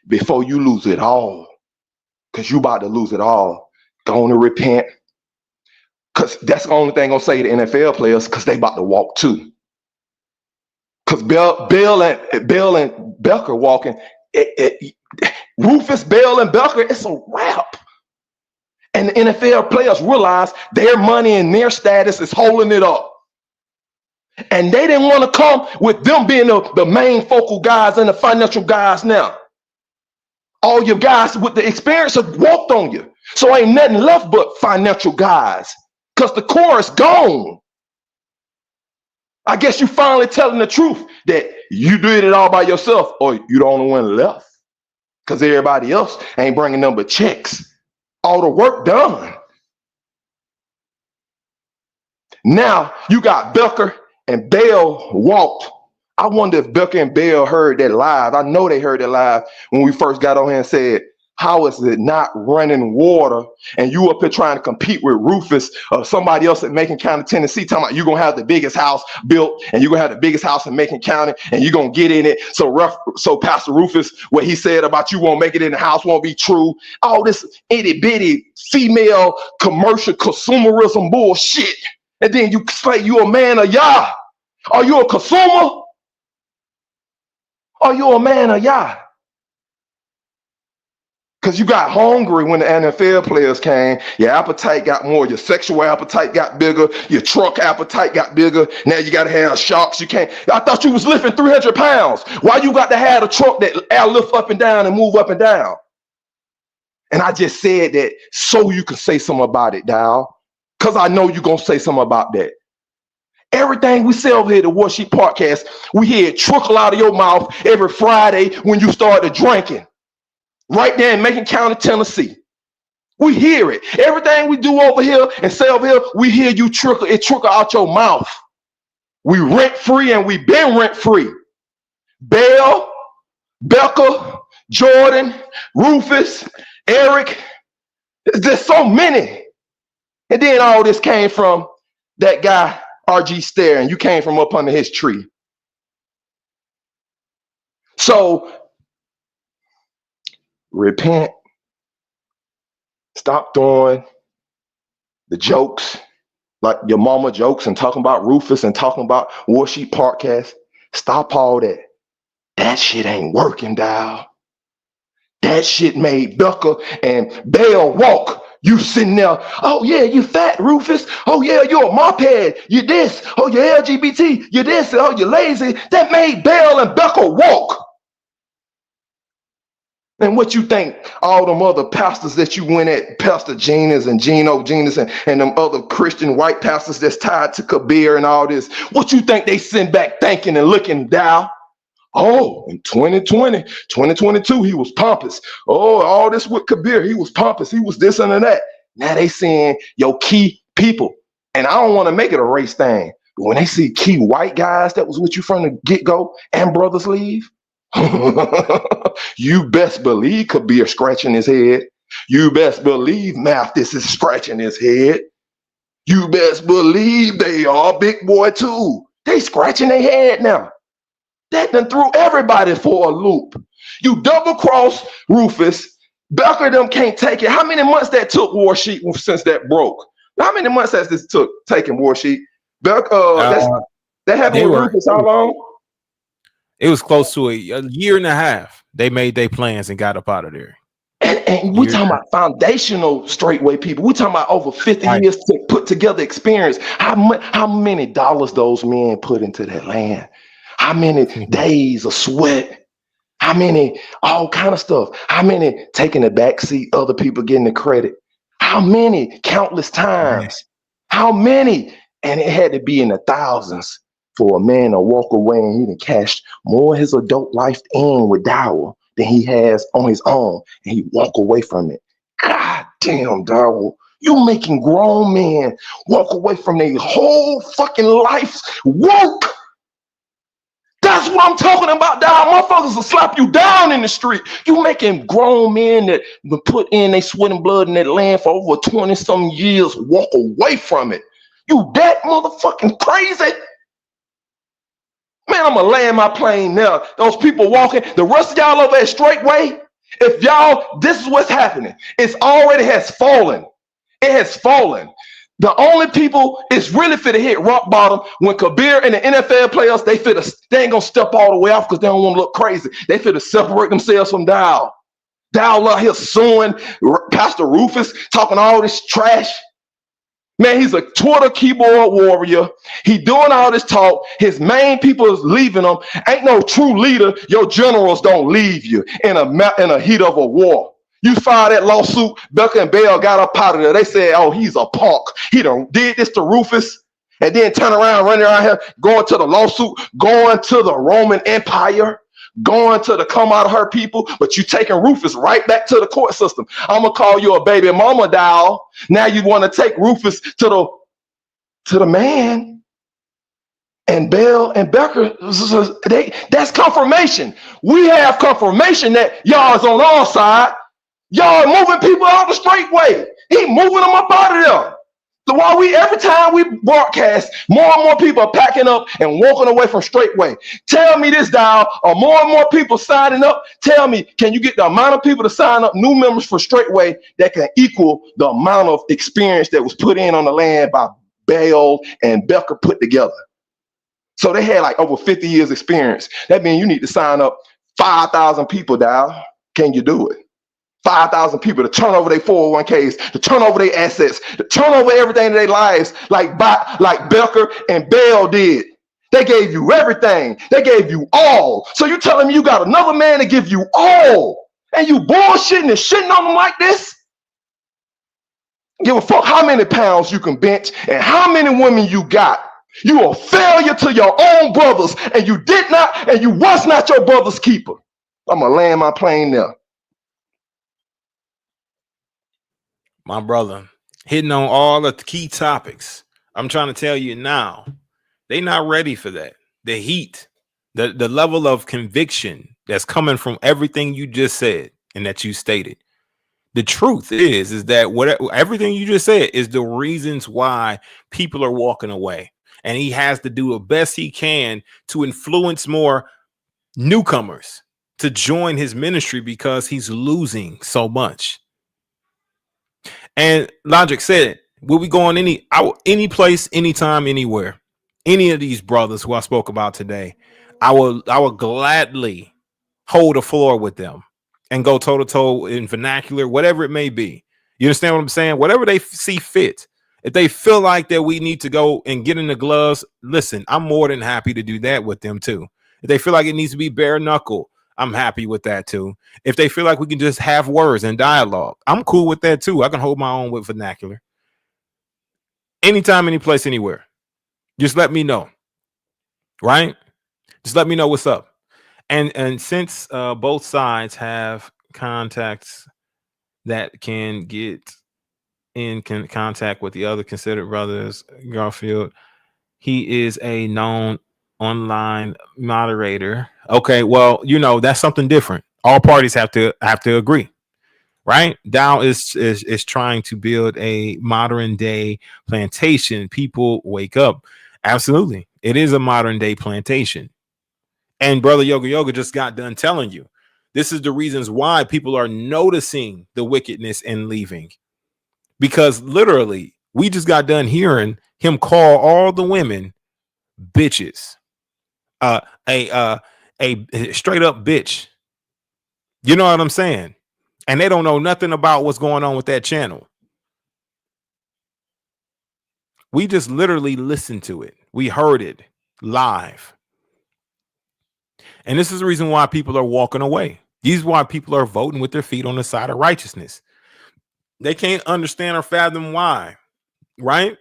S17: Before you lose it all, because you about to lose it all, go on to repent. Because that's the only thing gonna say to NFL players, because they about to walk too. Because Bill and Becker walking, Rufus, Bell, and Becker, it's a wrap. And the NFL players realize their money and their status is holding it up. And they didn't want to come with them being the main focal guys and the financial guys now. All your guys with the experience have walked on you. So ain't nothing left but financial guys because the core is gone. I guess you finally telling the truth that you did it all by yourself or you the only one left because everybody else ain't bringing them but checks. All the work done. Now you got Becker and Bell walked. I wonder if Becker and Bell heard that live. I know they heard it live when we first got on here and said, how is it not running water? And you up here trying to compete with Rufus or somebody else at Macon County, Tennessee, talking about you're going to have the biggest house built and you're going to have the biggest house in Macon County and you're going to get in it. So Pastor Rufus, what he said about you won't make it in the house won't be true. All this itty bitty female commercial consumerism bullshit. And then you say you a man of Yah. Are you a consumer? Are you a man of Yah? Because you got hungry when the NFL players came. Your appetite got more. Your sexual appetite got bigger. Your truck appetite got bigger. Now you got to have shocks. You can't. I thought you was lifting 300 pounds. Why you got to have a truck that lift up and down and move up and down? And I just said that so you can say something about it, Dowell. Because I know you're going to say something about that. Everything we say over here at the Warsheep Podcast, we hear it trickle out of your mouth every Friday when you started drinking. Right there in Macon County, Tennessee. We hear it. Everything we do over here and say over here, we hear you trickle out your mouth. We rent free and we been rent free. Bell, Becker, Jordan, Rufus, Eric. There's so many. And then all this came from that guy, RG Stair, and you came from up under his tree. So repent. Stop throwing the jokes like your mama jokes and talking about Rufus and talking about Warsheep Podcast. Stop all that. That shit ain't working, Dowell. That shit made Becker and Bell walk. You sitting there, oh yeah, you fat, Rufus. Oh yeah, you're a mophead. You this. Oh, you're LGBT. You this. Oh, you're lazy. That made Bell and Becker walk. And what you think all them other pastors that you went at, Pastor Genas and Geno Genas and them other Christian white pastors that's tied to Kabir and all this, what you think they send back thinking and looking, Dowell? Oh, in 2022, he was pompous. Oh, all this with Kabir, he was pompous. He was this and that. Now they saying, yo, key people. And I don't want to make it a race thing. But when they see key white guys that was with you from the get-go and brothers leave, you best believe Kabir scratching his head. You best believe Mathis is scratching his head. You best believe they are big boy too. They scratching their head now. That done threw everybody for a loop. You double cross Rufus. Becker them can't take it. How many months that took Warsheep since that broke? How many months has this took taking Warsheep? That happened with Rufus how long?
S1: It was close to a year and a half. They made their plans and got up out of there.
S17: And we talking about foundational straightway people. We talking about over 50 years to put together experience. How many dollars those men put into that land? How many days of sweat? How many all kind of stuff? How many taking the back seat, other people getting the credit? How many countless times? How many? And it had to be in the thousands for a man to walk away and he done cashed more of his adult life in with Dowell than he has on his own, and he walk away from it. God damn, Dowell, you making grown men walk away from their whole fucking life's work. That's what I'm talking about, Dowell. Motherfuckers will slap you down in the street. You making grown men that put in their sweat and blood in that land for over 20-some years walk away from it. You that motherfucking crazy? Man, I'm gonna land my plane now. Those people walking, the rest of y'all over at Straightway, if y'all, this is what's happening. It's already has fallen. It has fallen. The only people it's really fit to hit rock bottom when Kabir and the NFL players, they ain't gonna step all the way off because they don't want to look crazy. They fit to separate themselves from Dowell. Dowell out here suing Pastor Rufus, talking all this trash. Man, he's a Twitter keyboard warrior. He doing all this talk. His main people is leaving him. Ain't no true leader. Your generals don't leave you in a heat of a war. You filed that lawsuit. Becker and Bell got up out of there. They said, oh, he's a punk. He done did this to Rufus and then turn around, running around here, going to the lawsuit, going to the Roman Empire, going to the come out of her people, but you taking Rufus right back to the court system. I'm gonna call you a baby mama, Dowell. Now you want to take Rufus to the man. And Bell and Becker, that's confirmation. We have confirmation that y'all is on our side. Y'all moving people out the Straightway. He moving them up out of there. So while every time we broadcast, more and more people are packing up and walking away from Straightway. Tell me this, Dowell, are more and more people signing up? Tell me, can you get the amount of people to sign up, new members for Straightway, that can equal the amount of experience that was put in on the land by Bell and Becker put together? So they had like over 50 years experience. That means you need to sign up 5,000 people, Dowell. Can you do it? 5,000 people to turn over their 401ks, to turn over their assets, to turn over everything in their lives like Becker and Bell did. They gave you everything. They gave you all. So you telling me you got another man to give you all, and you bullshitting and shitting on them like this? Give a fuck how many pounds you can bench and how many women you got. You a failure to your own brothers, and you was not your brother's keeper. I'm gonna land my plane there.
S1: My brother, hitting on all the key topics. I'm trying to tell you now, they not ready for that. The heat, the level of conviction that's coming from everything you just said and that you stated. The truth is that everything you just said is the reasons why people are walking away. And he has to do the best he can to influence more newcomers to join his ministry because he's losing so much. And Logic said, will we go on any place, anytime, anywhere? Any of these brothers who I spoke about today, I will gladly hold a floor with them and go toe to toe in vernacular, whatever it may be. You understand what I'm saying? Whatever they see fit. If they feel like that we need to go and get in the gloves, listen, I'm more than happy to do that with them too. If they feel like it needs to be bare knuckle, I'm happy with that too. If they feel like we can just have words and dialogue, I'm cool with that too. I can hold my own with vernacular. Anytime, any place, anywhere. Just let me know. Right? Just let me know what's up. And since both sides have contacts that can get in contact with the other considered brothers, Garfield, he is a known online moderator. Okay, well, that's something different. All parties have to agree, right? Dowell is trying to build a modern day plantation. People wake up. Absolutely, it is a modern day plantation. And Brother Yoga just got done telling you this is the reasons why people are noticing the wickedness and leaving, because literally we just got done hearing him call all the women bitches, a straight up bitch. You know what I'm saying? And they don't know nothing about what's going on with that channel. We just literally listened to it. We heard it live. And this is the reason why people are walking away. This is why people are voting with their feet on the side of righteousness. They can't understand or fathom why, right?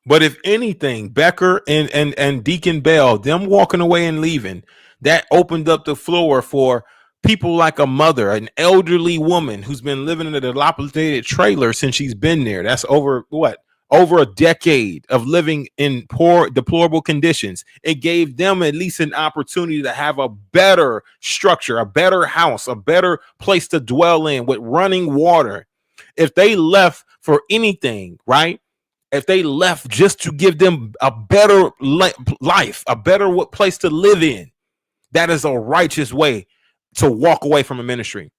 S1: But if anything, Becker and Deacon Bell, them walking away and leaving, that opened up the floor for people like a mother, an elderly woman who's been living in a dilapidated trailer since she's been there. That's over a decade of living in poor, deplorable conditions. It gave them at least an opportunity to have a better structure, a better house, a better place to dwell in with running water. If they left for anything, right? If they left just to give them a better life, a better place to live in, that is a righteous way to walk away from a ministry,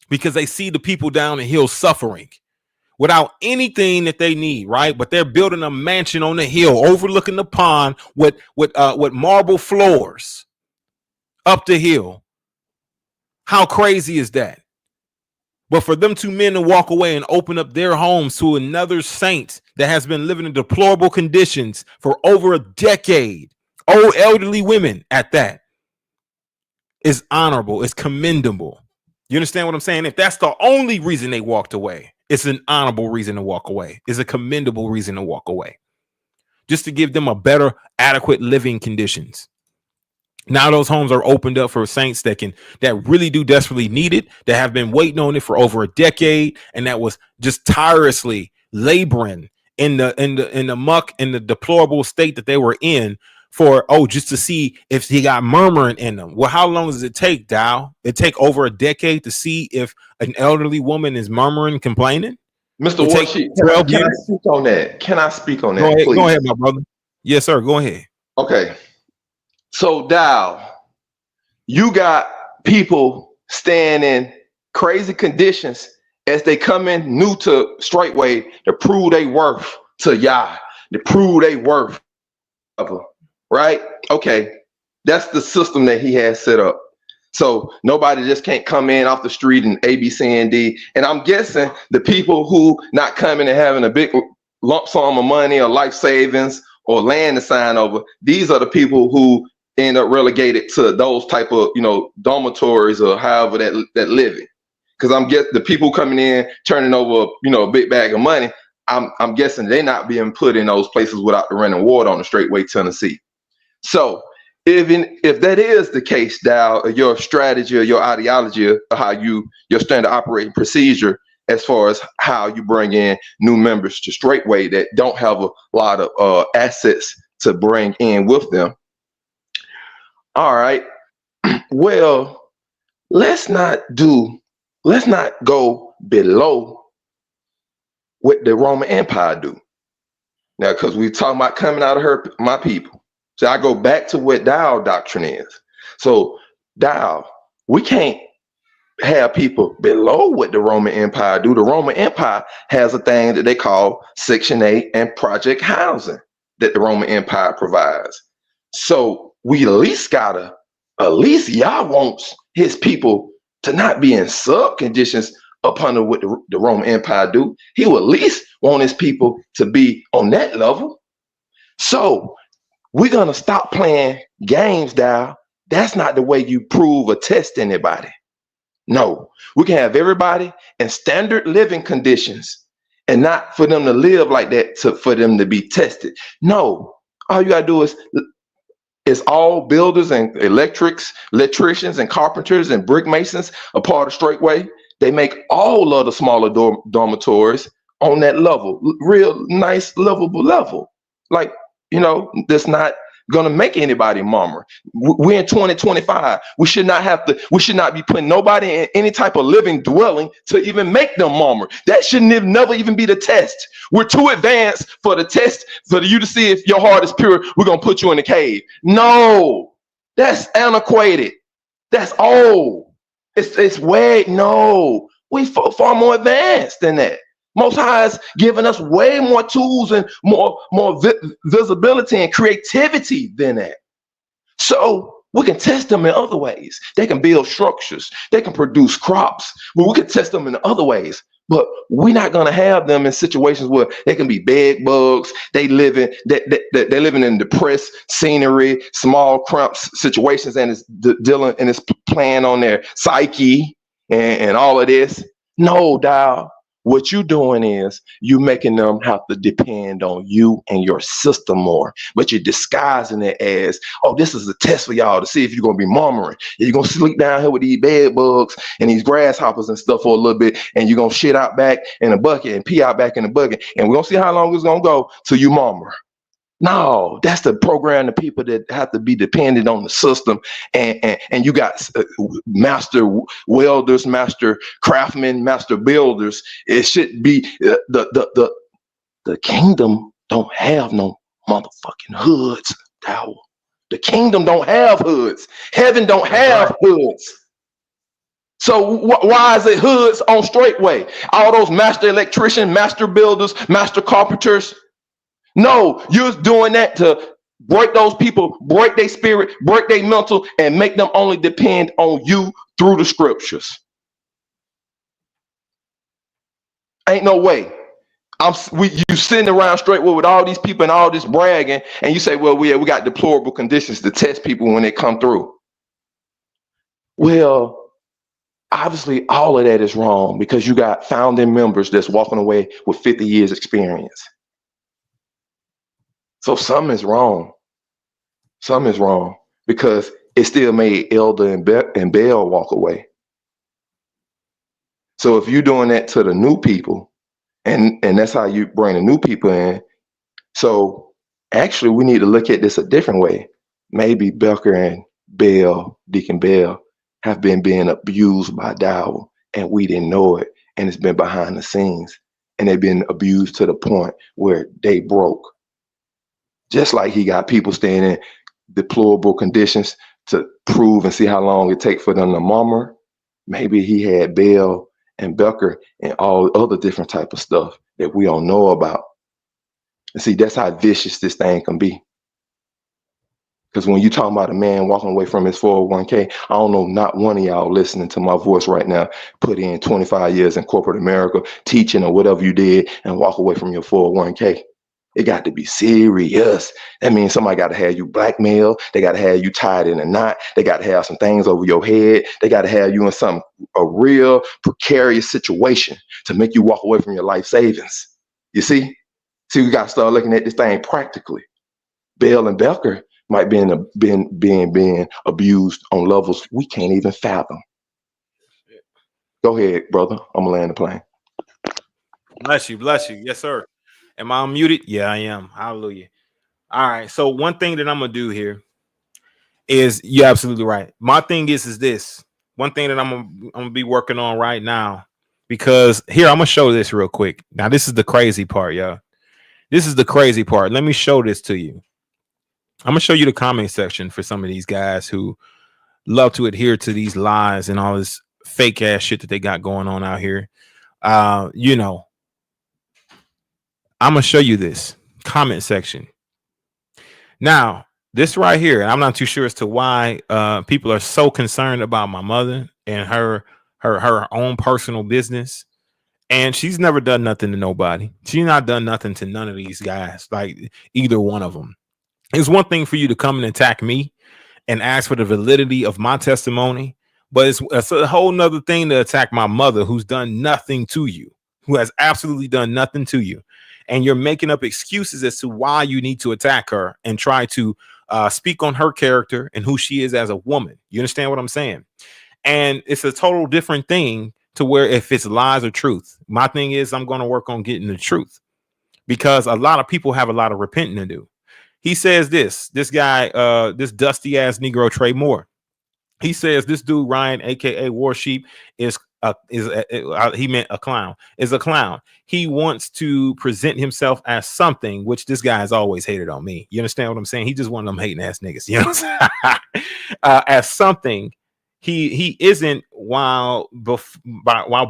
S1: because they see the people down the hill suffering without anything that they need, right? But they're building a mansion on the hill overlooking the pond with marble floors up the hill. How crazy is that? But for them two men to walk away and open up their homes to another saint that has been living in deplorable conditions for over a decade, old elderly women at that, is honorable, is commendable. You understand what I'm saying? If that's the only reason they walked away, it's an honorable reason to walk away. It's a commendable reason to walk away. Just to give them a better, adequate living conditions. Now those homes are opened up for saints that really do desperately need it, that have been waiting on it for over a decade, and that was just tirelessly laboring in the muck, in the deplorable state that they were in for just to see if he got murmuring in them. Well, how long does it take, Dowell? It take over a decade to see if an elderly woman is murmuring, complaining?
S17: Mr. Warsheep, can I speak on that? Can I speak on that, please?
S1: Go ahead, my brother. Yes, sir. Go ahead.
S17: Okay. So, Dowell, you got people staying in crazy conditions as they come in new to Straightway to prove they worth to Yah, to prove they worth of her, right? Okay, that's the system that he has set up. So nobody just can't come in off the street and A, B, C, and D. And I'm guessing the people who not coming and having a big lump sum of money or life savings or land to sign over, these are the people who end up relegated to those type of, dormitories or however that living. Because I'm guessing the people coming in, turning over, a big bag of money, I'm guessing they're not being put in those places without the running water on the Straightway, Tennessee. So if that is the case, Dowell, your strategy or your ideology of how your standard operating procedure as far as how you bring in new members to Straightway that don't have a lot of assets to bring in with them. All right. Well, let's not go below what the Roman Empire do. Now, because we're talking about coming out of my people. So I go back to what Dowell doctrine is. So Dowell, we can't have people below what the Roman Empire do. The Roman Empire has a thing that they call Section 8 and project housing that the Roman Empire provides. So we at least Yah wants his people to not be in sub conditions upon what the Roman Empire do. He will at least want his people to be on that level. So we're gonna stop playing games, Dowell. That's not the way you prove or test anybody. No, we can have everybody in standard living conditions and not for them to live like that for them to be tested. No, all you gotta do is It's all builders and electricians and carpenters and brick masons a part of Straightway. They make all of the smaller dormitories on that level, real nice, livable level. Like, that's not gonna make anybody murmur. We're in 2025. We should not be putting nobody in any type of living dwelling to even make them murmur. That shouldn't never even be the test. We're too advanced for the test for you to see if your heart is pure. We're gonna put you in the cave. No, that's antiquated. That's old. It's way no. We far more advanced than that. Most High has given us way more tools and more visibility and creativity than that. So we can test them in other ways. They can build structures. They can produce crops. But we can test them in other ways. But we're not going to have them in situations where they can be bed bugs. They're living in depressed scenery, small cramped situations, and it's dealing and it's playing on their psyche and all of this. No, Dowell. What you're doing is you making them have to depend on you and your system more, but you're disguising it as, oh, this is a test for y'all to see if you're going to be murmuring. You're going to sleep down here with these bed bugs and these grasshoppers and stuff for a little bit, and you're going to shit out back in a bucket and pee out back in the bucket, and we're going to see how long it's going to go till you murmur. No, that's the program of people that have to be dependent on the system, and you got master welders, master craftsmen, master builders. It should be the kingdom don't have no motherfucking hoods, Dowell. The kingdom don't have hoods. Heaven don't have hoods. So why is it hoods on Straightway? All those master electricians, master builders, master carpenters. No, you're doing that to break those people, break their spirit, break their mental, and make them only depend on you through the scriptures. Ain't no way. You sitting around Straightway with all these people and all this bragging, and you say, well, we got deplorable conditions to test people when they come through. Well, obviously all of that is wrong because you got founding members that's walking away with 50 years experience. So something is wrong. Something is wrong because it still made Elder and Bell walk away. So if you're doing that to the new people, and that's how you bring the new people in. So actually, we need to look at this a different way. Maybe Becker and Bell, Deacon Bell, have been being abused by Dowell, and we didn't know it, and it's been behind the scenes, and they've been abused to the point where they broke. Just like he got people staying in deplorable conditions to prove and see how long it takes for them to murmur. Maybe he had Bell and Becker and all other different type of stuff that we don't know about. And see, that's how vicious this thing can be. Because when you're talking about a man walking away from his 401k, I don't know, not one of y'all listening to my voice right now put in 25 years in corporate America, teaching or whatever you did, and walk away from your 401k. It got to be serious. That means somebody got to have you blackmailed. They got to have you tied in a knot. They got to have some things over your head. They got to have you in a real precarious situation to make you walk away from your life savings. You see? We got to start looking at this thing practically. Bell and Becker might be being abused on levels we can't even fathom. Go ahead, brother. I'm gonna land the plane.
S1: Bless you. Yes, sir. Am I unmuted? Yeah, I am. Hallelujah. All right. So one thing that I'm gonna do here is, you're absolutely right. My thing is this. One thing that I'm gonna be working on right now, because here I'm gonna show this real quick. Now this is the crazy part, y'all. This is the crazy part. Let me show this to you. I'm gonna show you the comment section for some of these guys who love to adhere to these lies and all this fake ass shit that they got going on out here. I'm gonna show you this comment section. Now, this right here, I'm not too sure as to why people are so concerned about my mother and her own personal business. And she's never done nothing to nobody. She's not done nothing to none of these guys, like either one of them. It's one thing for you to come and attack me and ask for the validity of my testimony, but it's a whole nother thing to attack my mother, who's done nothing to you, who has absolutely done nothing to you. And you're making up excuses as to why you need to attack her and try to speak on her character and who she is as a woman. You understand what I'm saying? And it's a total different thing to where if it's lies or truth. My thing is I'm going to work on getting the truth, because a lot of people have a lot of repenting to do. He says this guy, this dusty ass Negro Trey Moore. He says this dude Ryan, aka Warsheep, he meant a clown. Is a clown. He wants to present himself as something, which this guy has always hated on me. You understand what I'm saying? He just one of them hating ass niggas. You know what I'm saying? As something he isn't, while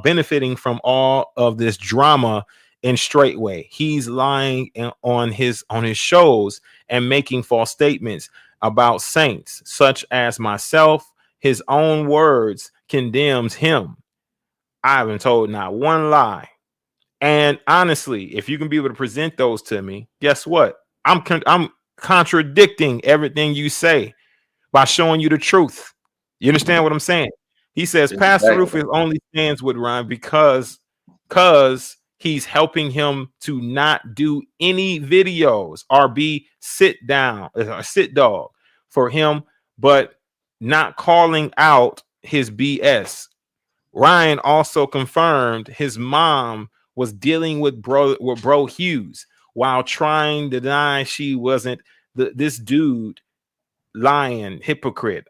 S1: benefiting from all of this drama in Straightway. He's lying on his shows and making false statements about saints, such as myself. His own words condemns him. I haven't told not one lie. And honestly, if you can be able to present those to me, guess what? I'm contradicting everything you say by showing you the truth. You understand what I'm saying? He says Pastor Rufus only stands with Ryan because he's helping him to not do any videos or be sit dog for him, but not calling out his BS. Ryan also confirmed his mom was dealing with bro Hughes while trying to deny she wasn't this dude lying hypocrite.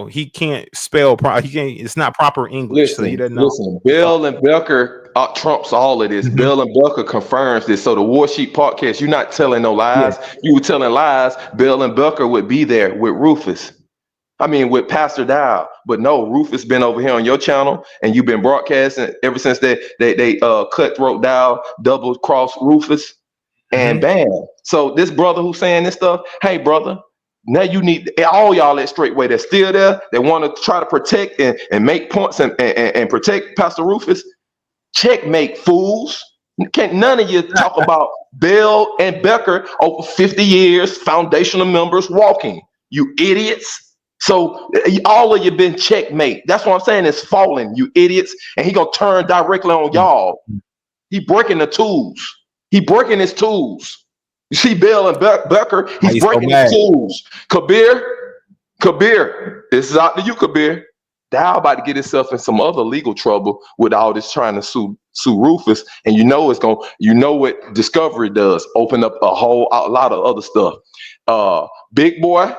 S1: He can't spell it's not proper English.
S17: Listen,
S1: so he doesn't know.
S17: Listen, Bill and Becker trumps all of this. Bill and Becker confirms this. So the Warsheep Podcast, you're not telling no lies. Yeah. You were telling lies. Bill and Becker would be there with Rufus. With Pastor Dowell. But no, Rufus been over here on your channel, and you've been broadcasting ever since they cutthroat Dowell, double cross Rufus, and bam. So this brother who's saying this stuff, hey brother, now you need all y'all at Straightway that's still there, that want to try to protect and make points and protect Pastor Rufus. Checkmate, fools. Can't none of you talk about Bill and Becker over 50 years, foundational members walking. You idiots. So all of you been checkmate. That's what I'm saying. It's falling, you idiots. And he gonna turn directly on y'all. He breaking the tools. He breaking his tools. You see Bill and Becker, he's breaking his tools. Kabir, this is out to you, Kabir. Dowell about to get himself in some other legal trouble with all this trying to sue Rufus. And what Discovery does, open up a lot of other stuff. Big Boy,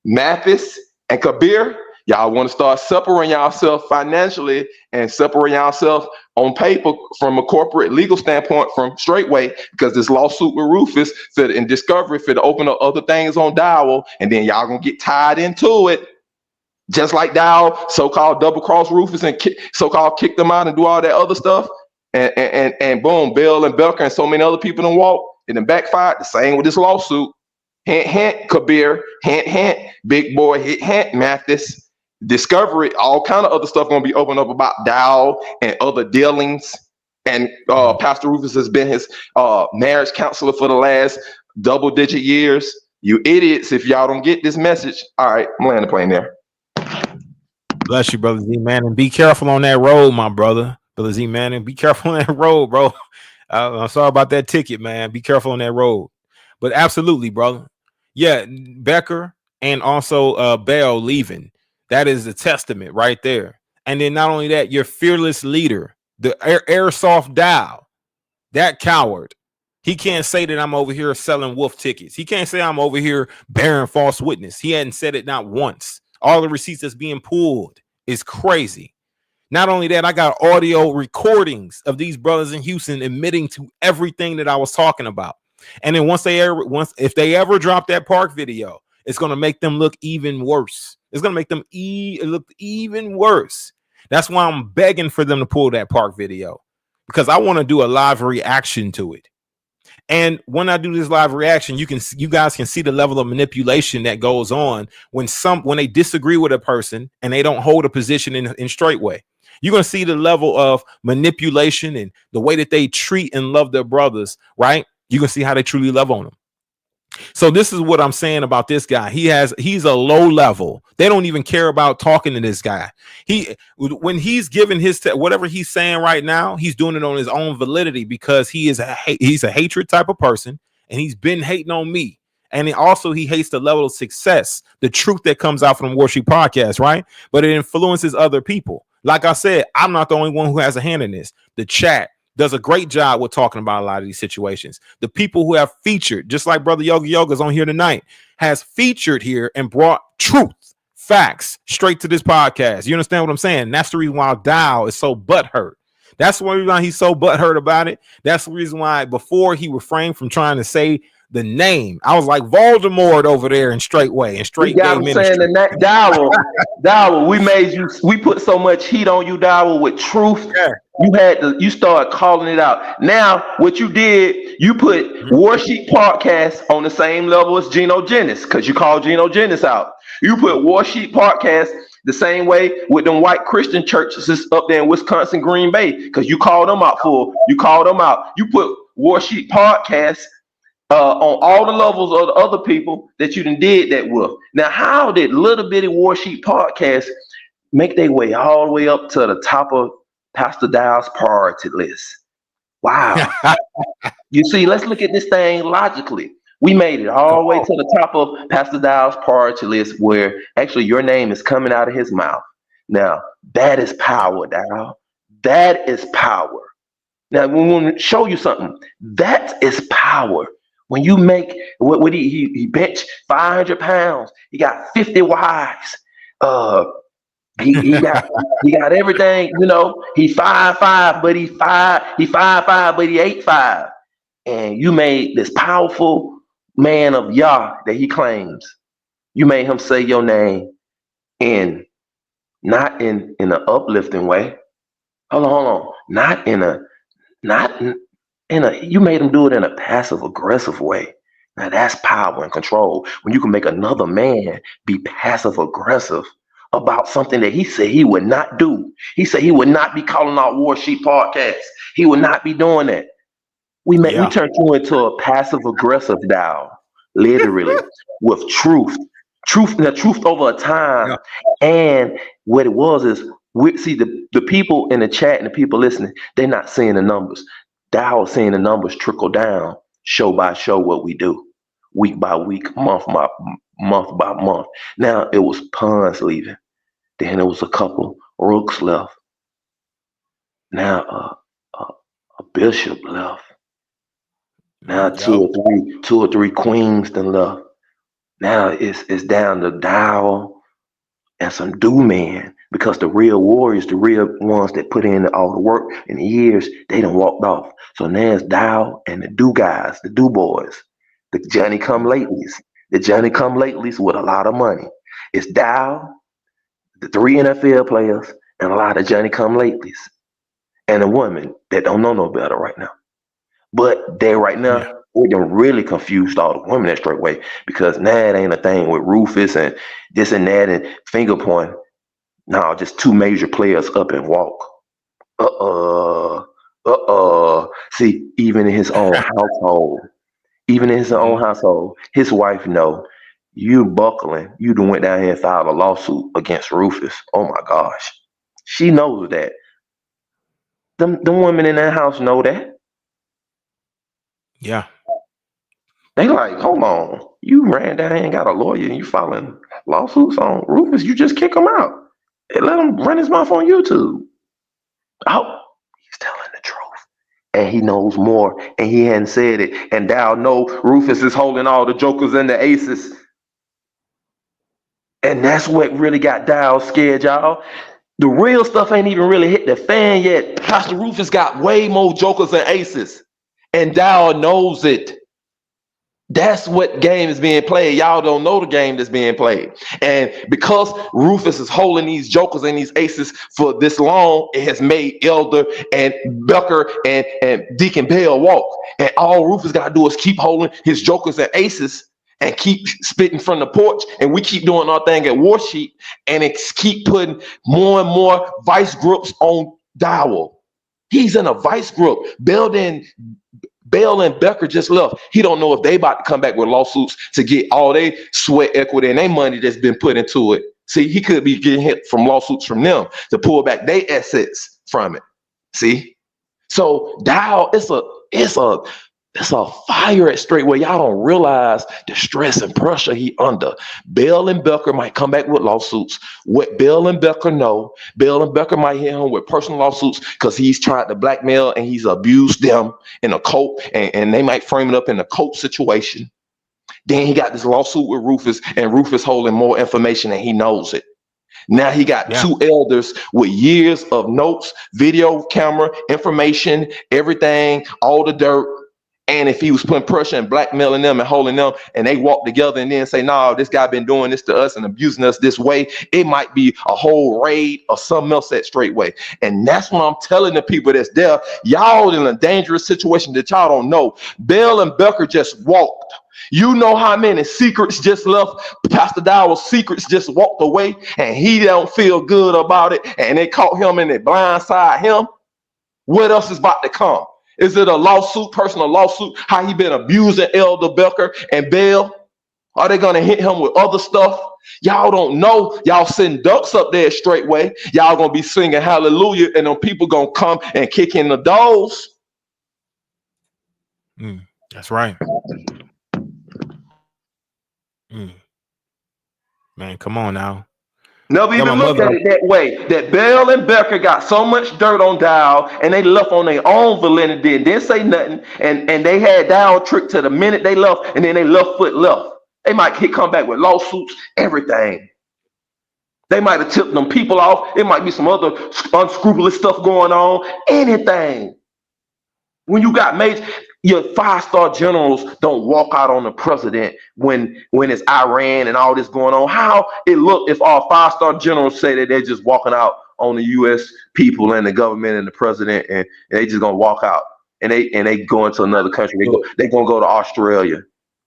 S17: Mathis, and Kabir, y'all want to start separating yourself financially and separating yourself on paper from a corporate legal standpoint from Straightway, because this lawsuit with Rufus said in Discovery for to open up other things on Dowell, and then y'all gonna get tied into it. Just like Dowell so-called double cross Rufus and so-called kick them out and do all that other stuff. And boom, Bill and Becker and so many other people done walk and then backfired. The same with this lawsuit. Hint, hint, Kabir. Hint, hint, Big Boy. Hint, hint, Mathis. Discovery, all kind of other stuff going to be opened up about Dowell and other dealings. And Pastor Rufus has been his marriage counselor for the last double-digit years. You idiots, if y'all don't get this message. All right, I'm landing the plane there.
S1: Bless you, Brother Z, man. And be careful on that road, my brother. Brother Z, man. And be careful on that road, bro. I'm sorry about that ticket, man. Be careful on that road. But absolutely, brother. Yeah, Becker and also Bell leaving. That is a testament right there. And then not only that, your fearless leader, the airsoft Dowell, that coward. He can't say that I'm over here selling wolf tickets. He can't say I'm over here bearing false witness. He hadn't said it not once. All the receipts that's being pulled is crazy. Not only that, I got audio recordings of these brothers in Houston admitting to everything that I was talking about. And then if they ever drop that park video, it's going to make them look even worse. It's going to make them look even worse. That's why I'm begging for them to pull that park video, because I want to do a live reaction to it. And when I do this live reaction, you guys can see the level of manipulation that goes on when they disagree with a person and they don't hold a position in Straightway. You're going to see the level of manipulation and the way that they treat and love their brothers, right? You can see how they truly love on them. So this is what I'm saying about this guy. He's a low level. They don't even care about talking to this guy. When he's giving his whatever he's saying right now, he's doing it on his own validity, because he's a hatred type of person, and he's been hating on me. And he hates the level of success, the truth that comes out from the Warsheep Podcast, right? But it influences other people. Like I said, I'm not the only one who has a hand in this. The chat does a great job with talking about a lot of these situations. The people who have featured, just like Brother Yoga's on here tonight, has featured here and brought truth, facts straight to this podcast. You understand what I'm saying? That's the reason why Dowell is so butthurt. That's the reason why he's so butthurt about it. That's the reason why before he refrained from trying to say the name, I was like Voldemort over there in Straightway and Straight Gay Ministry.
S17: Saying that Dowell, we put so much heat on you, Dowell, with truth. Yeah. You started calling it out. Now, what you did, you put Warsheep Podcast on the same level as Geno Jennings, because you called Geno Jennings out. You put Warsheep Podcast the same way with them white Christian churches up there in Wisconsin, Green Bay, because you called them out You put Warsheep Podcast on all the levels of the other people that you done did that with. Now, how did little bitty Warsheep Podcast make their way all the way up to the top of Pastor Dowell's priority list? Wow. You see, let's look at this thing logically. We made it all the way to the top of Pastor Dowell's priority list, where actually your name is coming out of his mouth. Now, that is power, Dowell. That is power. Now, we want to show you something. That is power. When you make what he bench 500 pounds, he got 50 wives. He got everything, you know. He 5'5", but he 5'5", but he 8'5". And you made this powerful man of Yah that he claims. You made him say your name not in an uplifting way. Hold on. You made him do it in a passive aggressive way. Now that's power and control. When you can make another man be passive aggressive about something that he said he would not do. He said he would not be calling out Warsheep Podcast. He would not be doing that. We turned you into a passive aggressive Dowell, literally, with truth over a time. Yeah. And what it was is, we see the people in the chat and the people listening, they're not seeing the numbers. Dowell seeing the numbers trickle down, show by show, what we do, week by week, month by month. Now it was Pons leaving. Then there was a couple Rooks left. Now a Bishop left. Now two or three Queens done left. Now it's down to Dowell and some men, because the real warriors, the real ones that put in all the work and the years, they done walked off. So now it's Dowell and the guys, the boys, the Johnny come latelys with a lot of money. It's Dowell, the 3 NFL players, and a lot of Johnny come latelys, and a woman that don't know no better right now. But they right now, we done really confused all the women at Straightway, because now it ain't a thing with Rufus and this and that and finger point. No, just 2 major players up and walk. See, even in his own household, his wife know you buckling. You done went down here and filed a lawsuit against Rufus. Oh my gosh, she knows that. Them women in that house know that.
S1: Yeah.
S17: They like, hold on, you ran down here and got a lawyer and you filing lawsuits on Rufus. You just kick him out and let him run his mouth on YouTube. Oh, he's telling the truth. And he knows more, and he hadn't said it. And Dowell know Rufus is holding all the jokers and the aces. And that's what really got Dowell scared, y'all. The real stuff ain't even really hit the fan yet. Pastor Rufus got way more jokers and aces. And Dowell knows it. That's what game is being played. Y'all don't know the game that's being played. And because Rufus is holding these jokers and these aces for this long, it has made Elder and Becker and Deacon Bell walk. And all Rufus got to do is keep holding his jokers and aces and keep spitting from the porch. And we keep doing our thing at Warsheep, and it's keep putting more and more vice grips on Dowell. He's in a vice grip. Bell and Becker just left. He don't know if they about to come back with lawsuits to get all their sweat equity and their money that's been put into it. See, he could be getting hit from lawsuits from them to pull back their assets from it. See? So Dowell, It's a fire at Straightway. Y'all don't realize the stress and pressure he under. Bell and Becker might come back with lawsuits. What Bell and Becker know, Bell and Becker might hit him with personal lawsuits because he's tried to blackmail and he's abused them in a cult, and they might frame it up in a cult situation. Then he got this lawsuit with Rufus, and Rufus holding more information and he knows it. Now he got two elders with years of notes, video, camera, information, everything, all the dirt. And if he was putting pressure and blackmailing them and holding them, and they walk together and then say, no, this guy been doing this to us and abusing us this way, it might be a whole raid or something else at Straightway. And that's what I'm telling the people that's there. Y'all in a dangerous situation that y'all don't know. Bell and Becker just walked. You know how many secrets just left? Pastor Dowell's secrets just walked away, and he don't feel good about it, and they caught him and they blindside him. What else is about to come? Is it a lawsuit, personal lawsuit? How he been abusing Elder Becker and Bell? Are they gonna hit him with other stuff? Y'all don't know. Y'all send ducks up there Straightway. Y'all gonna be singing hallelujah, and them people gonna come and kick in the doors.
S1: That's right. Man, come on now.
S17: Never even look at it that way. That Bell and Becker got so much dirt on Dowell, and they left on their own validity and didn't say nothing. And they had Dowell tricked to the minute they left, and then they left foot left. They might come back with lawsuits, everything. They might have tipped them people off. It might be some other unscrupulous stuff going on. Anything. When you got major, your 5-star generals don't walk out on the president when it's Iran and all this going on. How it look if our 5-star generals say that they're just walking out on the U.S. people and the government and the president, and they just gonna walk out and they go into another country. They gonna go to Australia.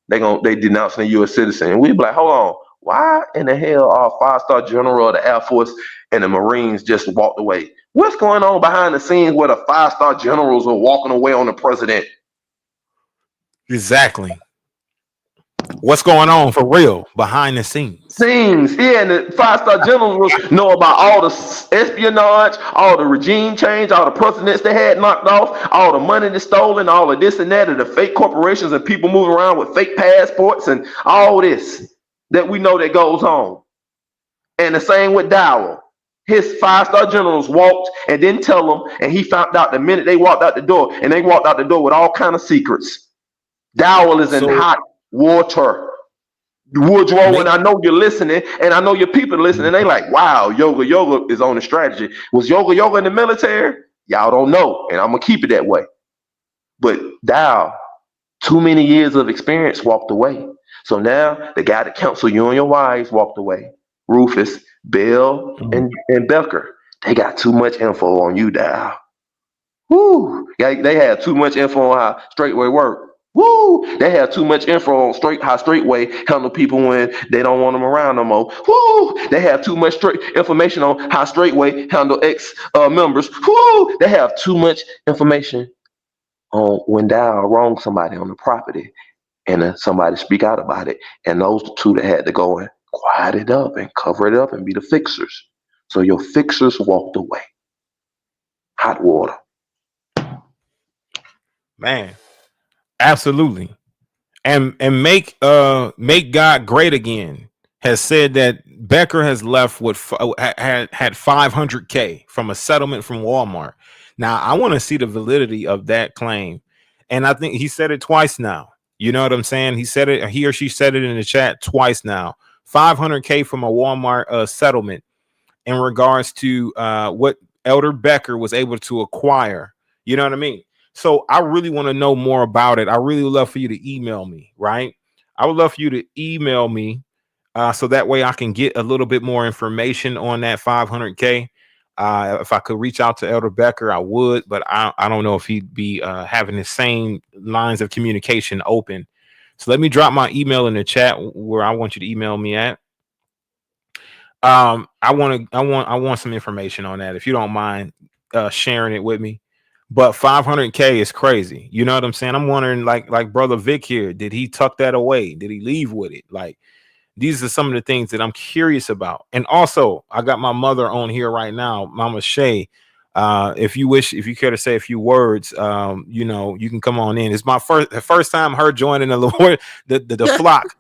S17: They denouncing a U.S. citizen, and we be like, hold on, why in the hell our 5-star general of the Air Force and the Marines just walked away? What's going on behind the scenes where the 5-star generals are walking away on the president?
S1: Exactly. What's going on for real behind the scenes?
S17: Yeah, and the 5-star generals know about all the espionage, all the regime change, all the presidents they had knocked off, all the money they stolen, all of this and that, and the fake corporations and people moving around with fake passports and all this that we know that goes on. And the same with Dowell. His 5-star generals walked and didn't tell him, and he found out the minute they walked out the door, and they walked out the door with all kind of secrets. Dowell is in hot water. Woodrow, and I know you're listening, and I know your people are listening. They like, wow, Yoga is on the strategy. Was Yoga in the military? Y'all don't know, and I'm gonna keep it that way. But Dowell, too many years of experience, walked away. So now the guy that counseled you and your wives walked away. Rufus, Bell, and Becker. They got too much info on you, Dowell. Woo! They had too much info on how Straightway worked. Woo! They have too much info on how Straightway handle people when they don't want them around no more. Woo! They have too much information on how Straightway handle ex-members. Woo! They have too much information on when Dowell wronged somebody on the property and somebody speak out about it. And those two that had to go and quiet it up and cover it up and be the fixers. So your fixers walked away. Hot water.
S1: Man. Absolutely. And make God great again has said that Becker has left with had $500K from a settlement from Walmart. Now I want to see the validity of that claim. And I think he said it twice now. You know what I'm saying? He or she said it in the chat twice now. $500K from a Walmart settlement in regards to what Elder Becker was able to acquire. You know what I mean? So I really want to know more about it. I really would love for you to email me, right? I would love for you to email me so that way I can get a little bit more information on that $500K. If I could reach out to Elder Becker, I would, but I don't know if he'd be having the same lines of communication open. So let me drop my email in the chat where I want you to email me at. I want some information on that. If you don't mind sharing it with me. But $500K is crazy. You know what I'm saying? I'm wondering, like Brother Vic here, did he tuck that away? Did he leave with it? Like, these are some of the things that I'm curious about. And also, I got my mother on here right now, Mama Shae. If you care to say a few words, you can come on in. It's the first time her joining the flock.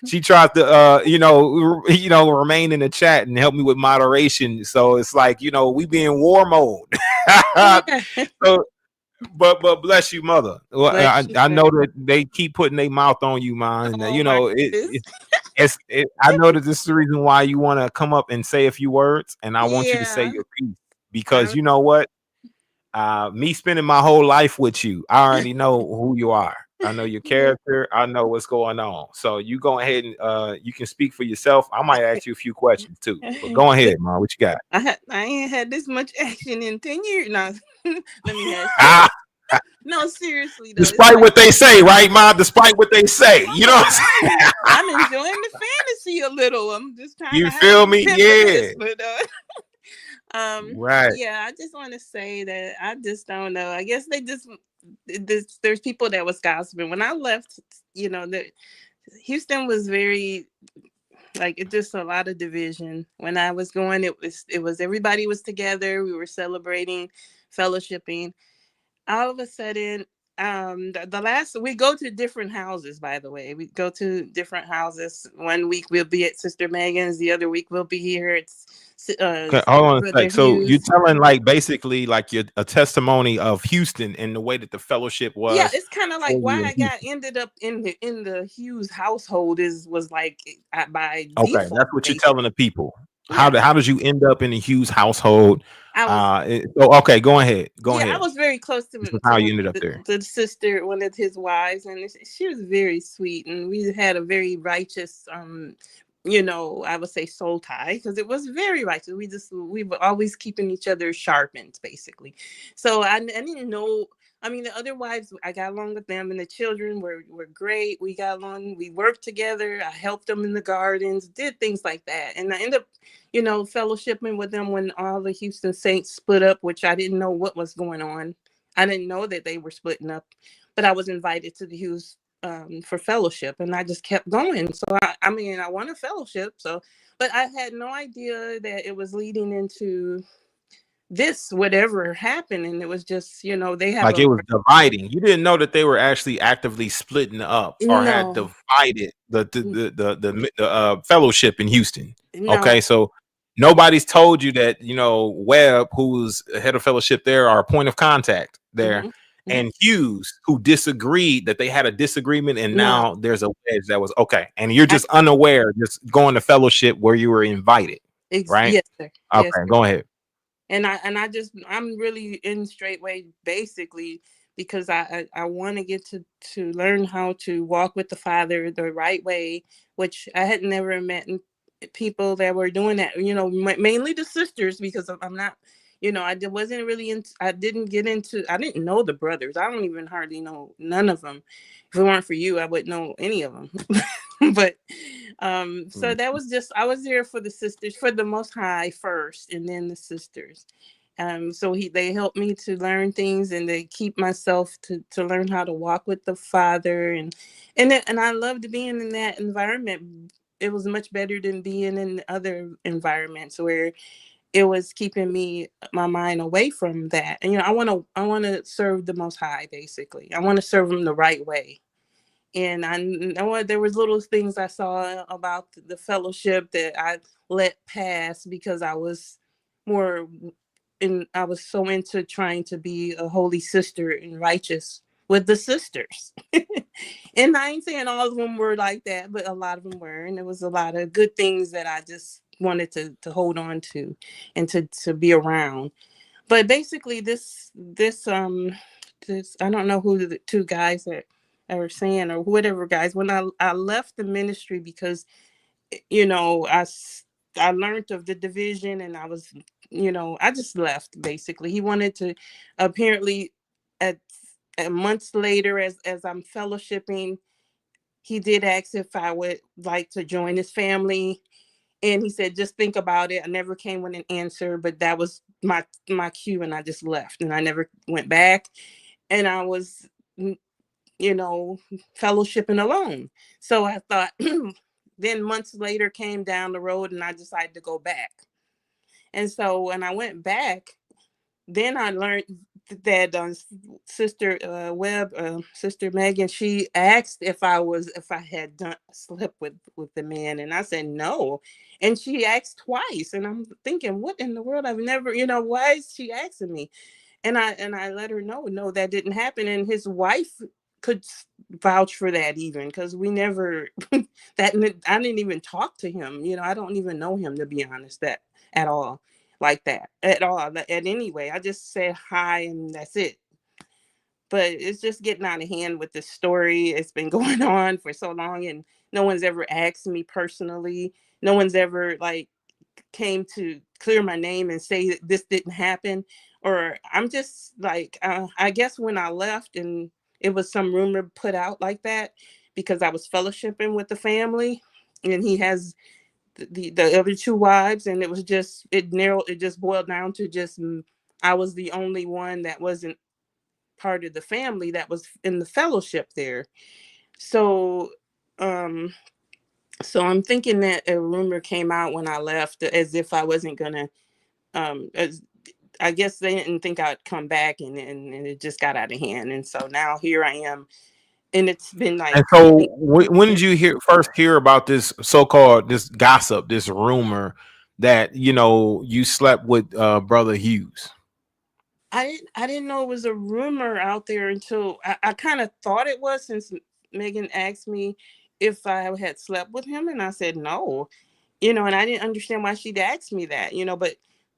S1: She tries to remain in the chat and help me with moderation. So it's like, we be in war mode. So, but bless you, mother. Well, I know that they keep putting their mouth on you, man. I know that this is the reason why you want to come up and say a few words, and I want you to say your piece, because you know what? Me spending my whole life with you, I already know who you are. I know your character. I know what's going on. So you go ahead and you can speak for yourself. I might ask you a few questions too. But go ahead, Mom. What you got?
S19: I ain't had this much action in 10 years. No, let me ask. No, seriously though.
S1: Despite what they say, right, Mom? Despite what they say, you know what I'm saying?
S19: I'm enjoying the fantasy a little. I'm just trying.
S1: You feel me? Yeah.
S19: But,
S1: right.
S19: Yeah, I just want to say that I just don't know. I guess there's people that was gossiping when I left. Houston was very it just a lot of division. When I was going, it was everybody was together. We were celebrating, fellowshipping. All of a sudden, the last we go to different houses. By the way, we go to different houses. 1 week we'll be at Sister Megan's. The other week we'll be here. It's
S1: okay, hold on a sec. So you're telling basically a testimony of Houston and the way that the fellowship was.
S19: Yeah, it's kind of like why I ended up in the Hughes household was by
S1: okay,
S19: default,
S1: that's what you're telling the people. How did you end up in the Hughes household? Okay, go ahead. Go ahead.
S19: I was very close to
S1: how you ended up there.
S19: The sister, one of his wives, and she was very sweet, and we had a very righteous, I would say soul tie, because it was very righteous. We were always keeping each other sharpened, basically. So I didn't know. I mean, the other wives, I got along with them, and the children were great. We got along. We worked together. I helped them in the gardens, did things like that. And I ended up, fellowshipping with them when all the Houston Saints split up, which I didn't know what was going on. I didn't know that they were splitting up, but I was invited to the Hughes for fellowship, and I just kept going. So, I want a fellowship. So, but I had no idea that it was leading into this whatever happened, and it was just they have
S1: it was dividing. You didn't know that they were actually actively splitting up or had divided the fellowship in Houston.
S19: No.
S1: Okay, so nobody's told you that Webb, who's head of fellowship there, or point of contact there, and Hughes, who disagreed, that they had a disagreement, and now there's a wedge that was okay, and you're just unaware, just going to fellowship where you were invited, right?
S19: Yes, sir.
S1: Okay,
S19: yes, sir.
S1: Go ahead.
S19: And I'm really in Straightway basically because I want to get to learn how to walk with the Father the right way, which I had never met people that were doing that, mainly the sisters, because I'm not, I wasn't really I didn't know the brothers. I don't even hardly know none of them. If it weren't for you, I wouldn't know any of them. But so that was just, I was there for the sisters, for the Most High first, and then the sisters. So they helped me to learn things and to keep myself to learn how to walk with the Father, and I loved being in that environment. It was much better than being in other environments where it was keeping my mind away from that. And I want to serve the Most High. Basically, I want to serve Him the right way. And I know there was little things I saw about the fellowship that I let pass because I was I was so into trying to be a holy sister and righteous with the sisters. And I ain't saying all of them were like that, but a lot of them were. And there was a lot of good things that I just wanted to hold on to and to be around. But basically this I don't know who the two guys that were saying, or whatever guys, when I left the ministry because I learned of the division, and I was I just left. Basically, he wanted to, apparently at months later, as I'm fellowshipping, he did ask if I would like to join his family, and he said, just think about it. I never came with an answer, but that was my cue, and I just left, and I never went back. And I was fellowshipping alone. So I thought, then months later came down the road, and I decided to go back. And so when I went back, then I learned that Sister Sister Megan, she asked if I had slept with the man, and I said no. And she asked twice, and I'm thinking, what in the world? I've never, why is she asking me? And I let her know, no, that didn't happen. And his wife could vouch for that, even, because we never that I didn't even talk to him. I don't even know him, to be honest, that at all, like that at all. At any way, I just said hi and that's it. But it's just getting out of hand with this story. It's been going on for so long, and no one's ever asked me personally. No one's ever came to clear my name and say that this didn't happen. Or I'm just I guess when I left and it was some rumor put out like that, because I was fellowshipping with the family, and he has the other two wives, and it was just it just boiled down to just I was the only one that wasn't part of the family that was in the fellowship there. So so I'm thinking that a rumor came out when I left, as if I wasn't gonna as I guess they didn't think I'd come back, and it just got out of hand. And so now here I am, and it's been
S1: And so, when did you first hear about this so-called this gossip, this rumor that you slept with Brother Hughes?
S19: I didn't know it was a rumor out there until I kind of thought it was, since Megan asked me if I had slept with him, and I said no, and I didn't understand why she'd asked me that, but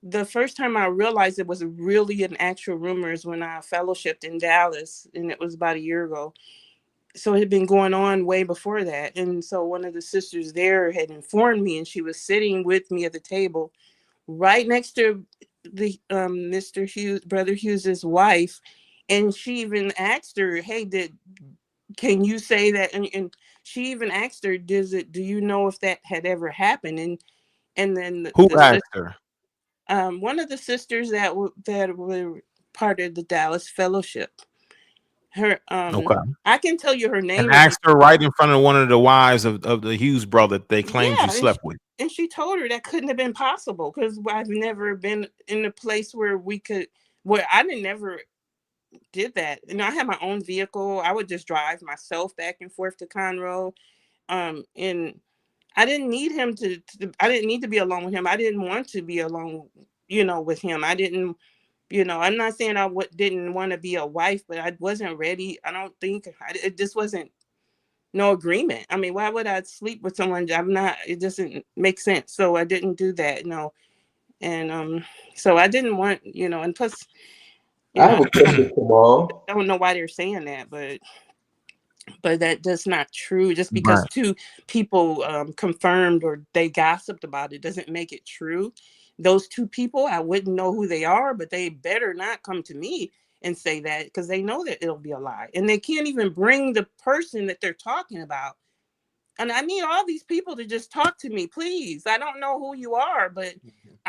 S19: the first time I realized it was really an actual rumor is when I fellowshipped in Dallas, and it was about a year ago. So it had been going on way before that. And so one of the sisters there had informed me, and she was sitting with me at the table right next to the Mr. Hughes, Brother Hughes's wife. And she even asked her, hey, can you say that? And she even asked her, do you know if that had ever happened? And then
S1: Who asked her?
S19: One of the sisters that were part of the Dallas Fellowship. Her
S1: Okay.
S19: I can tell you her name.
S1: And asked her right in front of one of the wives of the Hughes brother they claimed you slept with.
S19: And she told her that couldn't have been possible, because I've never been in a place where I never did that. I had my own vehicle. I would just drive myself back and forth to Conroe. And I didn't need him I didn't need to be alone with him. I didn't want to be alone, with him. I didn't, I'm not saying I didn't want to be a wife, but I wasn't ready. I don't think it just wasn't no agreement. I mean, why would I sleep with someone it doesn't make sense. So I didn't do that, And so I didn't want, and plus,
S17: I have a question for Mom.
S19: I don't know why they're saying that, but that's not true. Just because
S1: Right.
S19: two people confirmed or they gossiped about it doesn't make it true. Those two people, I wouldn't know who they are, but they better not come to me and say that, because they know that it'll be a lie. And they can't even bring the person that they're talking about. And I need all these people to just talk to me, please. I don't know who you are, but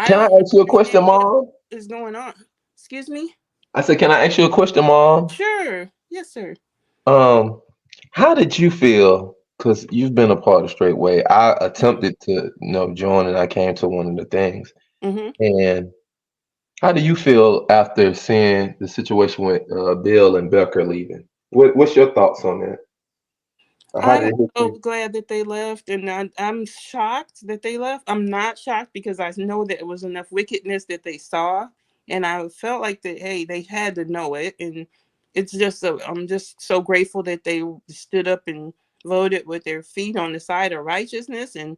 S17: Can I ask you a question, Mom?
S19: What is going on? Excuse me?
S17: I said, can I ask you a question, Mom?
S19: Sure. Yes, sir.
S17: How did you feel? Because you've been a part of Straightway. I attempted to, join, and I came to one of the things.
S19: Mm-hmm.
S17: And how do you feel after seeing the situation with Bill and Becker leaving? What's your thoughts on that?
S19: I'm so glad that they left, and I'm shocked that they left. I'm not shocked, because I know that it was enough wickedness that they saw, and I felt like that, hey, they had to know it. And it's just I'm just so grateful that they stood up and voted with their feet on the side of righteousness and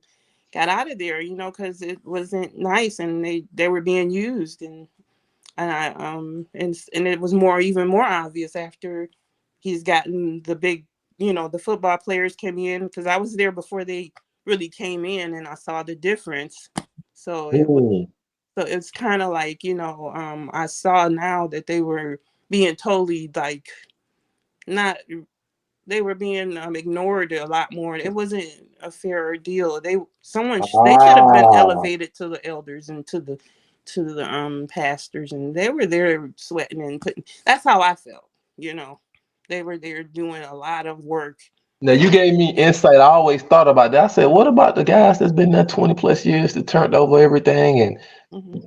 S19: got out of there, because it wasn't nice, and they were being used. And I and it was even more obvious after he's gotten the big, the football players came in, because I was there before they really came in, and I saw the difference. So it's kind of like, I saw now that they were being totally not, they were being ignored a lot more. It wasn't a fair deal. They should have been elevated to the elders and to the pastors, and they were there sweating and putting. That's how I felt. They were there doing a lot of work
S17: Now you gave me insight. I always thought about that. I said, what about the guys that's been there 20 plus years that turned over everything and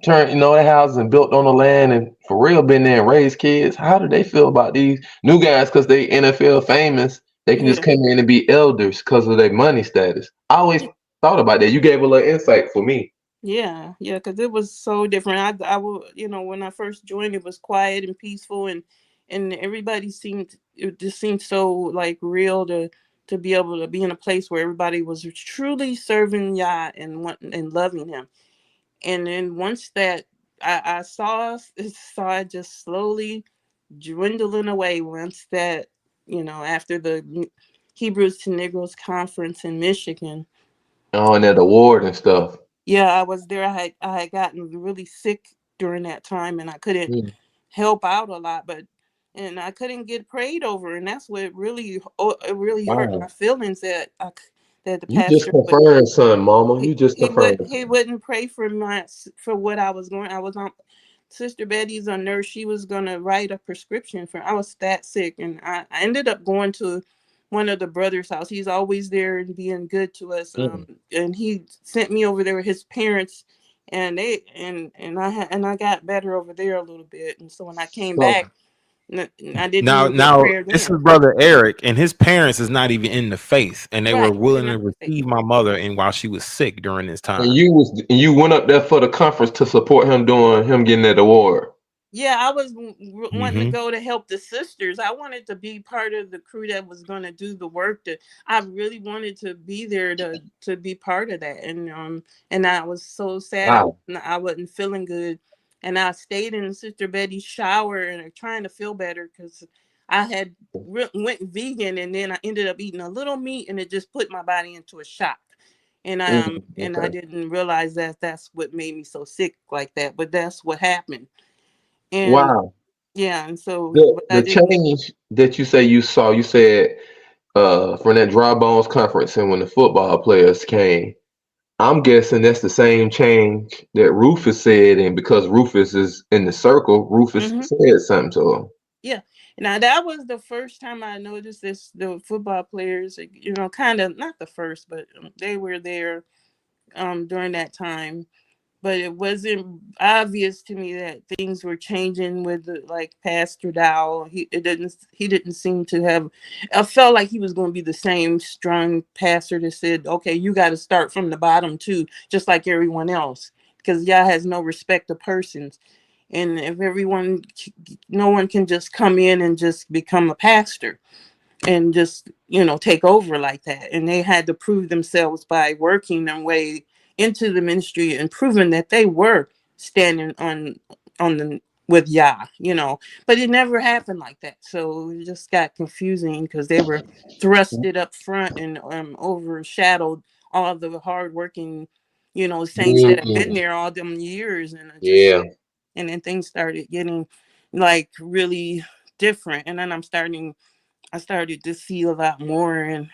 S17: turned, their houses and built on the land and for real been there and raised kids? How do they feel about these new guys? Because they NFL famous, they can just come in and be elders because of their money status. I always thought about that. You gave a little insight for me.
S19: Yeah, because it was so different. I will, when I first joined, it was quiet and peaceful, and everybody it just seemed so like real to be able to be in a place where everybody was truly serving Yah and loving Him. And then once that I saw it just slowly dwindling away. Once that, after the Hebrews to Negroes conference in Michigan.
S17: Oh, and that award and stuff.
S19: Yeah, I was there. I had gotten really sick during that time, and I couldn't help out a lot, and I couldn't get prayed over, and that's what really hurt my feelings that the
S17: You just
S19: pastor
S17: confirmed, son, Mama. You just confirmed.
S19: he wouldn't pray for what I was going. I was on. Sister Betty's a nurse. She was gonna write a prescription for. I was that sick, and I ended up going to one of the brothers' house. He's always there and being good to us. And he sent me over there with his parents, and I got better over there a little bit. And so when I came back, I didn't even get prayer
S1: this
S19: then.
S1: is Brother Eric, and his parents is not even in the faith, and they were willing to receive my mother, and while she was sick during this time.
S17: And you went up there for the conference to support him doing him getting that award.
S19: Yeah, I was wanting to go to help the sisters. I wanted to be part of the crew that was going to do the work. I really wanted to be there to be part of that. And I was so sad.
S17: Wow.
S19: I wasn't feeling good. And I stayed in Sister Betty's shower and trying to feel better because I had went vegan, and then I ended up eating a little meat, and it just put my body into a shock. And I didn't realize that that's what made me so sick like that. But that's what happened. And
S17: wow.
S19: Yeah, and so
S17: the change that you say you saw, you said from that dry bones conference and when the football players came, I'm guessing that's the same change that Rufus said, and because Rufus is in the circle, Rufus said something to him.
S19: Yeah. Now that was the first time I noticed the football players, kind of not the first, but they were there during that time. But it wasn't obvious to me that things were changing with like Pastor Dowell. He didn't seem to have. I felt like he was going to be the same strong pastor that said, "Okay, you got to start from the bottom too, just like everyone else, because Yah has no respect of persons, and if no one can just come in and just become a pastor." And just take over like that, and they had to prove themselves by working their way into the ministry and proving that they were standing with Yah, but it never happened like that. So it just got confusing because they were thrusted up front and overshadowed all the hardworking, saints that have been there all them years, and and then things started getting like really different, and then I started to see a lot more, and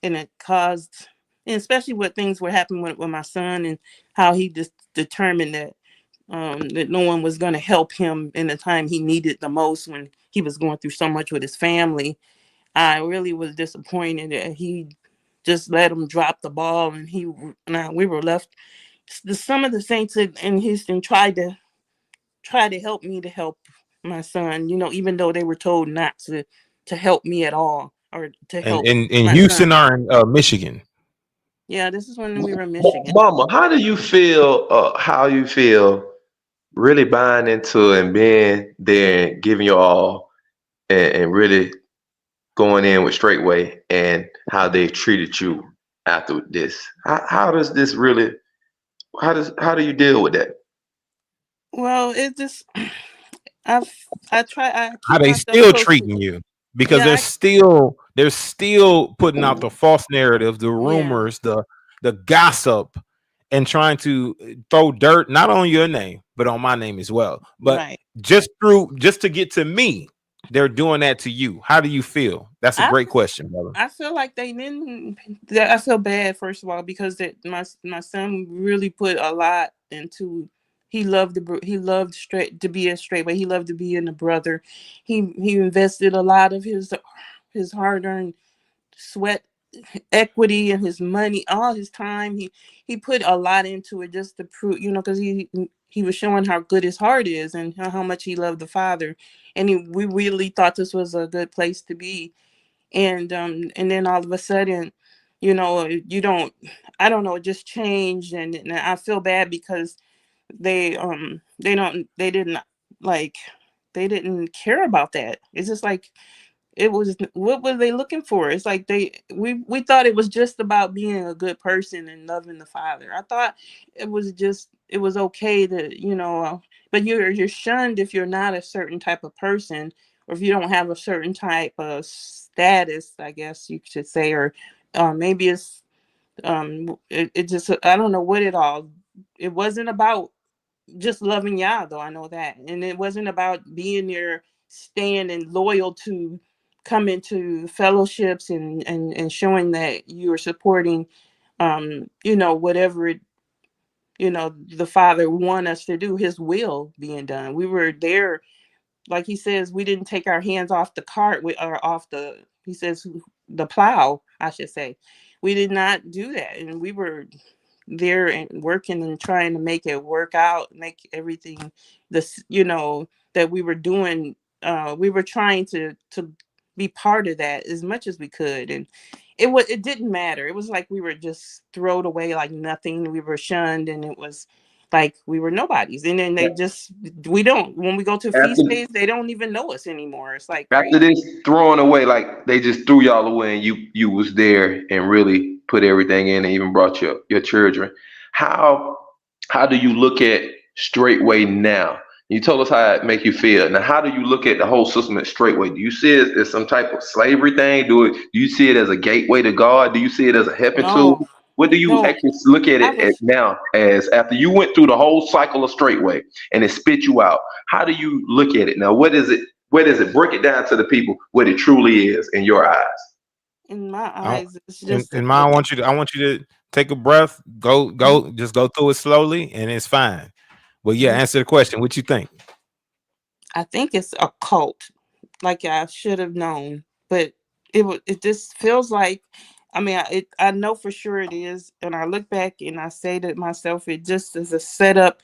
S19: it caused, and especially what things were happening with my son, and how he just determined that no one was going to help him in the time he needed the most when he was going through so much with his family. I really was disappointed that he just let him drop the ball, and we were left. Some of the saints in Houston tried to help me to help my son, even though they were told not to help me at all, or to help.
S1: In Houston or in Michigan?
S19: Yeah, this is when we were in Michigan.
S17: Mama, how you feel really buying into and being there and giving your all and really going in with Straightway, and how they treated you after this? How does this really, how do you deal with that?
S19: Well, it just how
S1: they still treating you, because they're still putting out the false narrative, the rumors, the gossip, and trying to throw dirt not on your name but on my name as well. But just to get to me, they're doing that to you. How do you feel? That's a great question, brother.
S19: I feel like they didn't. I feel bad, first of all, because my son really put a lot into. He loved to be a Straightway. He loved to be in the brother. He invested a lot of his hard-earned sweat equity and his money, all his time. He put a lot into it just to prove, because he was showing how good his heart is and how much he loved the Father. And we really thought this was a good place to be. And then all of a sudden, you don't, I don't know, it just changed. And I feel bad because they didn't care about that. It's just like, it was, what were they looking for? It's like we thought it was just about being a good person and loving the Father. I thought it was okay to, but you're shunned if you're not a certain type of person, or if you don't have a certain type of status, I guess you should say, or maybe it's it just, I don't know what it wasn't about just loving Yah, though. I know that. And it wasn't about being there, staying and loyal to coming to fellowships and showing that you are supporting, whatever the Father want us to do, his will being done. We were there, like he says, we didn't take our hands off the cart, he says, the plow, I should say. We did not do that. And we were there and working and trying to make it work out, make everything that we were doing. We were trying to be part of that as much as we could. And it didn't matter. It was like we were just thrown away like nothing. We were shunned, and it was like we were nobodies. And then when we go to feast days, they don't even know us anymore. It's like
S17: After this throwing away, like they just threw y'all away, and you was there and really put everything in, and even brought your children. How do you look at Straightway now? You told us how it make you feel. Now, how do you look at the whole system at Straightway? Do you see it as some type of slavery thing? Do you see it as a gateway to God? Do you see it as a helping tool? What do you actually look at it now as, after you went through the whole cycle of Straightway and it spit you out? How do you look at it now? What is it? Break it down to the people what it truly is in your eyes.
S19: In my eyes, it's just.
S1: In mine, I want you to take a breath, just go through it slowly, and it's fine. But yeah, answer the question. What you think?
S19: I think it's a cult, like I should have known, but it just feels like, I know for sure it is. And I look back and I say to myself, it just is a setup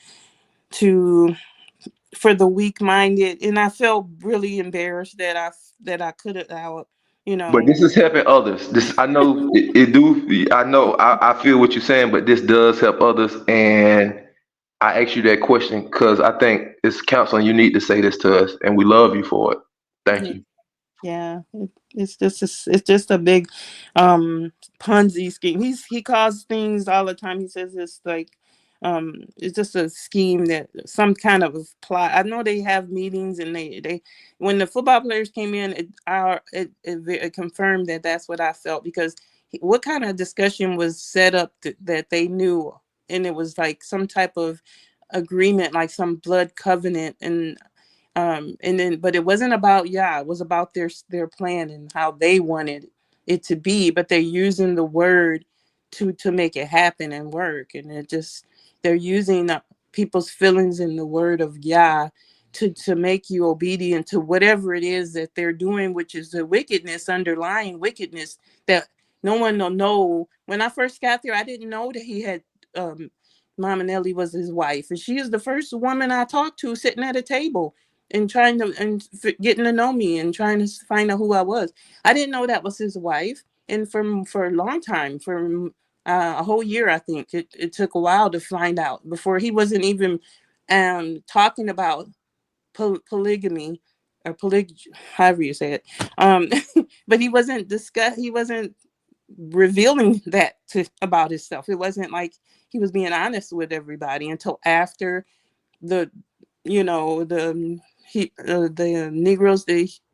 S19: for the weak-minded. And I felt really embarrassed that I could have,
S17: But this is helping others. I know it do. I know I feel what you're saying, but this does help others. And I asked you that question because I think it's counseling. You need to say this to us, and we love you for it. Thank you.
S19: Yeah, it's just a big Ponzi scheme. He calls things all the time. He says it's like it's just a scheme, that some kind of plot. I know they have meetings, and they when the football players came in, it confirmed that that's what I felt, because what kind of discussion was set up that they knew, and it was like some type of agreement, like some blood covenant, and then, but it wasn't about, it was about their plan and how they wanted it to be, but they're using the word to make it happen and work. And they're using people's feelings in the word of Yah to make you obedient to whatever it is that they're doing, which is the wickedness, underlying wickedness that no one will know. When I first got there, I didn't know that he had Mama Nellie was his wife, and she is the first woman I talked to sitting at a table and getting to know me and trying to find out who I was. I didn't know that was his wife. And for a long time, for a whole year, I think it took a while to find out, before he wasn't even talking about polygamy or however you say it. But he wasn't revealing that about himself. It wasn't like he was being honest with everybody until after the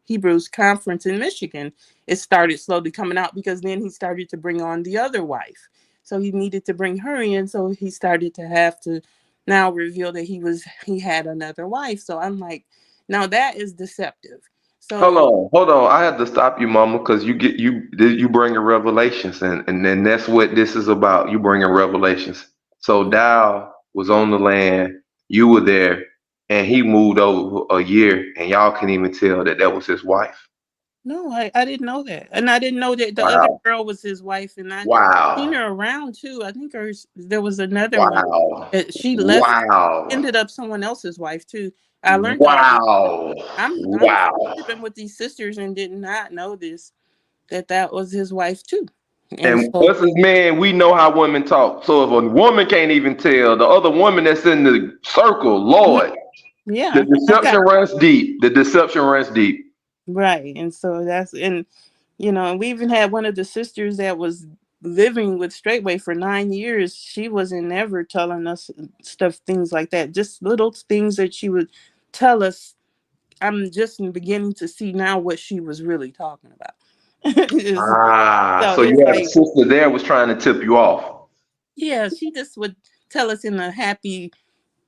S19: Hebrews conference in Michigan. It started slowly coming out, because then he started to bring on the other wife. So he needed to bring her in. So he started to have to now reveal that he had another wife. So I'm like, now that is deceptive. So
S17: hold on. I had to stop you, Mama, because you bring in revelations, and then that's what this is about. You bring in revelations. So Dowell was on the land. You were there. And he moved over a year, and y'all couldn't even tell that was his wife.
S19: No, I didn't know that, and I didn't know that the other
S17: Wow.
S19: girl was his wife, and I seen
S17: Wow.
S19: her around too. I think there was another one
S17: Wow.
S19: that she left,
S17: Wow.
S19: ended up someone else's wife too. I learned all this.
S17: Wow.
S19: I'm
S17: Wow.
S19: fellowshipping with these sisters and did not know this, that was his wife too, and
S17: And
S19: so
S17: us as men, we know how women talk. So if a woman can't even tell, the other woman that's in the circle, Lord, the
S19: yeah, I
S17: deception
S19: got
S17: runs deep. The deception runs deep.
S19: right, and so and and we even had one of the sisters that was living with Straightway for 9 years. She wasn't never telling us things like that, just little things that she would tell us. I'm just beginning to see now what she was really talking about.
S17: Ah,
S19: So
S17: so you
S19: it's
S17: had a
S19: like,
S17: sister there was trying to tip you off.
S19: yeah, she just would tell us in a happy,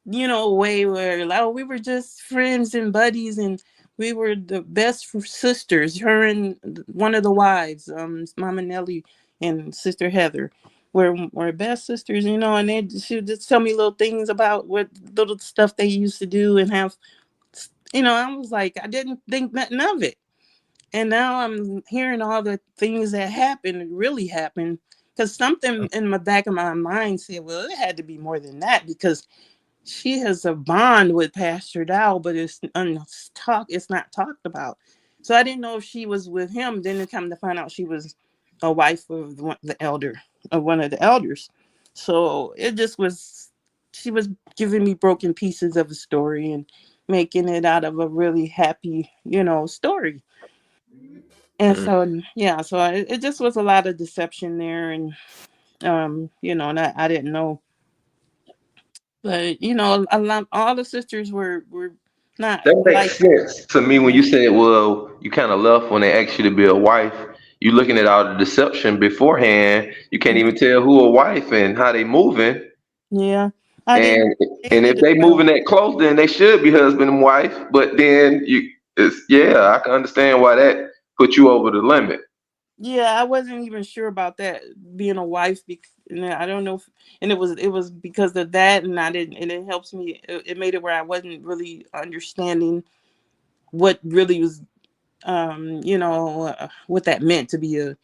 S19: way where, like, oh, we were just friends and buddies, and we were the best sisters. Her and one of the wives, Mama Nellie and Sister Heather, were best sisters, and she would just tell me little things about what little stuff they used to do and have, I was like, I didn't think nothing of it. And now I'm hearing all the things that happened really happened, because something in the back of my mind said, well, it had to be more than that, because she has a bond with Pastor Dowell, but it's not talked about. So I didn't know if she was with him. Then it come to find out she was a wife of one of the elders. So it just was, she was giving me broken pieces of a story and making it out of a really happy, story. And
S17: Mm.
S19: so, yeah, so it just was a lot of deception there. And, and I didn't know. But all the sisters were not
S17: That makes
S19: like.
S17: sense to me when you said, well, you kind of left when they asked you to be a wife. You looking at all the deception beforehand. You can't even tell who a wife and how they moving.
S19: Yeah, I didn't
S17: And and
S19: able
S17: if
S19: to
S17: they
S19: tell.
S17: moving that close, then they should be husband and wife. But then I can understand why that put you over the limit.
S19: Yeah, I wasn't even sure about that being a wife. And I don't know, and it was because of that, and I didn't, and it helps me. It made it where I wasn't really understanding what really was, what that meant to be a.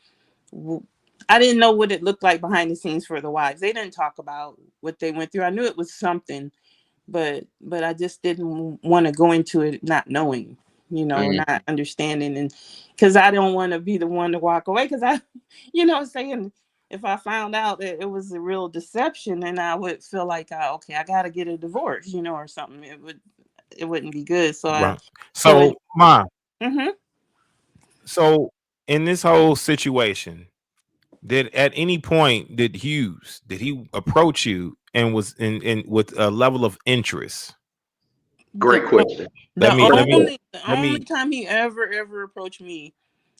S19: I didn't know what it looked like behind the scenes for the wives. They didn't talk about what they went through. I knew it was something, but I just didn't want to go into it not knowing,
S17: Mm.
S19: not understanding, and because I don't want to be the one to walk away, because I, saying if I found out that it was a real deception, then I would feel like, okay, I got to get a divorce, or something. It wouldn't be good. So
S1: Right.
S19: so it.
S1: So, Ma,
S19: Mhm.
S1: so in this whole situation, did at any point did he approach you and was in with a level of interest?
S19: The
S17: Great question.
S1: Let me let me
S19: the
S1: let
S19: only
S1: me
S19: time he ever approached me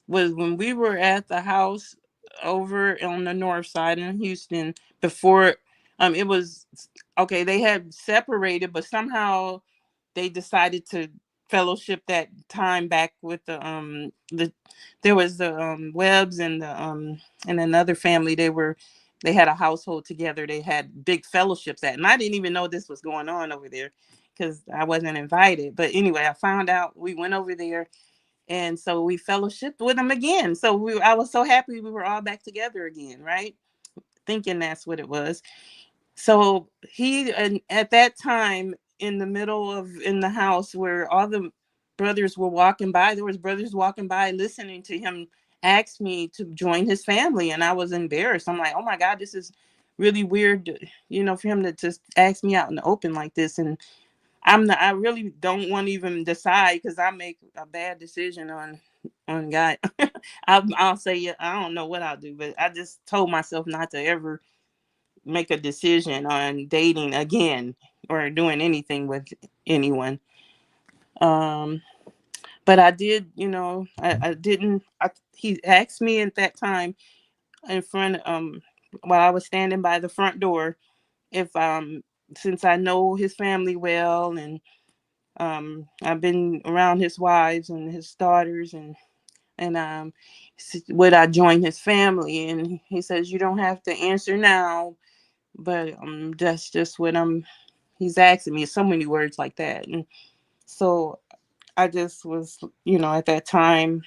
S19: was when we were at the house over on the north side in Houston before. It was okay, they had separated, but somehow they decided to fellowship that time back with the there was the Webbs and another family. They had a household together. They had big fellowships and I didn't even know this was going on over there because I wasn't invited. But anyway, I found out. We went over there, and so we fellowshipped with them again. So I was so happy we were all back together again, right? Thinking that's what it was. So he, and at that time, in the middle of in the house where all the brothers were walking by, there was brothers walking by listening to him ask me to join his family, and I was embarrassed. I'm like, oh my God, this is really weird, for him to just ask me out in the open like this. And I really don't want to even decide, because I make a bad decision on God. I'll say, yeah, I don't know what I'll do, but I just told myself not to ever make a decision on dating again or doing anything with anyone. Um, but I did, I didn't. He asked me at that time in front, while I was standing by the front door, if since I know his family well, and I've been around his wives and his daughters, and would I join his family? And he says, you don't have to answer now, but that's just what he's asking me. So many words like that. And so I just was, at that time,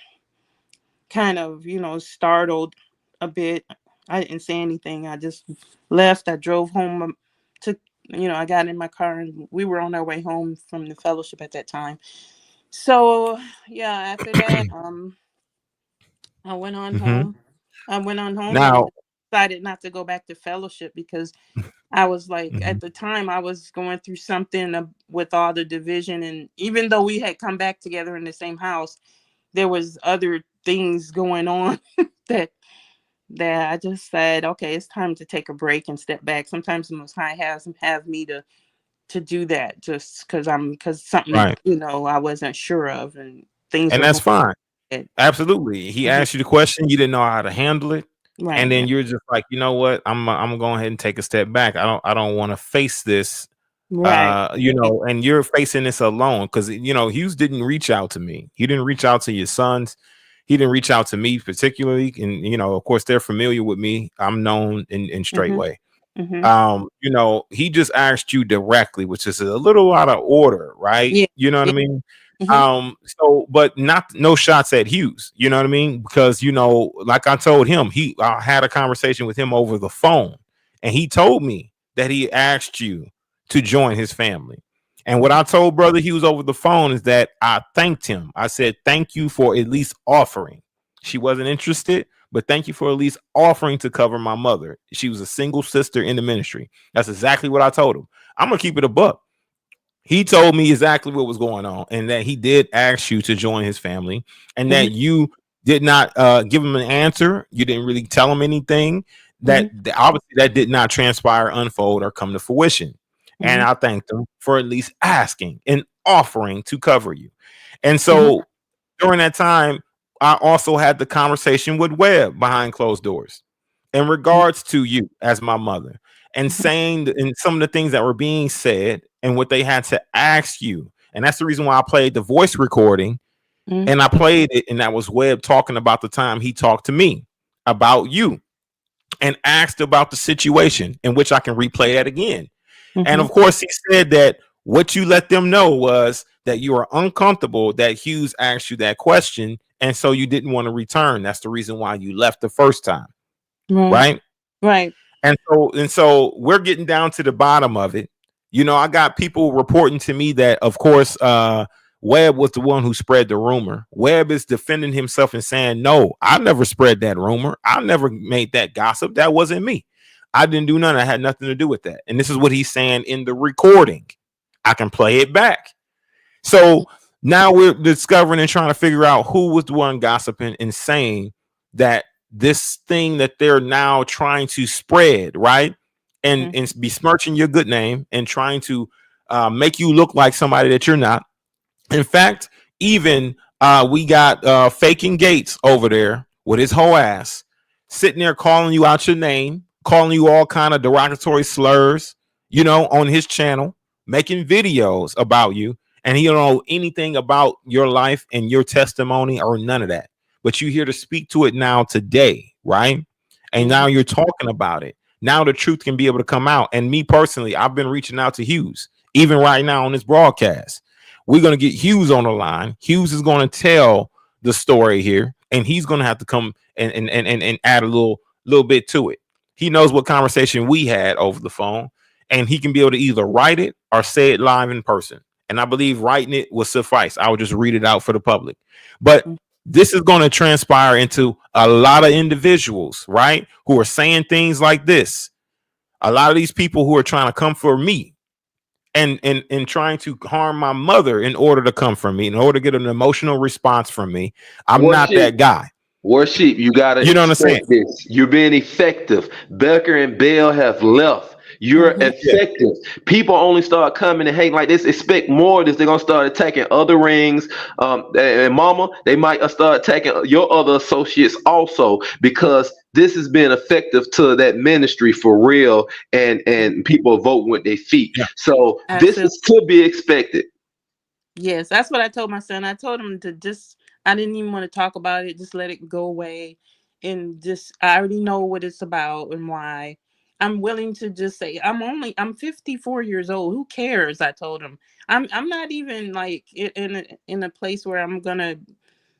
S19: kind of, startled a bit. I didn't say anything. I just left. I drove home. I got in my car and we were on our way home from the fellowship at that time. So yeah, after that, I went on
S1: Mhm.
S19: home. I went on home and
S1: Now
S19: decided not to go back to fellowship because I was like,
S1: Mhm.
S19: at the time, I was going through something with all the division, and even though we had come back together in the same house, there was other things going on that I just said, okay, it's time to take a break and step back. Sometimes the Most High have me to do that just because something
S1: Right.
S19: I wasn't sure of, and things
S1: And
S19: were
S1: that's
S19: going.
S1: fine.
S19: Right.
S1: Absolutely. He asked you the question, you didn't know how to handle it. And then you're just like, you know what? I'm going ahead and take a step back. I don't want to face this.
S19: Right.
S1: And you're facing this alone because Hughes didn't reach out to me. He didn't reach out to your sons. He didn't reach out to me particularly. And of course, they're familiar with me. I'm known in Straightway. He just asked you directly, which is a little out of order, right?
S19: Yeah.
S1: You know what I
S19: Yeah.
S1: mean?
S19: Mhm.
S1: But no shots at Hughes, you know what I mean? Because like I told him, I had a conversation with him over the phone, and he told me that he asked you to join his family. And what I told Brother Hughes over the phone is that I thanked him. I said, thank you for at least offering. She wasn't interested, but thank you for at least offering to cover my mother. She was a single sister in the ministry. That's exactly what I told him. I'm going to keep it a buck. He told me exactly what was going on, and that he did ask you to join his family, and that you did not give him an answer. You didn't really tell him anything. That obviously that did not transpire, unfold, or come to fruition. And I thanked him for at least asking and offering to cover you. And so during that time, I also had the conversation with Webb behind closed doors in regards to you as my mother, and saying and some of the things that were being said and what they had to ask you. And that's the reason why I played the voice recording, and I played it, and that was Webb talking about the time he talked to me about you and asked about the situation, in which I can replay that again. And of course, he said that what you let them know was that you were uncomfortable that Hughes asked you that question, and so you didn't want to return. That's the reason why you left the first time. Right. And so we're getting down to the bottom of it. I got people reporting to me that, of course, Webb was the one who spread the rumor. Webb is defending himself and saying, no, I never spread that rumor. I never made that gossip. That wasn't me. I didn't do none. I had nothing to do with that. And this is what he's saying in the recording. I can play it back. So now we're discovering and trying to figure out who was the one gossiping and saying that this thing that they're now trying to spread, right? And besmirching your good name and trying to make you look like somebody that you're not. In fact, even we got Faking Gates over there with his whole ass sitting there calling you out your name, calling you all kind of derogatory slurs, on his channel, making videos about you. And he don't know anything about your life and your testimony or none of that. But you're here to speak to it now today, right? And now you're talking about it. Now the truth can be able to come out. And me personally, I've been reaching out to Hughes, even right now on this broadcast. We're going to get Hughes on the line. Hughes is going to tell the story here, and he's going to have to come and add a little bit to it. He knows what conversation we had over the phone, and he can be able to either write it or say it live in person. And I believe writing it will suffice. I will just read it out for the public. But this is going to transpire into a lot of individuals, right, who are saying things like this. A lot of these people who are trying to come for me and trying to harm my mother in order to come from me, in order to get an emotional response from me. I'm not that guy.
S17: Warsheep, you gotta,
S1: you know what I'm saying?
S17: This. You're being effective. Becker and Bell have left. You're effective. People only start coming and hating like this. Expect more of this. They're gonna start attacking other rings. And Momma, they might start attacking your other associates also, because this has been effective to that ministry for real, and people vote with their feet. So this is to be expected.
S19: Yes, that's what I told my son. I told him to I didn't even want to talk about it. Just let it go away. And I already know what it's about and why. I'm willing to just say, I'm 54 years old. Who cares? I told him. I'm not even like in a place where I'm gonna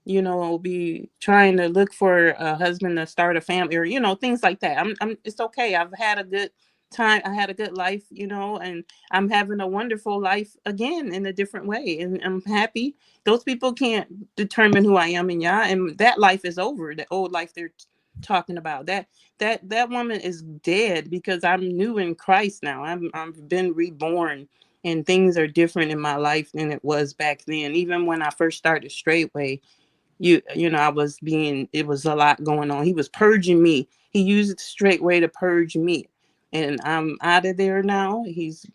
S19: be trying to look for a husband to start a family, or things like that. It's okay. I've had a good time. I had a good life, and I'm having a wonderful life again in a different way, and I'm happy. Those people can't determine who I am, and that life is over. The old life they're talking about, that woman is dead, because I'm new in Christ now. I've been reborn, and things are different in my life than it was back then. Even when I first started Straightway, it was a lot going on. He was purging me. He used the Straightway to purge me, and I'm out of there now. He's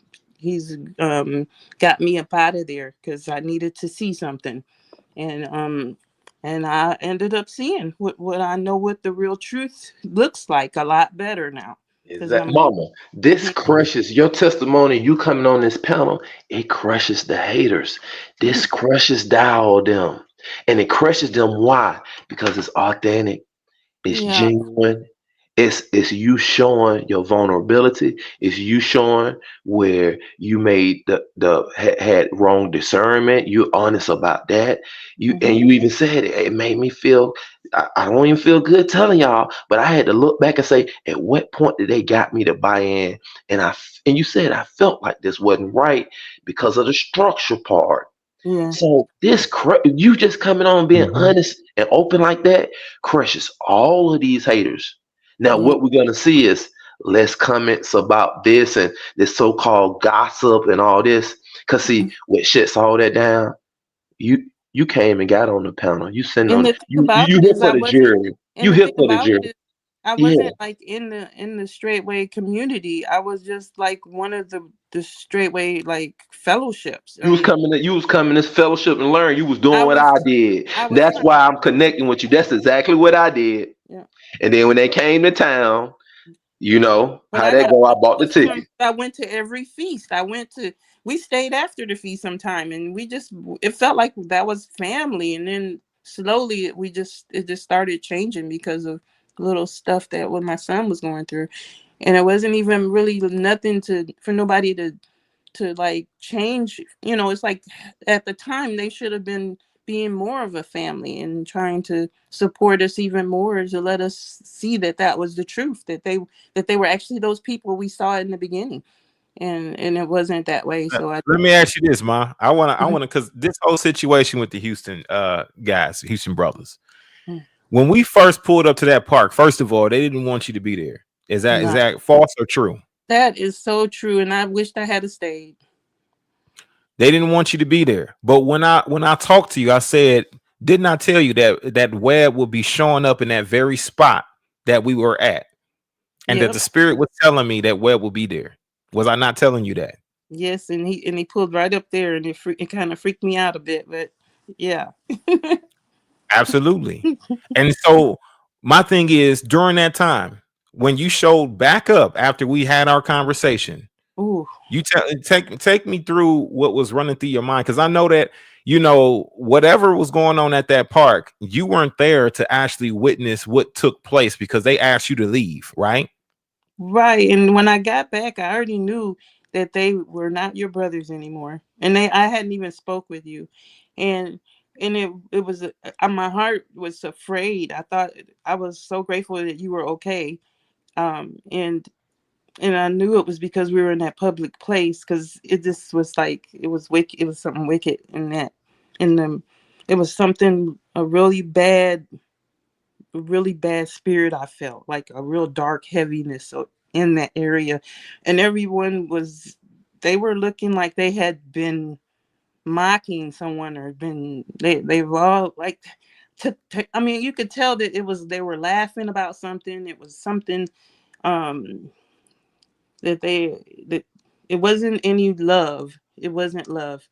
S19: got me up out of there because I needed to see something, and I ended up seeing what I know, what the real truth looks like, a lot better now.
S17: Is that Mama? This crushes your testimony. You coming on this panel, it crushes the haters. This crushes Dowell them. And it crushes them. Why? Because it's authentic, it's genuine. It's you showing your vulnerability. It's you showing where you made had wrong discernment. You're honest about that. And you even said it made me feel. I don't even feel good telling y'all, but I had to look back and say, at what point did they got me to buy in? And you said I felt like this wasn't right because of the structure part.
S19: Yeah.
S17: So you just coming on being honest and open like that crushes all of these haters. Now what we're gonna see is less comments about this and this so-called gossip and all this. Cause see, what shuts all that down, you came and got on the panel. You sitting
S19: And
S17: on
S19: the thing
S17: you
S19: about
S17: here
S19: it is
S17: for the jury. You here for the jury.
S19: I wasn't like in the Straightway community. I was just like one of the Straightway like fellowships.
S17: You was coming this fellowship and learn. You was doing what I did. That's why I'm connecting with you. That's exactly what I did.
S19: Yeah.
S17: And then when they came to town, how that go. I bought the ticket.
S19: I went to every feast. We stayed after the feast sometime, and it felt like that was family. And then slowly it just started changing because of little stuff that what my son was going through. And it wasn't even really nothing for nobody to like change. It's like at the time they should have been being more of a family and trying to support us even more, to let us see that was the truth, that they were actually those people we saw in the beginning, and it wasn't that way. So
S1: let me ask you this, Ma. I want to, because this whole situation with the Houston Houston brothers, when we first pulled up to that park, first of all, they didn't want you to be there. Is that false or true?
S19: That is so true, and I wished I had stayed.
S1: They didn't want you to be there. But when I talked to you, I said, didn't I tell you that web will be showing up in that very spot that we were at, and that the spirit was telling me that web will be there? Was I not telling you that?
S19: Yes, and he pulled right up there, and it kind of freaked me out a bit, but yeah.
S1: Absolutely. And so my thing is, during that time when you showed back up after we had our conversation, you take me through what was running through your mind, because I know that whatever was going on at that park, you weren't there to actually witness what took place because they asked you to leave, right?
S19: Right. And when I got back, I already knew that they were not your brothers anymore, and I hadn't even spoke with you, and it was my heart was afraid. I was so grateful that you were okay, and I knew it was because we were in that public place, because it just was like it was wicked. It was something wicked in that, it was something a really bad spirit. I felt like a real dark heaviness in that area, and everyone they were looking like they had been mocking someone, or they've all like I mean, you could tell that they were laughing about something. It was something that it wasn't any love. It wasn't love.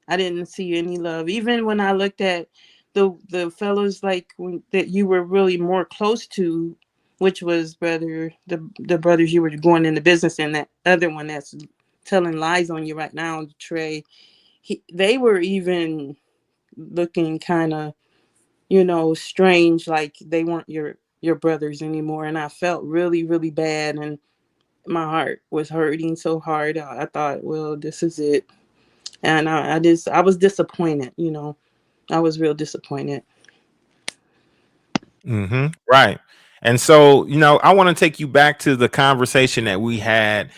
S19: I didn't see any love. Even when I looked at the fellows that you were really more close to, which was the brothers you were going into business, and that other one that's telling lies on you right now, Trey. They were even looking kind of, strange, like they weren't your brothers anymore. And I felt really, really bad, and my heart was hurting so hard. I thought, well, this is it. And I was disappointed, I was real disappointed.
S1: Right. And so, I want to take you back to the conversation that we had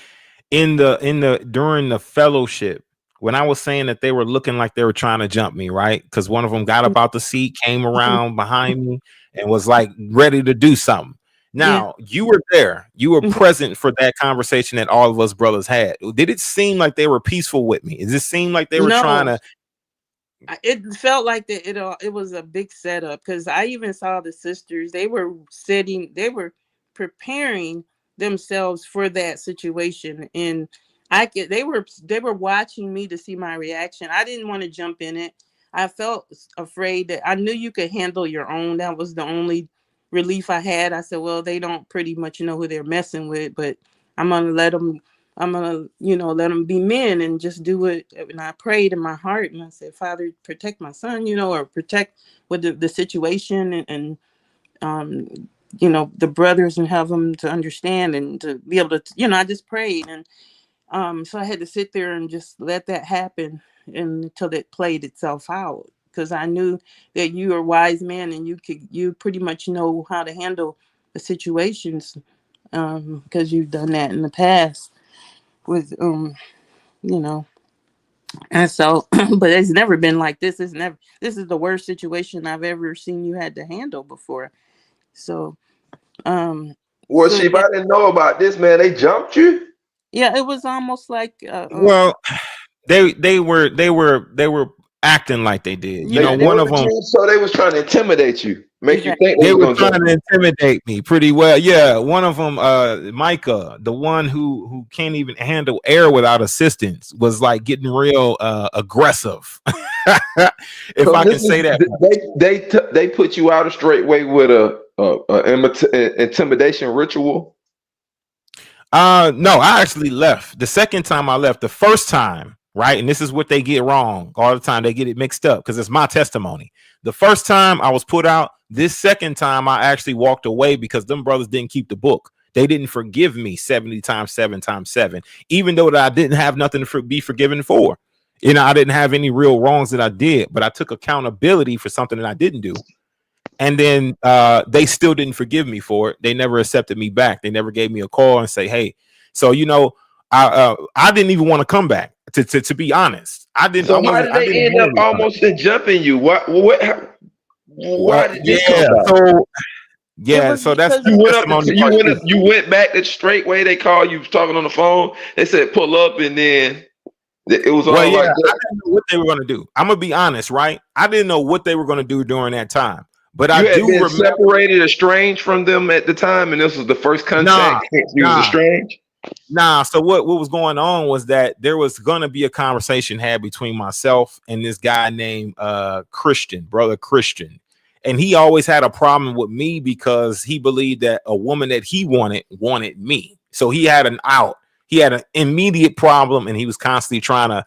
S1: during the fellowship when I was saying that they were looking like they were trying to jump me, right? Because one of them got up out the seat, came around behind me, and was like ready to do something. Now, you were there, you were present for that conversation that all of us brothers had. Did it seem like they were peaceful with me? Does it seem like they were trying to?
S19: It felt like that it was a big setup, because I even saw the sisters. They were preparing themselves for that situation, and they were watching me to see my reaction. I didn't want to jump in it. I felt afraid that I knew you could handle your own. That was the only relief I had. I said, well, they don't pretty much know who they're messing with, but I'm gonna let them let them be men and just do it. And I prayed in my heart and I said, Father, protect my son, or protect with the situation and the brothers, and have them to understand and to be able to, I just prayed. And so I had to sit there and just let that happen until it played itself out. Because I knew that you are a wise man and you pretty much know how to handle the situations, because you've done that in the past with and so but it's never been like this. This is the worst situation I've ever seen you had to handle before. So
S17: Warsheep, I didn't know about this, man. They jumped you?
S19: Yeah, it was almost like
S1: well, they were acting like they did. One of them.
S17: So they was trying to intimidate you, make you think
S1: they were trying to intimidate me pretty well. Yeah, one of them, Micah, the one who can't even handle air without assistance, was like getting real aggressive. If I can say that,
S17: they put you out of Straightway with a intimidation ritual.
S1: No, I actually left. The second time I left, the first time. Right. And this is what they get wrong all the time. They get it mixed up because it's my testimony. The first time I was put out, this second time I actually walked away because them brothers didn't keep the book. They didn't forgive me 70 times 7 times 7, even though that I didn't have nothing to be forgiven for. I didn't have any real wrongs that I did, but I took accountability for something that I didn't do. And then they still didn't forgive me for it. They never accepted me back. They never gave me a call and say, hey, so, I didn't even want to come back. To be honest, I didn't.
S17: So why did they end up almost jumping you? Why did this come
S1: out? So that's
S17: you went back to Straightway. They called you talking on the phone. They said pull up, and then it was all like that.
S1: I didn't know what they were going to do. I'm gonna be honest, right? I didn't know what they were going to do during that time. But I do remember
S17: separated, estranged from them at the time, and this was the first contact. You was estranged.
S1: So what was going on was that there was going to be a conversation had between myself and this guy named Brother Christian. And he always had a problem with me because he believed that a woman that he wanted me. So he had an out. He had an immediate problem, and he was constantly trying to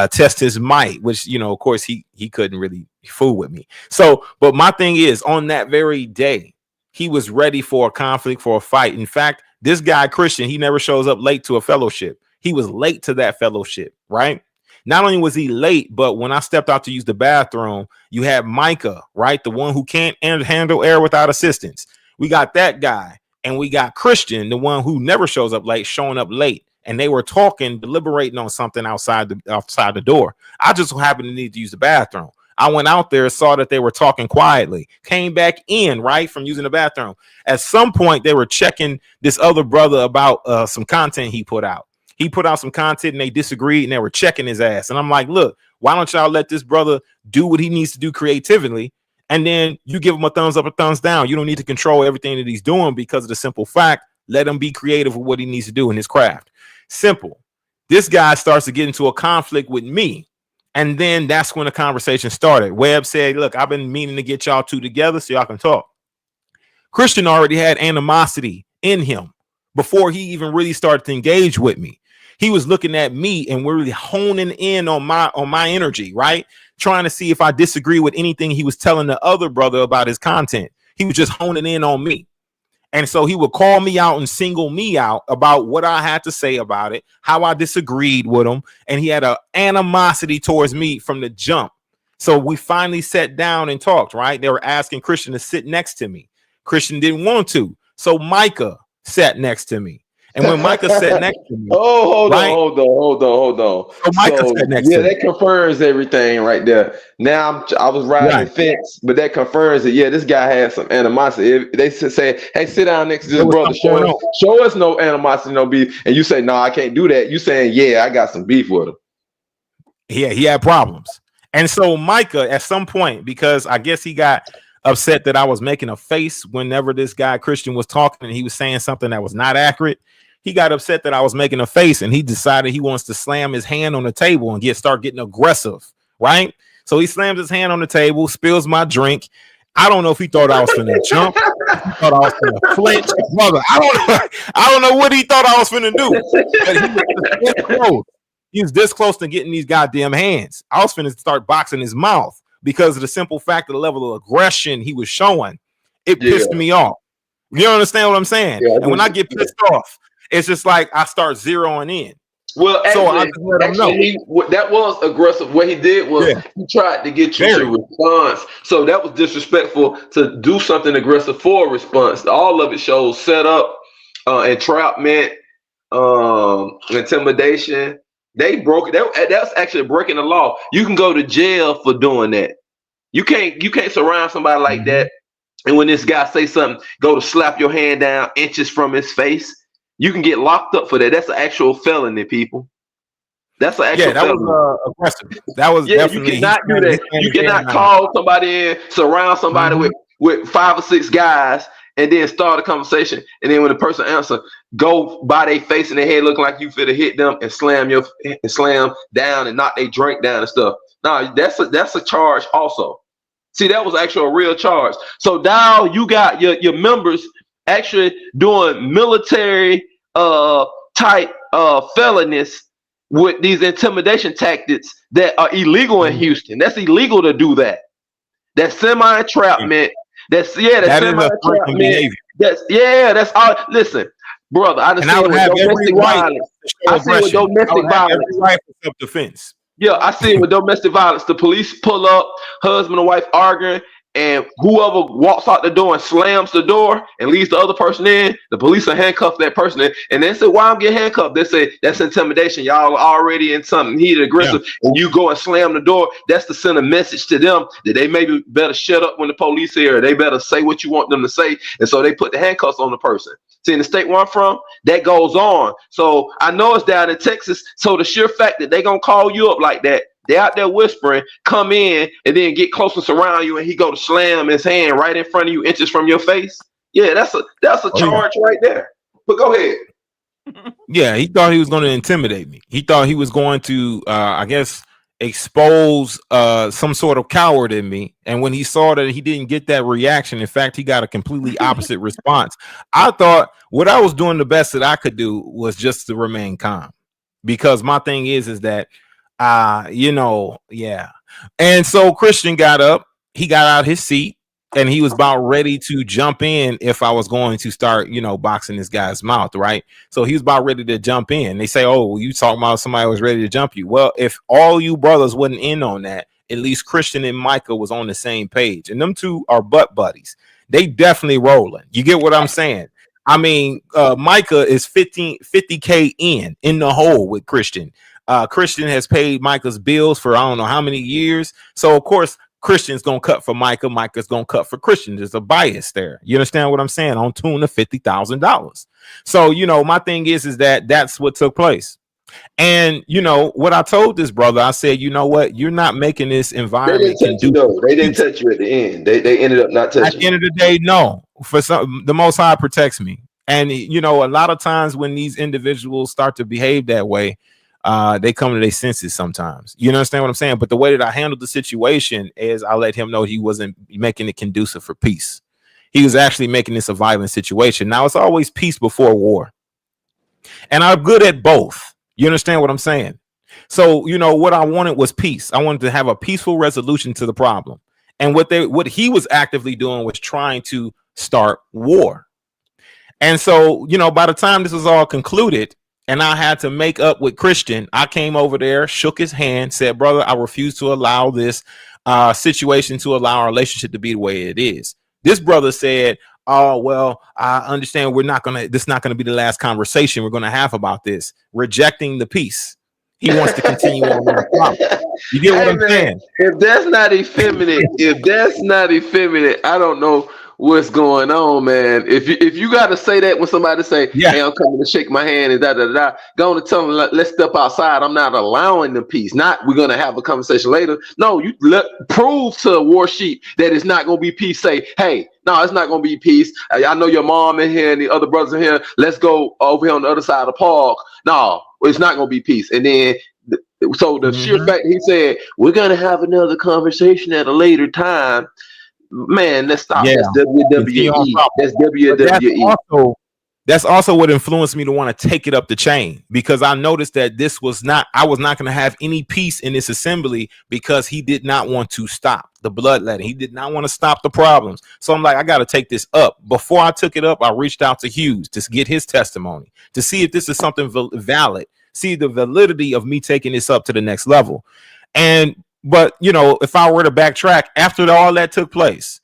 S1: test his might, which, of course, he couldn't really fool with me. So, but my thing is, on that very day, he was ready for a conflict, for a fight. In fact, this guy, Christian, he never shows up late to a fellowship. He was late to that fellowship, right? Not only was he late, but when I stepped out to use the bathroom, you had Micah, right? The one who can't handle air without assistance. We got that guy. And we got Christian, the one who never shows up late, showing up late. And they were talking, deliberating on something outside the door. I just happened to need to use the bathroom. I went out there, saw that they were talking quietly, came back in, right, from using the bathroom. At some point, they were checking this other brother about some content he put out. He put out some content and they disagreed and they were checking his ass. And I'm like, look, why don't y'all let this brother do what he needs to do creatively? And then you give him a thumbs up or thumbs down. You don't need to control everything that he's doing because of the simple fact, let him be creative with what he needs to do in his craft. Simple. This guy starts to get into a conflict with me. And then that's when the conversation started. Webb said, look, I've been meaning to get y'all two together so y'all can talk. Christian already had animosity in him before he even really started to engage with me. He was looking at me and we're really honing in on my energy, right? Trying to see if I disagree with anything he was telling the other brother about his content. He was just honing in on me. And so he would call me out and single me out about what I had to say about it, how I disagreed with him. And he had an animosity towards me from the jump. So we finally sat down and talked, right? They were asking Christian to sit next to me. Christian didn't want to. So Micah sat next to me. And when Micah sat next to me,
S17: hold on.
S1: So Micah sat next to me.
S17: That confirms everything right there. Now I was riding the fence, but that confirms that this guy had some animosity. If they say, "Hey, sit down next to this brother, show us no animosity, no beef," and you say, "No, I can't do that," you saying, "Yeah, I got some beef with him."
S1: Yeah, he had problems. And so Micah, at some point, because I guess he got upset that I was making a face whenever this guy Christian was talking and he was saying something that was not accurate. He got upset that I was making a face, and he decided he wants to slam his hand on the table and start getting aggressive, right? So he slams his hand on the table, spills my drink. I don't know if he thought I was finna jump. He thought I was finna flinch. Brother, I don't know what he thought I was finna do. But he was this close. He was this close to getting these goddamn hands. I was finna start boxing his mouth because of the simple fact of the level of aggression he was showing. It pissed me off. You understand what I'm saying?
S17: Yeah,
S1: and when I get pissed off, it's just like I start zeroing in.
S17: Well,
S1: so I just let him know.
S17: That was aggressive. What he did was he tried to get you to response. So that was disrespectful to do something aggressive for a response. All of it shows setup, entrapment, intimidation. They broke it. That's actually breaking the law. You can go to jail for doing that. You can't surround somebody like that. And when this guy say something, go to slap your hand down inches from his face. You can get locked up for that. That's an actual felony, people. That's an actual felony.
S1: Was aggressive. That was definitely.
S17: You cannot do that. You cannot call somebody in, surround somebody with 5 or 6 guys, and then start a conversation. And then when the person answers, go by their face and their head looking like you finna hit them and slam down and knock their drink down and stuff. No, that's a charge also. See, that was actually a real charge. So now you got your members actually doing military type felonies with these intimidation tactics that are illegal in Houston. That's illegal to do that. That's semi-entrapment. That's semi-entrapment. That's all. Listen, brother, I just seen with domestic violence. I see with domestic violence.
S1: Right for self-defense.
S17: Yeah, I see it with domestic violence. The police pull up, husband and wife arguing, and whoever walks out the door and slams the door and leaves the other person in, the police will handcuff that person in. And they say, why I'm getting handcuffed? They say, that's intimidation. Y'all are already in something heated, aggressive, and you go and slam the door. That's to send a message to them that they maybe better shut up when the police here. They better say what you want them to say. And so they put the handcuffs on the person. See, in the state where I'm from, that goes on. So I know it's down in Texas. So the sheer fact that they going to call you up like that, they out there whispering, come in, and then get close and surround you, and he go to slam his hand right in front of you, inches from your face. Yeah, that's a charge right there. But go ahead.
S1: Yeah, he thought he was going to intimidate me. He thought he was going to, I guess, expose some sort of coward in me. And when he saw that he didn't get that reaction, in fact, he got a completely opposite response. I thought what I was doing the best that I could do was just to remain calm, because my thing is that and so Christian got up, he got out his seat, and he was about ready to jump in if I was going to start, boxing this guy's mouth, right? So he was about ready to jump in. They say, oh, you talking about somebody was ready to jump you. Well, if all you brothers wasn't in on that, at least Christian and Micah was on the same page, and them two are butt buddies. They definitely rolling. You get what I'm saying? I mean, Micah is 50K in the hole with Christian. Christian has paid Micah's bills for I don't know how many years. So of course Christian's gonna cut for Micah. Micah's gonna cut for Christian. There's a bias there. You understand what I'm saying? On tune to $50,000. So my thing is that that's what took place. And what I told this brother, I said, you know what? You're not making this environment.
S17: They didn't touch you at the end. They ended up not touching.
S1: At the end of the day, no. For some, the Most High protects me. And a lot of times when these individuals start to behave that way, they come to their senses sometimes. You understand what I'm saying? But the way that I handled the situation is I let him know he wasn't making it conducive for peace. He was actually making this a violent situation. Now, it's always peace before war. And I'm good at both. You understand what I'm saying? So, what I wanted was peace. I wanted to have a peaceful resolution to the problem. And what he was actively doing was trying to start war. And so, by the time this was all concluded, and I had to make up with Christian, I came over there, shook his hand, said, brother, I refuse to allow this situation to allow our relationship to be the way it is. This brother said, oh, well, I understand this is not gonna be the last conversation we're gonna have about this. Rejecting the peace. He wants to continue on with the problem. You get what I'm saying?
S17: If that's not effeminate, I don't know what's going on, man. If you got to say that when somebody say, "Hey, I'm coming to shake my hand," and go on and tell them, "Let's step outside." I'm not allowing the peace. Not we're gonna have a conversation later. No, you prove to Warsheep that it's not gonna be peace. Say, "Hey, no, it's not gonna be peace. I know your mom in here and the other brothers in here. Let's go over here on the other side of the park." No, it's not gonna be peace. And then. So the sheer fact he said we're gonna have another conversation at a later time, man. Let's stop.
S1: Yeah.
S17: That's WWE. That's WWE.
S1: That's also what influenced me to want to take it up the chain, because I noticed that I was not going to have any peace in this assembly because he did not want to stop the bloodletting. He did not want to stop the problems. So I'm like, I got to take this up. Before I took it up, I reached out to Hughes to get his testimony to see if this is something valid. See the validity of me taking this up to the next level. But if I were to backtrack after all that took place,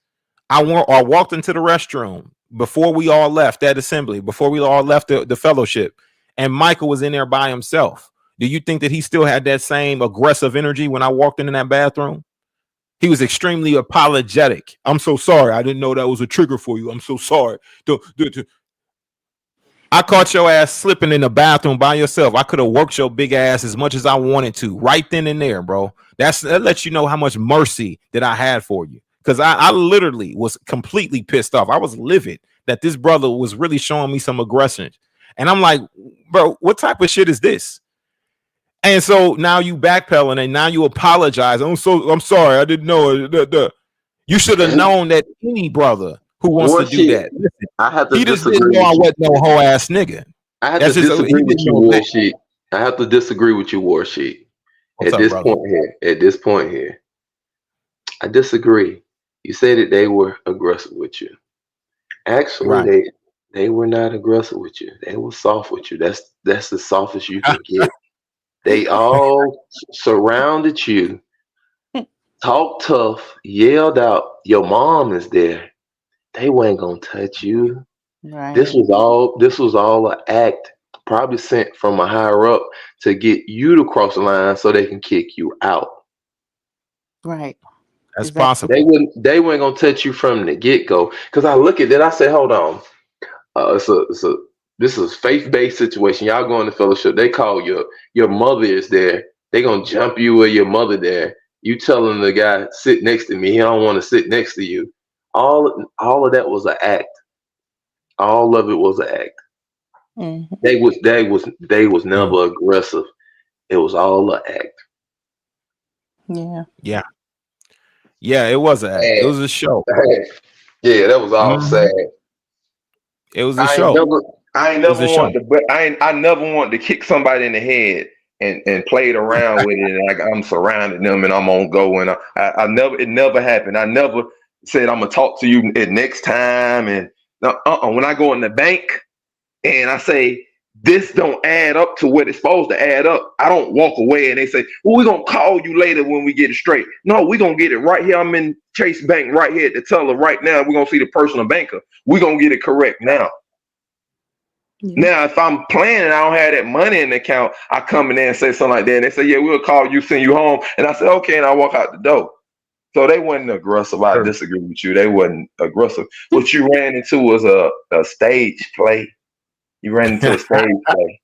S1: I walked into the restroom before we all left that assembly, before we all left the fellowship, and Michael was in there by himself. Do you think that he still had that same aggressive energy when I walked into that bathroom? He was extremely apologetic. I'm so sorry. I didn't know that was a trigger for you. I'm so sorry. I caught your ass slipping in the bathroom by yourself. I could have worked your big ass as much as I wanted to right then and there, bro. That lets you know how much mercy that I had for you. Because I literally was completely pissed off. I was livid that this brother was really showing me some aggression. And I'm like, bro, what type of shit is this? And so now you backpedaling and now you apologize. I'm sorry. I didn't know. You should have known that any brother who wants to do that. Listen,
S17: I have to
S1: he just didn't know I wasn't no whole ass nigga.
S17: I have to disagree with you, Warsheep. I have to disagree with you, Warsheep. At this point here, I disagree. You said that they were aggressive with you. Actually, they were not aggressive with you. They were soft with you. That's the softest you can get. They all surrounded you, talked tough, yelled out, "Your mom is there." They weren't gonna touch you.
S20: Right.
S17: This was all an act, probably sent from a higher up to get you to cross the line so they can kick you out.
S20: Right.
S1: That's possible.
S17: They weren't gonna touch you from the get-go. Because I look at it, I say, hold on. This is a faith-based situation. Y'all going to fellowship. They call your mother is there. They gonna jump you with your mother there. You telling the guy, sit next to me. He don't want to sit next to you. All of that was an act. All of it was an act.
S20: Mm-hmm.
S17: They was never aggressive. It was all an act.
S1: Yeah, it was an act. It was a show.
S17: Yeah, that was all sad.
S1: It was a show.
S17: I never wanted to kick somebody in the head and played around with it, and like I'm surrounding them and I'm on go, and it never happened. I never said I'm gonna talk to you at next time. And when I go in the bank and I say this don't add up to what it's supposed to add up, I don't walk away and they say, well, we're gonna call you later when we get it straight. No, we're gonna get it right here. I'm in Chase Bank right here at the teller right now. We're gonna see the personal banker. We're gonna get it correct now. Now, if I'm planning, I don't have that money in the account, I come in there and say something like that, and they say, yeah, we'll call you, send you home. And I say, okay, and I walk out the door. So they wasn't aggressive. I disagree with you. They wasn't aggressive. What you ran into was a stage play. You ran into a stage play.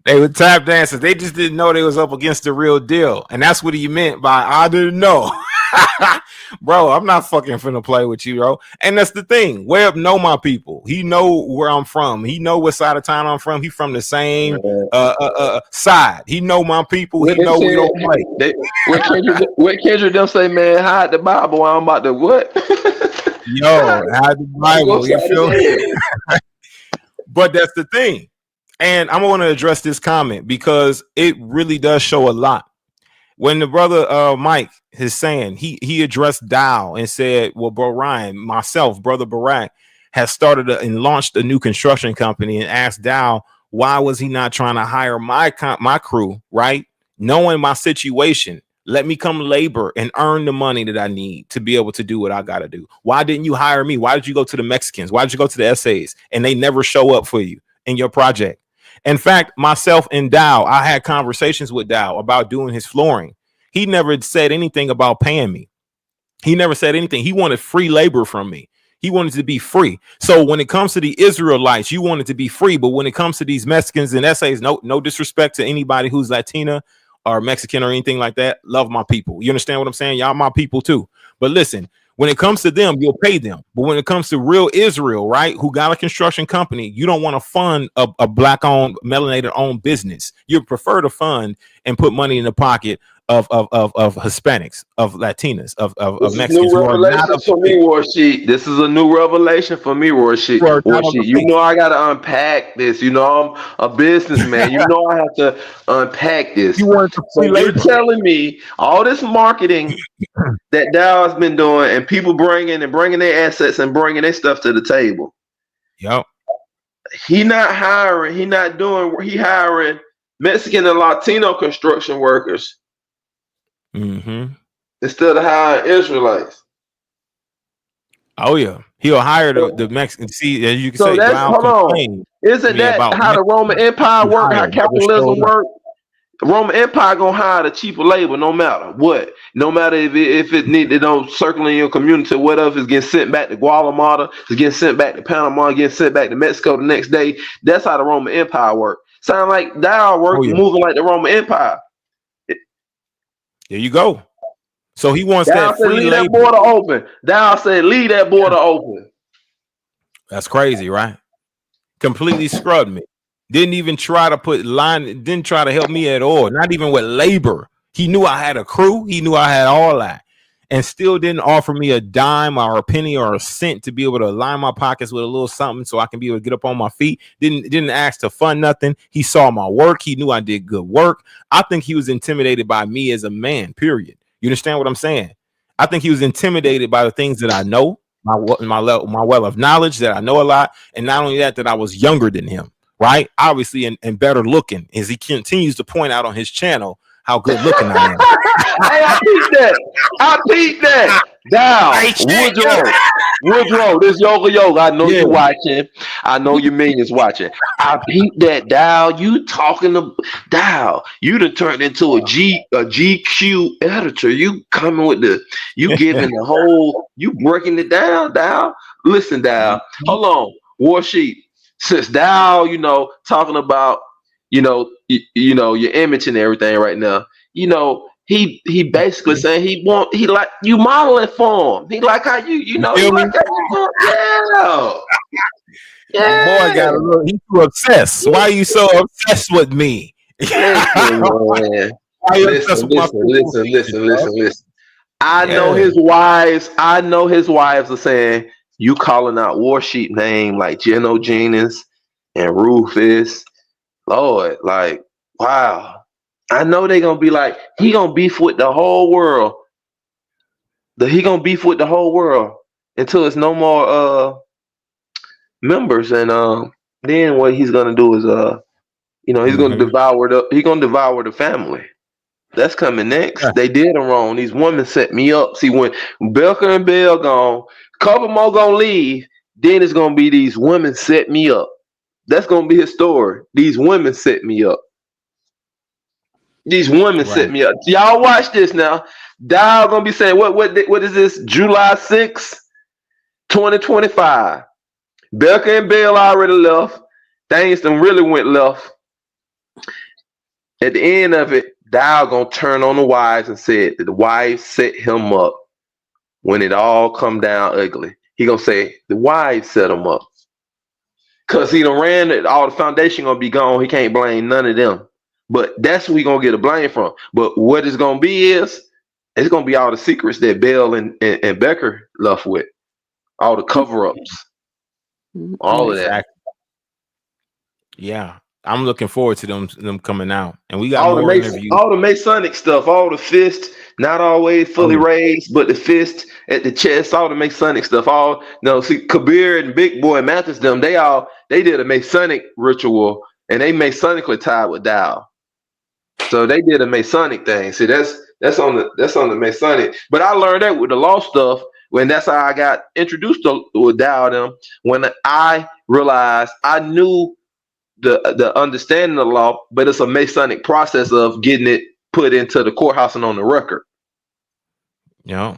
S1: They were tap dancers. They just didn't know they was up against the real deal. And that's what he meant by I didn't know. Bro, I'm not fucking finna play with you, bro. And that's the thing. Webb know my people. He know where I'm from. He know what side of town I'm from. He from the same side. He know my people. He know we don't play.
S17: What Kendrick them say, man, hide the Bible. I'm about to what?
S1: Yo, hide the Bible. You feel me? But that's the thing. And I'm going to address this comment because it really does show a lot. When the brother Mike is saying, he addressed Dowell and said, well, bro, Ryan, myself, brother Berean, has started and launched a new construction company, and asked Dowell, why was he not trying to hire my crew, right? Knowing my situation, Let me come labor and earn the money that I need to be able to do what I got to do. Why didn't you hire me? Why did you go to the Mexicans? Why did you go to the essays? And they never show up for you in your project. In fact, myself and Dowell, I had conversations with Dowell about doing his flooring. He never said anything about paying me. He never said anything. He wanted free labor from me. He wanted to be free. So when it comes to the Israelites, you wanted to be free. But when it comes to these Mexicans and essays, no disrespect to anybody who's Latina or Mexican or anything like that. Love my people. You understand what I'm saying? Y'all my people too. But listen, when it comes to them, you'll pay them. But when it comes to real Israel, right, who got a construction company, you don't want to fund a black-owned, melanated-owned business. You prefer to fund and put money in the pocket of Hispanics, of Latinas, of Mexicans.
S17: New revelation for me, Warsheep. This is a new revelation for me, Warsheep. You know I gotta unpack this. You know I'm a businessman. You know I have to unpack this. So you're telling me all this marketing that Dowell's been doing, and people bringing their assets and bringing their stuff to the table.
S1: Yep.
S17: He hiring Mexican and Latino construction workers.
S1: Mm-hmm.
S17: Instead of hiring Israelites.
S1: Oh yeah, he'll hire the Mexican. See, as you can say,
S17: that's, hold on. Isn't that how the Roman Empire worked? How capitalism worked? The Roman Empire gonna hire the cheaper labor, no matter what. No matter if it don't circle in your community, whatever is getting sent back to Guatemala, it's getting sent back to Panama, getting sent back to Mexico the next day. That's how the Roman Empire worked. Sound like Dowell working, moving like the Roman Empire.
S1: There you go. So he wants
S17: Dowell
S1: that free
S17: leave
S1: labor.
S17: that border open. Dowell said, leave that border open.
S1: That's crazy, right? Completely scrubbed me. Didn't even try to didn't try to help me at all. Not even with labor. He knew I had a crew. He knew I had all that. And still didn't offer me a dime or a penny or a cent to be able to line my pockets with a little something so I can be able to get up on my feet. Didn't ask to fund nothing. He saw my work. He knew I did good work. I think he was intimidated by me as a man, period. You understand what I'm saying? I think he was intimidated by the things that I know, my well of knowledge, that I know a lot. And not only that I was younger than him, right? Obviously, and better looking, as he continues to point out on his channel how good looking I am.
S17: Hey, I peeped that. Dowell, Woodrow, this yoga. I know you watching. I know your minions watching. I peeped that. Dowell, you talking to Dowell. You done turned into a GQ editor. You coming with you giving the whole, you breaking it down, Dowell. Listen, Dowell. Hold on, Warsheep. Since Dowell, talking about, your image and everything right now, he basically saying he like you modeling for him. He like how you like how you
S1: Boy got a little, he's too obsessed. Why are you so obsessed with me?
S17: Listen. I know his wives are saying you calling out Warsheep name like Geno Jennings and Rufus. Lord, like, wow. I know they gonna be like, he gonna beef with the whole world. He gonna beef with the whole world until it's no more members. And then what he's gonna do is he's gonna devour the family. That's coming next. They did him wrong. These women set me up. See, when Belker and Bell gone, couple more gonna leave, then it's gonna be these women set me up. That's gonna be his story. These women set me up. These women set me up. Y'all watch this now. Dowell gonna be saying, what is this? July 6th, 2025. Belker and Bell already left. Things done really went left. At the end of it, Dowell gonna turn on the wives and said that the wives set him up when it all come down ugly. He gonna say the wives set him up. Cause he done ran it, all the foundation gonna be gone. He can't blame none of them. But that's who he gonna get a blame from. But what it's gonna be is it's gonna be all the secrets that Bell and Becker left with. All the cover-ups. All of that.
S1: Yeah. I'm looking forward to them coming out. And we got
S17: all
S1: more interviews.
S17: All the Masonic stuff, all the fist, not always fully raised, but the fist at the chest, all the Masonic stuff. See, Kabir and Big Boy Mathis, they did a Masonic ritual and they Masonically tied with Dowell. So they did a Masonic thing. See, that's That's on the Masonic. But I learned that with the law stuff. When that's how I got introduced to Dowell them. When I realized I knew the understanding of the law, but it's a Masonic process of getting it put into the courthouse and on the record.
S1: Yeah.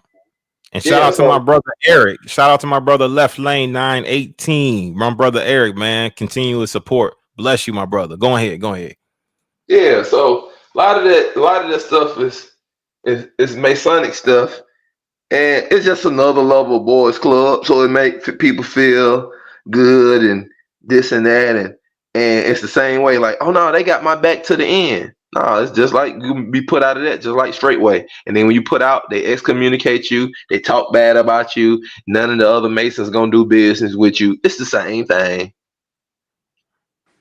S1: And shout out to my brother Eric. Shout out to my brother Left Lane 918. My brother Eric, man. Continuous support. Bless you, my brother. Go ahead.
S17: Yeah, so a lot of that stuff is Masonic stuff. And it's just another level boys club. So it makes people feel good and this and that. And it's the same way, like, oh no, they got my back to the end. No, it's just like you be put out of that, just like Straightway. And then when you put out, they excommunicate you, they talk bad about you. None of the other Masons gonna do business with you. It's the same thing.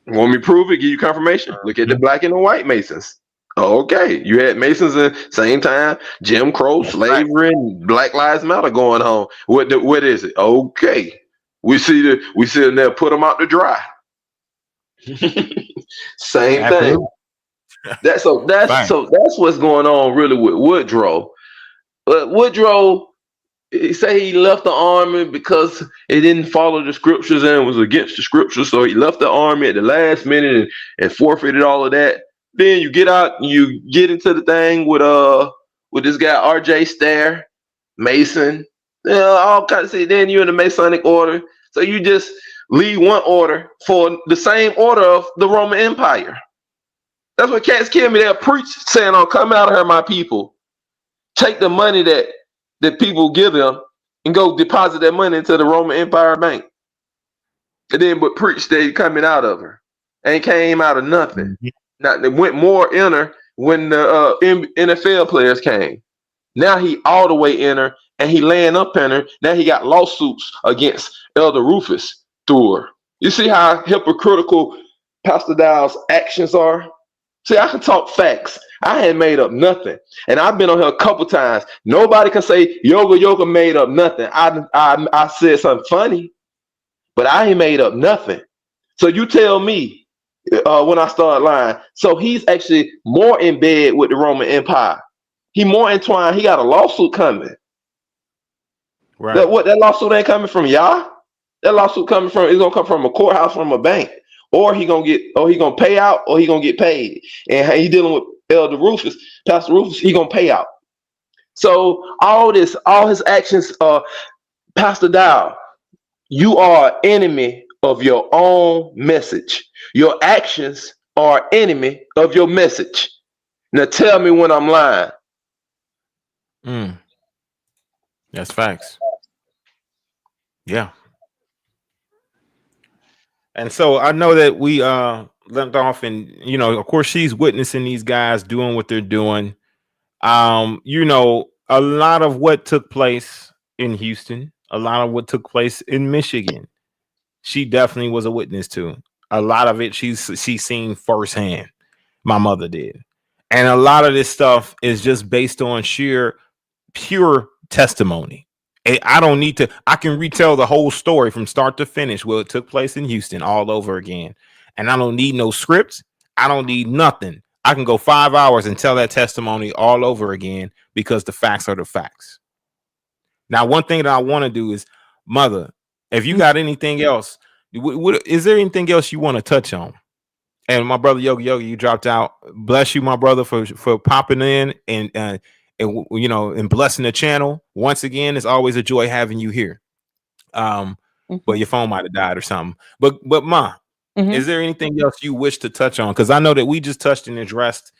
S17: Want me to prove it? Give you confirmation? Look at the black and the white Masons. Okay, you had Masons at the same time, Jim Crow, slavery, and Black Lives Matter going on. What is it? Okay, we see them there, put them out to dry. Same thing. That's what's going on really with Woodrow. But Woodrow, he say he left the army because it didn't follow the scriptures and was against the scriptures. So he left the army at the last minute and forfeited all of that. Then you get out, you get into the thing with this guy RJ Stair, Mason, all kinds of shit. Then you're in the Masonic order, so you just leave one order for the same order of the Roman Empire. That's what cats kill me. They'll preach saying, "Oh, come out of here, my people. Take the money that people give them and go deposit that money into the Roman Empire bank." And then but preach they coming out of her. Ain't came out of nothing. Now they went more inner when the NFL players came. Now he all the way inner and he laying up in her. Now he got lawsuits against Elder Rufus through her. You see how hypocritical Pastor Dowell's actions are? See, I can talk facts. I ain't made up nothing. And I've been on here a couple times. Nobody can say Yoga made up nothing. I said something funny, but I ain't made up nothing. So you tell me when I start lying. So he's actually more in bed with the Roman Empire. He more entwined. He got a lawsuit coming.
S1: Right.
S17: That lawsuit ain't coming from y'all. That lawsuit coming from, it's gonna come from a courthouse, from a bank. Or he gonna pay out, or he gonna get paid. And he dealing with Elder Rufus, Pastor Rufus, he gonna pay out. So all his actions, Pastor Dowell, you are enemy of your own message. Your actions are enemy of your message. Now tell me when I'm lying.
S1: That's facts. Yeah. And so I know that we left off, and of course she's witnessing these guys doing what they're doing. A lot of what took place in Houston, a lot of what took place in Michigan, she definitely was a witness to. A lot of it she's seen firsthand. My mother did. And a lot of this stuff is just based on pure testimony. I don't need to, I can retell the whole story from start to finish where it took place in Houston all over again. And I don't need no scripts. I don't need nothing. I can go 5 hours and tell that testimony all over again because the facts are the facts. Now, one thing that I want to do is, Mother, if you got anything else, is there anything else you want to touch on? And my brother Yogi, you dropped out. Bless you, my brother, for popping in and blessing the channel. Once again, it's always a joy having you here. But your phone might have died or something. But Ma, is there anything else you wish to touch on? Because I know that we just touched and addressed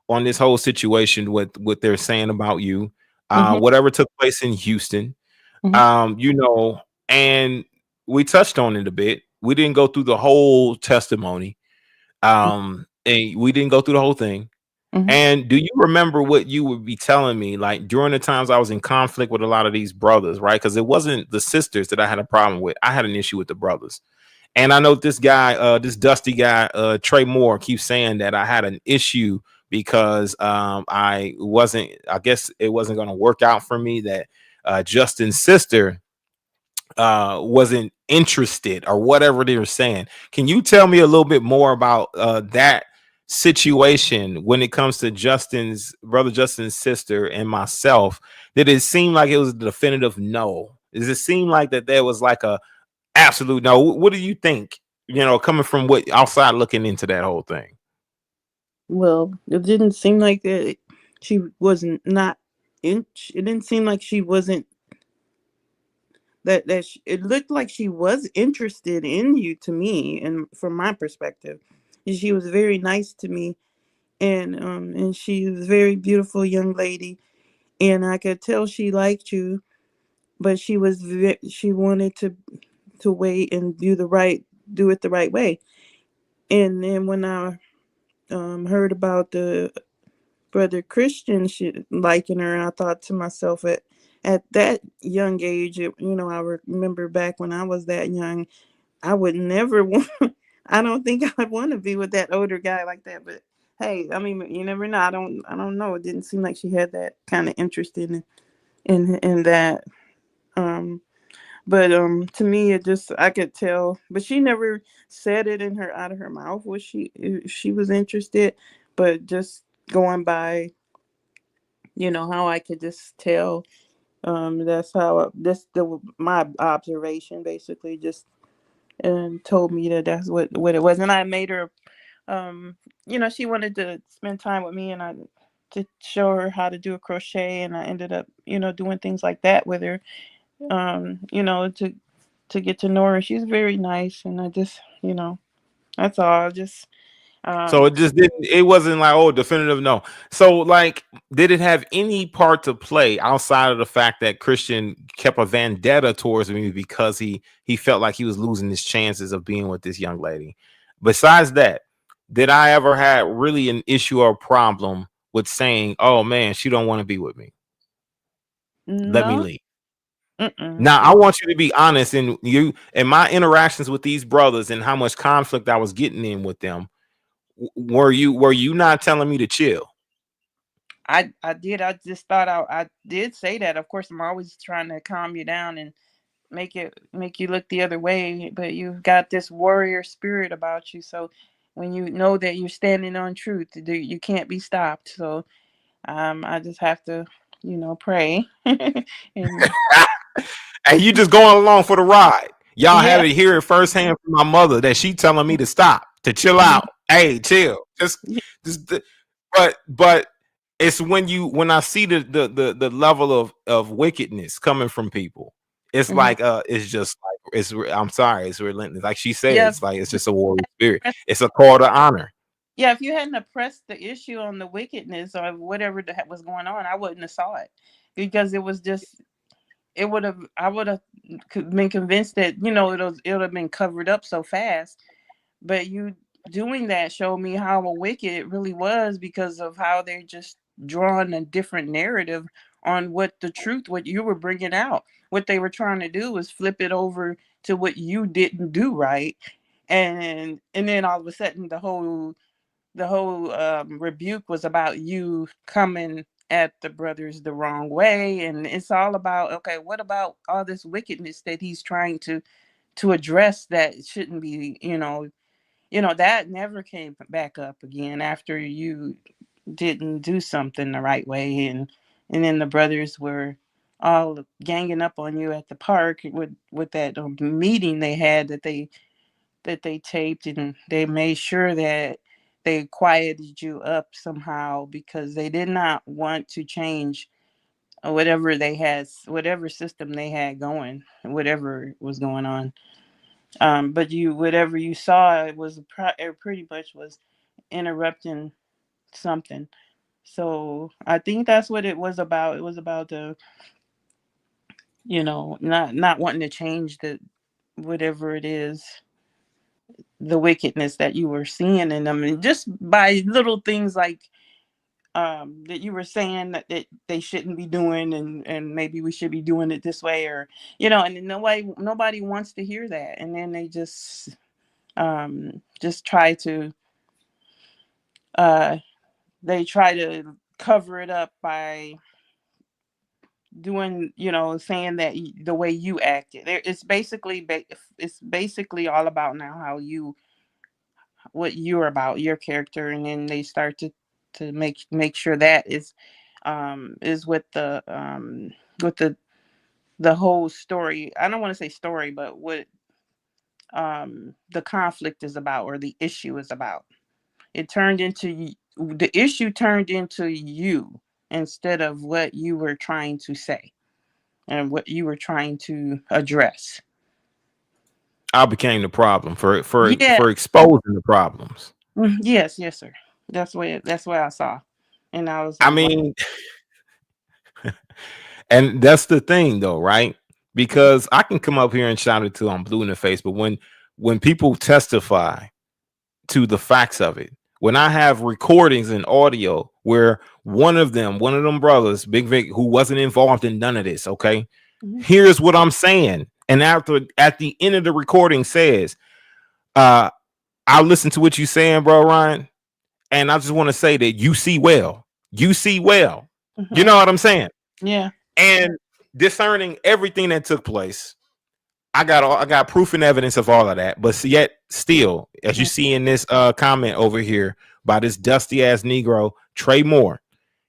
S1: on this whole situation with what they're saying about you, whatever took place in Houston, and we touched on it a bit. We didn't go through the whole testimony. And we didn't go through the whole thing. And do you remember what you would be telling me, like during the times I was in conflict with a lot of these brothers, right? Because it wasn't the sisters that I had a problem with. I had an issue with the brothers. And I know this guy, this dusty guy, Trey Moore, keeps saying that I had an issue because I guess it wasn't going to work out for me, that Justin's sister wasn't interested or whatever they were saying. Can you tell me a little bit more about that situation when it comes to brother Justin's sister and myself, did it seem like it was a definitive no? Does it seem like that there was like a absolute no? What do you think? Coming from what outside looking into that whole thing.
S20: Well, it didn't seem like that she wasn't not in. It didn't seem like she wasn't it looked like she was interested in you to me, and from my perspective, and she was very nice to me, and she was a very beautiful young lady, and I could tell she liked you, but she wanted to wait and do it the right way. And then when I heard about the brother Christian liking her, I thought to myself, at that young age, I remember back when I was that young, I would never want. I don't think I'd want to be with that older guy like that. But hey, I mean, you never know. I don't know. It didn't seem like she had that kind of interest in that. But to me, it just, I could tell. But she never said it out of her mouth if she was interested. But just going by, how I could just tell. That's how my observation basically just told me that's what it was. And I made her, she wanted to spend time with me, and I to show her how to do a crochet, and I ended up, doing things like that with her, to get to know her. She's very nice, and I just, that's all. Just
S1: so it wasn't like, oh, definitive no. So like, did it have any part to play outside of the fact that Christian kept a vendetta towards me because he felt like he was losing his chances of being with this young lady? Besides that, did I ever have really an issue or problem with saying, oh man, she don't want to be with me?
S20: No.
S1: Let me leave. Now I want you to be honest in my interactions with these brothers and how much conflict I was getting in with them. Were you not telling me to chill?
S20: I did. I just thought I did say that. Of course, I'm always trying to calm you down and make you look the other way, but you've got this warrior spirit about you. So when you know that you're standing on truth, you can't be stopped. So I just have to, pray.
S1: And you just going along for the ride. Y'all had to hear it firsthand from my mother that she telling me to stop, to chill out. Hey, chill. Just but it's when I see the level of wickedness coming from people, it's like it's just like I'm sorry, it's relentless. Like she said, it's like it's just a warrior spirit. It's a call to honor.
S20: Yeah, if you hadn't pressed the issue on the wickedness or whatever that was going on, I wouldn't have saw it, because it was just. I would have been convinced that it would have been covered up so fast, but you doing that showed me how wicked it really was, because of how they're just drawing a different narrative on what you were bringing out. What they were trying to do was flip it over to what you didn't do right, and then all of a sudden the whole rebuke was about you coming at the brothers the wrong way. And it's all about, okay, what about all this wickedness that he's trying to address that shouldn't be, that never came back up again after you didn't do something the right way. And then the brothers were all ganging up on you at the park with that meeting they had that they taped, and they made sure that they quieted you up somehow, because they did not want to change whatever system they had going, whatever was going on. But whatever you saw, it pretty much was interrupting something. So I think that's what it was about. It was about the, not wanting to change whatever it is, the wickedness that you were seeing in them, and just by little things like that you were saying that they shouldn't be doing, and maybe we should be doing it this way, or and nobody wants to hear that, and then they just try to cover it up by doing, saying that the way you acted. It's basically all about now what you're about, your character, and then they start to make sure that is with the whole story. I don't want to say story, but what the conflict is about or the issue is about. It turned into the issue turned into you instead of what you were trying to say and what you were trying to address.
S1: I became the problem for
S20: Yeah.
S1: exposing the problems.
S20: Yes, sir. That's what I saw, and I was
S1: I
S20: like,
S1: mean, and that's the thing, though, right? Because I can come up here and shout it till I'm blue in the face, but when people testify to the facts of it, when I have recordings and audio where one of them brothers, Big Vic, who wasn't involved in none of this, okay, here's what I'm saying, and after at the end of the recording says, I listen to what you saying, bro, Ryan, and I just want to say that you see well. You know what I'm saying?
S20: Yeah.
S1: And discerning everything that took place, I got proof and evidence of all of that. But yet still, as you see in this comment over here by this dusty ass Negro, Trey Moore,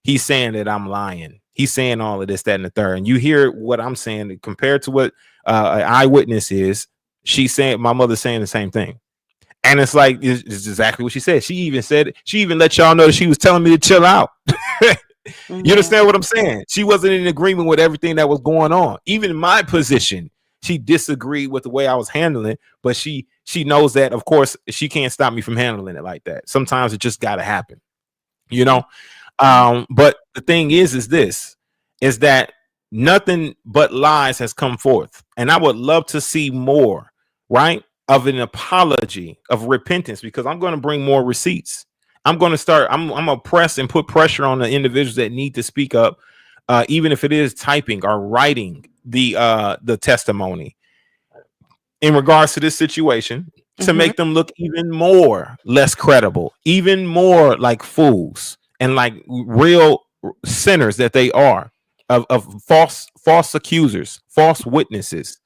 S1: he's saying that I'm lying. He's saying all of this, that, and the third. And you hear what I'm saying compared to what an eyewitness is. She's saying, my mother's saying the same thing. And it's like, it's exactly what she said. She even let y'all know that she was telling me to chill out. You understand what I'm saying? She wasn't in agreement with everything that was going on. Even in my position, she disagreed with the way I was handling it, but she knows that, of course, she can't stop me from handling it like that. Sometimes it just got to happen, you know? But the thing is that nothing but lies has come forth. And I would love to see more, right, of an apology, of repentance, because I'm going to bring more receipts. I'm going to press and put pressure on the individuals that need to speak up, even if it is typing or writing the testimony in regards to this situation, to make them look even more less credible, even more like fools and like real sinners that they are, of false accusers, false witnesses,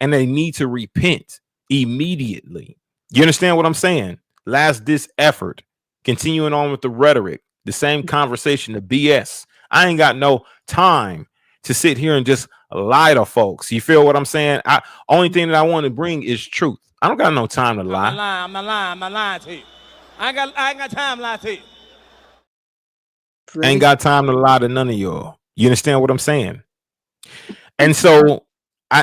S1: and they need to repent immediately. You understand what I'm saying? Last this effort. Continuing on with the rhetoric, the same conversation, the BS. I ain't got no time to sit here and just lie to folks. You feel what I'm saying? Only thing that I want to bring is truth. I don't got no time to lie.
S18: I'm not lying to you. I ain't got time to lie to you.
S1: Ain't got time to lie to none of y'all. You understand what I'm saying? And so,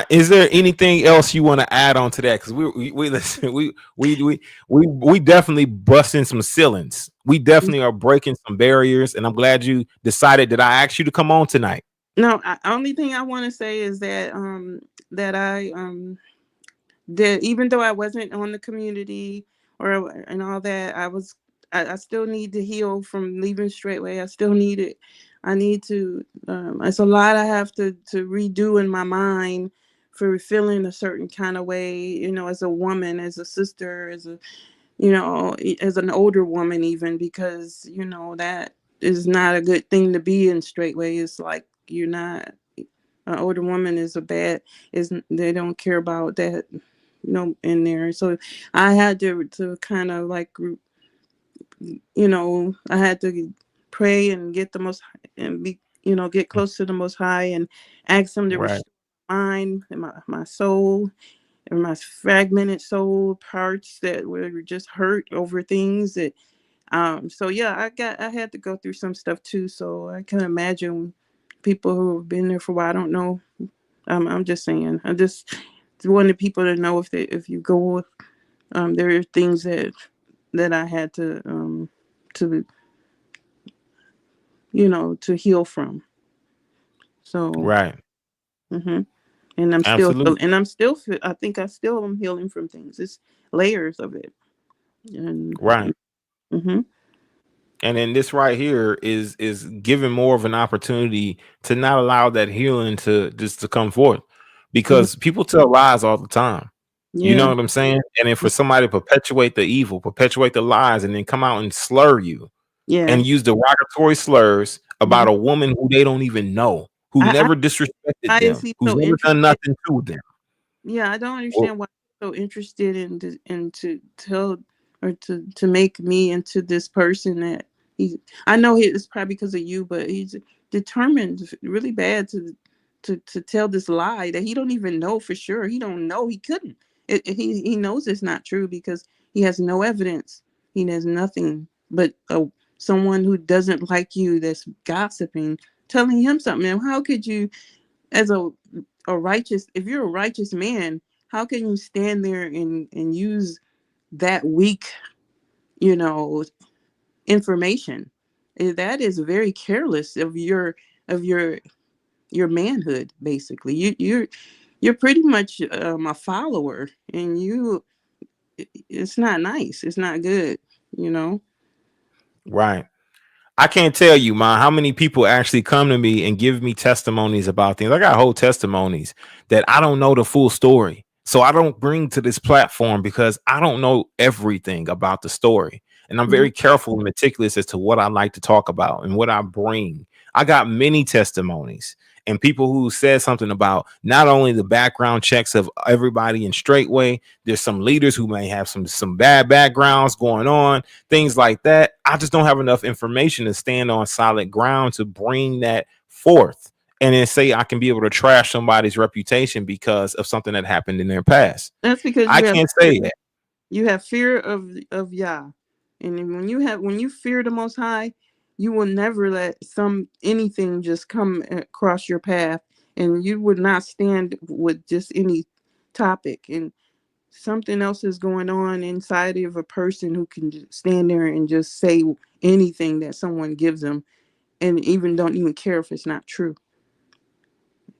S1: is there anything else you want to add on to that? Because we listen, we definitely busting some ceilings. We definitely are breaking some barriers, and I'm glad you decided that I asked you to come on tonight.
S20: No, only thing I want to say is that that even though I wasn't on the community and all that, I still need to heal from leaving Straightway. I still need it. I need to. It's a lot I have to redo in my mind for feeling a certain kind of way. You know, as a woman, as a sister, as an older woman, even, because that is not a good thing to be in Straightway. It's like you're not. An older woman they don't care about that, in there. So I had to kind of like, I had to pray and get the most and be, get close to the Most High and ask Him to restore my mind and my soul and my fragmented soul parts that were just hurt over things that. So yeah, I had to go through some stuff too. So I can imagine people who have been there for a while. I don't know. I'm just saying. I just wanted people to know if you go, there are things that I had to to heal from. So
S1: right.
S20: And I'm still I think I still am healing from things. It's layers of it.
S1: Right. And then this right here is giving more of an opportunity to not allow that healing to come forth, because people tell lies all the time. You know what I'm saying? And then for somebody to perpetuate the evil, perpetuate the lies, and then come out and slur you and use derogatory slurs about a woman who they don't even know, who never disrespected them, who's never done nothing to them.
S20: Yeah, I don't understand why I'm so interested in to tell or to make me into this person that I know it's probably because of you, but he's determined really bad to tell this lie that he don't even know for sure. He don't know. He couldn't. He knows it's not true because he has no evidence. He has nothing but someone who doesn't like you that's gossiping, telling him something. And how could you, as a righteous, if you're a righteous man, how can you stand there and use that weak, information? That is very careless of your manhood. Basically, you're pretty much a follower, and it's not nice. It's not good.
S1: Right. I can't tell you, man, how many people actually come to me and give me testimonies about things. I got whole testimonies that I don't know the full story. So I don't bring to this platform because I don't know everything about the story. And I'm very careful and meticulous as to what I like to talk about and what I bring. I got many testimonies and people who said something about not only the background checks of everybody in Straightway. There's some leaders who may have some bad backgrounds going on, things like that. I just don't have enough information to stand on solid ground to bring that forth and then say I can be able to trash somebody's reputation because of something that happened in their past.
S20: That's because
S1: I can't say that.
S20: You have fear of Yah. And when you fear the Most High, you will never let anything just come across your path, and you would not stand with just any topic. And something else is going on inside of a person who can just stand there and just say anything that someone gives them, and don't even care if it's not true.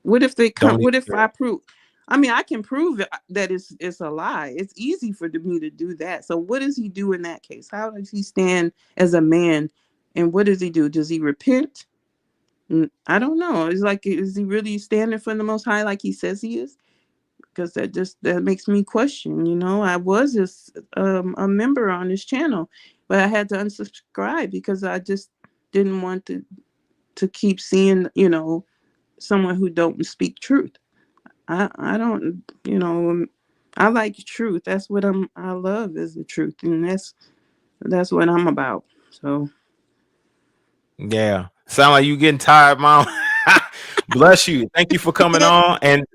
S20: What if they come? What if I prove? I mean, I can prove that it's a lie. It's easy for me to do that. So what does he do in that case? How does he stand as a man? And what does he do? Does he repent? I don't know. It's like, is he really standing for the Most High like he says he is? Because that makes me question. I was just a member on this channel, but I had to unsubscribe because I just didn't want to keep seeing, someone who don't speak truth. I don't, I like truth. That's what I love is the truth. And that's what I'm about. So.
S1: Yeah. Sound like you getting tired, Mom. Bless you. Thank you for coming on. And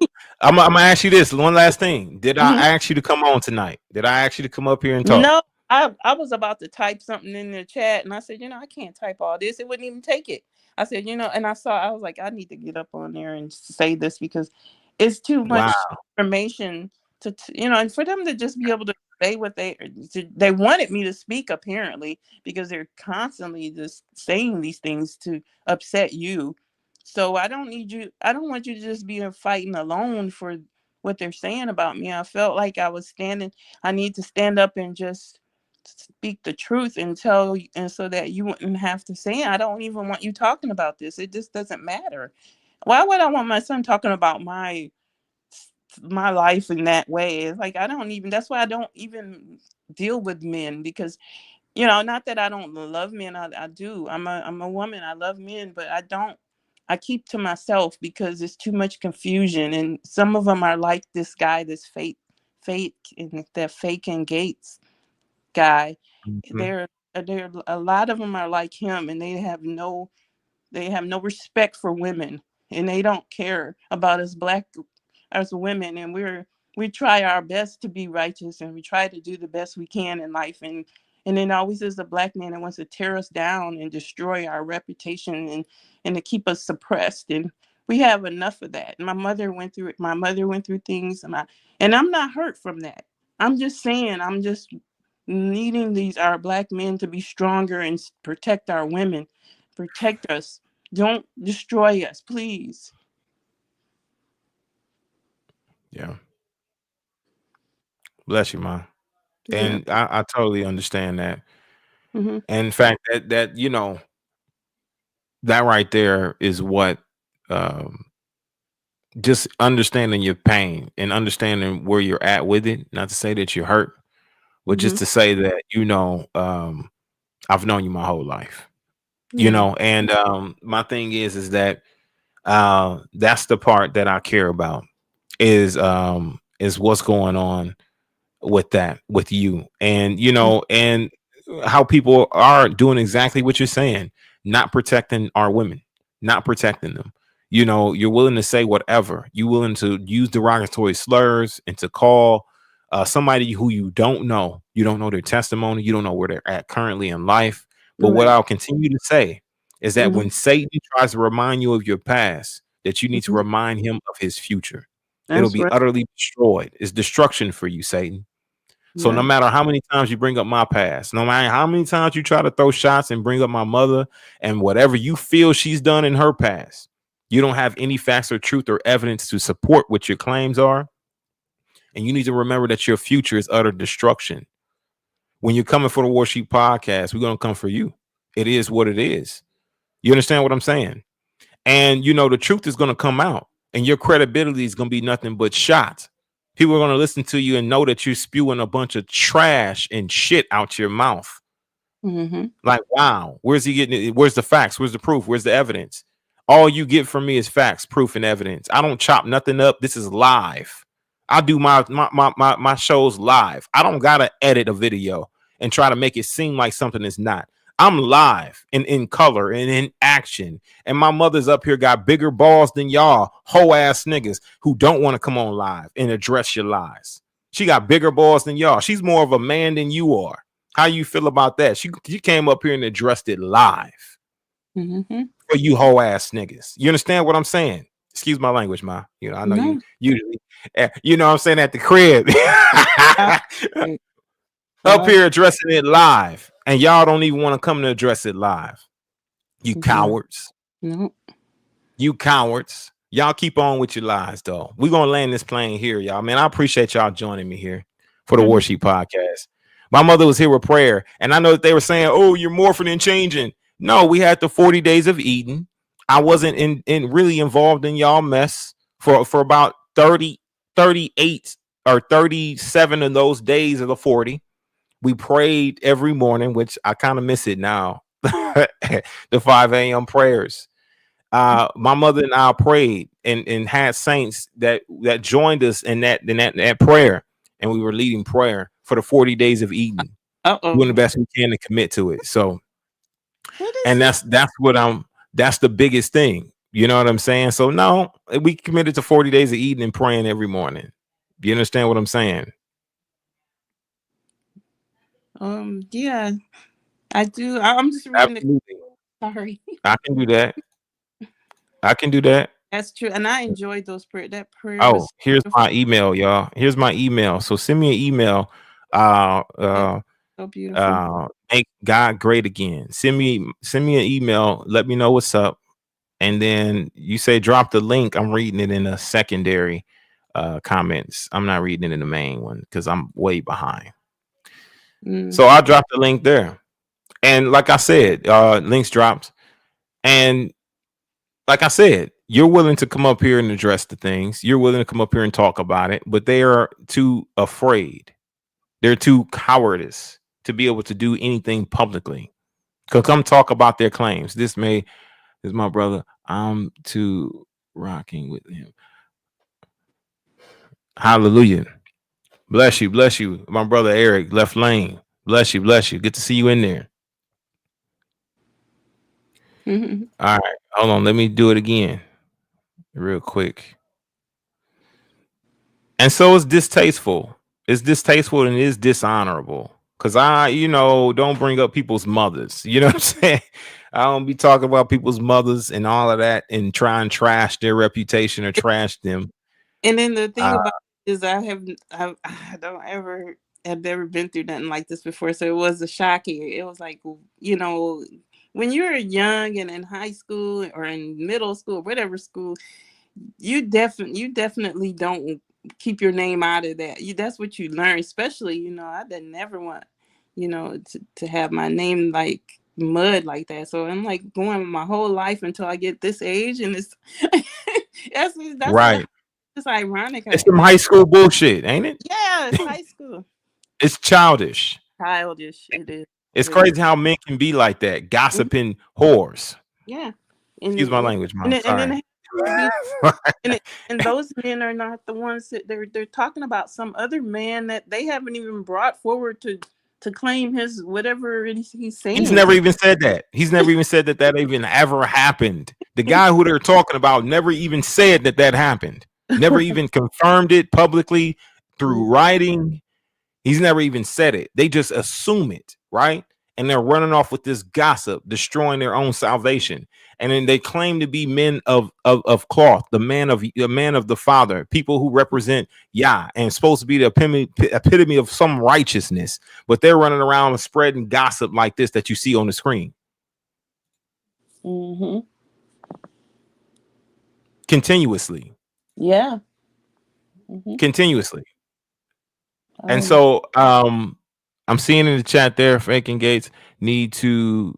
S1: I'm gonna ask you this one last thing. Did I ask you to come on tonight? Did I ask you to come up here and talk?
S20: No, I was about to type something in the chat and I said, I can't type all this. It wouldn't even take it. I said, and I was like, I need to get up on there and say this because it's too much information to and for them to just be able to say what they wanted me to speak, apparently, because they're constantly just saying these things to upset you. So I don't want you to just be fighting alone for what they're saying about me. I felt like I need to stand up and just speak the truth and tell you, and so that you wouldn't have to say, I don't even want you talking about this. It just doesn't matter. Why would I want my son talking about my life in that way? It's like, that's why I don't even deal with men, because not that I don't love men. I do. I'm a woman. I love men, but I keep to myself because there's too much confusion. And some of them are like this guy, this fake and that faking Gates guy. They're a lot of them are like him, and they have no respect for women, and they don't care about us as women. And we try our best to be righteous, and we try to do the best we can in life, and then always is a black man that wants to tear us down and destroy our reputation and to keep us suppressed. And we have enough of that. My mother went through it. My mother went through things, and I'm not hurt from that. I'm just saying, I'm just needing our black men to be stronger and protect our women, protect us. Don't destroy us, please.
S1: Yeah. Bless you, Mom. And I totally understand that.
S20: Mm-hmm.
S1: And in fact, that that right there is what just understanding your pain and understanding where you're at with it. Not to say that you're hurt, but just to say that I've known you my whole life. And my thing is that that's the part that I care about is what's going on with that, with you, and and how people are doing exactly what you're saying, not protecting our women, not protecting them. You're willing to say whatever. You're willing to use derogatory slurs and to call somebody who you don't know their testimony, you don't know where they're at currently in life. But what I'll continue to say is that when Satan tries to remind you of your past, that you need to remind him of his future. It'll be utterly destroyed. It's destruction for you, Satan. So no matter how many times you bring up my past, no matter how many times you try to throw shots and bring up my mother and whatever you feel she's done in her past, you don't have any facts or truth or evidence to support what your claims are. And you need to remember that your future is utter destruction. When you're coming for the Warsheep Podcast, we're going to come for you. It is what it is. You understand what I'm saying? And, the truth is going to come out and your credibility is going to be nothing but shot. People are going to listen to you and know that you're spewing a bunch of trash and shit out your mouth. Like, wow, where's he getting it? Where's the facts? Where's the proof? Where's the evidence? All you get from me is facts, proof, and evidence. I don't chop nothing up. This is live. I do my shows live. I don't gotta edit a video and try to make it seem like something is not. I'm live and in color and in action. And my mother's up here got bigger balls than y'all hoe ass niggas who don't want to come on live and address your lies. She got bigger balls than y'all. She's more of a man than you are. How you feel about that? She came up here and addressed it live for you hoe ass niggas. You understand what I'm saying? Excuse my language, Ma. I know you usually, what I'm saying, at the crib. Up here addressing it live. And y'all don't even want to come to address it live. You cowards. You cowards. Y'all keep on with your lies, though. We're going to land this plane here, y'all. Man, I appreciate y'all joining me here for the Warsheep Podcast. My mother was here with prayer, and I know that they were saying, oh, you're morphing and changing. No, we had the 40 days of Eden. I wasn't in really involved in y'all mess for about 30, 38 or 37 of those days of the 40. We prayed every morning, which I kind of miss it now. The 5 a.m. prayers. My mother and I prayed and had saints that joined us in that prayer, and we were leading prayer for the 40 days of Eden. Doing the best we can to commit to it. So, and that's the biggest thing. You know what I'm saying? So no, we committed to 40 days of Eden and praying every morning. Do you understand what I'm saying?
S20: Yeah, I do. I'm just reading it. Sorry.
S1: I can do that.
S20: That's true. And I enjoyed those prayer. That prayer.
S1: Oh, here's my email, y'all. Here's my email. So send me an email.
S20: So beautiful.
S1: Make God great again. Send me an email. Let me know what's up. And then you say drop the link. I'm reading it in the secondary comments. I'm not reading it in the main one because I'm way behind. So I'll drop the link there. And like I said, links dropped. And like I said, you're willing to come up here and address the things. You're willing to come up here and talk about it, but they are too afraid. They're too cowardice to be able to do anything publicly. Come talk about their claims. This is my brother. I'm too rocking with him. Hallelujah. Bless you. My brother Eric, left lane. Bless you. Good to see you in there. All right, hold on. Let me do it again real quick. And so it's distasteful. It's distasteful and it is dishonorable. Because don't bring up people's mothers. You know what I'm saying? I don't be talking about people's mothers and all of that and try and trash their reputation or trash them.
S20: And then the thing about it is I've never been through nothing like this before. So it was a shock here. It was like, when you're young and in high school or in middle school, whatever school, you definitely don't keep your name out of that. That's what you learn. Especially, I didn't never want, to have my name like mud like that. So I'm like going my whole life until I get this age, and it's that's
S1: right.
S20: It's ironic.
S1: It's some high school bullshit, ain't it?
S20: Yeah, it's high school.
S1: It's childish.
S20: It is.
S1: It's crazy how men can be like that, gossiping whores.
S20: Yeah.
S1: Excuse my language, Mom.
S20: And then And those men are not the ones that they're talking about. Some other man that they haven't even brought forward to claim his whatever he's saying.
S1: He's never even said that. He's never even said that even ever happened. The guy who they're talking about never even said that happened. Never even confirmed it publicly through writing. He's never even said it. They just assume it, right? And they're running off with this gossip, destroying their own salvation. And then they claim to be men of cloth, the man of the Father, people who represent Yah, and supposed to be the epitome of some righteousness. But they're running around and spreading gossip like this that you see on the screen.
S20: Mm-hmm.
S1: Continuously.
S20: Yeah. Mm-hmm.
S1: Continuously. And so I'm seeing in the chat there, Faking Gates need to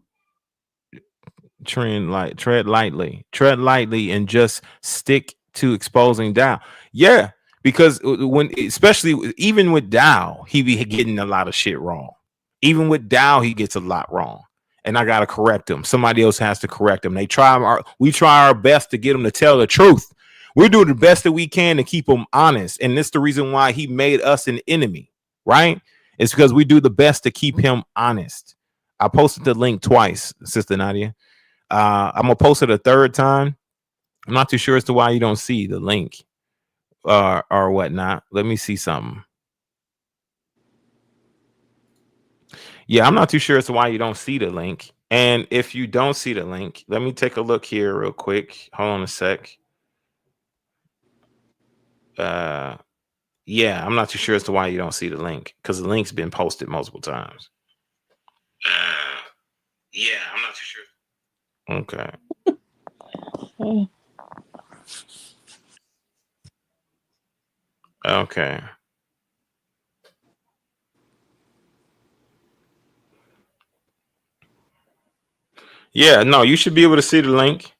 S1: tread lightly, and just stick to exposing Dowell. Yeah, because especially even with Dowell, he be getting a lot of shit wrong. Even with Dowell, he gets a lot wrong, and I gotta correct him. Somebody else has to correct him. We try our best to get him to tell the truth. We're doing the best that we can to keep him honest, and this is the reason why he made us an enemy, right? It's because we do the best to keep him honest. I posted the link twice, Sister Nadia. I'm gonna post it a third time. I'm not too sure as to why you don't see the link or whatnot. Let me see something. Yeah, I'm not too sure as to why you don't see the link. And if you don't see the link, let me take a look here real quick. Hold on a sec. Yeah, I'm not too sure as to why you don't see the link, because the link's been posted multiple times. Yeah, I'm not too sure. Okay. Okay. Yeah, no, you should be able to see the link.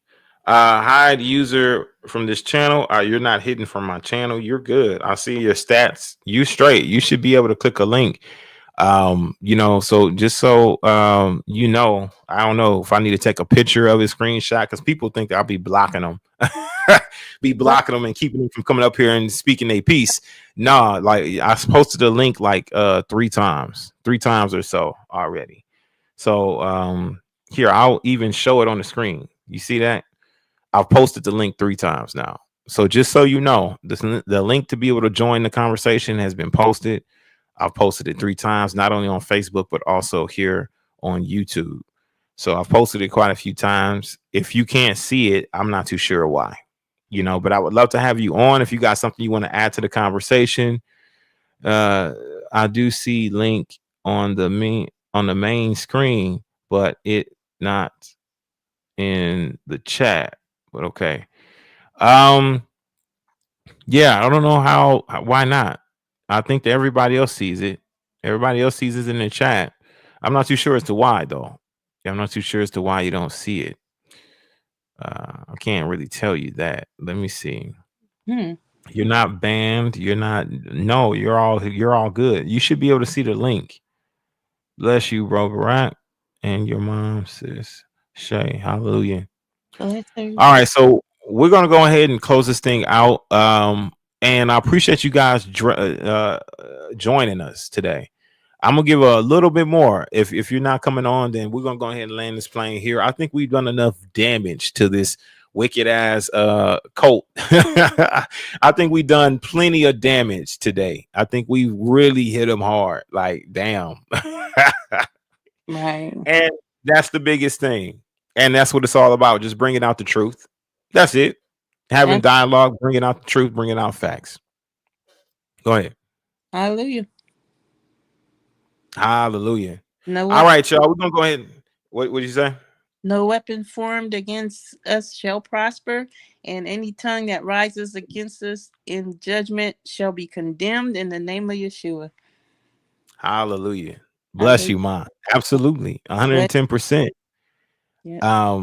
S1: Hide user from this channel. You're not hidden from my channel. You're good. I see your stats. You straight. You should be able to click a link. So just so I don't know if I need to take a picture of his screenshot, because people think that I'll be blocking them. And keeping them from coming up here and speaking a piece. Nah, like I posted the link like 3 times or so already. So here, I'll even show it on the screen. You see that? I've posted the link 3 times now. So just so you know, the link to be able to join the conversation has been posted. I've posted it 3 times, not only on Facebook, but also here on YouTube. So I've posted it quite a few times. If you can't see it, I'm not too sure why, but I would love to have you on if you got something you want to add to the conversation. I do see link on the main screen, but it not in the chat. But okay. Yeah, I don't know why not. I think that everybody else sees it. Everybody else sees it in the chat. I'm not too sure as to why, though. I'm not too sure as to why you don't see it. I can't really tell you that. Let me see. You're not banned. No, you're all good. You should be able to see the link. Bless you, bro, Barack, and your mom, sis Shae. Hallelujah. All right, so we're gonna go ahead and close this thing out. And I appreciate you guys joining us today. I'm gonna give a little bit more. If you're not coming on, then we're gonna go ahead and land this plane here. I think we've done enough damage to this wicked ass cult. I think we've done plenty of damage today. I think we really hit them hard. Like, damn.
S20: Right.
S1: And that's the biggest thing. And that's what it's all about. Just bringing out the truth. That's it. Having dialogue, bringing out the truth, bringing out facts. Go ahead.
S20: Hallelujah.
S1: Hallelujah.
S20: No.
S1: All right, y'all. We're gonna go ahead. What did you say?
S20: No weapon formed against us shall prosper, and any tongue that rises against us in judgment shall be condemned in the name of Yeshua.
S1: Hallelujah. Bless you, man. Absolutely. 110%.
S20: Yeah.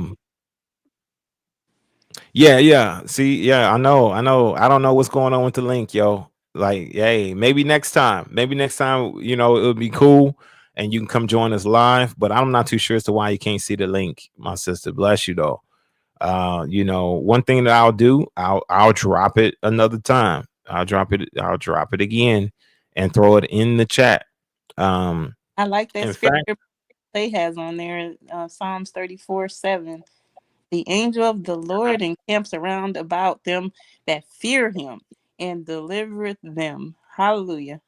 S1: Yeah. See, yeah, I know. I don't know what's going on with the link, yo. Like, hey, maybe next time, it would be cool and you can come join us live, but I'm not too sure as to why you can't see the link, my sister. Bless you, though. You know, one thing that I'll do, I'll drop it another time. I'll drop it again and throw it in the chat.
S20: I like that
S1: In
S20: scripture
S1: fact,
S20: they has on there, Psalms 34:7. The angel of the Lord encamps around about them that fear him and delivereth them. Hallelujah.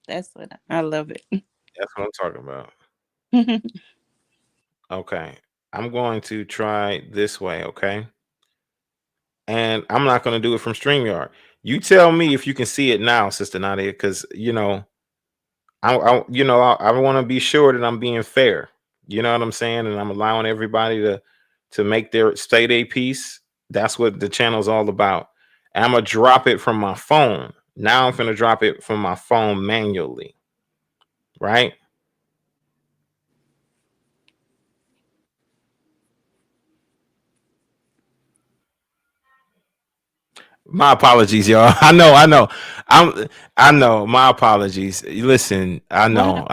S20: That's what I love it.
S1: that's what I'm talking about. Okay. I'm going to try this way, okay? And I'm not going to do it from StreamYard. You tell me if you can see it now, Sister Nadia, because you know, I want to be sure that I'm being fair. You know what I'm saying? And I'm allowing everybody to make their state a piece. That's what the channel's all about. And I'm gonna drop it from my phone. Now I'm gonna drop it from my phone manually. Right? My apologies, y'all. I know. I know. My apologies. Listen, I know.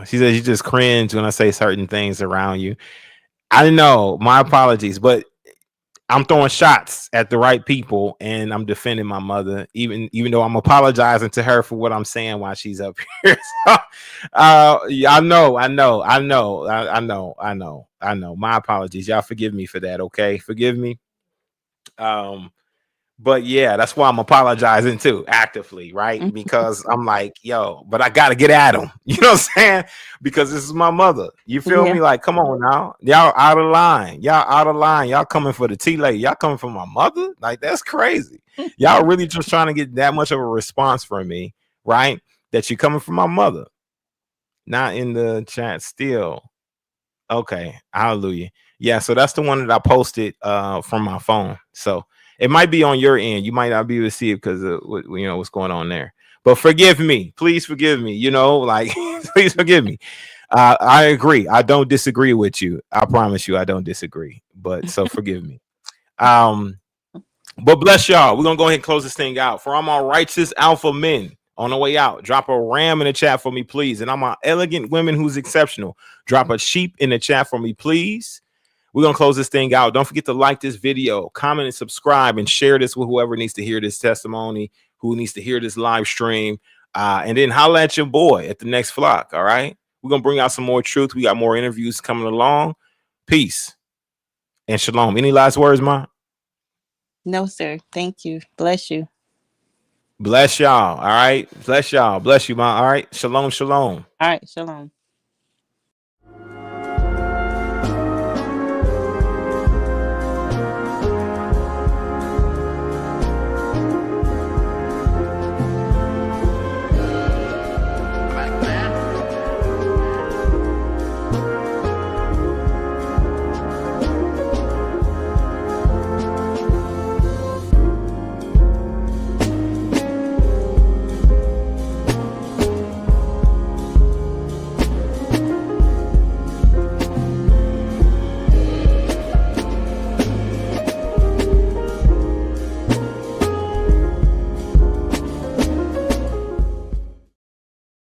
S1: She says you just cringe when I say certain things around you. I know. My apologies, but I'm throwing shots at the right people, and I'm defending my mother, even though I'm apologizing to her for what I'm saying while she's up here. So, I know. My apologies. Y'all forgive me for that. Okay, forgive me. But yeah, that's why I'm apologizing too, actively, right? Because I'm like, yo, but I gotta get at him. You know what I'm saying? Because this is my mother. You feel me? Like, come on now. Y'all out of line. Y'all coming for the tea lady. Y'all coming for my mother? Like, that's crazy. Y'all really just trying to get that much of a response from me, right? That you're coming from my mother. Not in the chat still. Okay, hallelujah. Yeah, so that's the one that I posted from my phone. So it might be on your end. You might not be able to see it because of what's going on there. But forgive me. Please forgive me. Like, please forgive me. I agree. I don't disagree with you. I promise you I don't disagree. But so forgive me. But bless y'all. We're going to go ahead and close this thing out. For I'm all righteous alpha men on the way out. Drop a ram in the chat for me, please. And I'm an elegant women who's exceptional. Drop a sheep in the chat for me, please. We're going to close this thing out. Don't forget to like this video, comment and subscribe, and share this with whoever needs to hear this testimony, who needs to hear this live stream. And then holla at your boy at the next flock. All right. We're going to bring out some more truth. We got more interviews coming along. Peace and shalom. Any last words, Ma?
S20: No, sir. Thank you. Bless you.
S1: Bless y'all. All right. Bless y'all. Bless you, Ma. All right. Shalom, shalom.
S20: All right. Shalom.